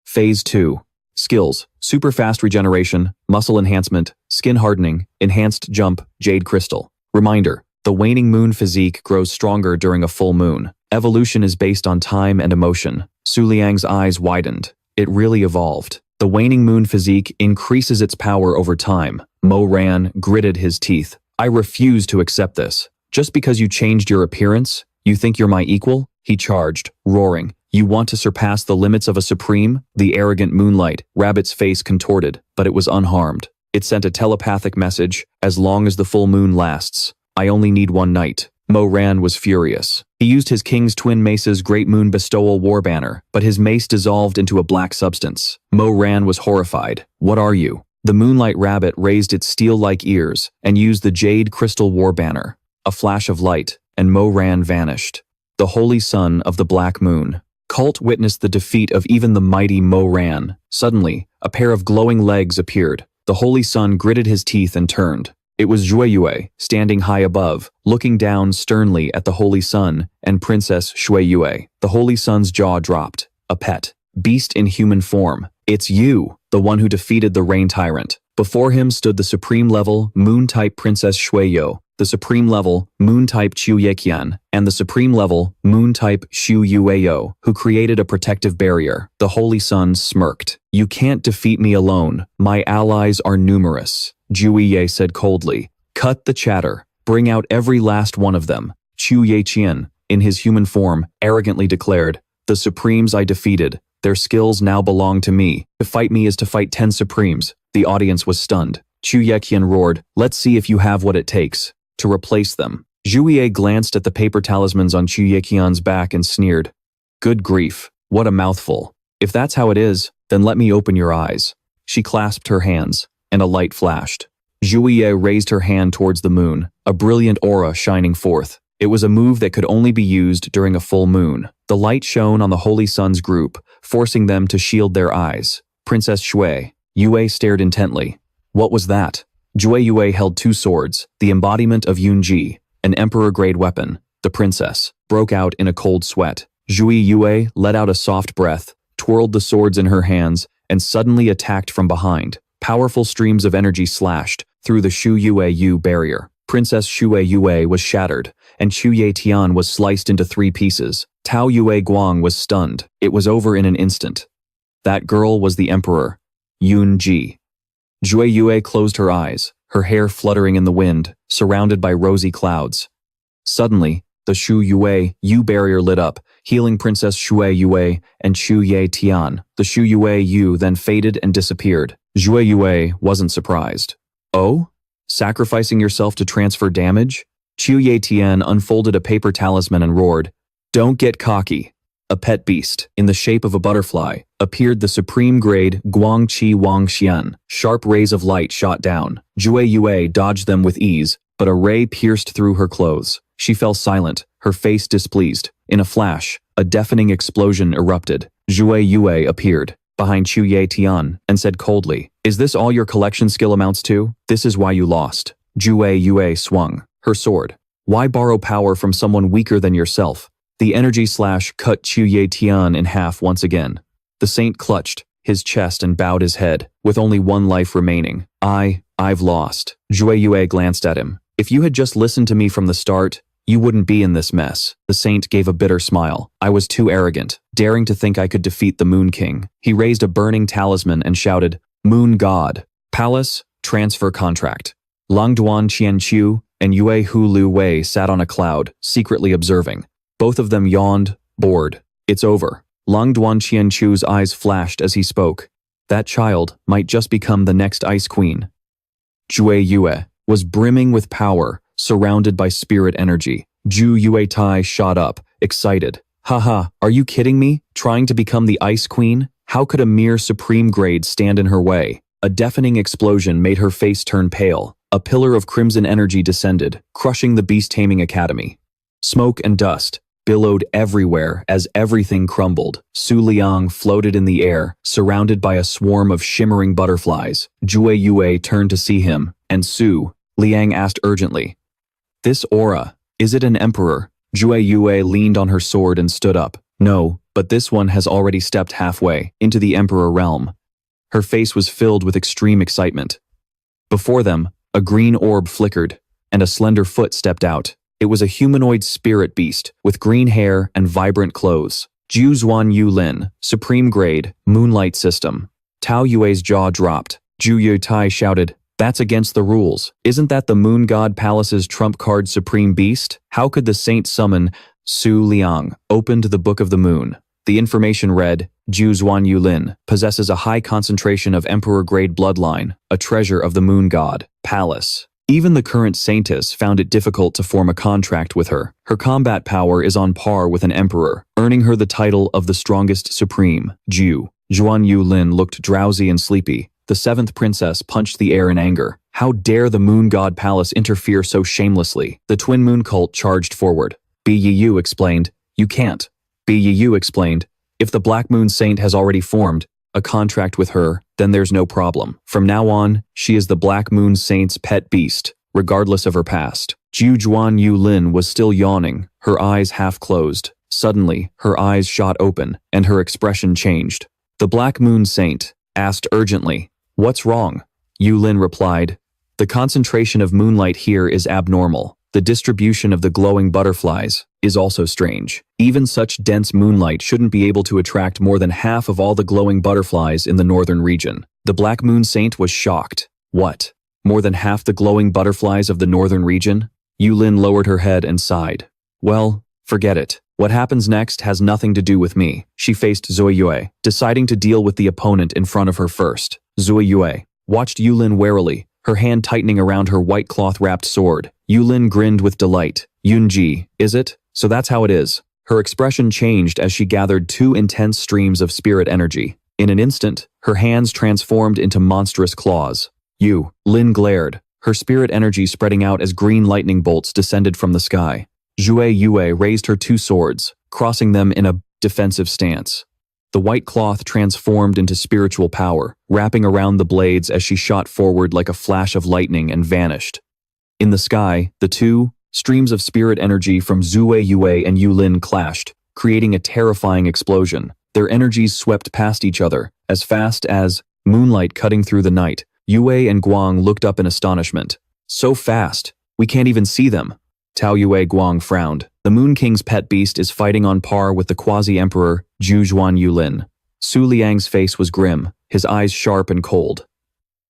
Phase 2. Skills. Super fast regeneration, muscle enhancement, skin hardening, enhanced jump, jade crystal. Reminder. The waning moon physique grows stronger during a full moon. Evolution is based on time and emotion. Su Liang's eyes widened. It really evolved. The waning moon physique increases its power over time. Mo Ran gritted his teeth. I refuse to accept this. Just because you changed your appearance, you think you're my equal? He charged, roaring. You want to surpass the limits of a supreme? The arrogant moonlight rabbit's face contorted, but it was unharmed. It sent a telepathic message, as long as the full moon lasts. I only need one night. Mo Ran was furious. He used his King's Twin Mace's Great Moon Bestowal War Banner, but his mace dissolved into a black substance. Mo Ran was horrified. What are you? The Moonlight Rabbit raised its steel-like ears and used the Jade Crystal War Banner. A flash of light, and Mo-Ran vanished. The Holy Son of the Black Moon. Cult witnessed the defeat of even the mighty Mo-Ran. Suddenly, a pair of glowing legs appeared. The Holy Sun gritted his teeth and turned. It was Xueyue, standing high above, looking down sternly at the Holy Sun and Princess Xueyue. The Holy Sun's jaw dropped. A pet. Beast in human form. It's you, the one who defeated the Rain Tyrant. Before him stood the Supreme-level, Moon-type Princess Xueyou, the Supreme-level, Moon-type Chu Yeqian, and the Supreme-level, Moon-type Xu Yueyo, who created a protective barrier. The Holy Sun smirked. You can't defeat me alone. My allies are numerous, Juye said coldly. Cut the chatter. Bring out every last one of them. Chu Yeqian, in his human form, arrogantly declared, The Supremes I defeated. Their skills now belong to me. To fight me is to fight 10 Supremes. The audience was stunned. Chu Yeqian roared, Let's see if you have what it takes to replace them. Juye glanced at the paper talismans on Chu Yeqian's back and sneered. Good grief, what a mouthful. If that's how it is, then let me open your eyes. She clasped her hands, and a light flashed. Juye raised her hand towards the moon, a brilliant aura shining forth. It was a move that could only be used during a full moon. The light shone on the Holy Sun's group, forcing them to shield their eyes. Princess Yue stared intently. What was that? Yue held 2 swords, the embodiment of Yunji, an emperor-grade weapon. The princess broke out in a cold sweat. Yue let out a soft breath, twirled the swords in her hands, and suddenly attacked from behind. Powerful streams of energy slashed through the Shu Yue barrier. Princess Shu Yue was shattered, and Chu Ye Tian was sliced into 3 pieces. Tao Yue Guang was stunned. It was over in an instant. That girl was the emperor, Yunji. Yue closed her eyes, her hair fluttering in the wind, surrounded by rosy clouds. Suddenly, the Shu Yue barrier lit up, healing Princess Shu Yue and Chu Ye Tian. The Shu Yue then faded and disappeared. Yue wasn't surprised. Oh? Sacrificing yourself to transfer damage? Chu Ye Tian unfolded a paper talisman and roared, Don't get cocky. A pet beast, in the shape of a butterfly, appeared the supreme-grade Guangqi Wangxian. Sharp rays of light shot down. Yue dodged them with ease, but a ray pierced through her clothes. She fell silent, her face displeased. In a flash, a deafening explosion erupted. Yue appeared behind Chu Ye Tian and said coldly, Is this all your collection skill amounts to? This is why you lost. Yue swung her sword. Why borrow power from someone weaker than yourself? The energy slash cut Chu Ye Tian in half once again. The saint clutched his chest and bowed his head, with only 1 life remaining. I've lost. Yue glanced at him. If you had just listened to me from the start, you wouldn't be in this mess. The saint gave a bitter smile. I was too arrogant, daring to think I could defeat the Moon King. He raised a burning talisman and shouted, Moon God. Palace, transfer contract. Langduan Qianqiu and Yue Hu Lu Wei sat on a cloud, secretly observing. Both of them yawned, bored. It's over. Langduan Qianqiu's eyes flashed as he spoke. That child might just become the next Ice Queen. Yue was brimming with power, surrounded by spirit energy. Ju Yuetai shot up, excited. Haha, are you kidding me? Trying to become the Ice Queen? How could a mere supreme grade stand in her way? A deafening explosion made her face turn pale. A pillar of crimson energy descended, crushing the Beast Taming Academy. Smoke and dust billowed everywhere as everything crumbled. Su Liang floated in the air, surrounded by a swarm of shimmering butterflies. Yue turned to see him, and Su Liang asked urgently, This aura, is it an emperor? Yue leaned on her sword and stood up. No, but this one has already stepped halfway into the emperor realm. Her face was filled with extreme excitement. Before them, a green orb flickered, and a slender foot stepped out. It was a humanoid spirit beast with green hair and vibrant clothes. Juzuan Yulin, Supreme Grade, Moonlight System. Tao Yue's jaw dropped. Ju Yutai shouted, That's against the rules. Isn't that the Moon God Palace's trump card Supreme Beast? How could the saint summon Su Liang? Opened the Book of the Moon. The information read, Juzuan Yulin possesses a high concentration of Emperor-grade bloodline, a treasure of the Moon God Palace. Even the current saintess found it difficult to form a contract with her. Her combat power is on par with an emperor, earning her the title of the strongest supreme. Juan Yulin looked drowsy and sleepy, The seventh princess punched the air in anger. How dare the Moon God Palace interfere so shamelessly? The twin moon cult charged forward. Bu explained, "You can't." Bu explained, "If the Black Moon Saint has already formed a contract with her, then there's no problem. From now on, she is the Black Moon Saint's pet beast, regardless of her past." Ju Juan Yu Lin was still yawning, her eyes half closed. Suddenly, her eyes shot open, and her expression changed. The Black Moon Saint asked urgently, "What's wrong?" Yu Lin replied, "The concentration of moonlight here is abnormal. The distribution of the glowing butterflies is also strange. Even such dense moonlight shouldn't be able to attract more than half of all the glowing butterflies in the northern region." The Black Moon Saint was shocked. What? More than half the glowing butterflies of the northern region? Yu Lin lowered her head and sighed. "Well, forget it. What happens next has nothing to do with me." She faced Zui Yue, deciding to deal with the opponent in front of her first. Zui Yue watched Yu Lin warily, her hand tightening around her white cloth-wrapped sword. Yu Lin grinned with delight. "Yunji, is it? So that's how it is." Her expression changed as she gathered two intense streams of spirit energy. In an instant, her hands transformed into monstrous claws. Yu Lin glared, her spirit energy spreading out as green lightning bolts descended from the sky. Zui Yue raised her two swords, crossing them in a defensive stance. The white cloth transformed into spiritual power, wrapping around the blades as she shot forward like a flash of lightning and vanished. In the sky, the two streams of spirit energy from Zui Yue and Yu Lin clashed, creating a terrifying explosion. Their energies swept past each other, as fast as moonlight cutting through the night. Yue and Guang looked up in astonishment. "So fast, we can't even see them." Tao Yue Guang frowned. The Moon King's pet beast is fighting on par with the quasi-emperor Ju Juan Yu Lin. Su Liang's face was grim, his eyes sharp and cold.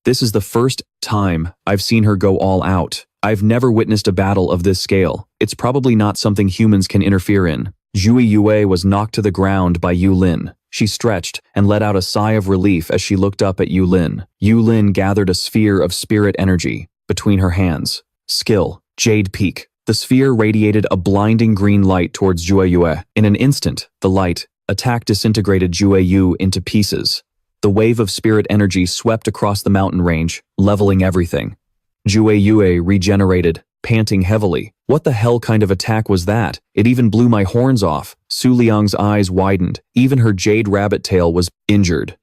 "This is the first time I've seen her go all out. I've never witnessed a battle of this scale. It's probably not something humans can interfere in." Zui Yue was knocked to the ground by Yu Lin. She stretched and let out a sigh of relief as she looked up at Yu Lin. Yu Lin gathered a sphere of spirit energy between her hands. Skill, Jade Peak. The sphere radiated a blinding green light towards Zui Yue. In an instant, the light attack disintegrated Zui Yu into pieces. The wave of spirit energy swept across the mountain range, leveling everything. Zui Yue regenerated, panting heavily. "What the hell kind of attack was that? It even blew my horns off." Su Liang's eyes widened. Even her jade rabbit tail was injured.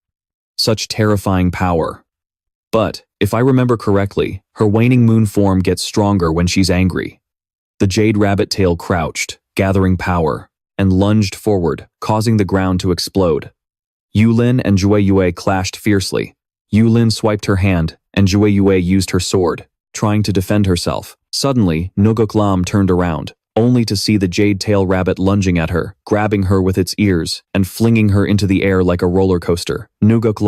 Such terrifying power. But, if I remember correctly, her waning moon form gets stronger when she's angry. The jade rabbit tail crouched, gathering power, and lunged forward, causing the ground to explode. Yu Lin and Zui Yue clashed fiercely. Yu Lin swiped her hand, and Zui Yue used her sword, trying to defend herself. Suddenly, Nuguk Lam turned around, only to see the jade tail rabbit lunging at her, grabbing her with its ears, and flinging her into the air like a roller coaster. Nuguk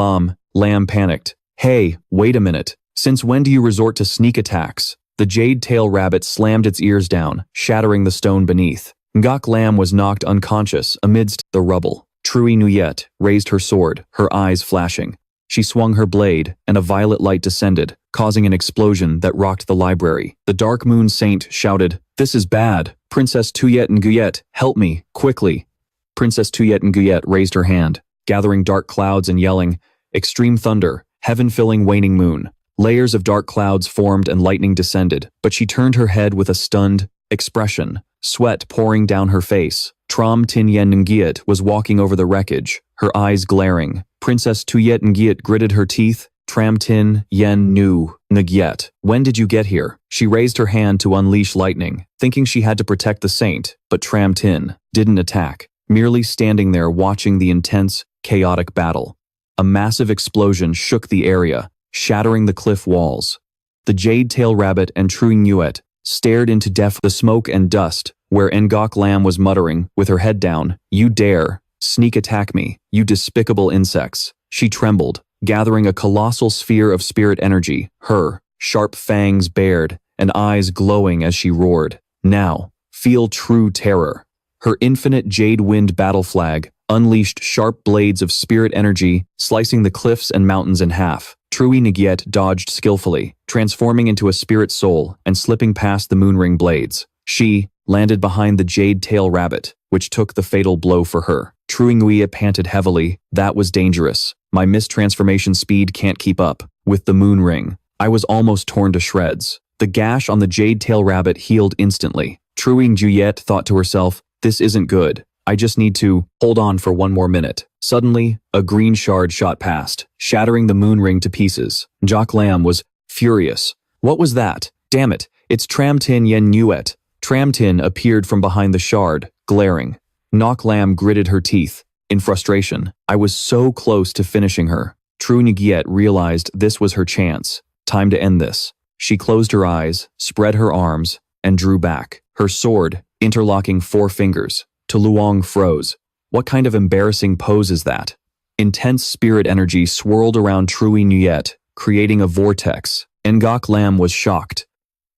Lam panicked. "Hey, wait a minute. Since when do you resort to sneak attacks?" The jade tail rabbit slammed its ears down, shattering the stone beneath. Ngok Lam was knocked unconscious amidst the rubble. Trui Nuyet raised her sword, her eyes flashing. She swung her blade, and a violet light descended, causing an explosion that rocked the library. The Dark Moon Saint shouted, "This is bad! Princess Tuyet Nguyet, help me, quickly!" Princess Tuyet Nguyet raised her hand, gathering dark clouds and yelling, "Extreme thunder, heaven-filling waning moon." Layers of dark clouds formed and lightning descended, but she turned her head with a stunned expression, sweat pouring down her face. Tram Tin Yen Ngiet was walking over the wreckage, her eyes glaring. Princess Tuyet Ngiet gritted her teeth. Tram Tin Yen Nu Ngiet, when did you get here? She raised her hand to unleash lightning, thinking she had to protect the saint, but Tram Tin didn't attack, merely standing there watching the intense, chaotic battle. A massive explosion shook the area, shattering the cliff walls. The Jade Tail Rabbit and Trui Nuet stared into the smoke and dust, where Ngok Lam was muttering, with her head down, "You dare sneak attack me, you despicable insects." She trembled, gathering a colossal sphere of spirit energy, her sharp fangs bared and eyes glowing as she roared. "Now, feel true terror." Her infinite jade wind battle flag unleashed sharp blades of spirit energy, slicing the cliffs and mountains in half. Trui Ngiet dodged skillfully, transforming into a spirit soul and slipping past the moonring blades. She landed behind the Jade Tail Rabbit, which took the fatal blow for her. Trui Nguye panted heavily. That was dangerous. My mistransformation speed can't keep up. With the moon ring, I was almost torn to shreds. The gash on the jade tail rabbit healed instantly. Truing Juliet thought to herself, this isn't good. I just need to hold on for one more minute. Suddenly, a green shard shot past, shattering the moon ring to pieces. Jock Lam was furious. What was that? Damn it, it's Tram Tin Yen Nuet. Tram Tin appeared from behind the shard, glaring. Nok Lam gritted her teeth. In frustration, I was so close to finishing her. True Nguyen realized this was her chance. Time to end this. She closed her eyes, spread her arms, and drew back. Her sword, interlocking 4 fingers. To Luong froze. What kind of embarrassing pose is that? Intense spirit energy swirled around Trui Nguyet, creating a vortex. Ngok Lam was shocked.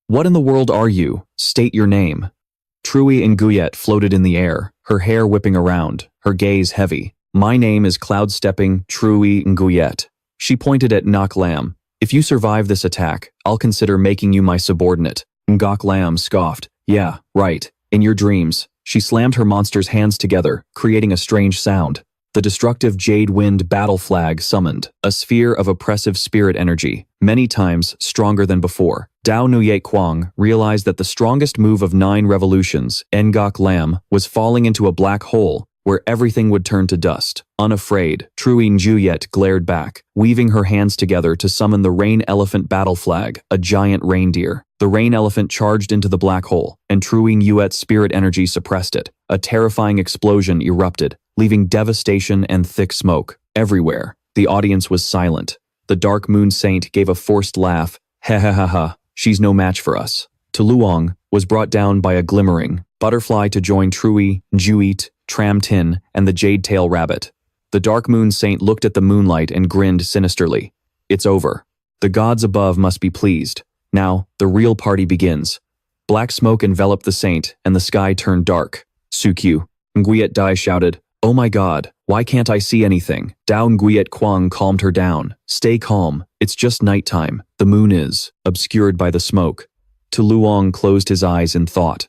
What in the world are you? State your name. Trui Nguyet floated in the air, her hair whipping around, her gaze heavy. My name is Cloud-Stepping Trui Nguyet. She pointed at Ngok Lam. If you survive this attack, I'll consider making you my subordinate. Ngok Lam scoffed. Yeah, right. In your dreams. She slammed her monster's hands together, creating a strange sound. The destructive Jade Wind battle flag summoned, a sphere of oppressive spirit energy, many times stronger than before. Dao Nuye Kwang realized that the strongest move of 9 revolutions, Ngok Lam, was falling into a black hole where everything would turn to dust. Unafraid, Truing Juliet glared back, weaving her hands together to summon the Rain Elephant battle flag, a giant reindeer. The Rain Elephant charged into the black hole, and Truing Yuet's spirit energy suppressed it. A terrifying explosion erupted, leaving devastation and thick smoke. Everywhere, the audience was silent. The Dark Moon Saint gave a forced laugh. Ha ha ha ha, she's no match for us. To Luong was brought down by a glimmering butterfly to join Trui, Juit, Tram Tin, and the Jade Tail Rabbit. The Dark Moon Saint looked at the moonlight and grinned sinisterly. It's over. The gods above must be pleased. Now, the real party begins. Black smoke enveloped the saint, and the sky turned dark. Sukyu. Nguyet Dai shouted, Oh my god, why can't I see anything? Dao Nguyet Kwang calmed her down. Stay calm, it's just nighttime. The moon is obscured by the smoke. Tu Luong closed his eyes in thought.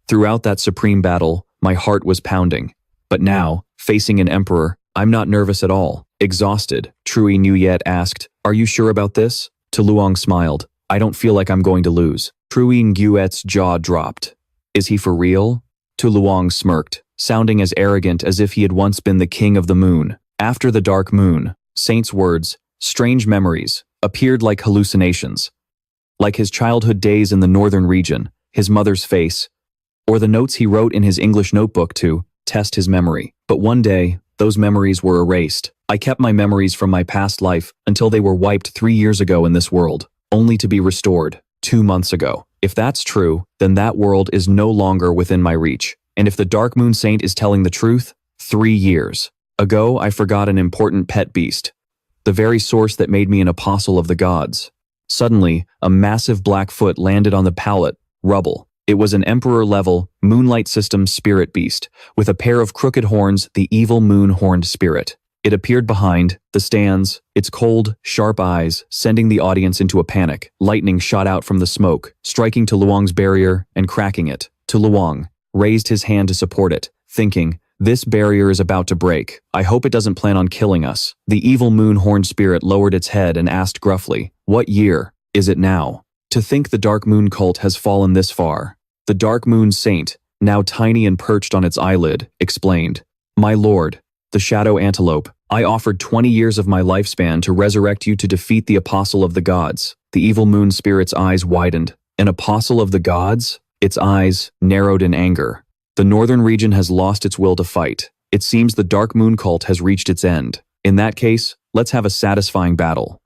Throughout that supreme battle, my heart was pounding. But now, facing an emperor, I'm not nervous at all. Exhausted, Trui Nguyet asked, Are you sure about this? Tu Luong smiled. I don't feel like I'm going to lose. Trui Nguyet's jaw dropped. Is he for real? Tu Luong smirked, sounding as arrogant as if he had once been the king of the moon. After the dark moon, Saint's words, strange memories, appeared like hallucinations. Like his childhood days in the northern region, his mother's face, or the notes he wrote in his English notebook to test his memory. But one day, those memories were erased. I kept my memories from my past life until they were wiped 3 years ago in this world, only to be restored 2 months ago. If that's true, then that world is no longer within my reach. And if the Dark Moon Saint is telling the truth, 3 years ago I forgot an important pet beast, the very source that made me an apostle of the gods. Suddenly, a massive black foot landed on the pallet, rubble. It was an Emperor-level, Moonlight System spirit beast, with a pair of crooked horns, the evil moon-horned spirit. It appeared behind the stands, its cold, sharp eyes sending the audience into a panic. Lightning shot out from the smoke, striking Tu Luong's barrier and cracking it. Tu Luong raised his hand to support it, thinking, this barrier is about to break. I hope it doesn't plan on killing us. The evil moon-horned spirit lowered its head and asked gruffly, What year is it now? To think the Dark Moon cult has fallen this far. The Dark Moon Saint, now tiny and perched on its eyelid, explained, My lord, the Shadow Antelope, I offered 20 years of my lifespan to resurrect you to defeat the Apostle of the Gods. The evil moon spirit's eyes widened. An Apostle of the Gods? Its eyes narrowed in anger. The northern region has lost its will to fight. It seems the Dark Moon cult has reached its end. In that case, let's have a satisfying battle.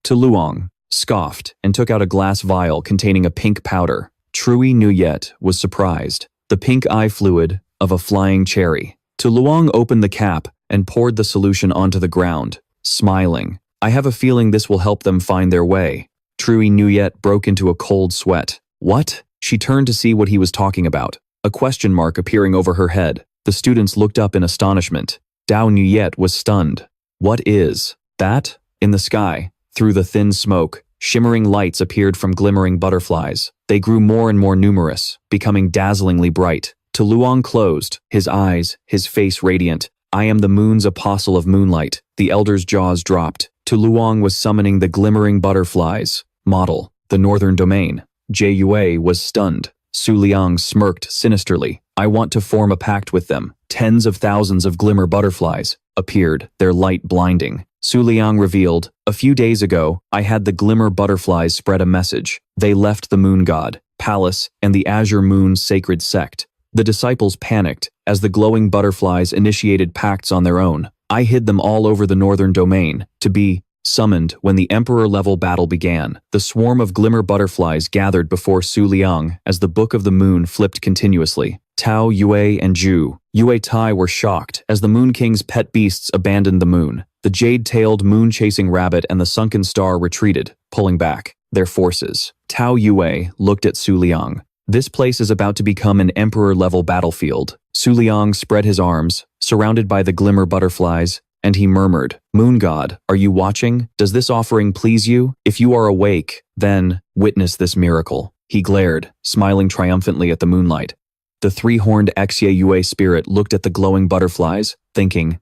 Tu Luong scoffed and took out a glass vial containing a pink powder. Trui Nguyet was surprised. The pink eye fluid of a flying cherry. Tu Luong opened the cap and poured the solution onto the ground, smiling. I have a feeling this will help them find their way. Trui Nguyet broke into a cold sweat. What? She turned to see what he was talking about, a question mark appearing over her head. The students looked up in astonishment. Dao Nguyet was stunned. What is that? In the sky, through the thin smoke, shimmering lights appeared from glimmering butterflies. They grew more and more numerous, becoming dazzlingly bright. Tu Luong closed, his eyes, his face radiant. I am the moon's apostle of moonlight. The elder's jaws dropped. Tu Luang was summoning the glimmering butterflies. Model, the northern domain. Jue was stunned. Su Liang smirked sinisterly. I want to form a pact with them. Tens of thousands of glimmer butterflies appeared, their light blinding. Su Liang revealed, a few days ago, I had the glimmer butterflies spread a message. They left the moon god, palace, and the azure moon's sacred sect. The disciples panicked as the glowing butterflies initiated pacts on their own. I hid them all over the northern domain, to be summoned when the emperor-level battle began. The swarm of glimmer butterflies gathered before Su Liang as the Book of the Moon flipped continuously. Tao, Yue, and Zhu, Yue Tai were shocked as the Moon King's pet beasts abandoned the moon. The jade-tailed moon-chasing rabbit and the sunken star retreated, pulling back their forces. Tao Yue looked at Su Liang. This place is about to become an emperor-level battlefield. Su Liang spread his arms, surrounded by the glimmer butterflies, and he murmured, Moon God, are you watching? Does this offering please you? If you are awake, then witness this miracle. He glared, smiling triumphantly at the moonlight. The three-horned Xie Yue spirit looked at the glowing butterflies, thinking,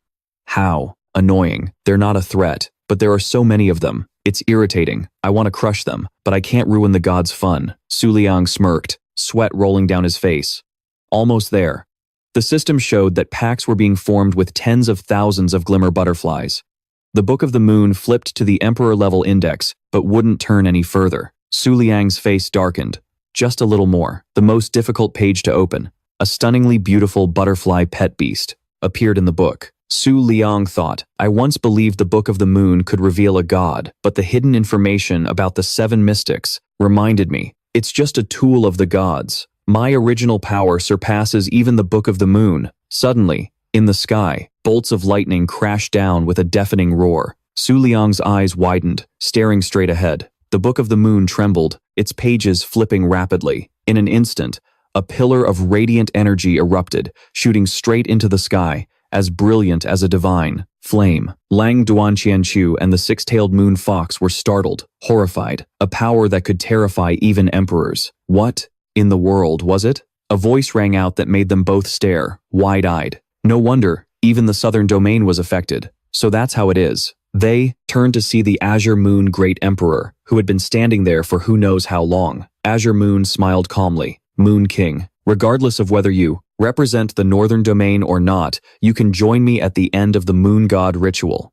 how annoying. They're not a threat, but there are so many of them. It's irritating. I want to crush them, but I can't ruin the god's fun. Su Liang smirked, sweat rolling down his face. Almost there. The system showed that packs were being formed with tens of thousands of glimmer butterflies. The Book of the Moon flipped to the emperor-level index, but wouldn't turn any further. Su Liang's face darkened. Just a little more. The most difficult page to open, a stunningly beautiful butterfly pet beast, appeared in the book. Su Liang thought, I once believed the Book of the Moon could reveal a god, but the hidden information about the 7 mystics reminded me, it's just a tool of the gods. My original power surpasses even the Book of the Moon. Suddenly, in the sky, bolts of lightning crashed down with a deafening roar. Su Liang's eyes widened, staring straight ahead. The Book of the Moon trembled, its pages flipping rapidly. In an instant, a pillar of radiant energy erupted, shooting straight into the sky, as brilliant as a divine flame. Lang Duanqianqiu and the six-tailed moon fox were startled, horrified. A power that could terrify even emperors. What in the world was it? A voice rang out that made them both stare, wide-eyed. No wonder, even the southern domain was affected. So that's how it is. They turned to see the Azure Moon Great Emperor, who had been standing there for who knows how long. Azure Moon smiled calmly. Moon King, regardless of whether you represent the northern domain or not, you can join me at the end of the moon god ritual.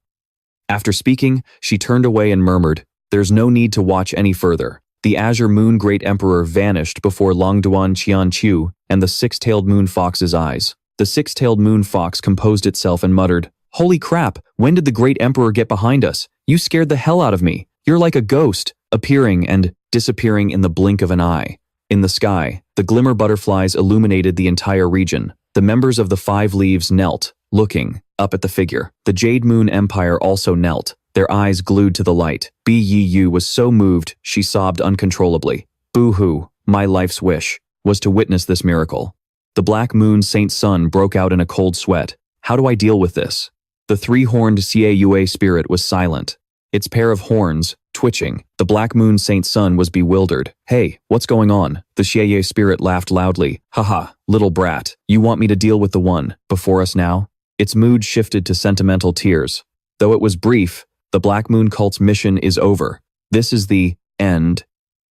After speaking, she turned away and murmured, there's no need to watch any further. The Azure Moon Great Emperor vanished before Longduan Qianqiu and the six-tailed moon fox's eyes. The six-tailed moon fox composed itself and muttered, Holy crap, when did the Great Emperor get behind us? You scared the hell out of me. You're like a ghost, appearing and disappearing in the blink of an eye. In the sky, the glimmer butterflies illuminated the entire region. The members of the 5 leaves knelt, looking up at the figure. The Jade Moon Empire also knelt, their eyes glued to the light. Bu was so moved, she sobbed uncontrollably. Boo-hoo, my life's wish was to witness this miracle. The Black Moon Saint Sun broke out in a cold sweat. How do I deal with this? The three-horned Xie Yue spirit was silent, its pair of horns twitching. The Black Moon Saint Sun was bewildered. Hey, what's going on? The Xie spirit laughed loudly. Haha, little brat, you want me to deal with the one before us now? Its mood shifted to sentimental tears. Though it was brief, the Black Moon cult's mission is over. This is the end.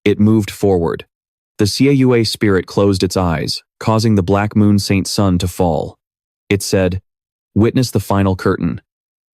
It moved forward. The Xie Yue spirit closed its eyes, causing the Black Moon Saint Sun to fall. It said, Witness the final curtain.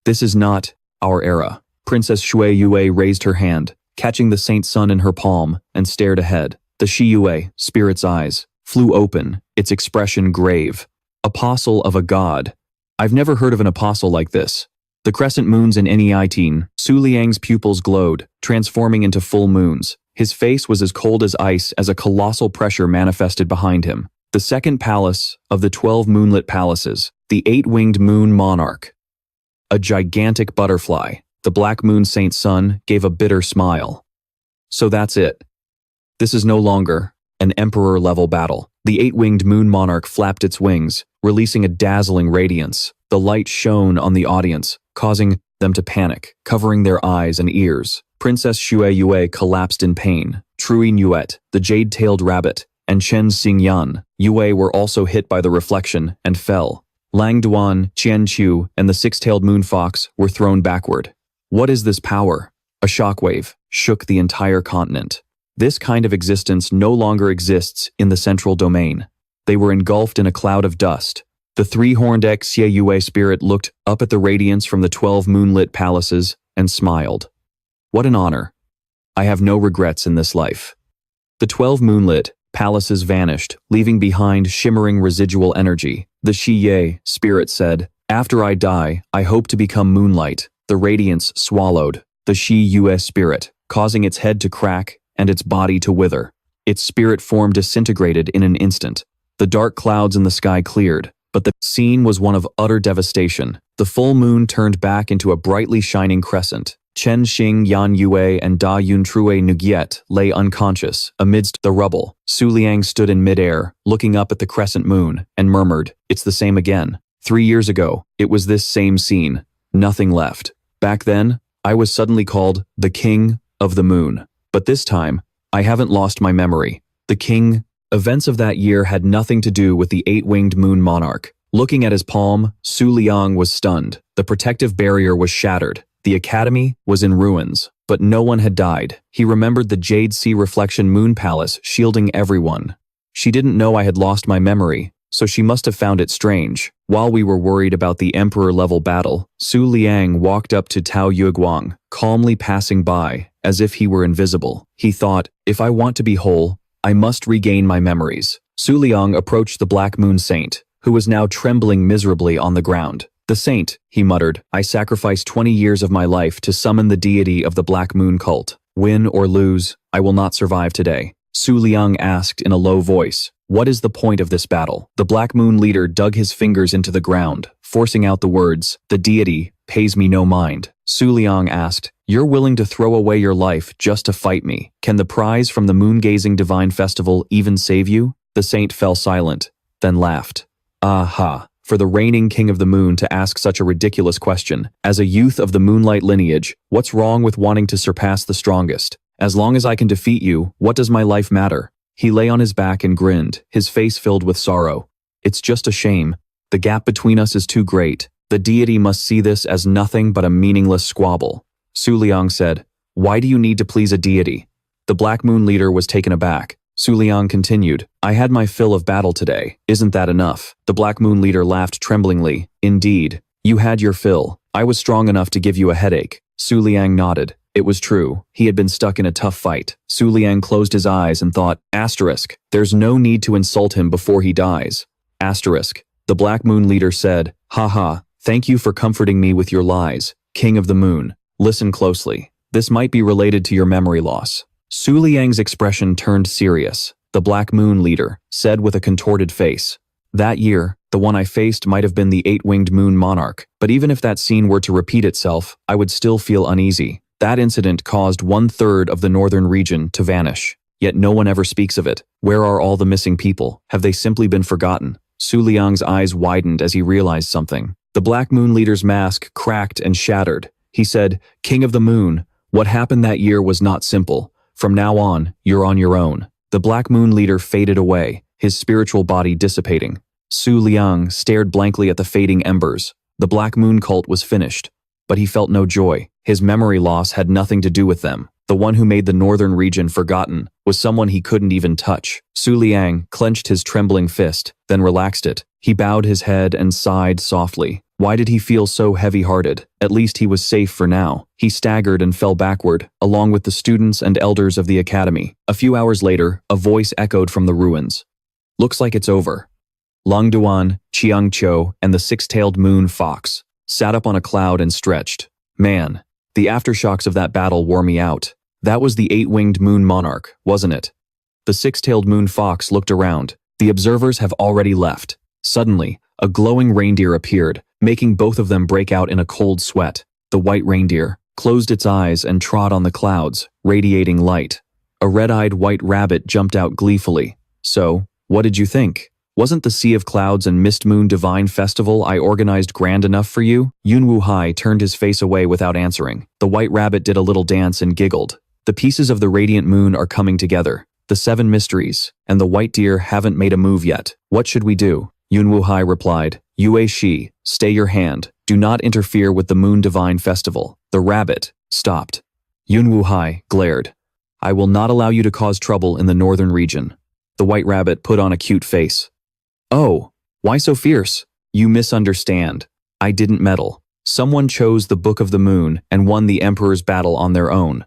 This is not our era. Princess Shui Yue raised her hand, catching the Saint Sun in her palm, and stared ahead. The Shi Yue, spirit's eyes, flew open, its expression grave. Apostle of a god. I've never heard of an apostle like this. The crescent moons in NEIT, Su Liang's pupils glowed, transforming into full moons. His face was as cold as ice as a colossal pressure manifested behind him. The second palace of the 12 moonlit palaces, the 8-winged moon monarch. A gigantic butterfly, the Black Moon Saint Sun gave a bitter smile. So that's it. This is no longer an emperor-level battle. The 8-winged moon monarch flapped its wings, releasing a dazzling radiance. The light shone on the audience, causing them to panic, covering their eyes and ears. Princess Shui Yue collapsed in pain. Trui Nuet, the jade-tailed rabbit, and Chen Xingyan, Yue were also hit by the reflection and fell, Lang Duan, Qian Chu, and the six-tailed moon fox were thrown backward. What is this power? A shockwave shook the entire continent. This kind of existence no longer exists in the central domain. They were engulfed in a cloud of dust. The three-horned Xie Yue spirit looked up at the radiance from the 12 moonlit palaces and smiled. What an honor. I have no regrets in this life. The 12 moonlit palaces vanished, leaving behind shimmering residual energy. The Shi Ye spirit said, after I die, I hope to become moonlight. The radiance swallowed the Shi Yue spirit, causing its head to crack and its body to wither. Its spirit form disintegrated in an instant. The dark clouds in the sky cleared, but the scene was one of utter devastation. The full moon turned back into a brightly shining crescent. Chen Xing, Yan Yue, and Da Yuntrue Nugiet lay unconscious amidst the rubble. Su Liang stood in midair, looking up at the crescent moon, and murmured, "It's the same again. 3 years ago, it was this same scene. Nothing left. Back then, I was suddenly called the King of the Moon. But this time, I haven't lost my memory. The King." Events of that year had nothing to do with the eight-winged moon monarch. Looking at his palm, Su Liang was stunned. The protective barrier was shattered. The academy was in ruins, but no one had died. He remembered the Jade Sea Reflection Moon Palace shielding everyone. She didn't know I had lost my memory, so she must have found it strange. While we were worried about the Emperor-level battle, Su Liang walked up to Tao Yueguang, calmly passing by, as if he were invisible. He thought, if I want to be whole, I must regain my memories. Su Liang approached the Black Moon Saint, who was now trembling miserably on the ground. The saint, he muttered, I sacrificed 20 years of my life to summon the deity of the Black Moon cult. Win or lose, I will not survive today. Su Liang asked in a low voice, what is the point of this battle? The Black Moon leader dug his fingers into the ground, forcing out the words, the deity pays me no mind. Su Liang asked, you're willing to throw away your life just to fight me. Can the prize from the moon-gazing divine festival even save you? The saint fell silent, then laughed. Aha, for the reigning king of the moon to ask such a ridiculous question. As a youth of the moonlight lineage, what's wrong with wanting to surpass the strongest? As long as I can defeat you, what does my life matter? He lay on his back and grinned, his face filled with sorrow. It's just a shame. The gap between us is too great. The deity must see this as nothing but a meaningless squabble. Su Liang said, why do you need to please a deity? The Black Moon leader was taken aback. Su Liang continued, I had my fill of battle today. Isn't that enough? The Black Moon leader laughed tremblingly. Indeed, you had your fill. I was strong enough to give you a headache. Su Liang nodded. It was true. He had been stuck in a tough fight. Su Liang closed his eyes and thought, asterisk, there's no need to insult him before he dies. Asterisk. The Black Moon leader said, haha, thank you for comforting me with your lies, King of the Moon. Listen closely. This might be related to your memory loss. Su Liang's expression turned serious. The Black Moon leader said with a contorted face, that year, the one I faced might have been the eight-winged moon monarch, but even if that scene were to repeat itself, I would still feel uneasy. That incident caused 1/3 of the northern region to vanish, yet no one ever speaks of it. Where are all the missing people? Have they simply been forgotten? Su Liang's eyes widened as he realized something. The Black Moon leader's mask cracked and shattered. He said, King of the Moon, what happened that year was not simple. From now on, you're on your own. The Black Moon leader faded away, his spiritual body dissipating. Su Liang stared blankly at the fading embers. The Black Moon cult was finished, but he felt no joy. His memory loss had nothing to do with them. The one who made the northern region forgotten was someone he couldn't even touch. Su Liang clenched his trembling fist, then relaxed it. He bowed his head and sighed softly. Why did he feel so heavy-hearted? At least he was safe for now. He staggered and fell backward, along with the students and elders of the academy. A few hours later, a voice echoed from the ruins. Looks like it's over. Long Duan, Chiang Cho, and the six-tailed moon fox sat up on a cloud and stretched. Man, the aftershocks of that battle wore me out. That was the eight-winged moon monarch, wasn't it? The six-tailed moon fox looked around. The observers have already left. Suddenly, a glowing reindeer appeared, making both of them break out in a cold sweat. The white reindeer closed its eyes and trod on the clouds, radiating light. A red-eyed white rabbit jumped out gleefully. So, what did you think? Wasn't the Sea of Clouds and Mist Moon Divine Festival I organized grand enough for you? Yunwu Hai turned his face away without answering. The white rabbit did a little dance and giggled. The pieces of the radiant moon are coming together. The 7 mysteries, and the white deer haven't made a move yet. What should we do? Yunwu Hai replied, Yue Shi, stay your hand. Do not interfere with the Moon Divine Festival. The rabbit stopped. Yun Wu Hai glared. I will not allow you to cause trouble in the northern region. The white rabbit put on a cute face. Oh, why so fierce? You misunderstand. I didn't meddle. Someone chose the Book of the Moon and won the Emperor's battle on their own.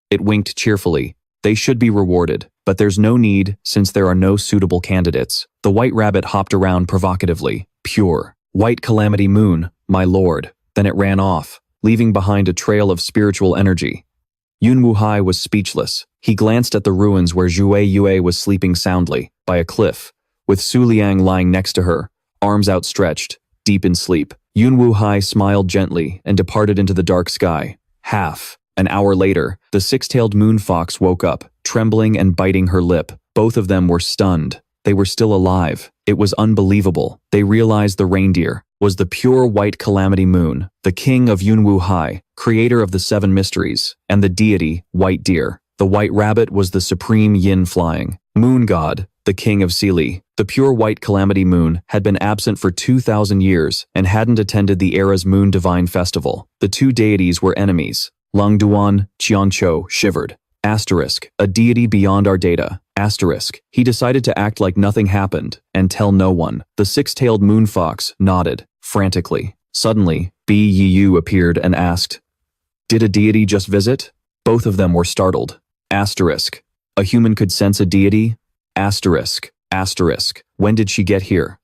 It winked cheerfully. They should be rewarded, but there's no need since there are no suitable candidates. The white rabbit hopped around provocatively. Pure. White calamity moon, my lord. Then it ran off, leaving behind a trail of spiritual energy. Yun Wu Hai was speechless. He glanced at the ruins where Zhue Yue was sleeping soundly, by a cliff, with Su Liang lying next to her, arms outstretched, deep in sleep. Yun Wu Hai smiled gently and departed into the dark sky. An hour later, the six-tailed moon fox woke up, trembling and biting her lip. Both of them were stunned. They were still alive. It was unbelievable. They realized the reindeer was the pure white calamity moon, the king of Yun Wu Hai, creator of the seven mysteries, and the deity, white deer. The white rabbit was the supreme yin flying moon god, the king of Sili. The pure white calamity moon had been absent for 2,000 years and hadn't attended the era's moon divine festival. The two deities were enemies. Lang Duan, Qianqiu shivered. A deity beyond our data. He decided to act like nothing happened and tell no one. The six-tailed moon fox nodded, frantically. Suddenly, Bu appeared and asked, Did a deity just visit? Both of them were startled. A human could sense a deity? When did she get here?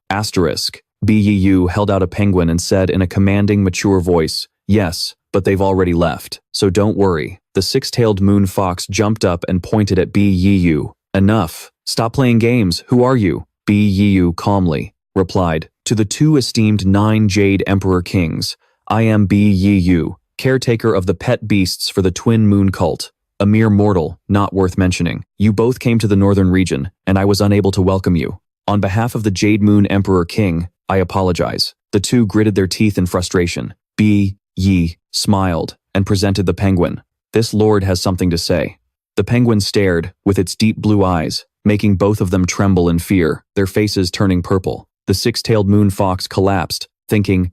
Bu held out a penguin and said in a commanding, mature voice, Yes, but they've already left, so don't worry. The six-tailed moon fox jumped up and pointed at Bu. Enough. Stop playing games. Who are you? Bu calmly replied. To the two esteemed 9 Jade Emperor Kings, I am Bu, caretaker of the pet beasts for the twin moon cult. A mere mortal, not worth mentioning. You both came to the northern region, and I was unable to welcome you. On behalf of the Jade Moon Emperor King, I apologize. The two gritted their teeth in frustration. Yi smiled and presented the penguin. This lord has something to say. The penguin stared, with its deep blue eyes, making both of them tremble in fear, their faces turning purple. The six-tailed moon fox collapsed, thinking,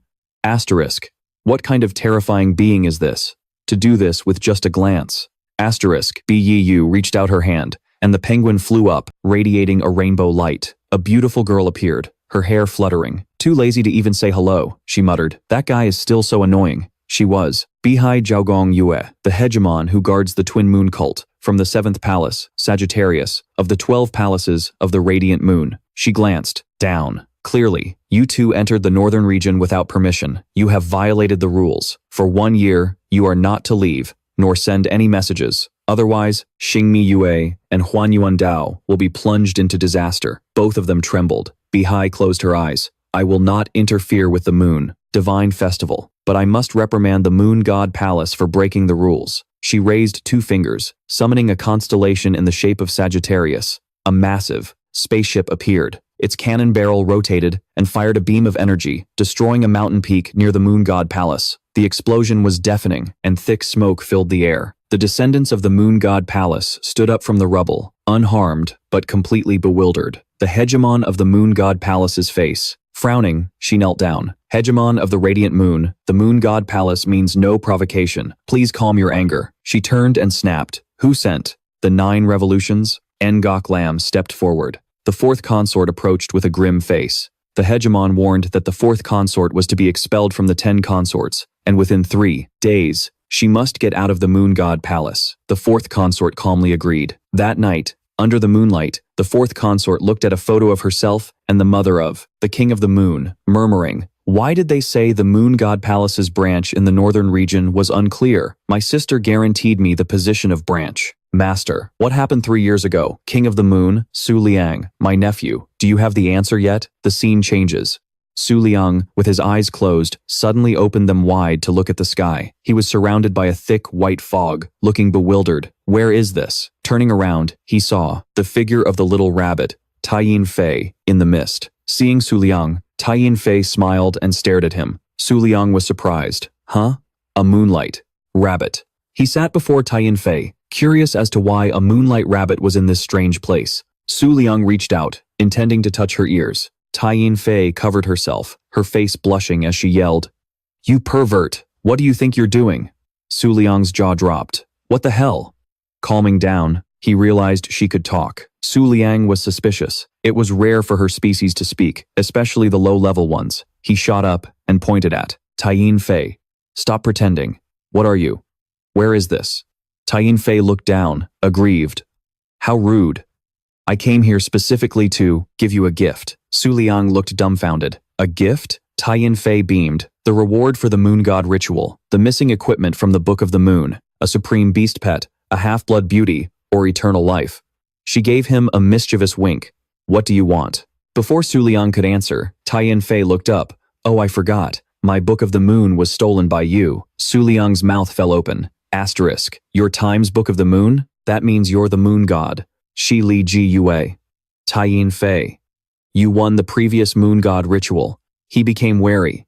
what kind of terrifying being is this? To do this with just a glance. Bu reached out her hand, and the penguin flew up, radiating a rainbow light. A beautiful girl appeared, her hair fluttering. Too lazy to even say hello, she muttered. That guy is still so annoying. She was Bihai Jiaogong Yue, the hegemon who guards the twin moon cult, from the 7th palace, Sagittarius, of the 12 palaces of the radiant moon. She glanced down. Clearly, you two entered the northern region without permission. You have violated the rules. For 1 year, you are not to leave, nor send any messages. Otherwise, Xingmi Yue and Huanyuan Dao will be plunged into disaster. Both of them trembled. Bihai closed her eyes. I will not interfere with the moon divine festival, but I must reprimand the Moon God Palace for breaking the rules. She raised 2 fingers, summoning a constellation in the shape of Sagittarius. A massive spaceship appeared. Its cannon barrel rotated and fired a beam of energy, destroying a mountain peak near the Moon God Palace. The explosion was deafening, and thick smoke filled the air. The descendants of the Moon God Palace stood up from the rubble, unharmed but completely bewildered. The hegemon of the Moon God Palace's face. Frowning, she knelt down. Hegemon of the Radiant Moon, the Moon God Palace means no provocation. Please calm your anger. She turned and snapped. Who sent? The 9 revolutions? Ngok Lam stepped forward. The 4th consort approached with a grim face. The hegemon warned that the 4th consort was to be expelled from the 10 consorts, and within 3 days, she must get out of the Moon God Palace. The 4th consort calmly agreed. That night, under the moonlight, the 4th consort looked at a photo of herself and the mother of the King of the Moon, murmuring, Why did they say the Moon God Palace's branch in the northern region was unclear? My sister guaranteed me the position of branch. Master, what happened 3 years ago? King of the Moon, Su Liang, my nephew. Do you have the answer yet? The scene changes. Su Liang, with his eyes closed, suddenly opened them wide to look at the sky. He was surrounded by a thick white fog, looking bewildered. Where is this? Turning around, he saw the figure of the little rabbit, Taiyin Fei, in the mist. Seeing Su Liang, Taiyin Fei smiled and stared at him. Su Liang was surprised. Huh? A moonlight rabbit. He sat before Taiyin Fei, curious as to why a moonlight rabbit was in this strange place. Su Liang reached out, intending to touch her ears. Taiyin Fei covered herself, her face blushing as she yelled, "You pervert! What do you think you're doing?" Su Liang's jaw dropped. What the hell? Calming down, he realized she could talk. Su Liang was suspicious. It was rare for her species to speak, especially the low-level ones. He shot up and pointed at Taiyin Fei. "Stop pretending. What are you? Where is this?" Taiyin Fei looked down, aggrieved. "How rude. I came here specifically to give you a gift." Su Liang looked dumbfounded. "A gift?" Taiyin Fei beamed. "The reward for the Moon God ritual, the missing equipment from the Book of the Moon, a supreme beast pet, a half-blood beauty, or eternal life." She gave him a mischievous wink. "What do you want?" Before Su Liang could answer, Taiyin Fei looked up. "Oh, I forgot. My Book of the Moon was stolen by you." Su Liang's mouth fell open. Asterisk. "Your Time's Book of the Moon? That means you're the Moon God. Shi Li Ji Yue." Taiyin Fei. "You won the previous Moon God ritual." He became wary.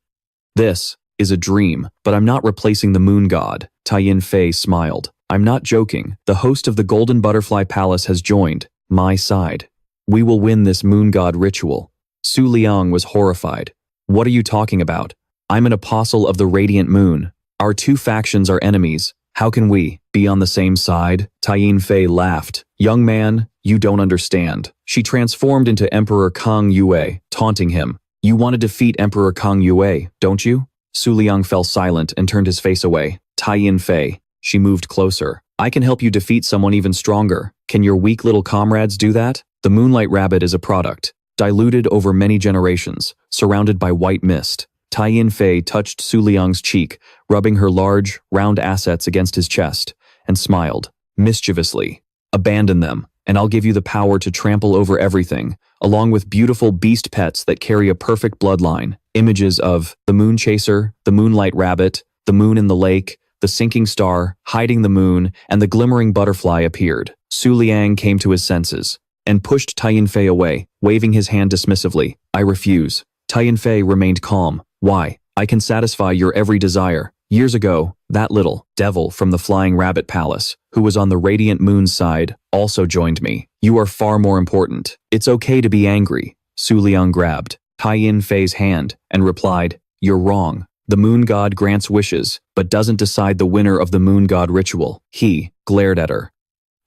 "This is a dream, but I'm not replacing the Moon God." Taiyin Fei smiled. "I'm not joking. The host of the Golden Butterfly Palace has joined my side. We will win this Moon God ritual." Su Liang was horrified. "What are you talking about? I'm an apostle of the Radiant Moon. Our two factions are enemies. How can we be on the same side?" Taiyin Fei laughed. "Young man, you don't understand." She transformed into Emperor Kang Yue, taunting him. "You want to defeat Emperor Kang Yue, don't you?" Su Liang fell silent and turned his face away. "Taiyin Fei." She moved closer. "I can help you defeat someone even stronger. Can your weak little comrades do that?" The Moonlight Rabbit is a product, diluted over many generations, surrounded by white mist. Taiyin Fei touched Su Liang's cheek, rubbing her large, round assets against his chest, and smiled, mischievously. "Abandon them, and I'll give you the power to trample over everything, along with beautiful beast pets that carry a perfect bloodline." Images of the Moon Chaser, the Moonlight Rabbit, the Moon in the Lake, the Sinking Star, Hiding the Moon, and the Glimmering Butterfly appeared. Su Liang came to his senses and pushed Taiyin Fei away, waving his hand dismissively. "I refuse." Taiyin Fei remained calm. "Why? I can satisfy your every desire. Years ago, that little devil from the Flying Rabbit Palace, who was on the Radiant Moon's side, also joined me. You are far more important. It's okay to be angry." Su Liang grabbed Taiyin Fei's hand and replied, "You're wrong. The Moon God grants wishes, but doesn't decide the winner of the Moon God ritual." He glared at her.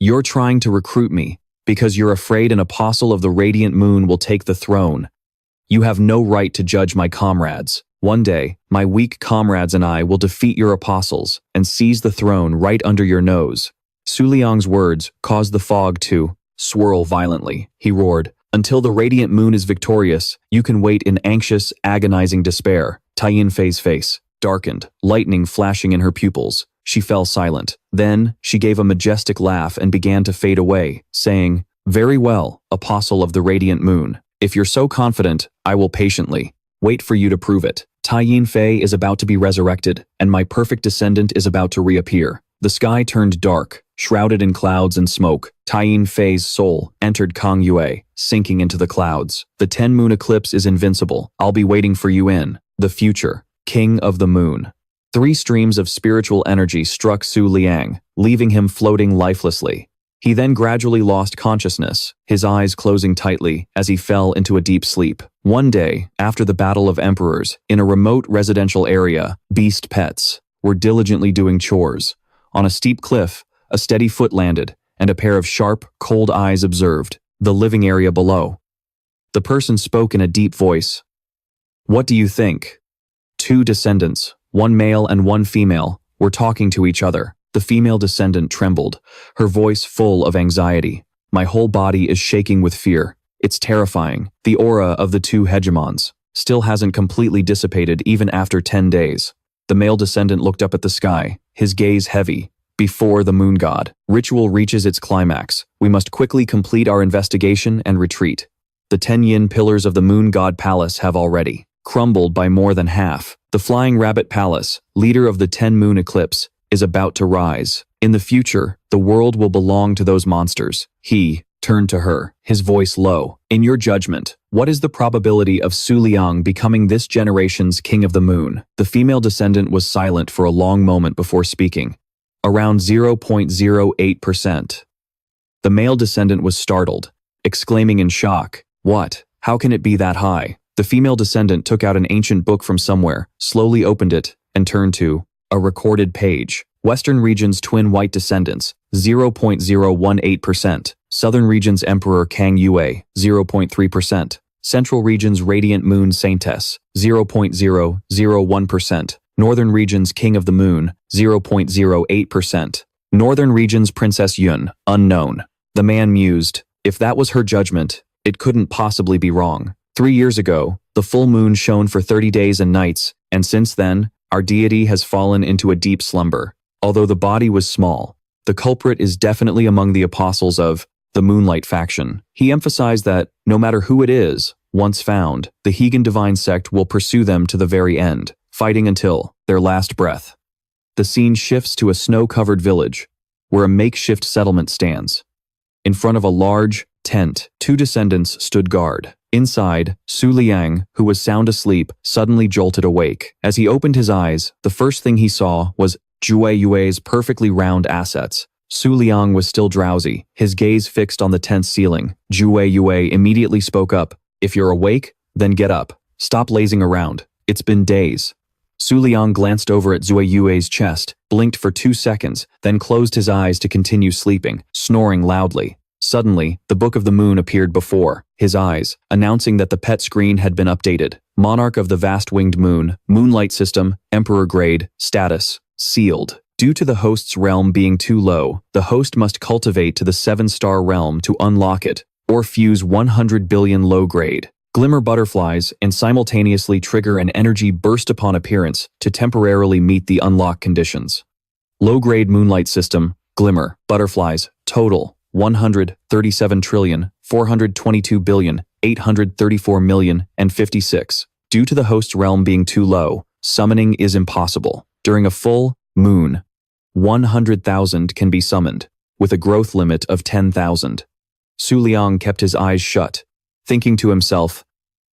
"You're trying to recruit me, because you're afraid an apostle of the Radiant Moon will take the throne. You have no right to judge my comrades. One day, my weak comrades and I will defeat your apostles and seize the throne right under your nose." Su Liang's words caused the fog to swirl violently. He roared, "Until the Radiant Moon is victorious, you can wait in anxious, agonizing despair." Taiyin Fei's face darkened, lightning flashing in her pupils. She fell silent. Then, she gave a majestic laugh and began to fade away, saying, "Very well, Apostle of the Radiant Moon. If you're so confident, I will patiently wait for you to prove it. Taiyin Fei is about to be resurrected, and my perfect descendant is about to reappear." The sky turned dark, shrouded in clouds and smoke. Taiyin Fei's soul entered Kang Yue, sinking into the clouds. "The 10-moon eclipse is invincible. I'll be waiting for you in the future, King of the Moon." 3 streams of spiritual energy struck Su Liang, leaving him floating lifelessly. He then gradually lost consciousness, his eyes closing tightly as he fell into a deep sleep. One day, after the Battle of Emperors, in a remote residential area, beast pets were diligently doing chores. On a steep cliff, a steady foot landed, and a pair of sharp, cold eyes observed the living area below. The person spoke in a deep voice. "What do you think?" 2 descendants, one male and one female, were talking to each other. The female descendant trembled, her voice full of anxiety. "My whole body is shaking with fear. It's terrifying. The aura of the 2 hegemons still hasn't completely dissipated even after 10 days. The male descendant looked up at the sky, his gaze heavy. "Before the Moon God ritual reaches its climax, we must quickly complete our investigation and retreat. The 10 yin pillars of the Moon God Palace have already crumbled by more than half. The Flying Rabbit Palace, leader of the 10-moon eclipse, is about to rise. In the future, the world will belong to those monsters." He turned to her, his voice low. "In your judgment, what is the probability of Su Liang becoming this generation's King of the Moon?" The female descendant was silent for a long moment before speaking. "Around 0.08%. The male descendant was startled, exclaiming in shock, "What? How can it be that high? The female descendant took out an ancient book from somewhere, slowly opened it, and turned to a recorded page. Western region's twin white descendants, 0.018%. Southern region's Emperor Kang Yue, 0.3%. Central region's Radiant Moon Saintess, 0.001%. Northern region's King of the Moon, 0.08%. Northern region's Princess Yun, unknown. The man mused. If that was her judgment, it couldn't possibly be wrong. 3 years ago, the full moon shone for 30 days and nights, and since then, our deity has fallen into a deep slumber. Although the body was small, the culprit is definitely among the apostles of the Moonlight faction. He emphasized that, no matter who it is, once found, the Hegan divine sect will pursue them to the very end, fighting until their last breath. The scene shifts to a snow-covered village, where a makeshift settlement stands. In front of a large tent, 2 descendants stood guard. Inside, Su Liang, who was sound asleep, suddenly jolted awake. As he opened his eyes, the first thing he saw was Jue Yue's perfectly round assets. Su Liang was still drowsy, his gaze fixed on the tent's ceiling. Jue Yue immediately spoke up. If you're awake, then get up. Stop lazing around. It's been days. Su Liang glanced over at Jue Yue's chest, blinked for 2 seconds, then closed his eyes to continue sleeping, snoring loudly. Suddenly, the Book of the Moon appeared before his eyes, announcing that the pet screen had been updated. Monarch of the vast winged moon, Moonlight system, Emperor grade, status, sealed. Due to the host's realm being too low, the host must cultivate to the 7-star realm to unlock it, or fuse 100 billion low-grade Glimmer Butterflies and simultaneously trigger an energy burst upon appearance to temporarily meet the unlock conditions. Low-grade Moonlight system, Glimmer Butterflies, total 137,422,834,056. Due to the host's realm being too low, summoning is impossible. During a full moon, 100,000 can be summoned, with a growth limit of 10,000. Su Liang kept his eyes shut, thinking to himself,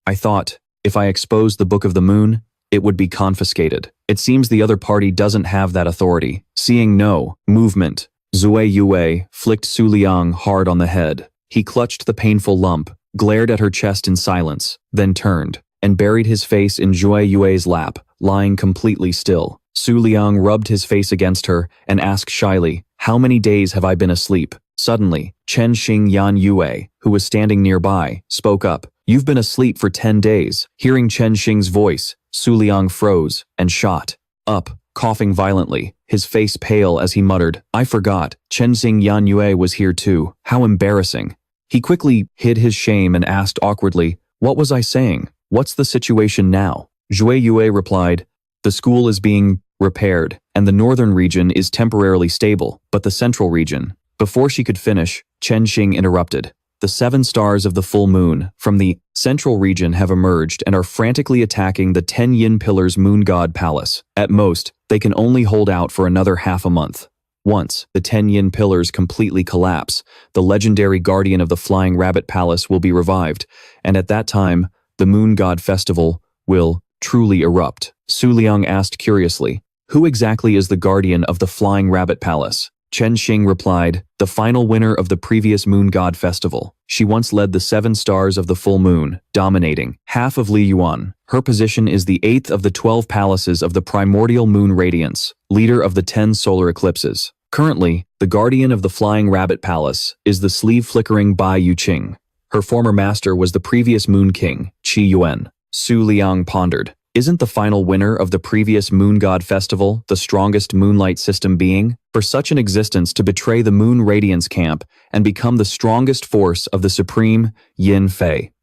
I thought, if I exposed the Book of the Moon, it would be confiscated. It seems the other party doesn't have that authority. Seeing no movement, Jue Yue flicked Su Liang hard on the head. He clutched the painful lump, glared at her chest in silence, then turned, and buried his face in Jue Yue's lap, lying completely still. Su Liang rubbed his face against her and asked shyly, how many days have I been asleep? Suddenly, Chen Xing Yan Yue, who was standing nearby, spoke up. You've been asleep for 10 days. Hearing Chen Xing's voice, Su Liang froze and shot up, coughing violently, his face pale as he muttered, I forgot, Chen Xing Yan Yue was here too. How embarrassing. He quickly hid his shame and asked awkwardly, what was I saying? What's the situation now? Jue Yue replied, the school is being repaired, and the northern region is temporarily stable, but the central region. Before she could finish, Chen Xing interrupted. The 7 stars of the full moon from the central region have emerged and are frantically attacking the 10 Yin Pillars Moon God Palace. At most, they can only hold out for another half a month. Once the 10 Yin Pillars completely collapse, the legendary guardian of the Flying Rabbit Palace will be revived, and at that time, the Moon God Festival will truly erupt. Su Liang asked curiously, who exactly is the guardian of the Flying Rabbit Palace? Chen Xing replied, the final winner of the previous Moon God Festival. She once led the 7 stars of the full moon, dominating half of Li Yuan. Her position is the 8th of the 12 palaces of the primordial moon radiance, leader of the 10 solar eclipses. Currently, the guardian of the Flying Rabbit Palace is the sleeve-flickering Bai Yuqing. Her former master was the previous Moon King, Qi Yuan. Su Liang pondered. Isn't the final winner of the previous Moon God Festival the strongest Moonlight system being? For such an existence to betray the Moon Radiance camp and become the strongest force of the supreme Yin Fei.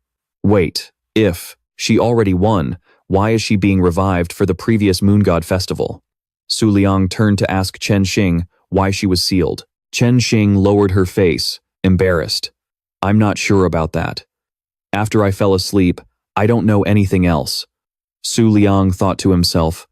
Wait, if she already won, why is she being revived for the previous Moon God Festival? Su Liang turned to ask Chen Xing why she was sealed. Chen Xing lowered her face, embarrassed. I'm not sure about that. After I fell asleep, I don't know anything else. Su Liang thought to himself,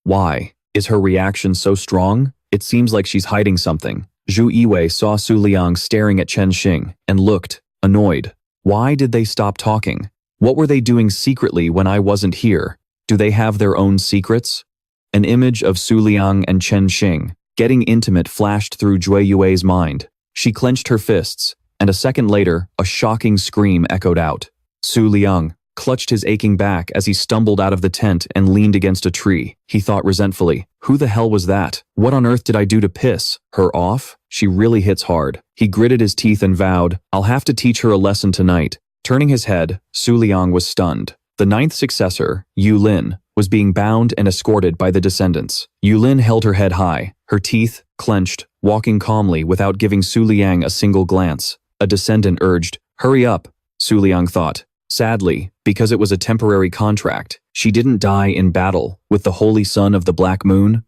why? Is her reaction so strong? It seems like she's hiding something. Zhu Yiwei saw Su Liang staring at Chen Xing and looked annoyed. Why did they stop talking? What were they doing secretly when I wasn't here? Do they have their own secrets? An image of Su Liang and Chen Xing getting intimate flashed through Jue Yue's mind. She clenched her fists, and a second later, a shocking scream echoed out. Su Liang clutched his aching back as he stumbled out of the tent and leaned against a tree. He thought resentfully, who the hell was that? What on earth did I do to piss her off? She really hits hard. He gritted his teeth and vowed, I'll have to teach her a lesson tonight. Turning his head, Su Liang was stunned. The ninth successor, Yu Lin, was being bound and escorted by the descendants. Yu Lin held her head high, her teeth clenched, walking calmly without giving Su Liang a single glance. A descendant urged, hurry up, Su Liang thought. Sadly, because it was a temporary contract, she didn't die in battle with the holy son of the Black Moon.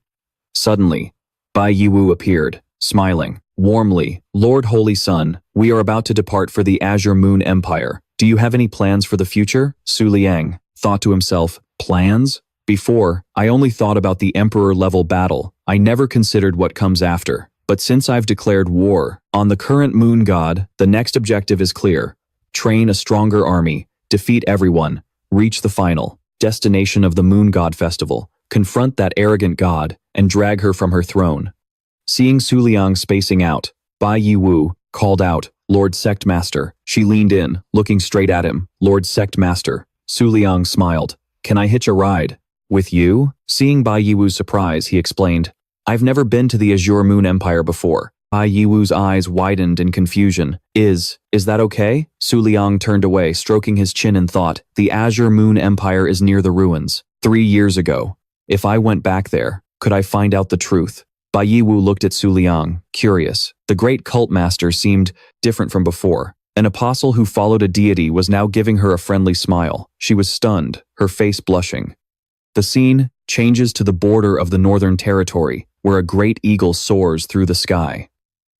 Suddenly, Bai Yiwu appeared, smiling warmly. Lord Holy Sun, we are about to depart for the Azure Moon Empire. Do you have any plans for the future? Su Liang thought to himself, plans? Before, I only thought about the emperor-level battle. I never considered what comes after. But since I've declared war on the current moon god, the next objective is clear. Train a stronger army, defeat everyone, reach the final destination of the Moon God Festival, confront that arrogant god, and drag her from her throne. Seeing Su Liang spacing out, Bai Yiwu called out, Lord Sectmaster. She leaned in, looking straight at him. Lord Sectmaster. Su Liang smiled. Can I hitch a ride? With you? Seeing Bai Yiwu's surprise, he explained, I've never been to the Azure Moon Empire before. Bai Yiwu's eyes widened in confusion. Is that okay? Su Liang turned away, stroking his chin in thought. The Azure Moon Empire is near the ruins. 3 years ago. If I went back there, could I find out the truth? Bai Yiwu looked at Su Liang, curious. The great cult master seemed different from before. An apostle who followed a deity was now giving her a friendly smile. She was stunned, her face blushing. The scene changes to the border of the Northern Territory, where a great eagle soars through the sky.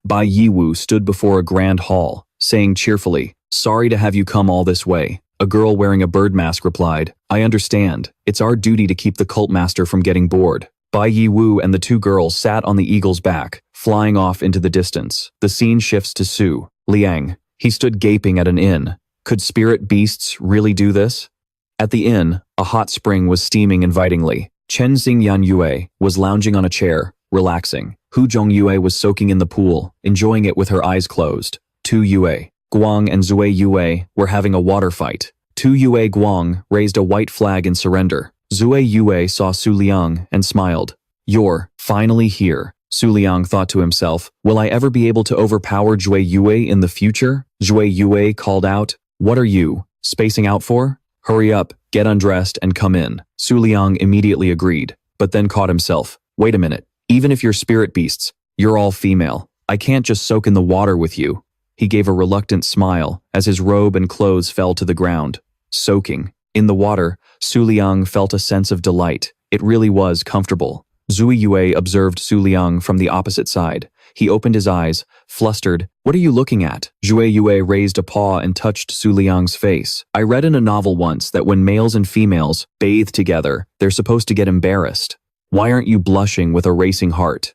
Bai Yiwu stood before a grand hall, saying cheerfully, Sorry to have you come all this way. A girl wearing a bird mask replied, I understand. It's our duty to keep the cult master from getting bored. Bai Yiwu and the two girls sat on the eagle's back, flying off into the distance. The scene shifts to Su Liang. He stood gaping at an inn. Could spirit beasts really do this? At the inn, a hot spring was steaming invitingly. Chen Xingyan Yue was lounging on a chair, relaxing. Hu Zhong Yue was soaking in the pool, enjoying it with her eyes closed. Tu Yue, Guang and Zui Yue were having a water fight. Tu Yue Guang raised a white flag in surrender. Zui Yue saw Su Liang and smiled. You're finally here. Su Liang thought to himself, will I ever be able to overpower Zui Yue in the future? Zui Yue called out, what are you spacing out for? Hurry up, get undressed and come in. Su Liang immediately agreed, but then caught himself. Wait a minute, even if you're spirit beasts, you're all female. I can't just soak in the water with you. He gave a reluctant smile as his robe and clothes fell to the ground. Soaking. In the water, Su Liang felt a sense of delight. It really was comfortable. Zui Yue observed Su Liang from the opposite side. He opened his eyes, flustered. What are you looking at? Zui Yue raised a paw and touched Su Liang's face. I read in a novel once that when males and females bathe together, they're supposed to get embarrassed. Why aren't you blushing with a racing heart?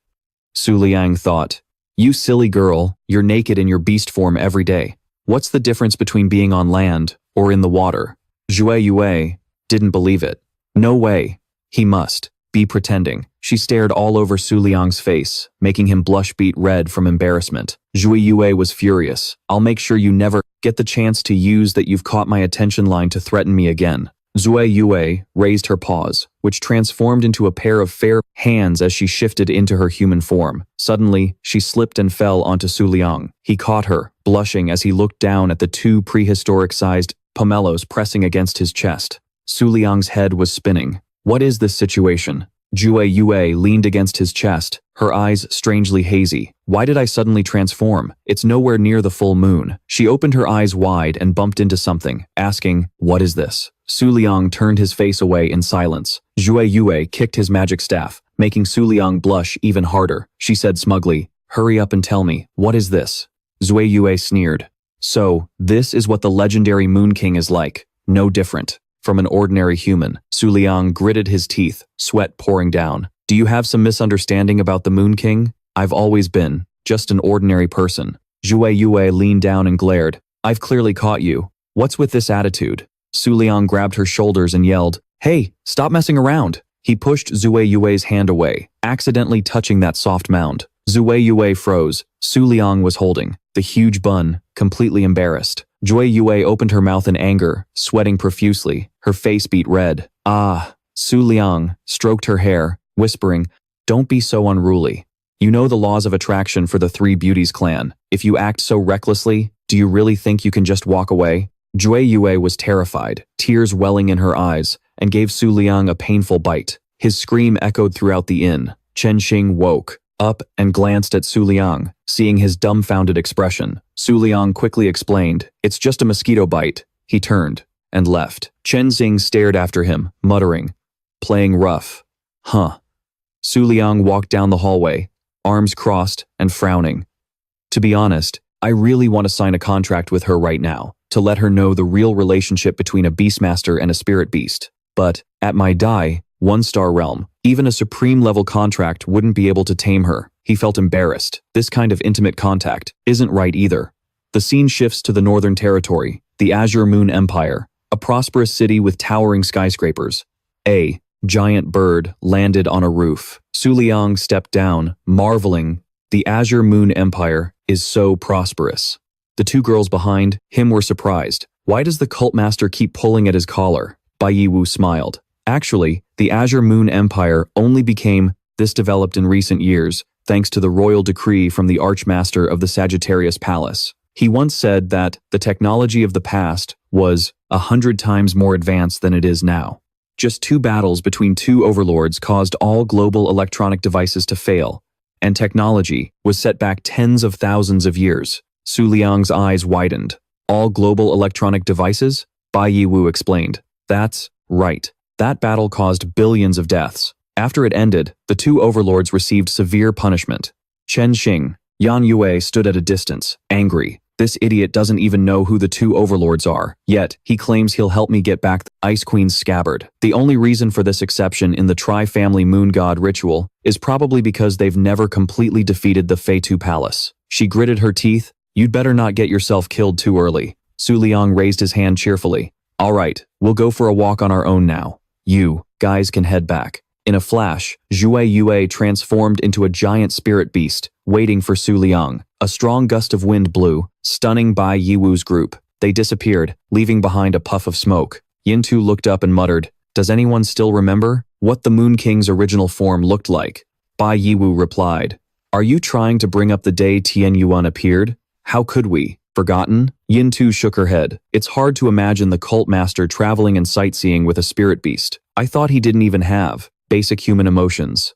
Su Liang thought. You silly girl, you're naked in your beast form every day. What's the difference between being on land or in the water? Zui Yue didn't believe it. No way. He must be pretending. She stared all over Su Liang's face, making him blush beet red from embarrassment. Zui Yue was furious. I'll make sure you never get the chance to use that you've caught my attention line to threaten me again. Zui Yue raised her paws, which transformed into a pair of fair hands as she shifted into her human form. Suddenly, she slipped and fell onto Su Liang. He caught her, blushing as he looked down at the two prehistoric-sized pomelos pressing against his chest. Su Liang's head was spinning. What is this situation? Zui Yue leaned against his chest, her eyes strangely hazy. Why did I suddenly transform? It's nowhere near the full moon. She opened her eyes wide and bumped into something, asking, what is this? Su Liang turned his face away in silence. Zui Yue kicked his magic staff, making Su Liang blush even harder. She said smugly, hurry up and tell me, what is this? Zui Yue sneered. So, this is what the legendary Moon King is like. No different from an ordinary human. Su Liang gritted his teeth, sweat pouring down. Do you have some misunderstanding about the Moon King? I've always been just an ordinary person. Zui Yue leaned down and glared. I've clearly caught you. What's with this attitude? Su Liang grabbed her shoulders and yelled, hey, stop messing around. He pushed Zui Yue's hand away, accidentally touching that soft mound. Zui Yue froze. Su Liang was holding the huge bun, completely embarrassed. Jue Yue opened her mouth in anger, sweating profusely. Her face beat red. Ah, Su Liang stroked her hair, whispering, "Don't be so unruly. You know the laws of attraction for the Three Beauties clan. If you act so recklessly, do you really think you can just walk away?" Jue Yue was terrified, tears welling in her eyes, and gave Su Liang a painful bite. His scream echoed throughout the inn. Chen Xing woke up and glanced at Su Liang, seeing his dumbfounded expression. Su Liang quickly explained, "It's just a mosquito bite." He turned and left. Chen Xing stared after him, muttering, "Playing rough. Huh." Su Liang walked down the hallway, arms crossed and frowning. "To be honest, I really want to sign a contract with her right now, to let her know the real relationship between a beastmaster and a spirit beast. But, at my die, 1-star realm, even a supreme-level contract wouldn't be able to tame her." He felt embarrassed. This kind of intimate contact isn't right either. The scene shifts to the Northern Territory, the Azure Moon Empire, a prosperous city with towering skyscrapers. A giant bird landed on a roof. Su Liang stepped down, marveling. The Azure Moon Empire is so prosperous. The two girls behind him were surprised. Why does the cult master keep pulling at his collar? Bai Yiwu smiled. Actually, the Azure Moon Empire only became this developed in recent years, thanks to the royal decree from the Archmaster of the Sagittarius Palace. He once said that the technology of the past was 100 times more advanced than it is now. Just 2 battles between 2 overlords caused all global electronic devices to fail, and technology was set back tens of thousands of years. Su Liang's eyes widened. "All global electronic devices?" Bai Yiwu explained. "That's right. That battle caused billions of deaths. After it ended, the 2 overlords received severe punishment." Chen Xing, Yan Yue stood at a distance, angry. This idiot doesn't even know who the 2 overlords are, yet he claims he'll help me get back the Ice Queen's scabbard. The only reason for this exception in the Tri-Family Moon God ritual is probably because they've never completely defeated the Feitu Palace. She gritted her teeth. "You'd better not get yourself killed too early." Su Liang raised his hand cheerfully. "All right, we'll go for a walk on our own now. You guys can head back." In a flash, Jue Yue transformed into a giant spirit beast, waiting for Su Liang. A strong gust of wind blew, stunning Bai Yiwu's group. They disappeared, leaving behind a puff of smoke. Yintu looked up and muttered, "Does anyone still remember what the Moon King's original form looked like?" Bai Yiwu replied, "Are you trying to bring up the day Tian Yuan appeared? How could we? Forgotten?" Yintu shook her head. "It's hard to imagine the cult master traveling and sightseeing with a spirit beast. I thought he didn't even have basic human emotions."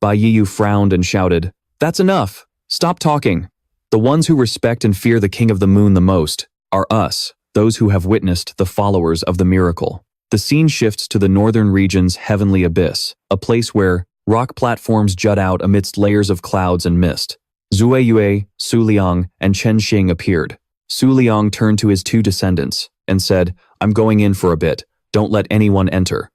Bai Yiwu frowned and shouted, "That's enough! Stop talking! The ones who respect and fear the King of the Moon the most are us, those who have witnessed the followers of the miracle." The scene shifts to the northern region's heavenly abyss, a place where rock platforms jut out amidst layers of clouds and mist. Zue Yue, Su Liang, and Chen Xing appeared. Su Liang turned to his 2 descendants and said, "I'm going in for a bit. Don't let anyone enter."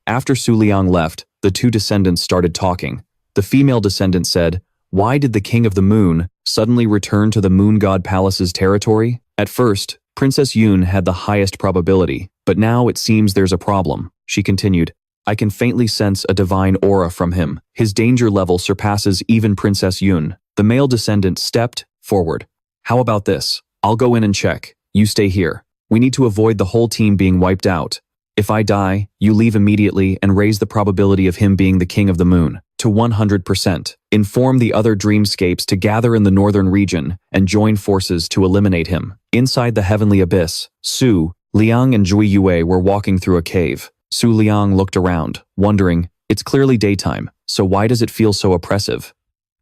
After Su Liang left, the 2 descendants started talking. The female descendant said, "Why did the King of the Moon suddenly return to the Moon God Palace's territory? At first, Princess Yun had the highest probability, but now it seems there's a problem." She continued, "I can faintly sense a divine aura from him. His danger level surpasses even Princess Yun." The male descendant stepped forward. "How about this? I'll go in and check. You stay here. We need to avoid the whole team being wiped out. If I die, you leave immediately and raise the probability of him being the King of the Moon to 100%. Inform the other dreamscapes to gather in the northern region and join forces to eliminate him." Inside the heavenly abyss, Su Liang and Jue Yue were walking through a cave. Su Liang looked around, wondering, "It's clearly daytime, so why does it feel so oppressive?"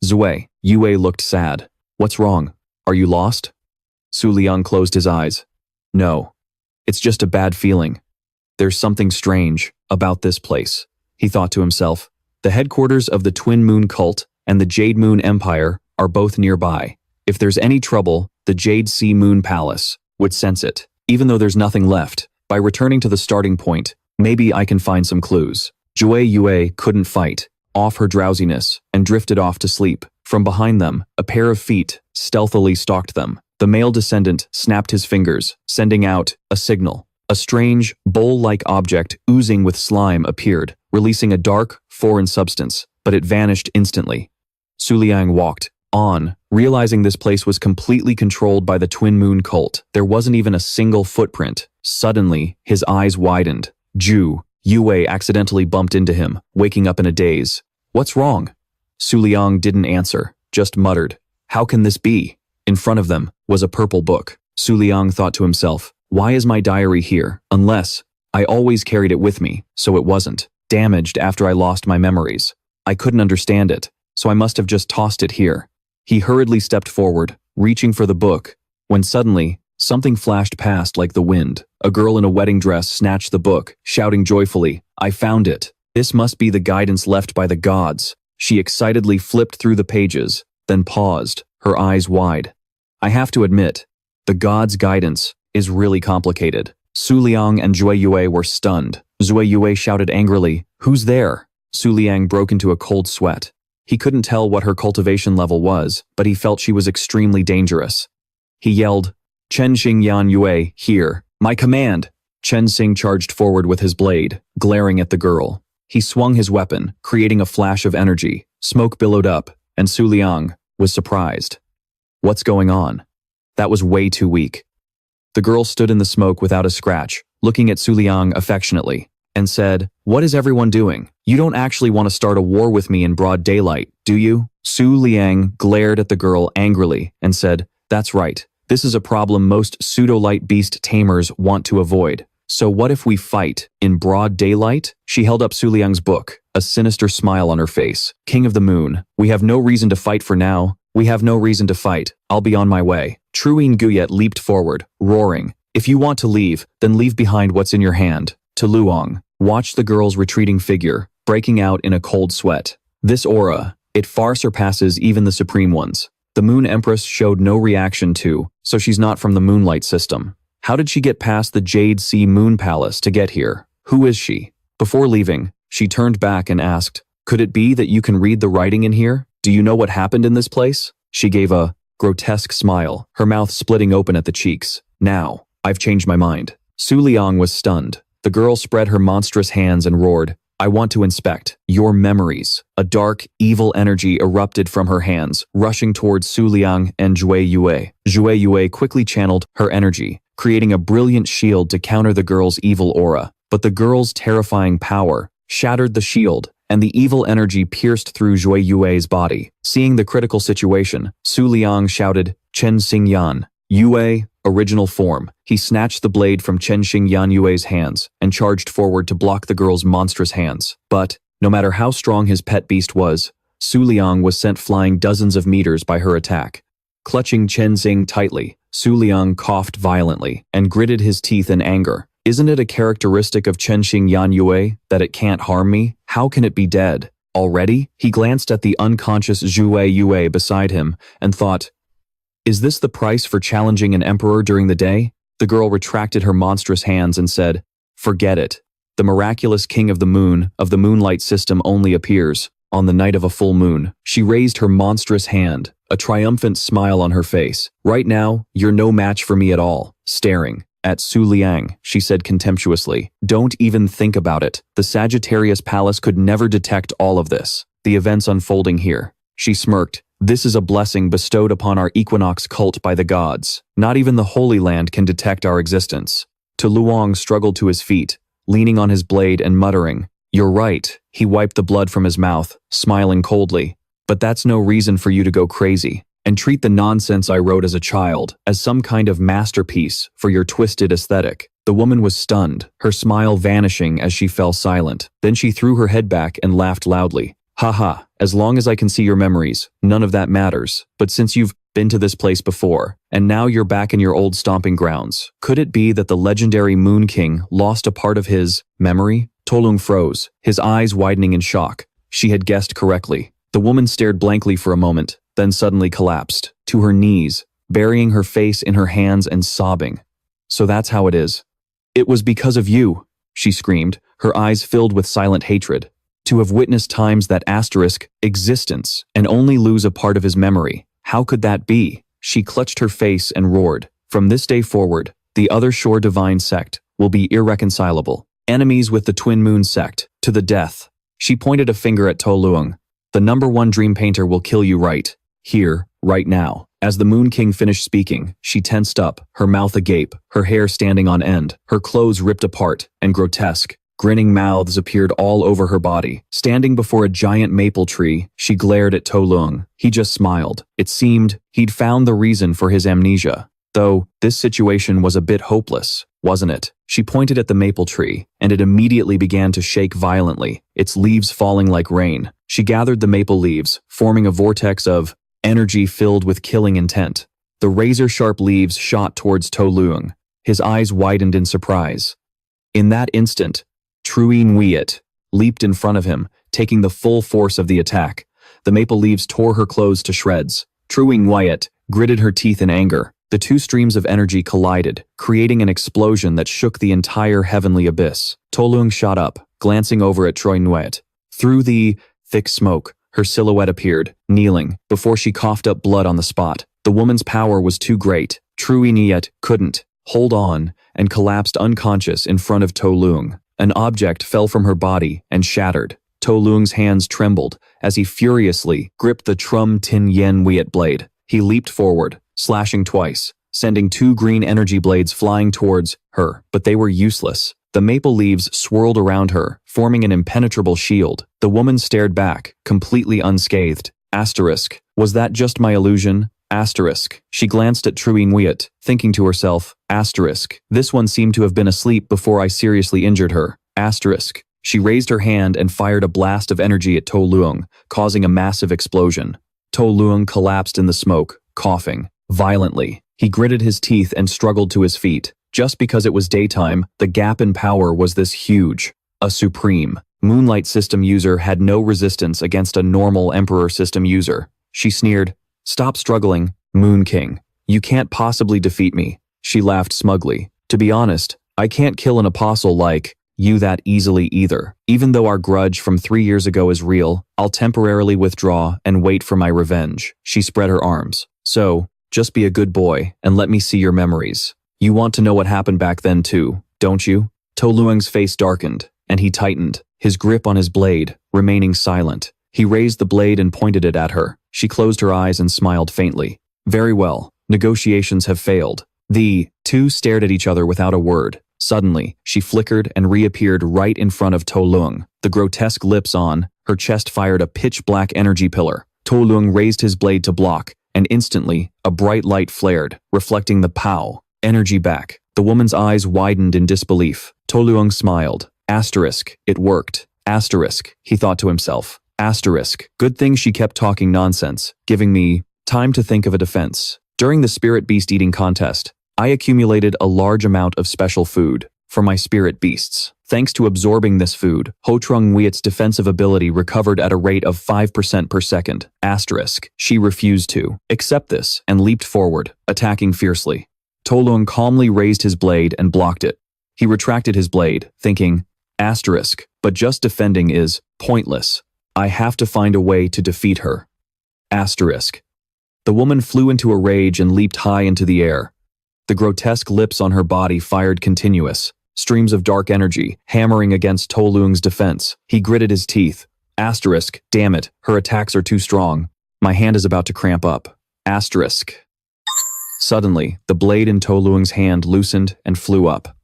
Zue Yue looked sad. "What's wrong? Are you lost?" Su Liang closed his eyes. "No, it's just a bad feeling. There's something strange about this place," he thought to himself. The headquarters of the Twin Moon Cult and the Jade Moon Empire are both nearby. If there's any trouble, the Jade Sea Moon Palace would sense it. Even though there's nothing left, by returning to the starting point, maybe I can find some clues. Jue Yue couldn't fight off her drowsiness and drifted off to sleep. From behind them, a pair of feet stealthily stalked them. The male descendant snapped his fingers, sending out a signal. A strange, bowl-like object oozing with slime appeared, releasing a dark, foreign substance, but it vanished instantly. Su Liang walked on, realizing this place was completely controlled by the Twin Moon cult. There wasn't even a single footprint. Suddenly, his eyes widened. Yue accidentally bumped into him, waking up in a daze. "What's wrong?" Su Liang didn't answer, just muttered, "How can this be?" In front of them was a purple book. Su Liang thought to himself, "Why is my diary here? Unless I always carried it with me, so it wasn't damaged after I lost my memories. I couldn't understand it, so I must have just tossed it here." He hurriedly stepped forward, reaching for the book, when suddenly, something flashed past like the wind. A girl in a wedding dress snatched the book, shouting joyfully, "I found it! This must be the guidance left by the gods." She excitedly flipped through the pages, then paused, her eyes wide. "I have to admit, the gods' guidance is really complicated." Su Liang and Zhui Yue were stunned. Zhui Yue shouted angrily, "Who's there?" Su Liang broke into a cold sweat. He couldn't tell what her cultivation level was, but he felt she was extremely dangerous. He yelled, "Chen Xing Yan Yue, here, my command!" Chen Xing charged forward with his blade, glaring at the girl. He swung his weapon, creating a flash of energy. Smoke billowed up, and Su Liang was surprised. "What's going on?" That was way too weak. The girl stood in the smoke without a scratch, looking at Su Liang affectionately, and said, "What is everyone doing? You don't actually want to start a war with me in broad daylight, do you?" Su Liang glared at the girl angrily and said, "That's right. This is a problem most pseudo-light beast tamers want to avoid. So what if we fight in broad daylight?" She held up Su Liang's book, a sinister smile on her face. "King of the Moon, we have no reason to fight for now. We have no reason to fight. I'll be on my way." Truine Guyet leaped forward, roaring, "If you want to leave, then leave behind what's in your hand." To Luong watched the girl's retreating figure, breaking out in a cold sweat. This aura, it far surpasses even the Supreme Ones. The Moon Empress showed no reaction to, so she's not from the Moonlight system. How did she get past the Jade Sea Moon Palace to get here? Who is she? Before leaving, she turned back and asked, "Could it be that you can read the writing in here? Do you know what happened in this place?" She gave a grotesque smile, her mouth splitting open at the cheeks. "Now, I've changed my mind." Su Liang was stunned. The girl spread her monstrous hands and roared, "I want to inspect your memories." A dark, evil energy erupted from her hands, rushing towards Su Liang and Zhui Yue. Zhui Yue quickly channeled her energy, creating a brilliant shield to counter the girl's evil aura. But the girl's terrifying power shattered the shield, and the evil energy pierced through Zhui Yue's body. Seeing the critical situation, Su Liang shouted, "Chen Xingyan, Yue, original form." He snatched the blade from Chen Xingyan Yue's hands and charged forward to block the girl's monstrous hands. But, no matter how strong his pet beast was, Su Liang was sent flying dozens of meters by her attack. Clutching Chen Xing tightly, Su Liang coughed violently and gritted his teeth in anger. "Isn't it a characteristic of Chen Xingyan Yue that it can't harm me? How can it be dead? Already?" He glanced at the unconscious Zhui Yue beside him and thought, "Is this the price for challenging an emperor during the day?" The girl retracted her monstrous hands and said, "Forget it. The miraculous king of the moon, of the moonlight system only appears on the night of a full moon." She raised her monstrous hand, a triumphant smile on her face. "Right now, you're no match for me at all." Staring at Su Liang, she said contemptuously, "Don't even think about it. The Sagittarius Palace could never detect all of this. The events unfolding here." She smirked. "This is a blessing bestowed upon our equinox cult by the gods. Not even the Holy Land can detect our existence." To Luong struggled to his feet, leaning on his blade and muttering, "You're right." He wiped the blood from his mouth, smiling coldly. "But that's no reason for you to go crazy and treat the nonsense I wrote as a child as some kind of masterpiece for your twisted aesthetic." The woman was stunned, her smile vanishing as she fell silent. Then she threw her head back and laughed loudly. "Haha, as long as I can see your memories, none of that matters. But since you've been to this place before, and now you're back in your old stomping grounds, could it be that the legendary Moon King lost a part of his memory?" Tolung froze, his eyes widening in shock. She had guessed correctly. The woman stared blankly for a moment, then suddenly collapsed, to her knees, burying her face in her hands and sobbing. "So that's how it is. It was because of you," she screamed, her eyes filled with silent hatred. "To have witnessed times that asterisk existence and only lose a part of his memory. How could that be?" She clutched her face and roared, "From this day forward, the Other Shore Divine Sect will be irreconcilable. Enemies with the Twin Moon Sect, to the death." She pointed a finger at To Luong. "The #1 dream painter will kill you right Here, right now. As the Moon King finished speaking, she tensed up, her mouth agape, her hair standing on end, her clothes ripped apart and grotesque. Grinning mouths appeared all over her body. Standing before a giant maple tree, she glared at To Leung. He just smiled. It seemed he'd found the reason for his amnesia. Though, this situation was a bit hopeless, wasn't it? She pointed at the maple tree, and it immediately began to shake violently, its leaves falling like rain. She gathered the maple leaves, forming a vortex of energy filled with killing intent. The razor-sharp leaves shot towards To Leung. His eyes widened in surprise. In that instant, Trui Nguyet leaped in front of him, taking the full force of the attack. The maple leaves tore her clothes to shreds. Trui Nguyet gritted her teeth in anger. The two streams of energy collided, creating an explosion that shook the entire heavenly abyss. To Leung shot up, glancing over at Trui Nguyet. Through the thick smoke, her silhouette appeared, kneeling, before she coughed up blood on the spot. The woman's power was too great. Trui Nguyet couldn't hold on and collapsed unconscious in front of To Leung. An object fell from her body and shattered. To Leung's hands trembled as he furiously gripped the Trum Tin Yen Wiet blade. He leaped forward, slashing twice, sending two green energy blades flying towards her, but they were useless. The maple leaves swirled around her, forming an impenetrable shield. The woman stared back, completely unscathed. Asterisk. Was that just my illusion? Asterisk. She glanced at Trui Nguyet, thinking to herself, asterisk. This one seemed to have been asleep before I seriously injured her. Asterisk. She raised her hand and fired a blast of energy at To Leung, causing a massive explosion. To Leung collapsed in the smoke, coughing violently. He gritted his teeth and struggled to his feet. Just because it was daytime, the gap in power was this huge. A supreme Moonlight System user had no resistance against a normal Emperor System user. She sneered, "Stop struggling, Moon King. You can't possibly defeat me." She laughed smugly. "To be honest, I can't kill an apostle like you that easily either. Even though our grudge from 3 years ago is real, I'll temporarily withdraw and wait for my revenge." She spread her arms. "So, just be a good boy and let me see your memories. You want to know what happened back then too, don't you?" To Leung's face darkened, and he tightened, his grip on his blade, remaining silent. He raised the blade and pointed it at her. She closed her eyes and smiled faintly. "Very well, negotiations have failed." The two stared at each other without a word. Suddenly, she flickered and reappeared right in front of To Leung. The grotesque lips on, her chest fired a pitch-black energy pillar. To Leung raised his blade to block, and instantly, a bright light flared, reflecting the pow. Energy back. The woman's eyes widened in disbelief. To Leung smiled. Asterisk. It worked. Asterisk. He thought to himself. Asterisk. Good thing she kept talking nonsense, giving me time to think of a defense. During the spirit beast eating contest, I accumulated a large amount of special food for my spirit beasts. Thanks to absorbing this food, Ho Trung Wiet's defensive ability recovered at a rate of 5% per second. Asterisk. She refused to accept this and leaped forward, attacking fiercely. To Leung calmly raised his blade and blocked it. He retracted his blade, thinking, asterisk, but just defending is pointless. I have to find a way to defeat her. Asterisk. The woman flew into a rage and leaped high into the air. The grotesque lips on her body fired continuous, streams of dark energy, hammering against To Leung's defense. He gritted his teeth. Asterisk, damn it, her attacks are too strong. My hand is about to cramp up. Asterisk. Suddenly, the blade in To Leung's hand loosened and flew up.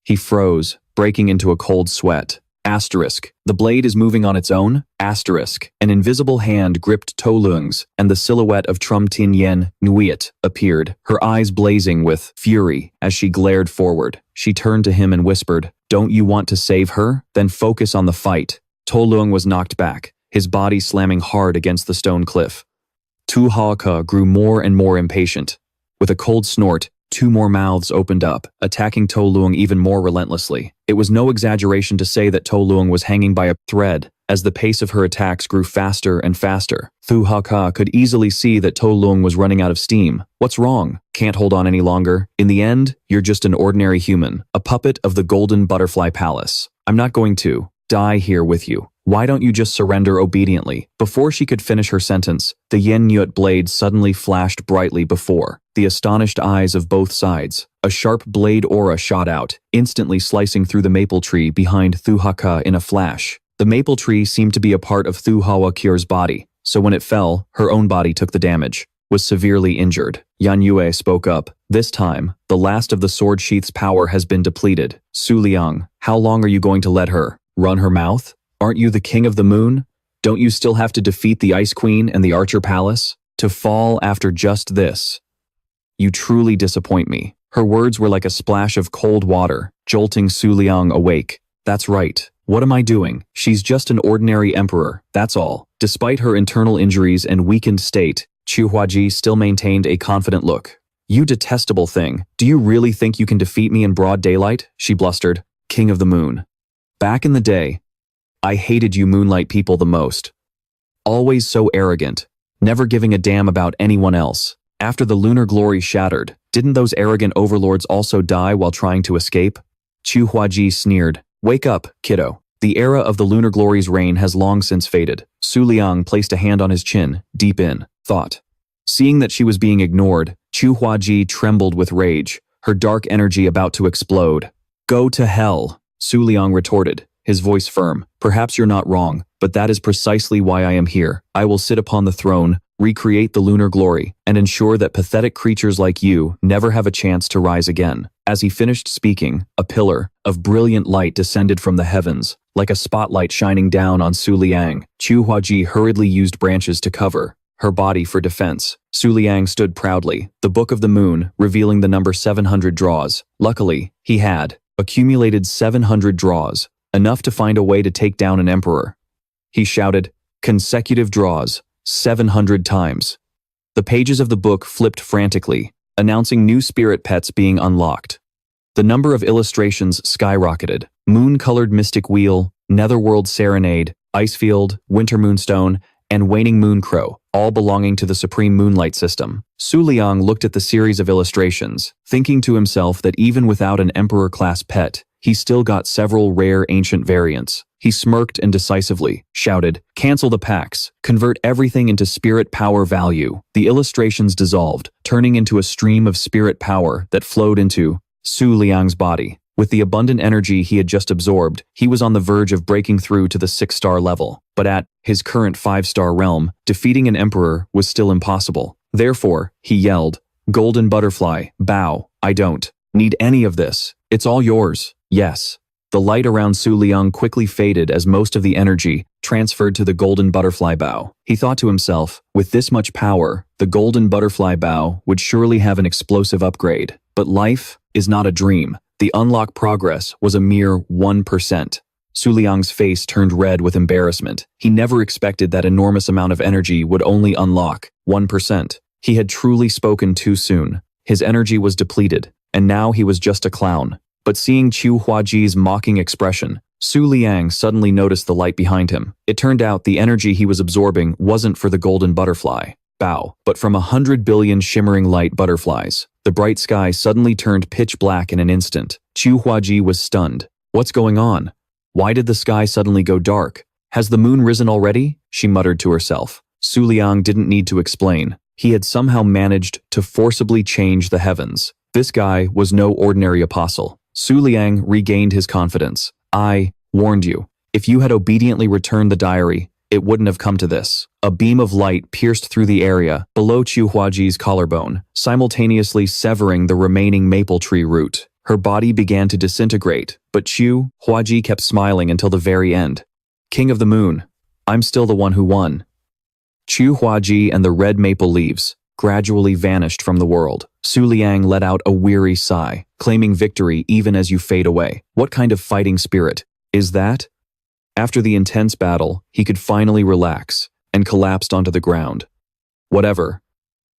He froze, breaking into a cold sweat. Asterisk. The blade is moving on its own? Asterisk. An invisible hand gripped To Leung's, and the silhouette of Trum Tin Yen Nguyet appeared, her eyes blazing with fury as she glared forward. She turned to him and whispered, "Don't you want to save her? Then focus on the fight." To Leung was knocked back, his body slamming hard against the stone cliff. Tu Haka grew more and more impatient. With a cold snort, 2 more mouths opened up, attacking To Leung even more relentlessly. It was no exaggeration to say that To Leung was hanging by a thread as the pace of her attacks grew faster and faster. Thu Haka could easily see that To Leung was running out of steam. What's wrong? Can't hold on any longer? In the end, you're just an ordinary human, a puppet of the Golden Butterfly Palace. I'm not going to die here with you. Why don't you just surrender obediently? Before she could finish her sentence, the Yen Nyut blade suddenly flashed brightly before the astonished eyes of both sides. A sharp blade aura shot out, instantly slicing through the maple tree behind Thu Haka in a flash. The maple tree seemed to be a part of Thu Hawa Kyo's body, so when it fell, her own body took the damage, was severely injured. Yan Yue spoke up. This time, the last of the sword sheath's power has been depleted. Su Liang, how long are you going to let her run her mouth? Aren't you the king of the moon? Don't you still have to defeat the Ice Queen and the Archer Palace? To fall after just this? You truly disappoint me. Her words were like a splash of cold water, jolting Su Liang awake. That's right. What am I doing? She's just an ordinary emperor, that's all. Despite her internal injuries and weakened state, Chu Huaji still maintained a confident look. You detestable thing, do you really think you can defeat me in broad daylight? She blustered. King of the moon. Back in the day, I hated you moonlight people the most. Always so arrogant, never giving a damn about anyone else. After the lunar glory shattered, didn't those arrogant overlords also die while trying to escape? Chu Huaji sneered. Wake up, kiddo. The era of the lunar glory's reign has long since faded. Su Liang placed a hand on his chin, deep in thought. Seeing that she was being ignored, Chu Huaji trembled with rage, her dark energy about to explode. Go to hell, Su Liang retorted, his voice firm. Perhaps you're not wrong, but that is precisely why I am here. I will sit upon the throne, recreate the lunar glory, and ensure that pathetic creatures like you never have a chance to rise again. As he finished speaking, a pillar of brilliant light descended from the heavens, like a spotlight shining down on Su Liang. Chu Huaji hurriedly used branches to cover her body for defense. Su Liang stood proudly, the Book of the Moon revealing the number 700 draws. Luckily, he had accumulated 700 draws, enough to find a way to take down an emperor. He shouted, consecutive draws, 700 times. The pages of the book flipped frantically, announcing new spirit pets being unlocked. The number of illustrations skyrocketed. Moon-colored Mystic Wheel, Netherworld Serenade, Icefield, Winter Moonstone, and Waning Moon Crow, all belonging to the Supreme Moonlight System. Su Liang looked at the series of illustrations, thinking to himself that even without an Emperor-class pet, he still got several rare ancient variants. He smirked and decisively shouted, cancel the packs, convert everything into spirit power value. The illustrations dissolved, turning into a stream of spirit power that flowed into Su Liang's body. With the abundant energy he had just absorbed, he was on the verge of breaking through to the 6-star level. But at his current 5-star realm, defeating an emperor was still impossible. Therefore, he yelled, Golden Butterfly, bow, I don't need any of this. It's all yours. Yes. The light around Su Liang quickly faded as most of the energy transferred to the Golden Butterfly bow. He thought to himself, with this much power, the Golden Butterfly bow would surely have an explosive upgrade. But life is not a dream. The unlock progress was a mere 1%. Su Liang's face turned red with embarrassment. He never expected that enormous amount of energy would only unlock 1%. He had truly spoken too soon. His energy was depleted, and now he was just a clown. But seeing Chu Huaji's mocking expression, Su Liang suddenly noticed the light behind him. It turned out the energy he was absorbing wasn't for the Golden Butterfly bow, but from 100 billion shimmering light butterflies. The bright sky suddenly turned pitch black in an instant. Chu Huaji was stunned. What's going on? Why did the sky suddenly go dark? Has the moon risen already? She muttered to herself. Su Liang didn't need to explain. He had somehow managed to forcibly change the heavens. This guy was no ordinary apostle. Su Liang regained his confidence. I warned you. If you had obediently returned the diary, it wouldn't have come to this. A beam of light pierced through the area below Chu Huaji's collarbone, simultaneously severing the remaining maple tree root. Her body began to disintegrate, but Chu Huaji kept smiling until the very end. King of the Moon, I'm still the one who won. Chu Huaji and the red maple leaves gradually vanished from the world. Su Liang let out a weary sigh, claiming victory even as you fade away. What kind of fighting spirit is that? After the intense battle, he could finally relax and collapsed onto the ground. Whatever.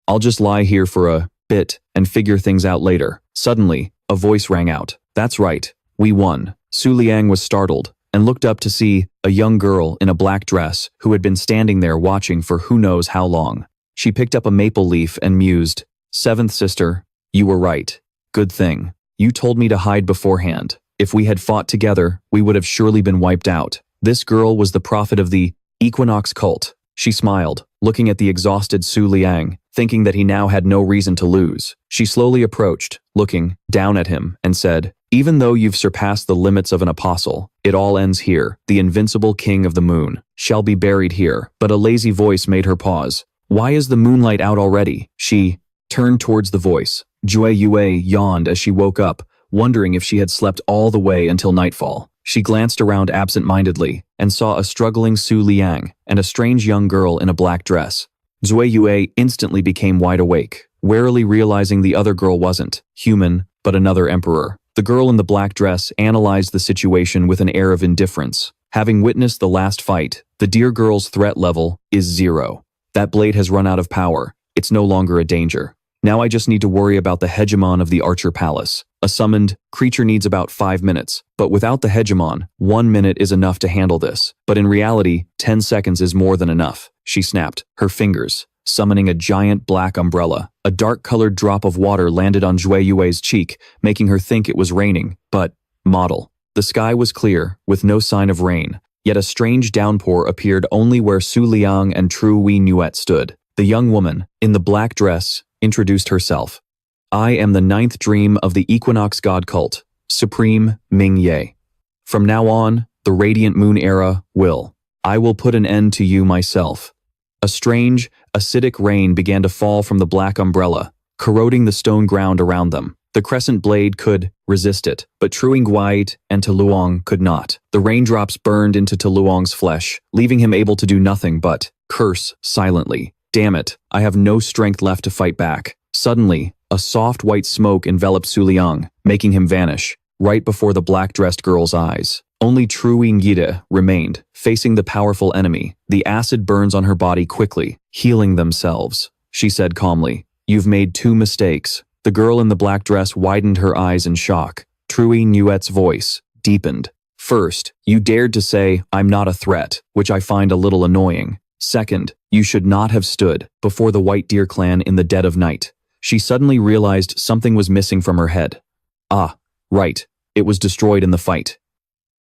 I'll just lie here for a bit and figure things out later. Suddenly, a voice rang out. That's right, we won. Su Liang was startled and looked up to see a young girl in a black dress who had been standing there watching for who knows how long. She picked up a maple leaf and mused, Seventh sister, you were right. Good thing. You told me to hide beforehand. If we had fought together, we would have surely been wiped out. This girl was the prophet of the Equinox cult. She smiled, looking at the exhausted Su Liang, thinking that he now had no reason to lose. She slowly approached, looking down at him, and said, Even though you've surpassed the limits of an apostle, it all ends here. The invincible king of the moon shall be buried here. But a lazy voice made her pause. Why is the moonlight out already? She turned towards the voice. Jue Yue yawned as she woke up, wondering if she had slept all the way until nightfall. She glanced around absent-mindedly and saw a struggling Su Liang and a strange young girl in a black dress. Zui Yue instantly became wide awake, warily realizing the other girl wasn't human, but another emperor. The girl in the black dress analyzed the situation with an air of indifference. Having witnessed the last fight, the dear girl's threat level is 0. That blade has run out of power. It's no longer a danger. Now I just need to worry about the hegemon of the Archer Palace. A summoned creature needs about 5 minutes, but without the hegemon, 1 minute is enough to handle this. But in reality, 10 seconds is more than enough. She snapped her fingers, summoning a giant black umbrella. A dark-colored drop of water landed on Jue Yue's cheek, making her think it was raining. But, model. The sky was clear, with no sign of rain, yet a strange downpour appeared only where Su Liang and Tru Wei Nuet stood. The young woman, in the black dress, introduced herself. I am the 9th dream of the Equinox God cult, Supreme Ming Ye. From now on, the Radiant Moon era I will put an end to you myself. A strange, acidic rain began to fall from the black umbrella, corroding the stone ground around them. The crescent blade could resist it, but Truing Guait and Tuluang could not. The raindrops burned into Tuluang's flesh, leaving him able to do nothing but curse silently. Damn it, I have no strength left to fight back. Suddenly, a soft white smoke enveloped Su Liang, making him vanish, right before the black-dressed girl's eyes. Only Trui Ngide remained, facing the powerful enemy. The acid burns on her body quickly, healing themselves. She said calmly, "You've made 2 mistakes." The girl in the black dress widened her eyes in shock. Trui Nuet's voice deepened. "First, you dared to say, 'I'm not a threat,' which I find a little annoying. Second, you should not have stood before the White Deer clan in the dead of night." She suddenly realized something was missing from her head. Ah, right, it was destroyed in the fight.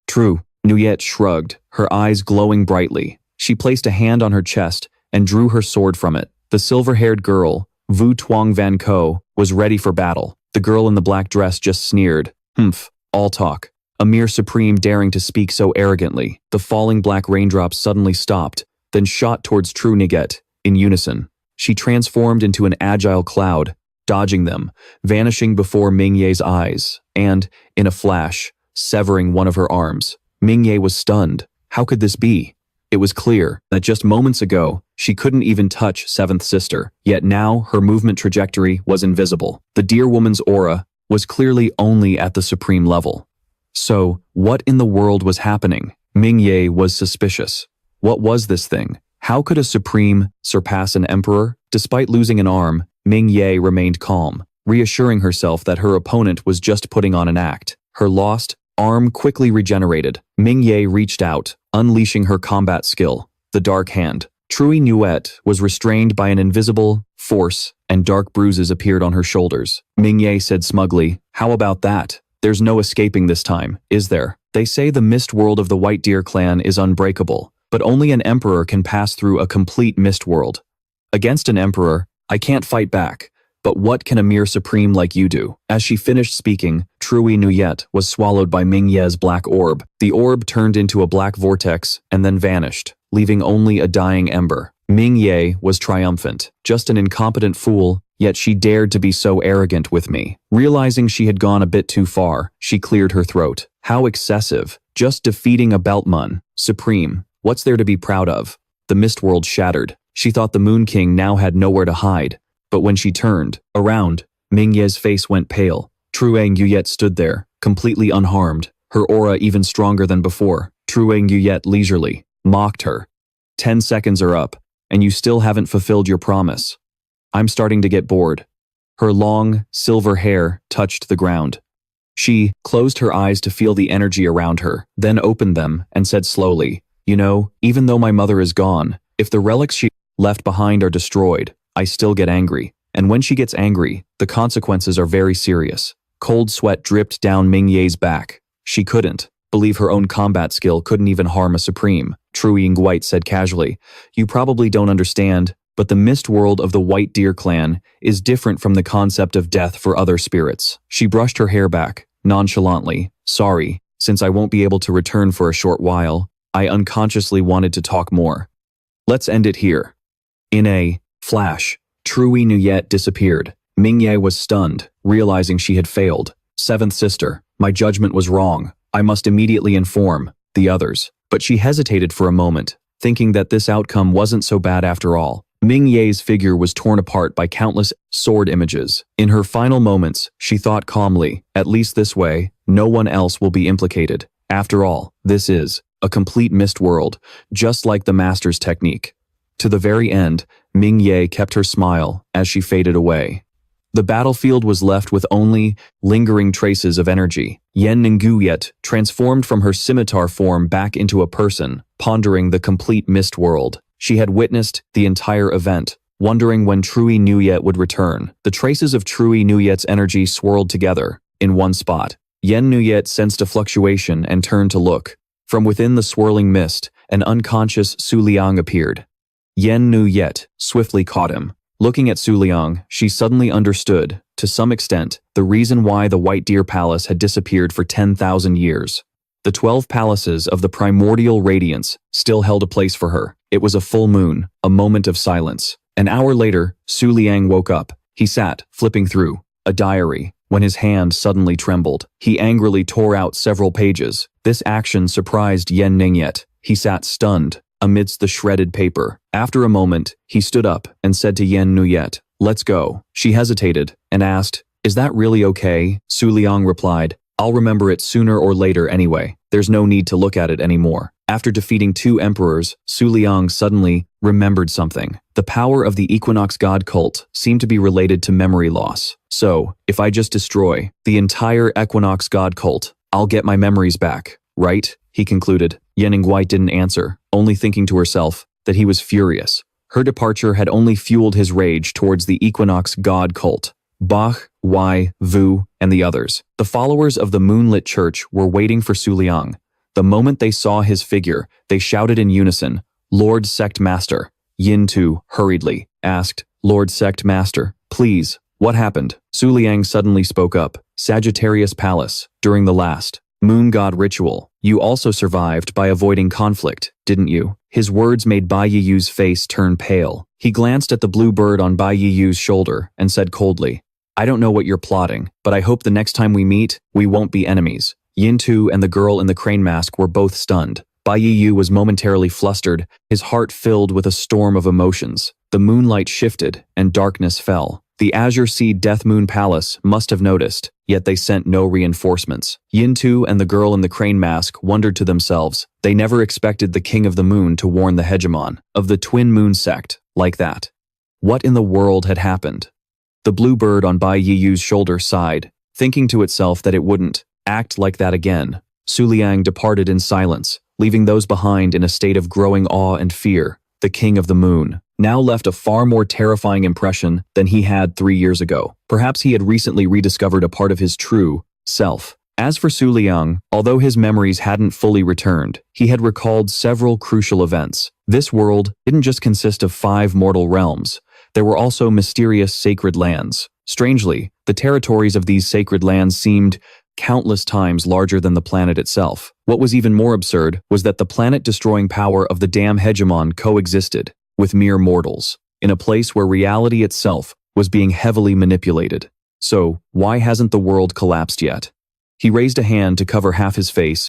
True, Nuyet shrugged, her eyes glowing brightly. She placed a hand on her chest and drew her sword from it. The silver-haired girl, Vu Tuong Van Ko, was ready for battle. The girl in the black dress just sneered. Humph, all talk. A mere supreme daring to speak so arrogantly. The falling black raindrops suddenly stopped, then shot towards True Niget, in unison. She transformed into an agile cloud, dodging them, vanishing before Ming Ye's eyes, and, in a flash, severing one of her arms. Ming Ye was stunned. How could this be? It was clear that just moments ago, she couldn't even touch Seventh Sister, yet now her movement trajectory was invisible. The dear woman's aura was clearly only at the supreme level. So, what in the world was happening? Ming Ye was suspicious. What was this thing? How could a supreme surpass an emperor? Despite losing an arm, Ming Ye remained calm, reassuring herself that her opponent was just putting on an act. Her lost arm quickly regenerated. Ming Ye reached out, unleashing her combat skill, the Dark Hand. Trui Nuet was restrained by an invisible force, and dark bruises appeared on her shoulders. Ming Ye said smugly, "How about that? There's no escaping this time, is there? They say the mist world of the White Deer clan is unbreakable, but only an emperor can pass through a complete mist world. Against an emperor, I can't fight back, but what can a mere supreme like you do?" As she finished speaking, Trui Nuyet was swallowed by Ming Ye's black orb. The orb turned into a black vortex and then vanished, leaving only a dying ember. Ming Ye was triumphant. Just an incompetent fool, yet she dared to be so arrogant with me. Realizing she had gone a bit too far, she cleared her throat. How excessive. Just defeating a Beltman. Supreme. What's there to be proud of? The mist world shattered. She thought the Moon King now had nowhere to hide. But when she turned around, Ming Ye's face went pale. Truang Yuyet stood there, completely unharmed, her aura even stronger than before. Truang Yuyet leisurely mocked her. 10 seconds are up, and you still haven't fulfilled your promise. I'm starting to get bored. Her long, silver hair touched the ground. She closed her eyes to feel the energy around her, then opened them and said slowly, "You know, even though my mother is gone, if the relics she left behind are destroyed, I still get angry. And when she gets angry, the consequences are very serious." Cold sweat dripped down Ming Ye's back. She couldn't believe her own combat skill couldn't even harm a supreme. Trui Nguite said casually, "You probably don't understand, but the mist world of the White Deer clan is different from the concept of death for other spirits." She brushed her hair back, nonchalantly. Sorry, since I won't be able to return for a short while, I unconsciously wanted to talk more. Let's end it here. In a flash, Trui Nuyet disappeared. Mingye was stunned, realizing she had failed. Seventh sister, my judgment was wrong. I must immediately inform the others. But she hesitated for a moment, thinking that this outcome wasn't so bad after all. Mingye's figure was torn apart by countless sword images. In her final moments, she thought calmly, at least this way, no one else will be implicated. After all, this is a complete mist world, just like the master's technique. To the very end, Mingye kept her smile as she faded away. The battlefield was left with only lingering traces of energy. Yen Ninguyet transformed from her scimitar form back into a person, pondering the complete mist world. She had witnessed the entire event, wondering when Trui Nuyet would return. The traces of Trui Nuyet's energy swirled together in one spot. Yen Nuyet sensed a fluctuation and turned to look. From within the swirling mist, an unconscious Su Liang appeared. Yen Nuyet swiftly caught him. Looking at Su Liang, she suddenly understood, to some extent, the reason why the White Deer Palace had disappeared for 10,000 years. The 12 palaces of the primordial radiance still held a place for her. It was a full moon, a moment of silence. An hour later, Su Liang woke up. He sat, flipping through a diary, when his hand suddenly trembled. He angrily tore out several pages. This action surprised Yen Ningye. He sat stunned amidst the shredded paper. After a moment, he stood up and said to Yen Nuyet, "Let's go." She hesitated and asked, "Is that really okay?" Su Liang replied, "I'll remember it sooner or later anyway. There's no need to look at it anymore." After defeating 2 emperors, Su Liang suddenly remembered something. The power of the Equinox God cult seemed to be related to memory loss. So, if I just destroy the entire Equinox God cult, I'll get my memories back, right? He concluded. Yen Ningguai didn't answer, only thinking to herself that he was furious. Her departure had only fueled his rage towards the Equinox God cult. Bach, Wei, Vu, and the others. The followers of the moonlit church were waiting for Su Liang. The moment they saw his figure, they shouted in unison, "Lord Sect Master." Yin Tu hurriedly asked, "Lord Sect Master, please, what happened?" Su Liang suddenly spoke up, "Sagittarius Palace, during the last Moon God ritual, you also survived by avoiding conflict, didn't you?" His words made Bai Yiyu's face turn pale. He glanced at the blue bird on Bai Yiyu's shoulder and said coldly, "I don't know what you're plotting, but I hope the next time we meet, we won't be enemies." Yin Tu and the girl in the crane mask were both stunned. Bai Yiyu was momentarily flustered, his heart filled with a storm of emotions. The moonlight shifted and darkness fell. The Azure Sea Death Moon Palace must have noticed, yet they sent no reinforcements. Yin Tu and the girl in the crane mask wondered to themselves. They never expected the King of the Moon to warn the hegemon of the Twin Moon sect like that. What in the world had happened? The blue bird on Bai Yiyu's shoulder sighed, thinking to itself that it wouldn't act like that again. Su Liang departed in silence, leaving those behind in a state of growing awe and fear. The King of the Moon now left a far more terrifying impression than he had 3 years ago. Perhaps he had recently rediscovered a part of his true self. As for Su Liang, although his memories hadn't fully returned, he had recalled several crucial events. This world didn't just consist of 5 mortal realms. There were also mysterious sacred lands. Strangely, the territories of these sacred lands seemed countless times larger than the planet itself. What was even more absurd was that the planet-destroying power of the damn hegemon coexisted with mere mortals, in a place where reality itself was being heavily manipulated. So, why hasn't the world collapsed yet? He raised a hand to cover half his face